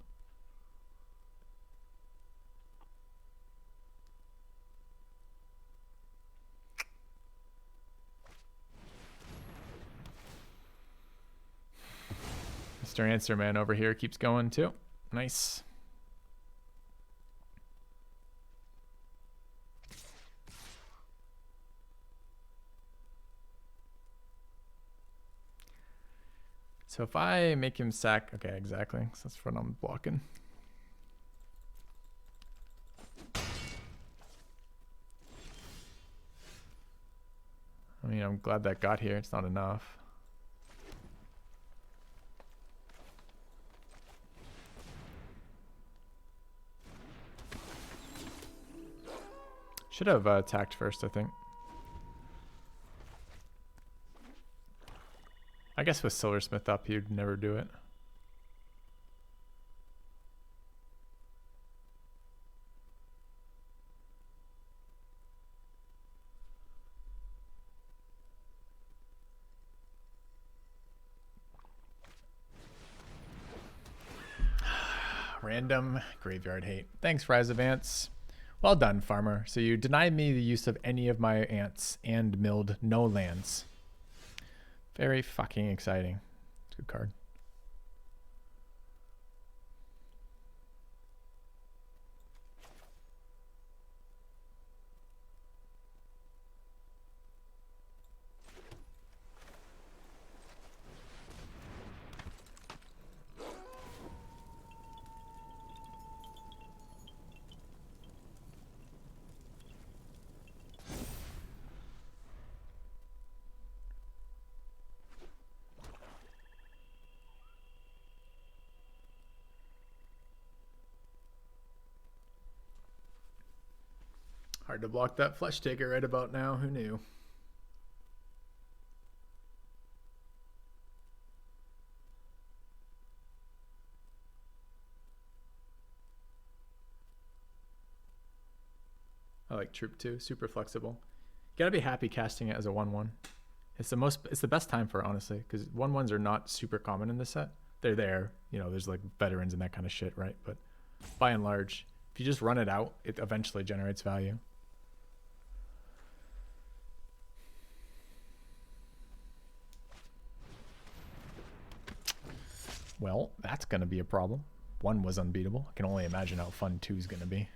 Mr. Answer Man over here keeps going too. Nice. So if I make him sack, okay, exactly. So that's what I'm blocking. I mean, I'm glad that got here. It's not enough. Should have attacked first, I think. I guess with Silversmith up, you'd never do it. Random graveyard hate. Thanks, Rise of Ants. Well done, farmer. So you denied me the use of any of my ants and milled no lands. Very fucking exciting. Good card. Hard to block that Flesh Taker right about now. Who knew? I like Troop 2. Super flexible. You gotta be happy casting it as a 1/1. It's the best time for it, honestly, because 1/1s are not super common in this set. They're there. You know, there's like veterans and that kind of shit, right? But by and large, if you just run it out, it eventually generates value. Well, that's going to be a problem. 1 was unbeatable. I can only imagine how fun 2 is going to be.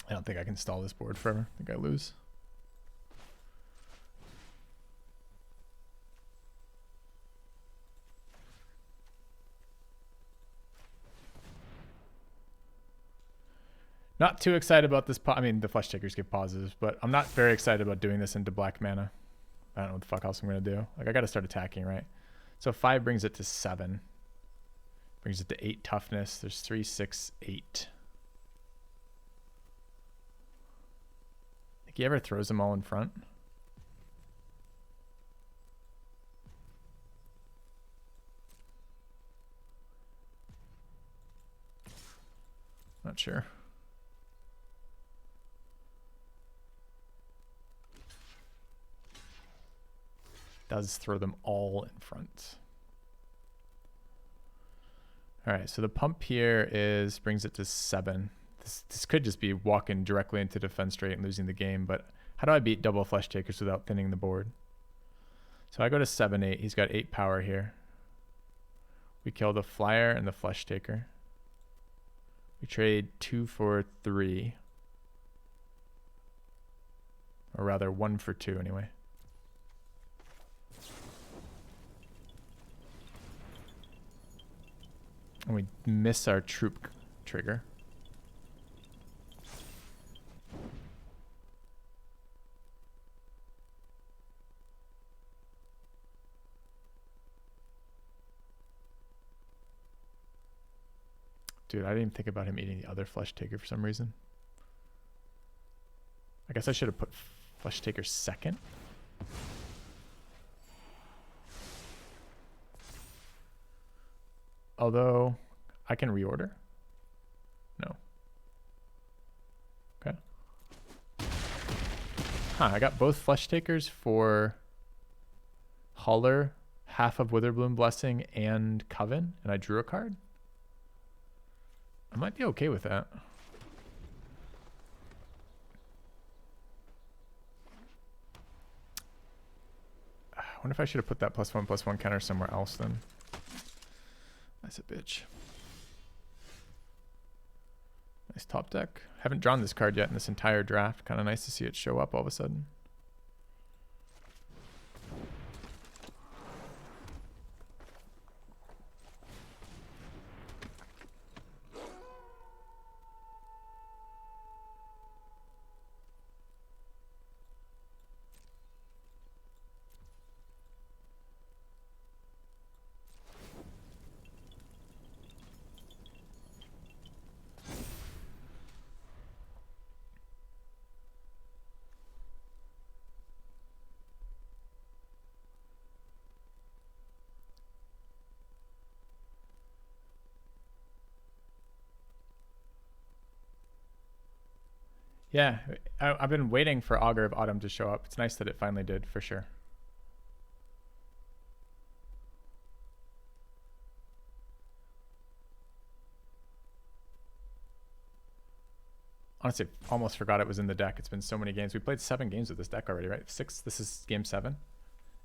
I don't think I can stall this board forever. I think I lose. Not too excited about this. I mean, the Flesh Takers give pauses, but I'm not very excited about doing this into black mana. I don't know what the fuck else I'm going to do. Like, I got to start attacking, right? So 5 brings it to 7. Brings it to 8 toughness. There's 3, 6, 8. He ever throws them all in front. Not sure. does throw them all in front. All right, so the pump here brings it to 7. This could just be walking directly into defense straight and losing the game, but how do I beat double flesh takers without thinning the board? So I go to 7-8. He's got 8 power here. We kill the flyer and the flesh taker. We trade 2 for 3. Or rather, 1 for 2 anyway. And we miss our troop trigger. Dude, I didn't even think about him eating the other flesh taker for some reason. I guess I should have put flesh taker second. Although, I can reorder. No. Okay. Huh, I got both flesh takers for Huller, half of Witherbloom Blessing, and Coven, and I drew a card. I might be okay with that. I wonder if I should have put that +1/+1 counter somewhere else then. That's a bitch. Nice top deck. Haven't drawn this card yet in this entire draft. Kind of nice to see it show up all of a sudden. Yeah, I've been waiting for Augur of Autumn to show up. It's nice that it finally did, for sure. Honestly, almost forgot it was in the deck. It's been so many games. We played 7 games with this deck already, right? 6. This is game 7.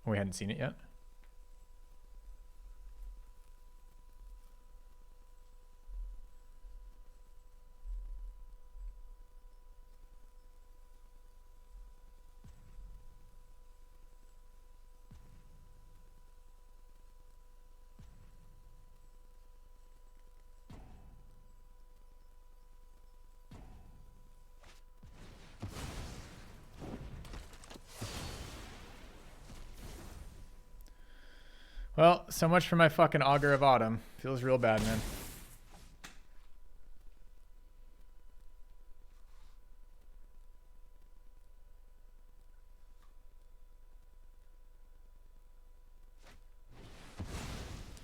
And we hadn't seen it yet. Well, so much for my fucking Augur of Autumn. Feels real bad, man.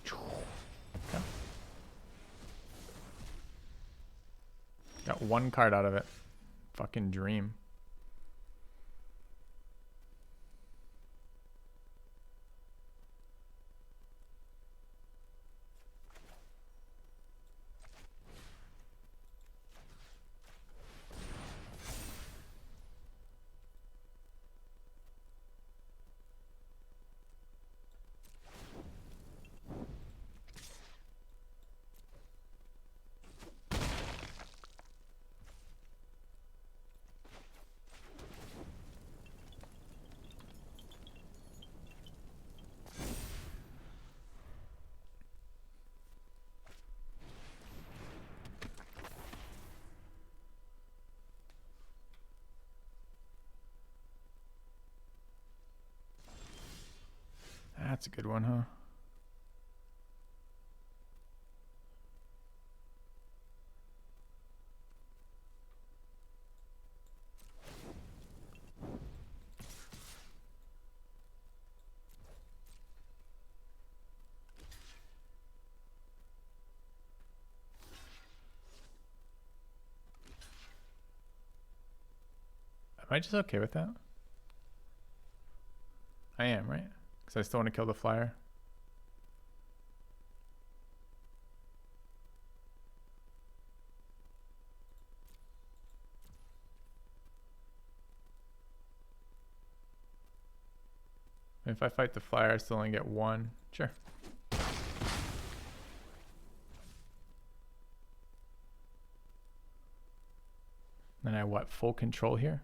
Okay. Got 1 card out of it. Fucking dream. That's a good one, huh? Am I just okay with that? I am, right? Because I still want to kill the flyer. If I fight the flyer, I still only get 1. Sure. Then I what? Full control here?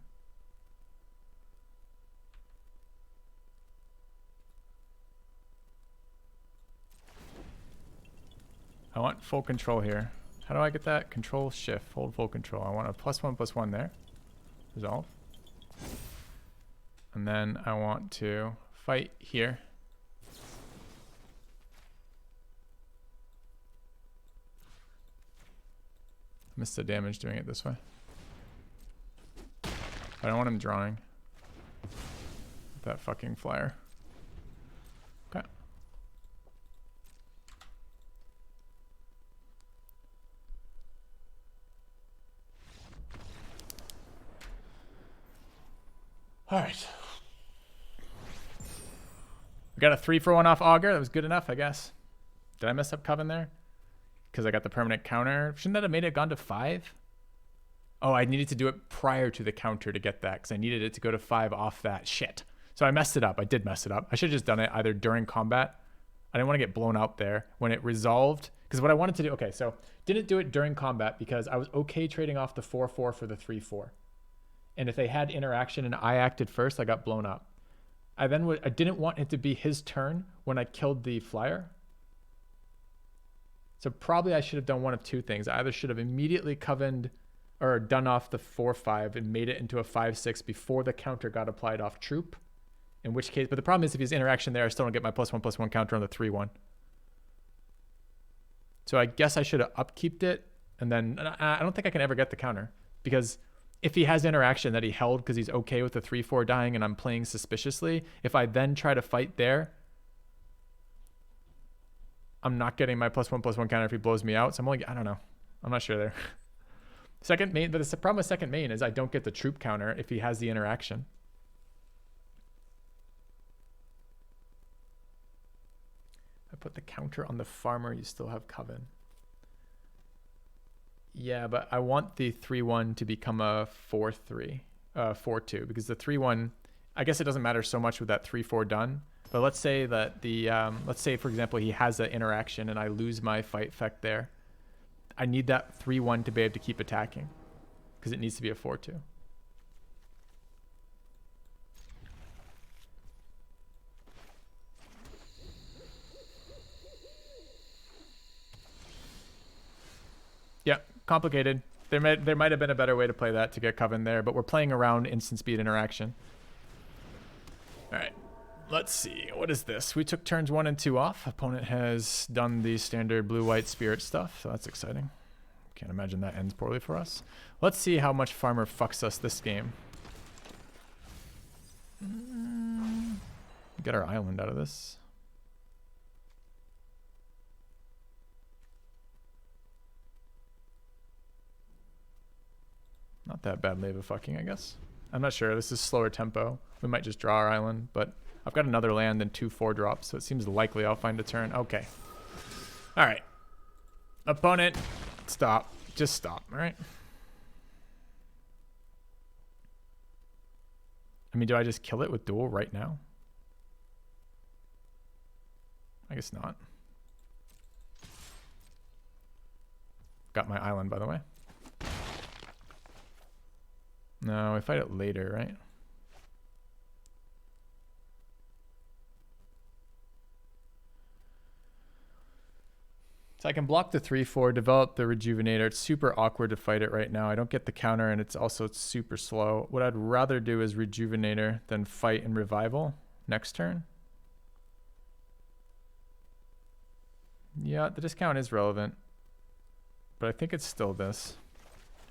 I want full control here. How do I get that? Control, shift, hold full control. I want a +1/+1 there. Resolve. And then I want to fight here. Missed the damage doing it this way. I don't want him drawing. That fucking flyer. Okay. All right. We got a 3-for-1 off Augur. That was good enough, I guess. Did I mess up Coven there? Because I got the permanent counter. Shouldn't that have made it gone to 5? Oh, I needed to do it prior to the counter to get that because I needed it to go to 5 off that. Shit. So I messed it up. I did mess it up. I should have just done it either during combat. I didn't want to get blown out there when it resolved. Because what I wanted to do... Okay, so didn't do it during combat because I was okay trading off the 4/4 for the 3/4. And if they had interaction and I acted first, I got blown up. I didn't want it to be his turn when I killed the flyer. So probably I should have done one of two things. I either should have immediately covened or done off the 4/5 and made it into a 5/6 before the counter got applied off troop. In which case, but the problem is if he's interaction there, I still don't get my +1/+1 counter on the 3/1. So I guess I should have upkeeped it. And then I don't think I can ever get the counter because if he has interaction that he held because he's okay with the 3/4 dying and I'm playing suspiciously, if I then try to fight there, I'm not getting my +1/+1 counter if he blows me out. So I'm only, I don't know. I'm not sure there. Second main, but the problem with second main is I don't get the troop counter if he has the interaction. I put the counter on the farmer, you still have Coven. Yeah, but I want the 3/1 to become a 4/3, 4/2, because the 3/1, I guess it doesn't matter so much with that 3/4 done. But let's say that the, let's say for example he has that interaction and I lose my fight effect there. I need that 3/1 to be able to keep attacking, because it needs to be a 4/2. Yeah, complicated. There might have been a better way to play that to get Coven there, but we're playing around instant speed interaction. All right, let's see. What is this? We took turns 1 and 2 off. Opponent has done the standard blue-white spirit stuff, so that's exciting. Can't imagine that ends poorly for us. Let's see how much Farmer fucks us this game. Get our island out of this. Not that bad Lava fucking, I guess. I'm not sure. This is slower tempo. We might just draw our island, but I've got another land and 2 4-drops, so it seems likely I'll find a turn. Okay. All right. Opponent, stop. Just stop, all right? I mean, do I just kill it with duel right now? I guess not. Got my island, by the way. No, we fight it later, right? So I can block the 3/4, develop the Rejuvenator. It's super awkward to fight it right now. I don't get the counter, and it's super slow. What I'd rather do is Rejuvenator than fight and Revival next turn. Yeah, the discount is relevant, but I think it's still this.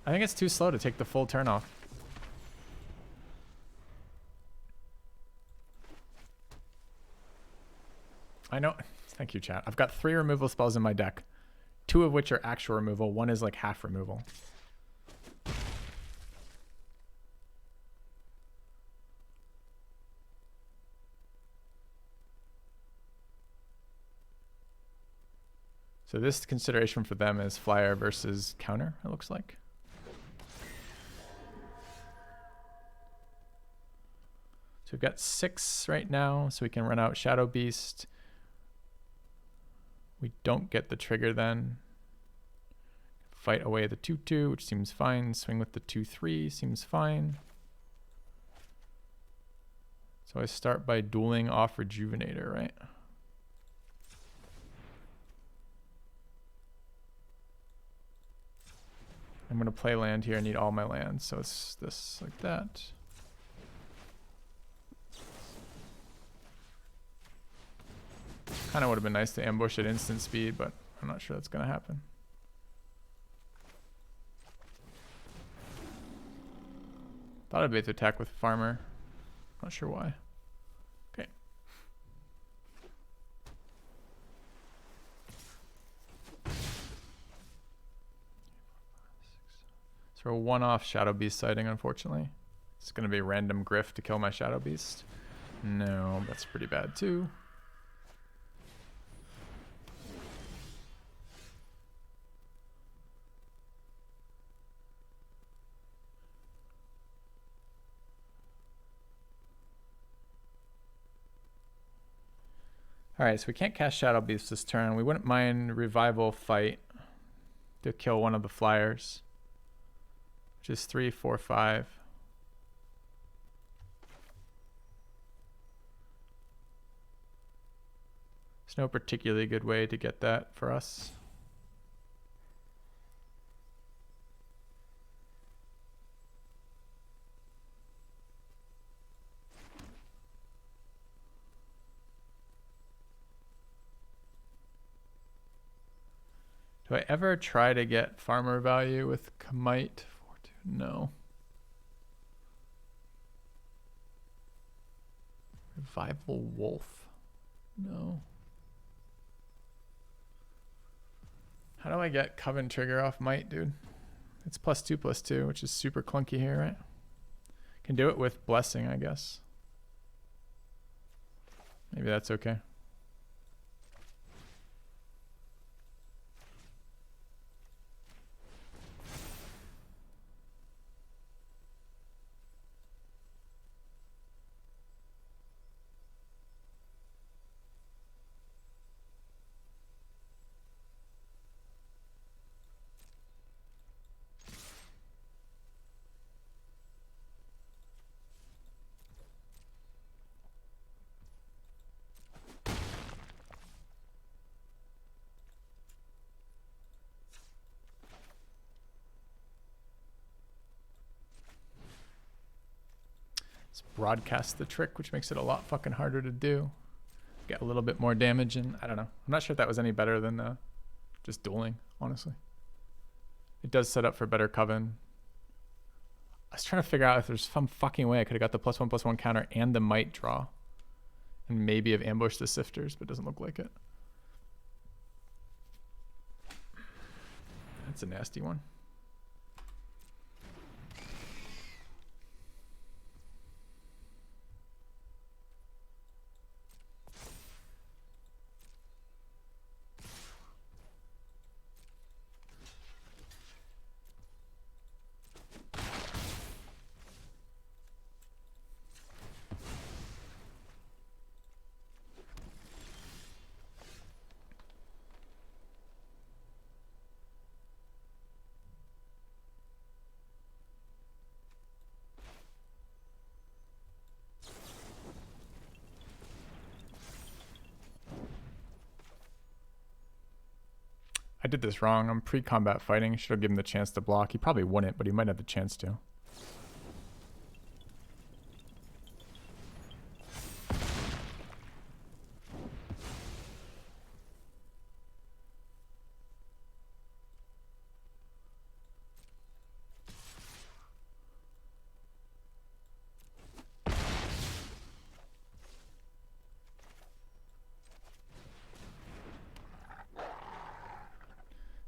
I think it's too slow to take the full turn off. I know. Thank you, chat. I've got 3 removal spells in my deck, 2 of which are actual removal. 1 is like half removal. So this consideration for them is flyer versus counter, it looks like. So we've got 6 right now, so we can run out Shadow Beast. We don't get the trigger then. Fight away the 2/2, which seems fine. Swing with the 2/3 seems fine. So I start by dueling off Rejuvenator, right? I'm going to play land here. I need all my lands, so it's this like that. Kind of would have been nice to ambush at instant speed, but I'm not sure that's going to happen. Thought I'd be able to attack with Farmer. Not sure why. Okay. So a one-off Shadow Beast sighting, unfortunately. It's going to be a random Griff to kill my Shadow Beast. No, that's pretty bad too. Alright, so we can't cast Shadow Beast this turn. We wouldn't mind Revival Fight to kill one of the flyers. Which is 3, 4, 5. There's no particularly good way to get that for us. Do I ever try to get farmer value with Kmite? No. Revival Wolf. No. How do I get Coven trigger off Might, dude? It's +2/+2, which is super clunky here, right? Can do it with Blessing, I guess. Maybe that's okay. Let's broadcast the trick, which makes it a lot fucking harder to do. Get a little bit more damage in. I don't know. I'm not sure if that was any better than just dueling, honestly. It does set up for better Coven. I was trying to figure out if there's some fucking way I could have got the +1/+1 counter and the Might draw. And maybe have ambushed the Sifters, but it doesn't look like it. That's a nasty one. I did this wrong. I'm pre-combat fighting. Should have given the chance to block. He probably wouldn't, but he might have the chance to.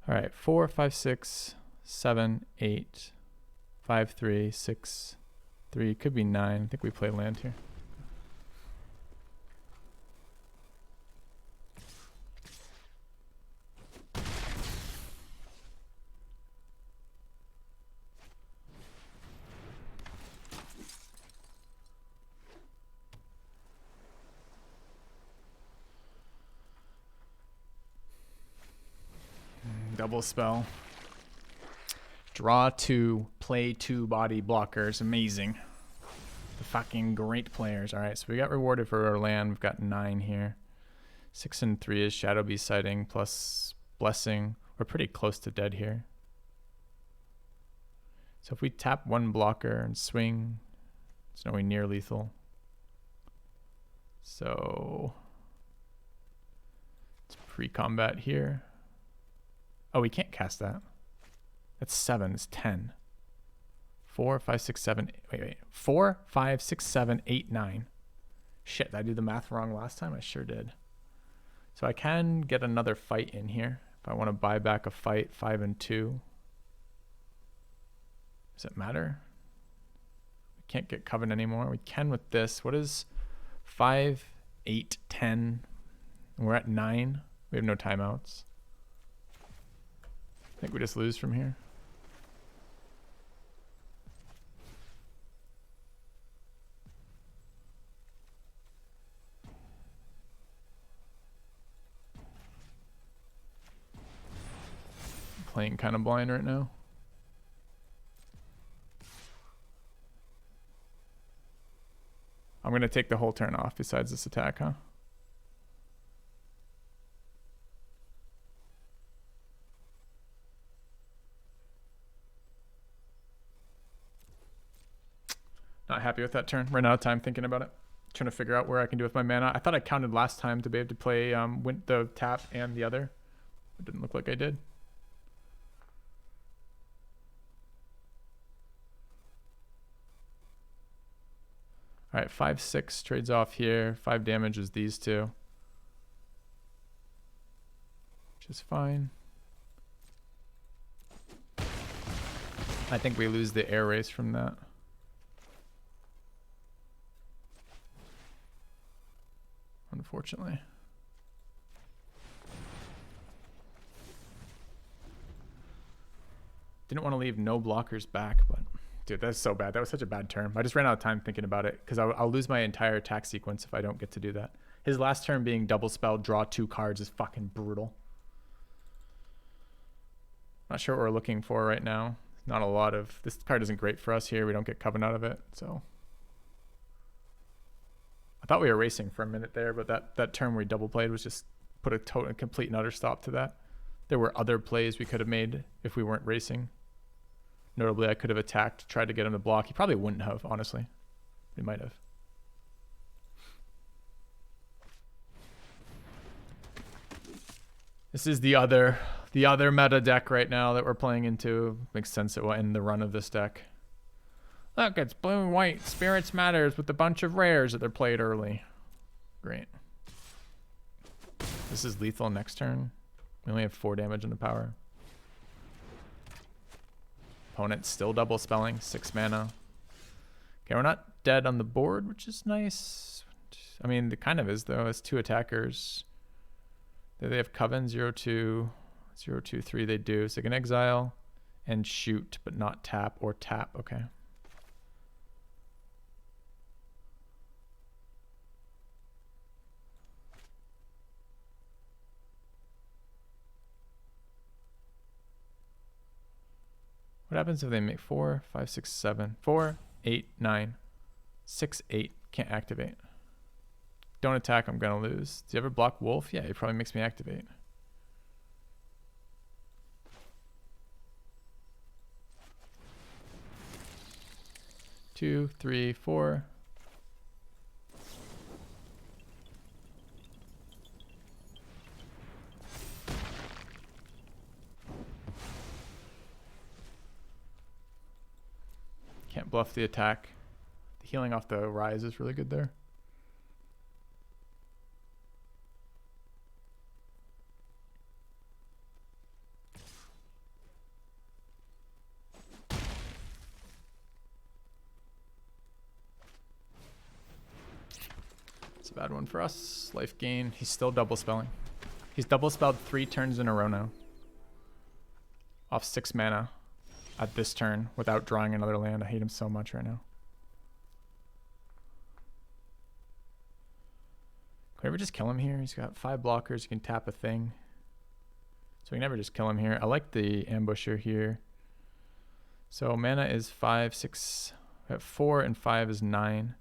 All right, 4, 5, 6, 7, 8, 5, 3, 6, 3. Could be 9. I think we play land here. double spell. Draw 2, play 2 body blockers. Amazing. The fucking great players. All right, so we got rewarded for our land. We've got 9 here. 6 and 3 is Shadow Beast Sighting plus Blessing. We're pretty close to dead here. So if we tap 1 blocker and swing, it's nowhere near lethal. So it's pre-combat here. Oh, we can't cast that. That's 7. It's 10. 4, 5, 6, 7. Wait. 4, 5, 6, 7, 8, 9. Shit, did I do the math wrong last time? I sure did. So I can get another fight in here if I want to buy back a fight. 5 and 2. Does it matter? We can't get Coven anymore. We can with this. What is 5, 8, 10? We're at 9. We have no timeouts. I think we just lose from here. Playing kind of blind right now. I'm going to take the whole turn off besides this attack, huh? Not happy with that turn. Ran out of time thinking about it. Trying to figure out where I can do with my mana. I thought I counted last time to be able to play the tap and the other. It didn't look like I did. All right, 5, 6 trades off here. 5 damage is these two, which is fine. I think we lose the air race from that. Unfortunately. Didn't want to leave no blockers back, but dude, that's so bad. That was such a bad turn. I just ran out of time thinking about it because I'll lose my entire attack sequence if I don't get to do that. His last turn being double spell, draw 2 cards is fucking brutal. Not sure what we're looking for right now. Not a lot of... This card isn't great for us here. We don't get Coven out of it, so... I thought we were racing for a minute there, but that turn where we double played was just put a complete and utter stop to that. There were other plays we could have made if we weren't racing. Notably, I could have attacked, tried to get him to block. He probably wouldn't have, honestly. He might have. This is the other meta deck right now that we're playing into. Makes sense it will end the run of this deck. Look, it's blue and white. Spirits Matters with a bunch of rares that they're played early. Great. This is lethal next turn. We only have 4 damage in the power. Opponent still double spelling, 6 mana. Okay, we're not dead on the board, which is nice. I mean, it kind of is, though. It's 2 attackers. They have Coven, 0/2, 0/2/3 they do. So they can exile and shoot, but not tap or tap. Okay. What happens if they make 4, 5, 6, 7, 4, 8, 9, 6, 8? Can't activate. Don't attack, I'm gonna lose. Do you ever block Wolf? Yeah, it probably makes me activate. Two, 3, 4. Can't bluff the attack. The healing off the rise is really good there. It's a bad one for us. Life gain. He's still double spelling. He's double spelled 3 turns in a row now. Off 6 mana. At this turn without drawing another land. I hate him so much right now. Can we ever just kill him here? He's got 5 blockers. You can tap a thing. So we can never just kill him here. I like the ambusher here. So mana is 5, 6, 4 and 5 is 9.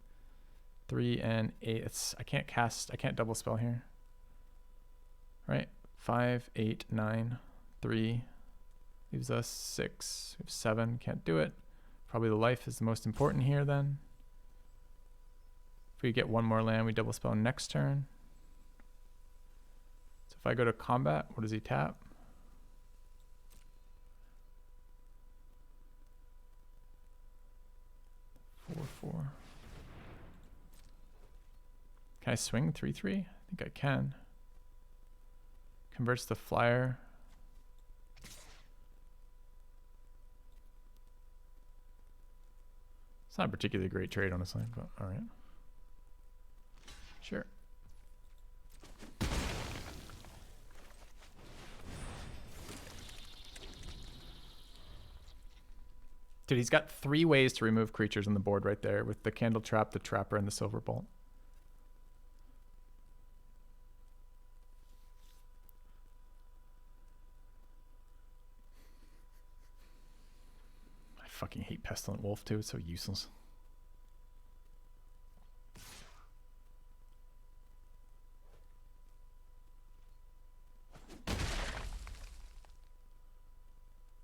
3 and 8. I can't double spell here. Right? 5, 8, 9, 3. Leaves us 6. We have 7. Can't do it. Probably the life is the most important here then. If we get one more land, we double spell next turn. So if I go to combat, what does he tap? 4/4. Can I swing 3/3? I think I can. Converts the flyer. It's not a particularly great trade, honestly, but all right. Sure. Dude, he's got 3 ways to remove creatures on the board right there with the Candle Trap, the Trapper, and the Silver Bolt. I fucking hate Pestilent Wolf too, it's so useless. I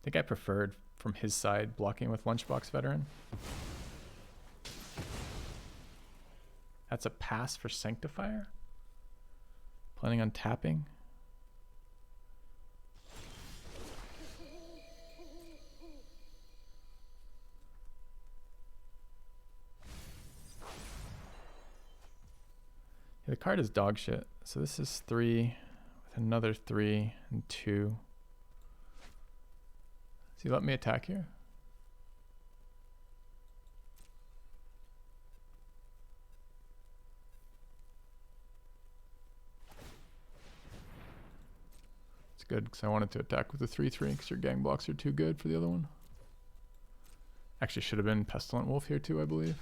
think I preferred from his side blocking with Lunchbox Veteran. That's a pass for Sanctifier. Planning on tapping. Yeah, the card is dog shit. So this is 3 with another 3 and 2. Does he let me attack here? It's good because I wanted to attack with the 3/3 because your gang blocks are too good for the other one. Actually should have been Pestilent Wolf here too, I believe.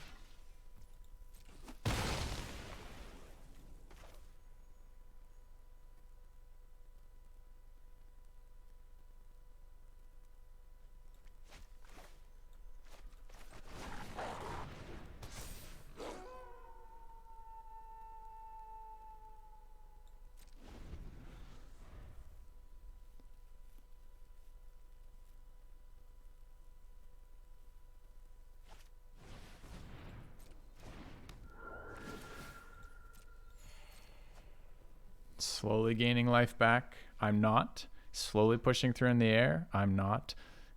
Slowly gaining life back. I'm not. Slowly pushing through in the air. I'm not.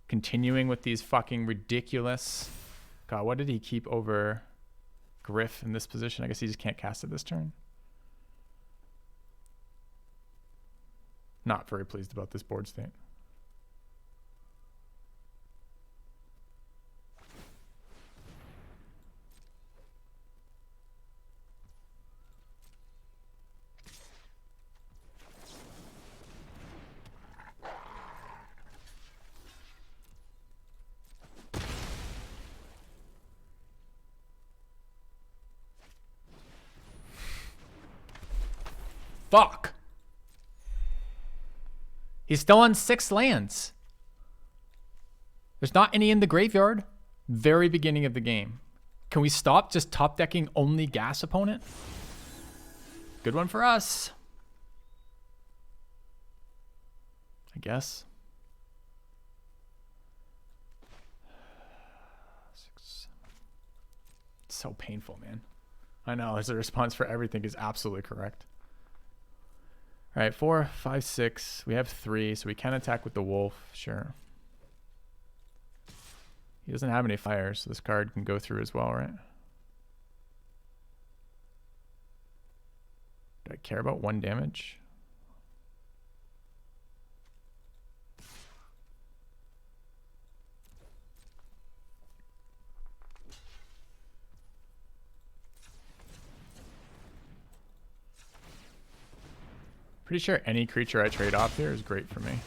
Continuing with these fucking ridiculous... God, what did he keep over Griff in this position? I guess he just can't cast it this turn. Not very pleased about this board state. Fuck. He's still on 6 lands. There's not any in the graveyard. Very beginning of the game. Can we stop just top decking only gas opponent? Good one for us. I guess. 6. It's so painful, man. I know, there's a response for everything is absolutely correct. All right, 4, 5, 6. We have 3, so we can attack with the wolf. Sure. He doesn't have any fires, so this card can go through as well, right? Do I care about 1 damage? Pretty sure any creature I trade off here is great for me.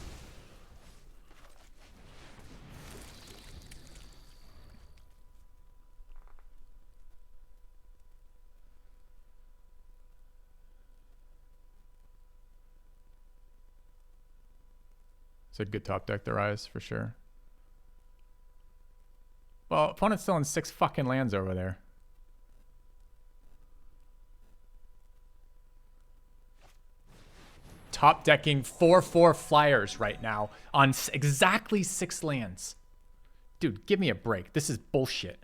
It's a good top deck, the Rise, for sure. Well, opponent's still in 6 fucking lands over there. Top decking 4/4 flyers right now on exactly 6 lands. Dude, give me a break. This is bullshit.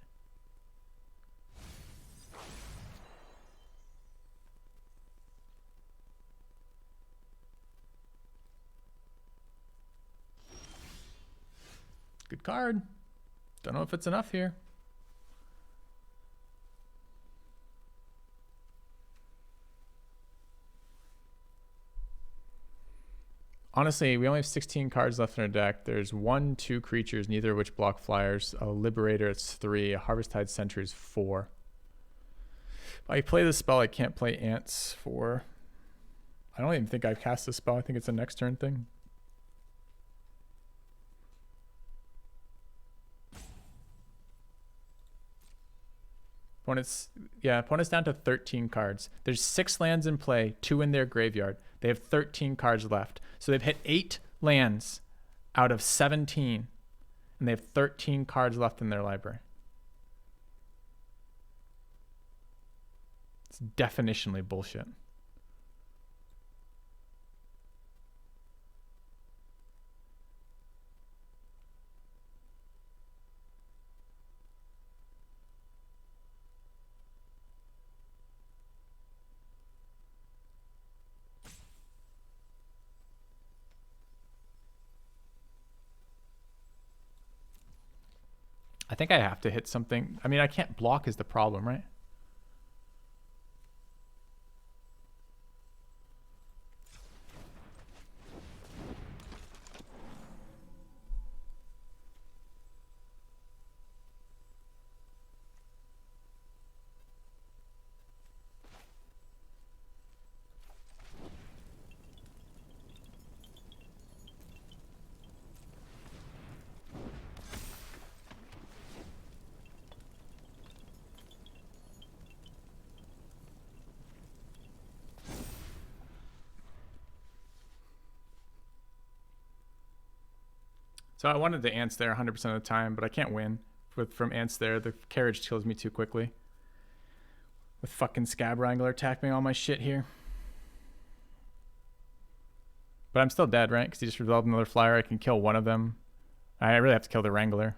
Good card. Don't know if it's enough here. Honestly, we only have 16 cards left in our deck. There's 1, 2 creatures, neither of which block flyers. A Liberator, it's 3. A Harvest-Tide Sentry is 4. If I play this spell, I can't play Ants for... I don't even think I've cast this spell. I think it's a next turn thing. Opponent's down to 13 cards. There's 6 lands in play, 2 in their graveyard. They have 13 cards left. So they've hit 8 lands out of 17, and they have 13 cards left in their library. It's definitionally bullshit. I think I have to hit something. I mean, I can't block is the problem, right? So I wanted the Ants there 100% of the time, but I can't win from Ants there. The carriage kills me too quickly. With fucking Scab Wrangler attacking all my shit here. But I'm still dead, right? Because he just developed another flyer. I can kill one of them. I really have to kill the Wrangler.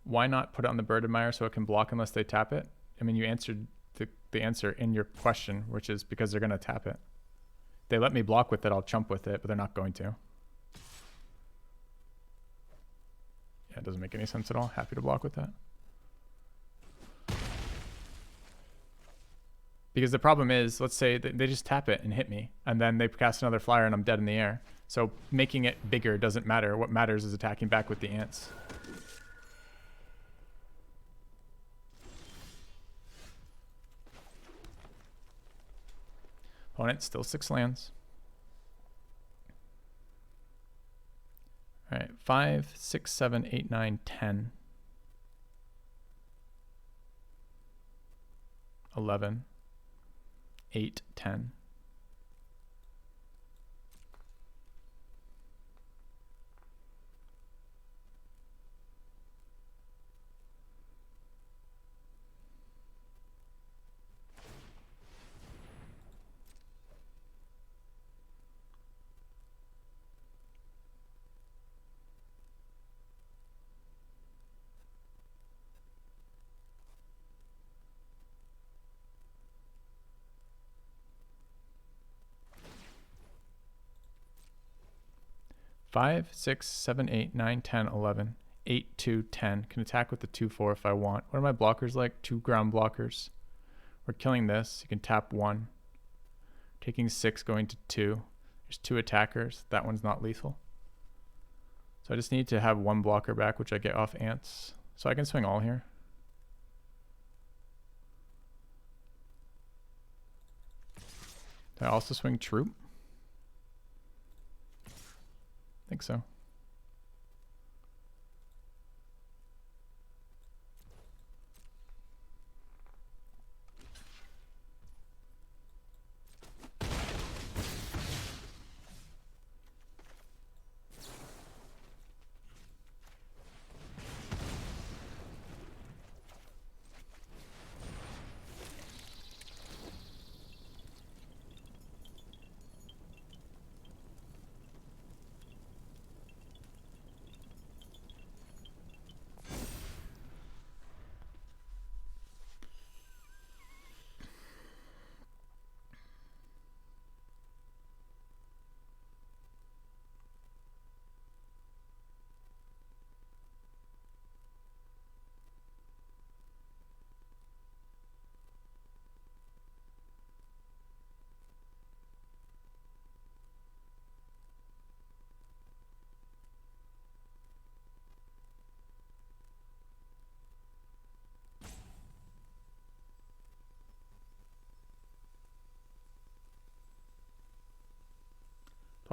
Why not put it on the Bird Admirer so it can block unless they tap it? I mean, you answered the answer in your question, which is because they're going to tap it. They let me block with it, I'll chump with it, but they're not going to. Yeah, it doesn't make any sense at all. Happy to block with that. Because the problem is, let's say that they just tap it and hit me, and then they cast another flyer and I'm dead in the air. So making it bigger doesn't matter. What matters is attacking back with the Ants. Opponent, still 6 lands. All right, 5, 6, 7, 8, 9, 10. 11. 8, 10. Five, 6, 7, 8, 9, 10, 11, 8, 2, 10. Can attack with the 2/4 if I want. What are my blockers like? 2 ground blockers. We're killing this. You can tap 1. Taking 6, going to 2. There's 2 attackers. That one's not lethal. So I just need to have 1 blocker back, which I get off Ants. So I can swing all here. Did I also swing Troop? I think so.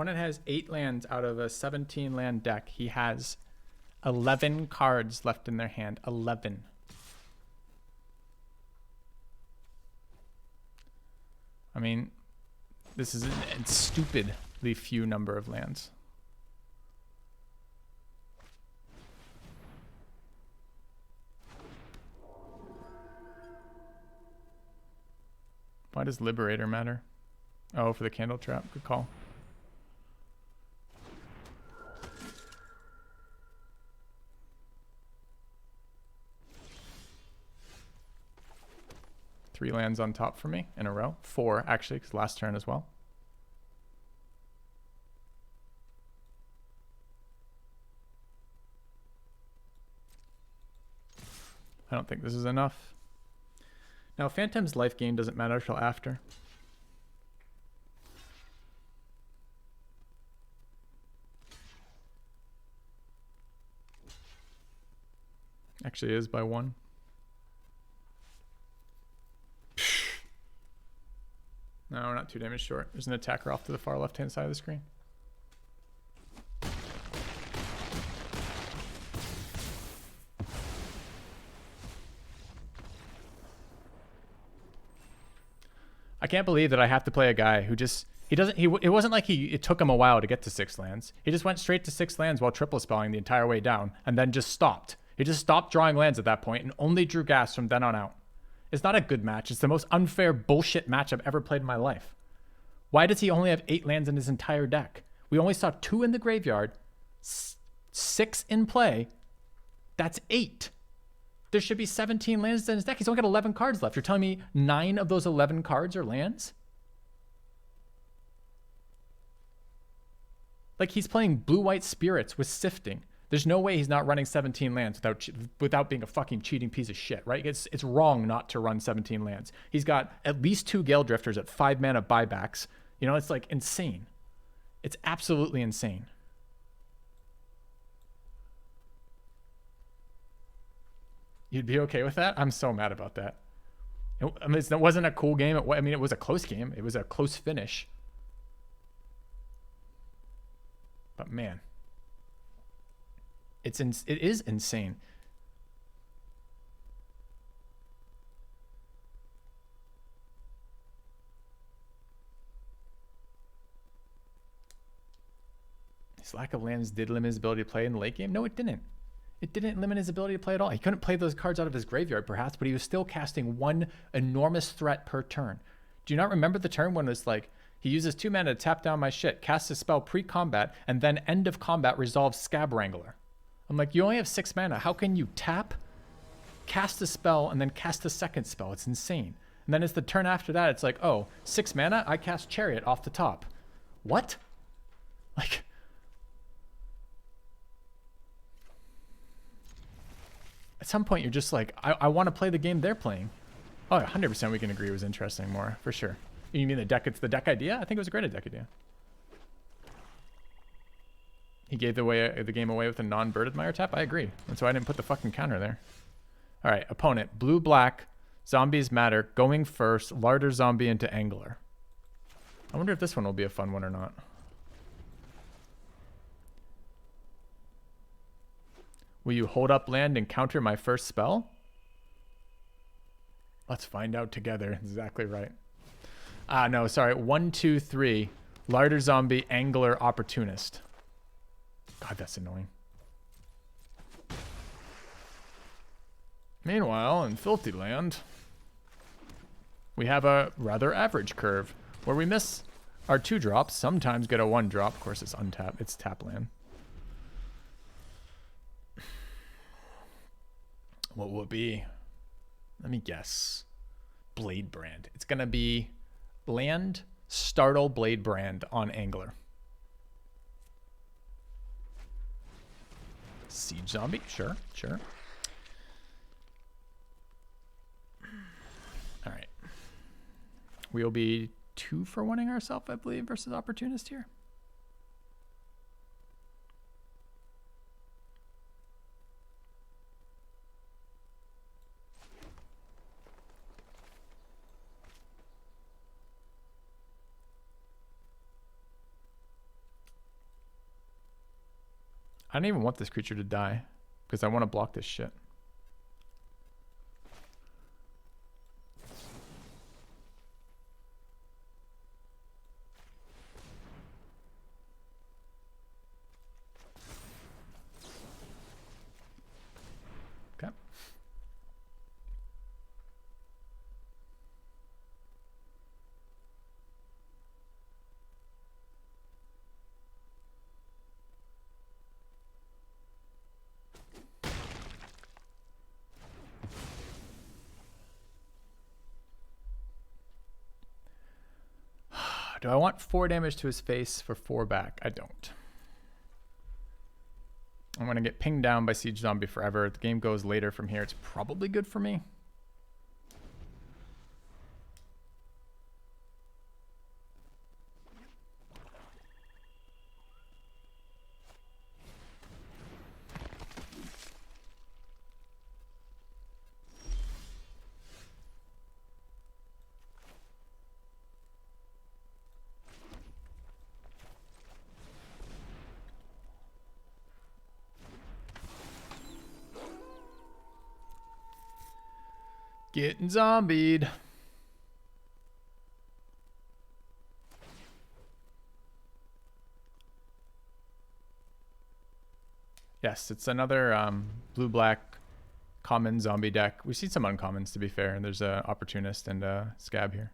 Opponent has 8 lands out of a 17 land deck. He has 11 cards left in their hand. 11. I mean, this is a stupidly few number of lands. Why does Liberator matter? Oh, for the Candle Trap. Good call. Three lands on top for me in a row. 4, actually, because last turn as well. I don't think this is enough. Now, Phantom's life gain doesn't matter till after. Actually, it is by 1. No, we're not 2 damage short. There's an attacker off to the far left-hand side of the screen. I can't believe that I have to play a guy who just it wasn't like it took him a while to get to 6 lands. He just went straight to 6 lands while triple spelling the entire way down and then just stopped. He just stopped drawing lands at that point and only drew gas from then on out. It's not a good match. It's the most unfair bullshit match I've ever played in my life. Why does he only have 8 lands in his entire deck? We only saw 2 in the graveyard, 6 in play. That's 8. There should be 17 lands in his deck. He's only got 11 cards left. You're telling me 9 of those 11 cards are lands? Like, he's playing blue-white spirits with sifting. There's no way he's not running 17 lands without being a fucking cheating piece of shit, right? It's wrong not to run 17 lands. He's got at least 2 Gale Drifters at 5 mana buybacks. You know, it's like insane. It's absolutely insane. You'd be okay with that? I'm so mad about that. I mean, it wasn't a cool game. It was a close game. It was a close finish. But man. It is insane. His lack of lands did limit his ability to play in the late game? No, it didn't. It didn't limit his ability to play at all. He couldn't play those cards out of his graveyard, perhaps, but he was still casting 1 enormous threat per turn. Do you not remember the turn when it was like, he uses 2 mana to tap down my shit, casts a spell pre-combat, and then end of combat resolves Scab Wrangler? I'm like, you only have 6 mana. How can you tap, cast a spell, and then cast a second spell? It's insane. And then it's the turn after that. It's like, oh, 6 mana, I cast Chariot off the top. What? Like, at some point, you're just like, I want to play the game they're playing. Oh, 100% we can agree it was interesting more, for sure. You mean the deck? It's the deck idea? I think it was a great deck idea. He gave the game away with a non-Birded Mire tap? I agree. That's why I didn't put the fucking counter there. All right, opponent. Blue-black, zombies matter, going first, Larder Zombie into Angler. I wonder if this one will be a fun one or not. Will you hold up land and counter my first spell? Let's find out together. Exactly right. No, sorry. 1, 2, 3. Larder Zombie, Angler, Opportunist. God, that's annoying. Meanwhile, in Filthy Land, we have a rather average curve where we miss our 2 drops, sometimes get a 1 drop. Of course, it's untap. It's tap land. What will it be? Let me guess. Blade Brand. It's going to be land, Startle, Blade Brand on Angler. Siege Zombie. Sure, sure. All right. We'll be 2 for winning ourselves, I believe, versus Opportunist here. I don't even want this creature to die because I want to block this shit. Okay. Do I want 4 damage to his face for 4 back? I don't. I'm going to get pinged down by Siege Zombie forever. If the game goes later from here, it's probably good for me. Getting zombied. Yes, it's another blue-black common zombie deck. We've seen some uncommons, to be fair, and there's a opportunist and a scab here.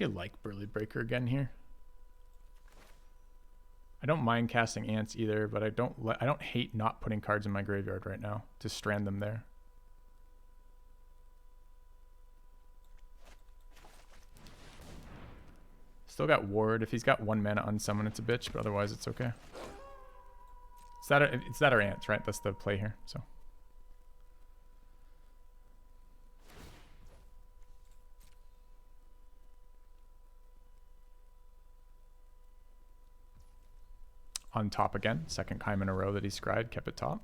Actually, I like Burly Breaker again here. I don't mind casting ants either, but I don't hate not putting cards in my graveyard right now to strand them there. Still got Ward. If he's got 1 mana unsummon, it's a bitch, but otherwise it's okay. It's that or ants, right? That's the play here. So. On top again. Second time in a row that he scryed, kept it top.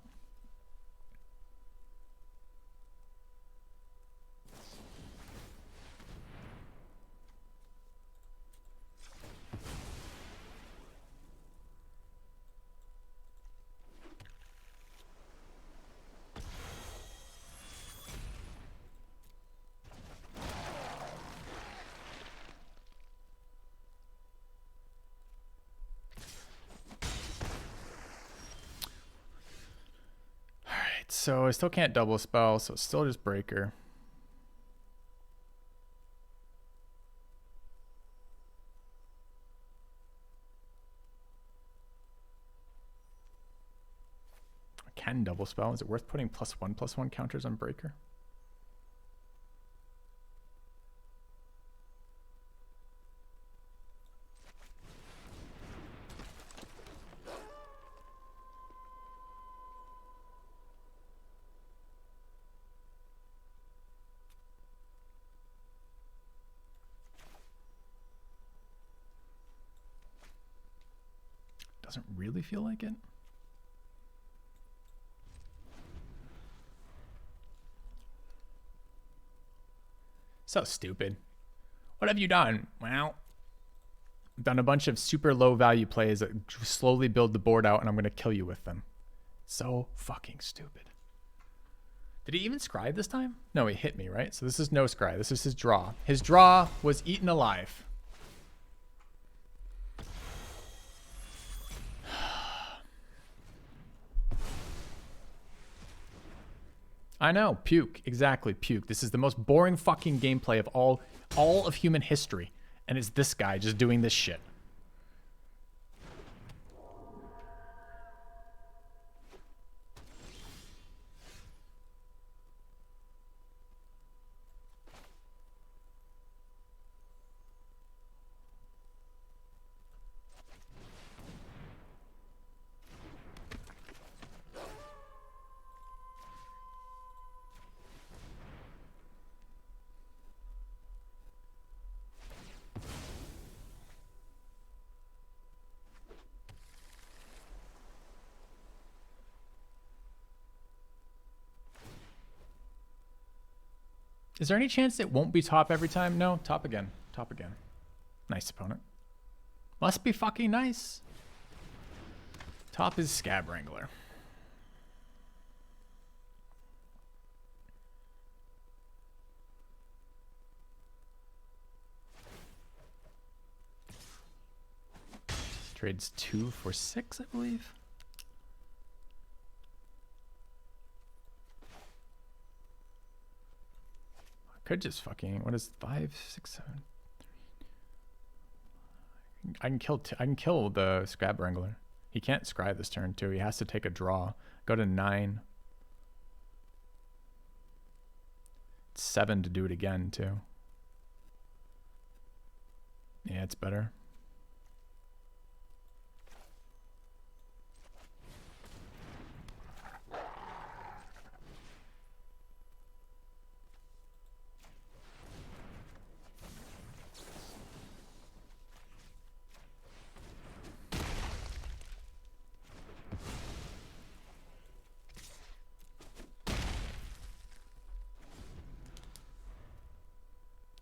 So I still can't double spell, so it's still just Breaker. I can double spell. Is it worth putting +1/+1 counters on Breaker? Doesn't really feel like it. So stupid. What have you done? Well, I've done a bunch of super low value plays that slowly build the board out, and I'm going to kill you with them. So fucking stupid. Did he even scry this time? No, he hit me, right? So this is no scry. This is his draw. His draw was eaten alive. I know, puke, exactly, puke. This is the most boring fucking gameplay of all of human history, and it's this guy just doing this shit. Is there any chance it won't be top every time? No, top again. Top again. Nice opponent. Must be fucking nice. Top is Scab Wrangler. Trades 2 for 6, I believe. I could just fucking, what is 5, 6, 7? I can kill the Scab Wrangler. He can't scry this turn too. He has to take a draw. Go to 9. 7 to do it again too. Yeah, it's better.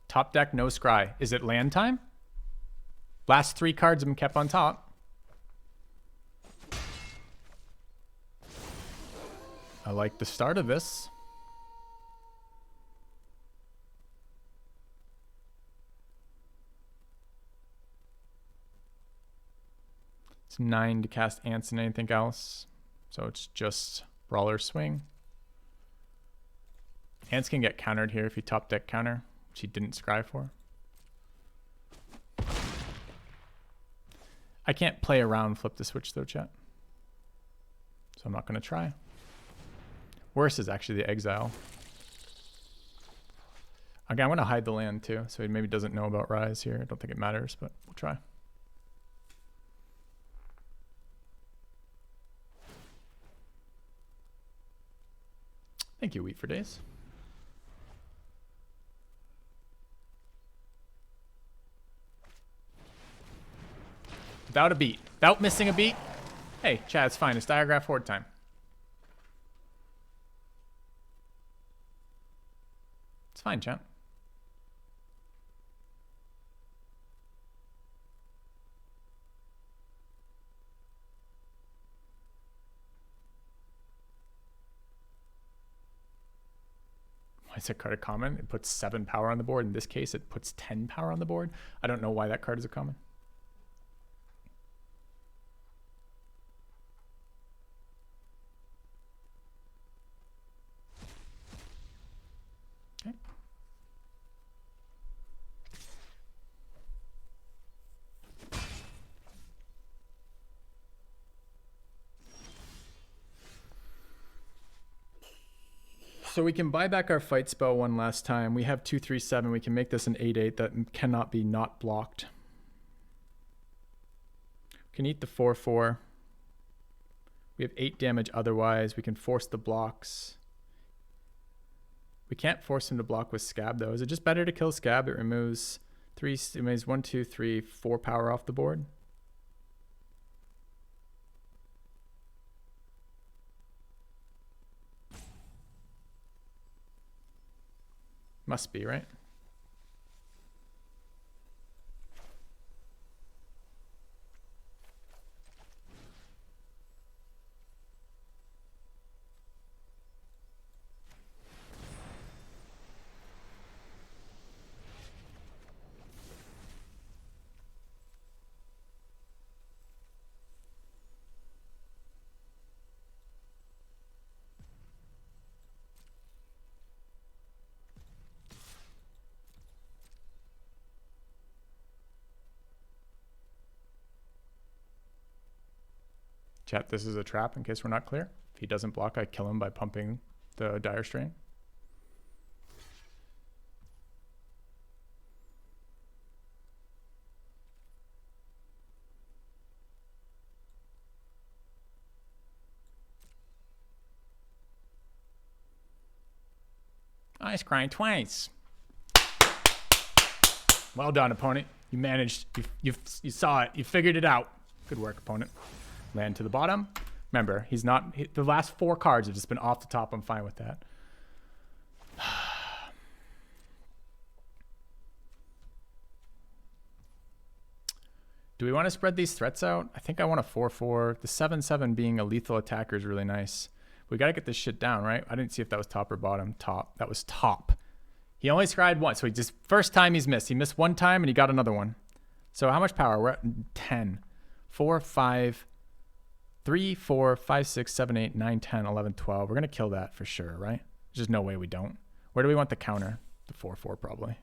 Top deck, no scry. Is it land time? Last 3 cards have been kept on top. I like the start of this. It's 9 to cast Ants and anything else. So it's just Brawler Swing. Ants can get countered here if you top deck counter, which he didn't scry for. I can't play around flip the switch though, chat. So I'm not going to try. Worse is actually the exile. Okay, I'm going to hide the land too, so he maybe doesn't know about Rise here. I don't think it matters, but we'll try. Thank you, Wheat for Days. Without a beat. Without missing a beat. Hey, chat, it's fine. It's Diagraph Horde time. It's fine, chat. Why is that card a common? It puts 7 power on the board. In this case, it puts 10 power on the board. I don't know why that card is a common. Okay. So we can buy back our fight spell one last time. We have 2/3/7. We can make this an 8/8 that cannot be not blocked. We can eat the 4/4. We have 8 damage otherwise. We can force the blocks. We can't force him to block with Scab though. Is it just better to kill Scab? It removes 1, 2, 3, 4 power off the board. Must be, right? Chat, this is a trap in case we're not clear. If he doesn't block, I kill him by pumping the Dire Strain. I scrying twice. Well done, opponent. You managed. You saw it. You figured it out. Good work, opponent. Land to the bottom. Remember, he's not. The last 4 cards have just been off the top. I'm fine with that. Do we want to spread these threats out? I think I want a 4/4. The 7/7 being a lethal attacker is really nice. We got to get this shit down, right? I didn't see if that was top or bottom. Top. That was top. He only scryed once, so he just first time he's missed. He missed one time and he got another one. So how much power? We're at 10. 4, 5, 3, 4, 5, 6, 7, 8, 9, 10, 11, 12. We're going to kill that for sure, right? There's just no way we don't. Where do we want the counter? The 4/4 probably.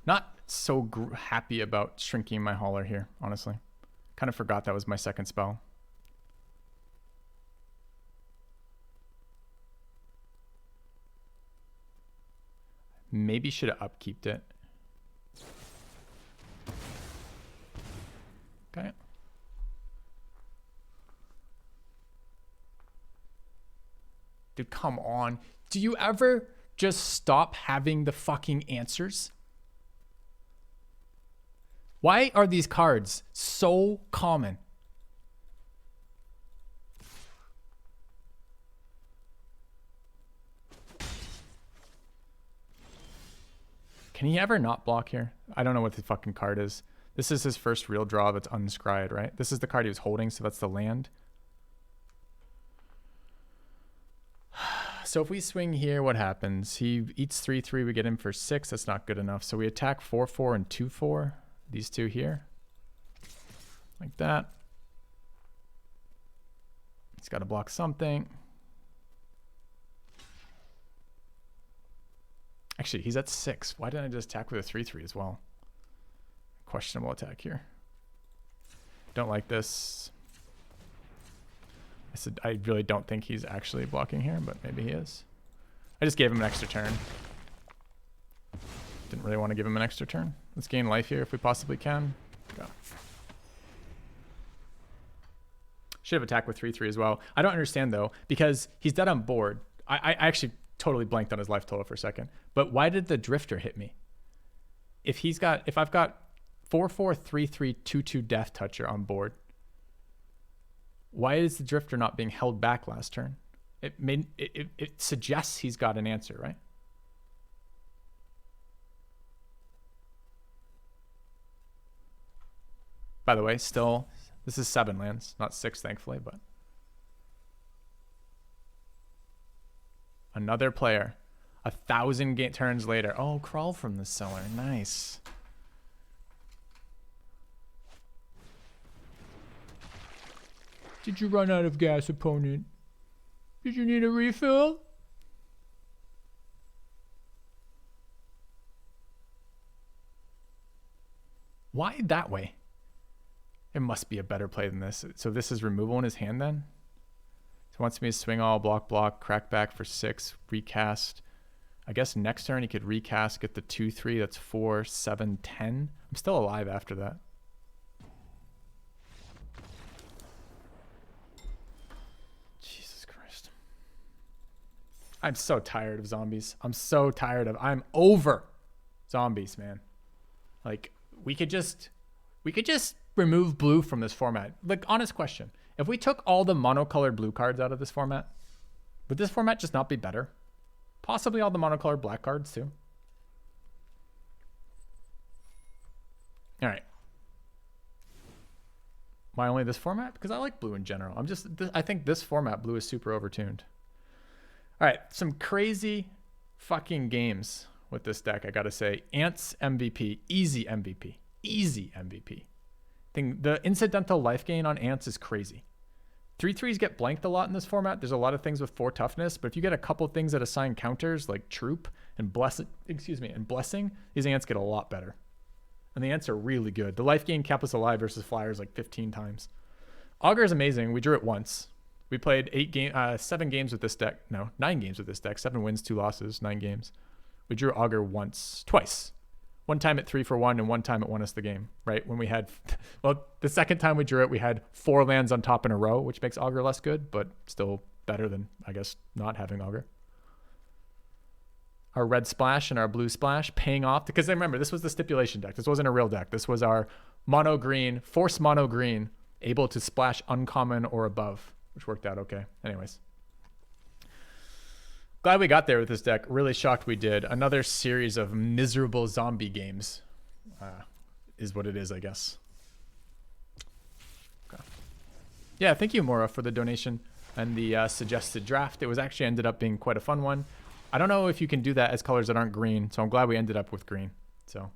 Not so happy about shrinking my hauler here, honestly. Kind of forgot that was my second spell. Maybe should have upkeeped it. Okay. Dude, come on. Do you ever just stop having the fucking answers? Why are these cards so common? Can he ever not block here? I don't know what the fucking card is. This is his first real draw that's unscried, right? This is the card he was holding, so that's the land. So if we swing here, what happens? He eats 3/3, we get him for 6. That's not good enough. So we attack 4/4 and 2/4. These two here. Like that. He's got to block something. Actually, he's at 6. Why didn't I just attack with a 3/3 as well? Questionable attack here. Don't like this. I really don't think he's actually blocking here, but maybe he is. I just gave him an extra turn. Didn't really want to give him an extra turn. Let's gain life here if we possibly can. Go. Should have attacked with 3/3 as well. I don't understand though, because he's dead on board. I actually totally blanked on his life total for a second. But why did the drifter hit me? If I've got 4/4, 3/3, 2/2 Death Toucher on board, why is the drifter not being held back last turn? It suggests he's got an answer, right? By the way, still, this is 7 lands, not 6, thankfully, but. Another player. 1,000 turns later. Oh, Crawl from the Cellar. Nice. Did you run out of gas, opponent? Did you need a refill? Why that way? It must be a better play than this. So this is removal in his hand then? So he wants me to swing all, block, crack back for 6, recast. I guess next turn he could recast, get the 2/3. That's 4, 7, 10. I'm still alive after that. Jesus Christ. I'm so tired of zombies. I'm over zombies, man. Like, we could just remove blue from this format. Like, honest question. If we took all the monocolored blue cards out of this format, would this format just not be better? Possibly all the monocolored black cards too. All right. Why only this format? Because I like blue in general. I think this format blue is super overtuned. All right, some crazy fucking games with this deck, I gotta say. Ants MVP, easy MVP, easy MVP. The incidental life gain on Ants is crazy. 3/3s get blanked a lot in this format. There's a lot of things with 4 toughness, but if you get a couple things that assign counters like Troop and Blessing, these Ants get a lot better. And the Ants are really good. The life gain kept us alive versus Flyers like 15 times. Augur is amazing. We drew it once. We played 7 games with this deck. No, 9 games with this deck. 7 wins, 2 losses, 9 games. We drew Augur twice. One time at 3 for 1 and one time it won us the game, right? When we had, well, the second time we drew it, we had 4 lands on top in a row, which makes Augur less good, but still better than, I guess, not having Augur. our red splash and our blue splash paying off. Because remember, this was the stipulation deck. This wasn't a real deck. This was our mono green, force mono green, able to splash uncommon or above, which worked out okay. Anyways. Glad we got there with this deck. Really shocked we did. Another series of miserable zombie games is what it is, I guess. Okay. Yeah, thank you, Mora, for the donation and the suggested draft. It was actually ended up being quite a fun one. I don't know if you can do that as colors that aren't green, so I'm glad we ended up with green. So,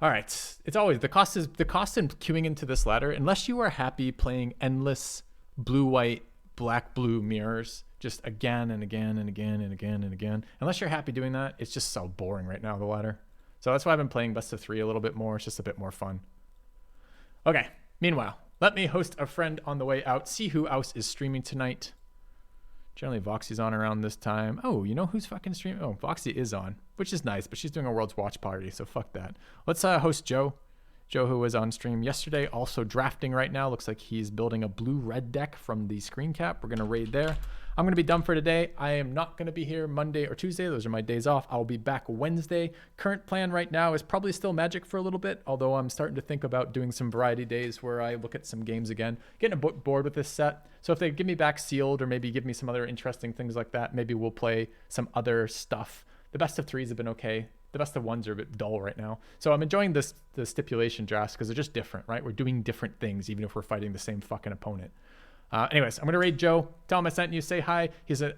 all right. It's always the cost in queuing into this ladder, unless you are happy playing endless blue-white, black-blue mirrors just again and again and again and again and again. Unless you're happy doing that, it's just so boring right now, the ladder. So that's why I've been playing best of 3 a little bit more. It's just a bit more fun. Okay. Meanwhile, let me host a friend on the way out. See who else is streaming tonight. Generally, Voxy's on around this time. Oh, you know who's fucking streaming? Oh, Voxy is on, which is nice, but she's doing a World's Watch party, so fuck that. Let's host Joe. Joe, who was on stream yesterday, also drafting right now. Looks like he's building a blue-red deck from the screen cap. We're going to raid there. I'm going to be done for today. I am not going to be here Monday or Tuesday. Those are my days off. I'll be back Wednesday. Current plan right now is probably still Magic for a little bit, although I'm starting to think about doing some variety days where I look at some games again. Getting a bit bored with this set. So if they give me back Sealed or maybe give me some other interesting things like that, maybe we'll play some other stuff. The best of 3s have been okay. The best of 1s are a bit dull right now. So I'm enjoying the stipulation drafts because they're just different, right? We're doing different things even if we're fighting the same fucking opponent. Anyways, I'm going to raid Joe. Tell him I sent you. Say hi. He's a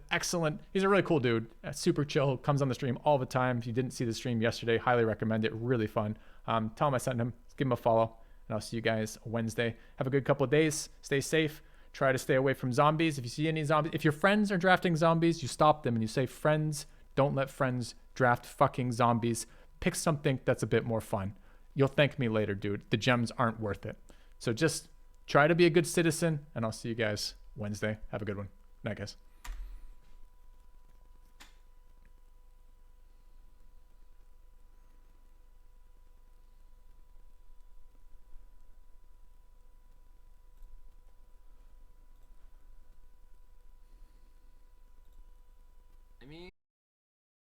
really cool dude. Super chill. Comes on the stream all the time. If you didn't see the stream yesterday, highly recommend it. Really fun. Tell him I sent him. Give him a follow. And I'll see you guys Wednesday. Have a good couple of days. Stay safe. Try to stay away from zombies. If you see any zombies, if your friends are drafting zombies, you stop them and you say, friends, don't let friends draft fucking zombies. Pick something that's a bit more fun. You'll thank me later, dude. The gems aren't worth it. So just try to be a good citizen, and I'll see you guys Wednesday. Have a good one. Night, guys.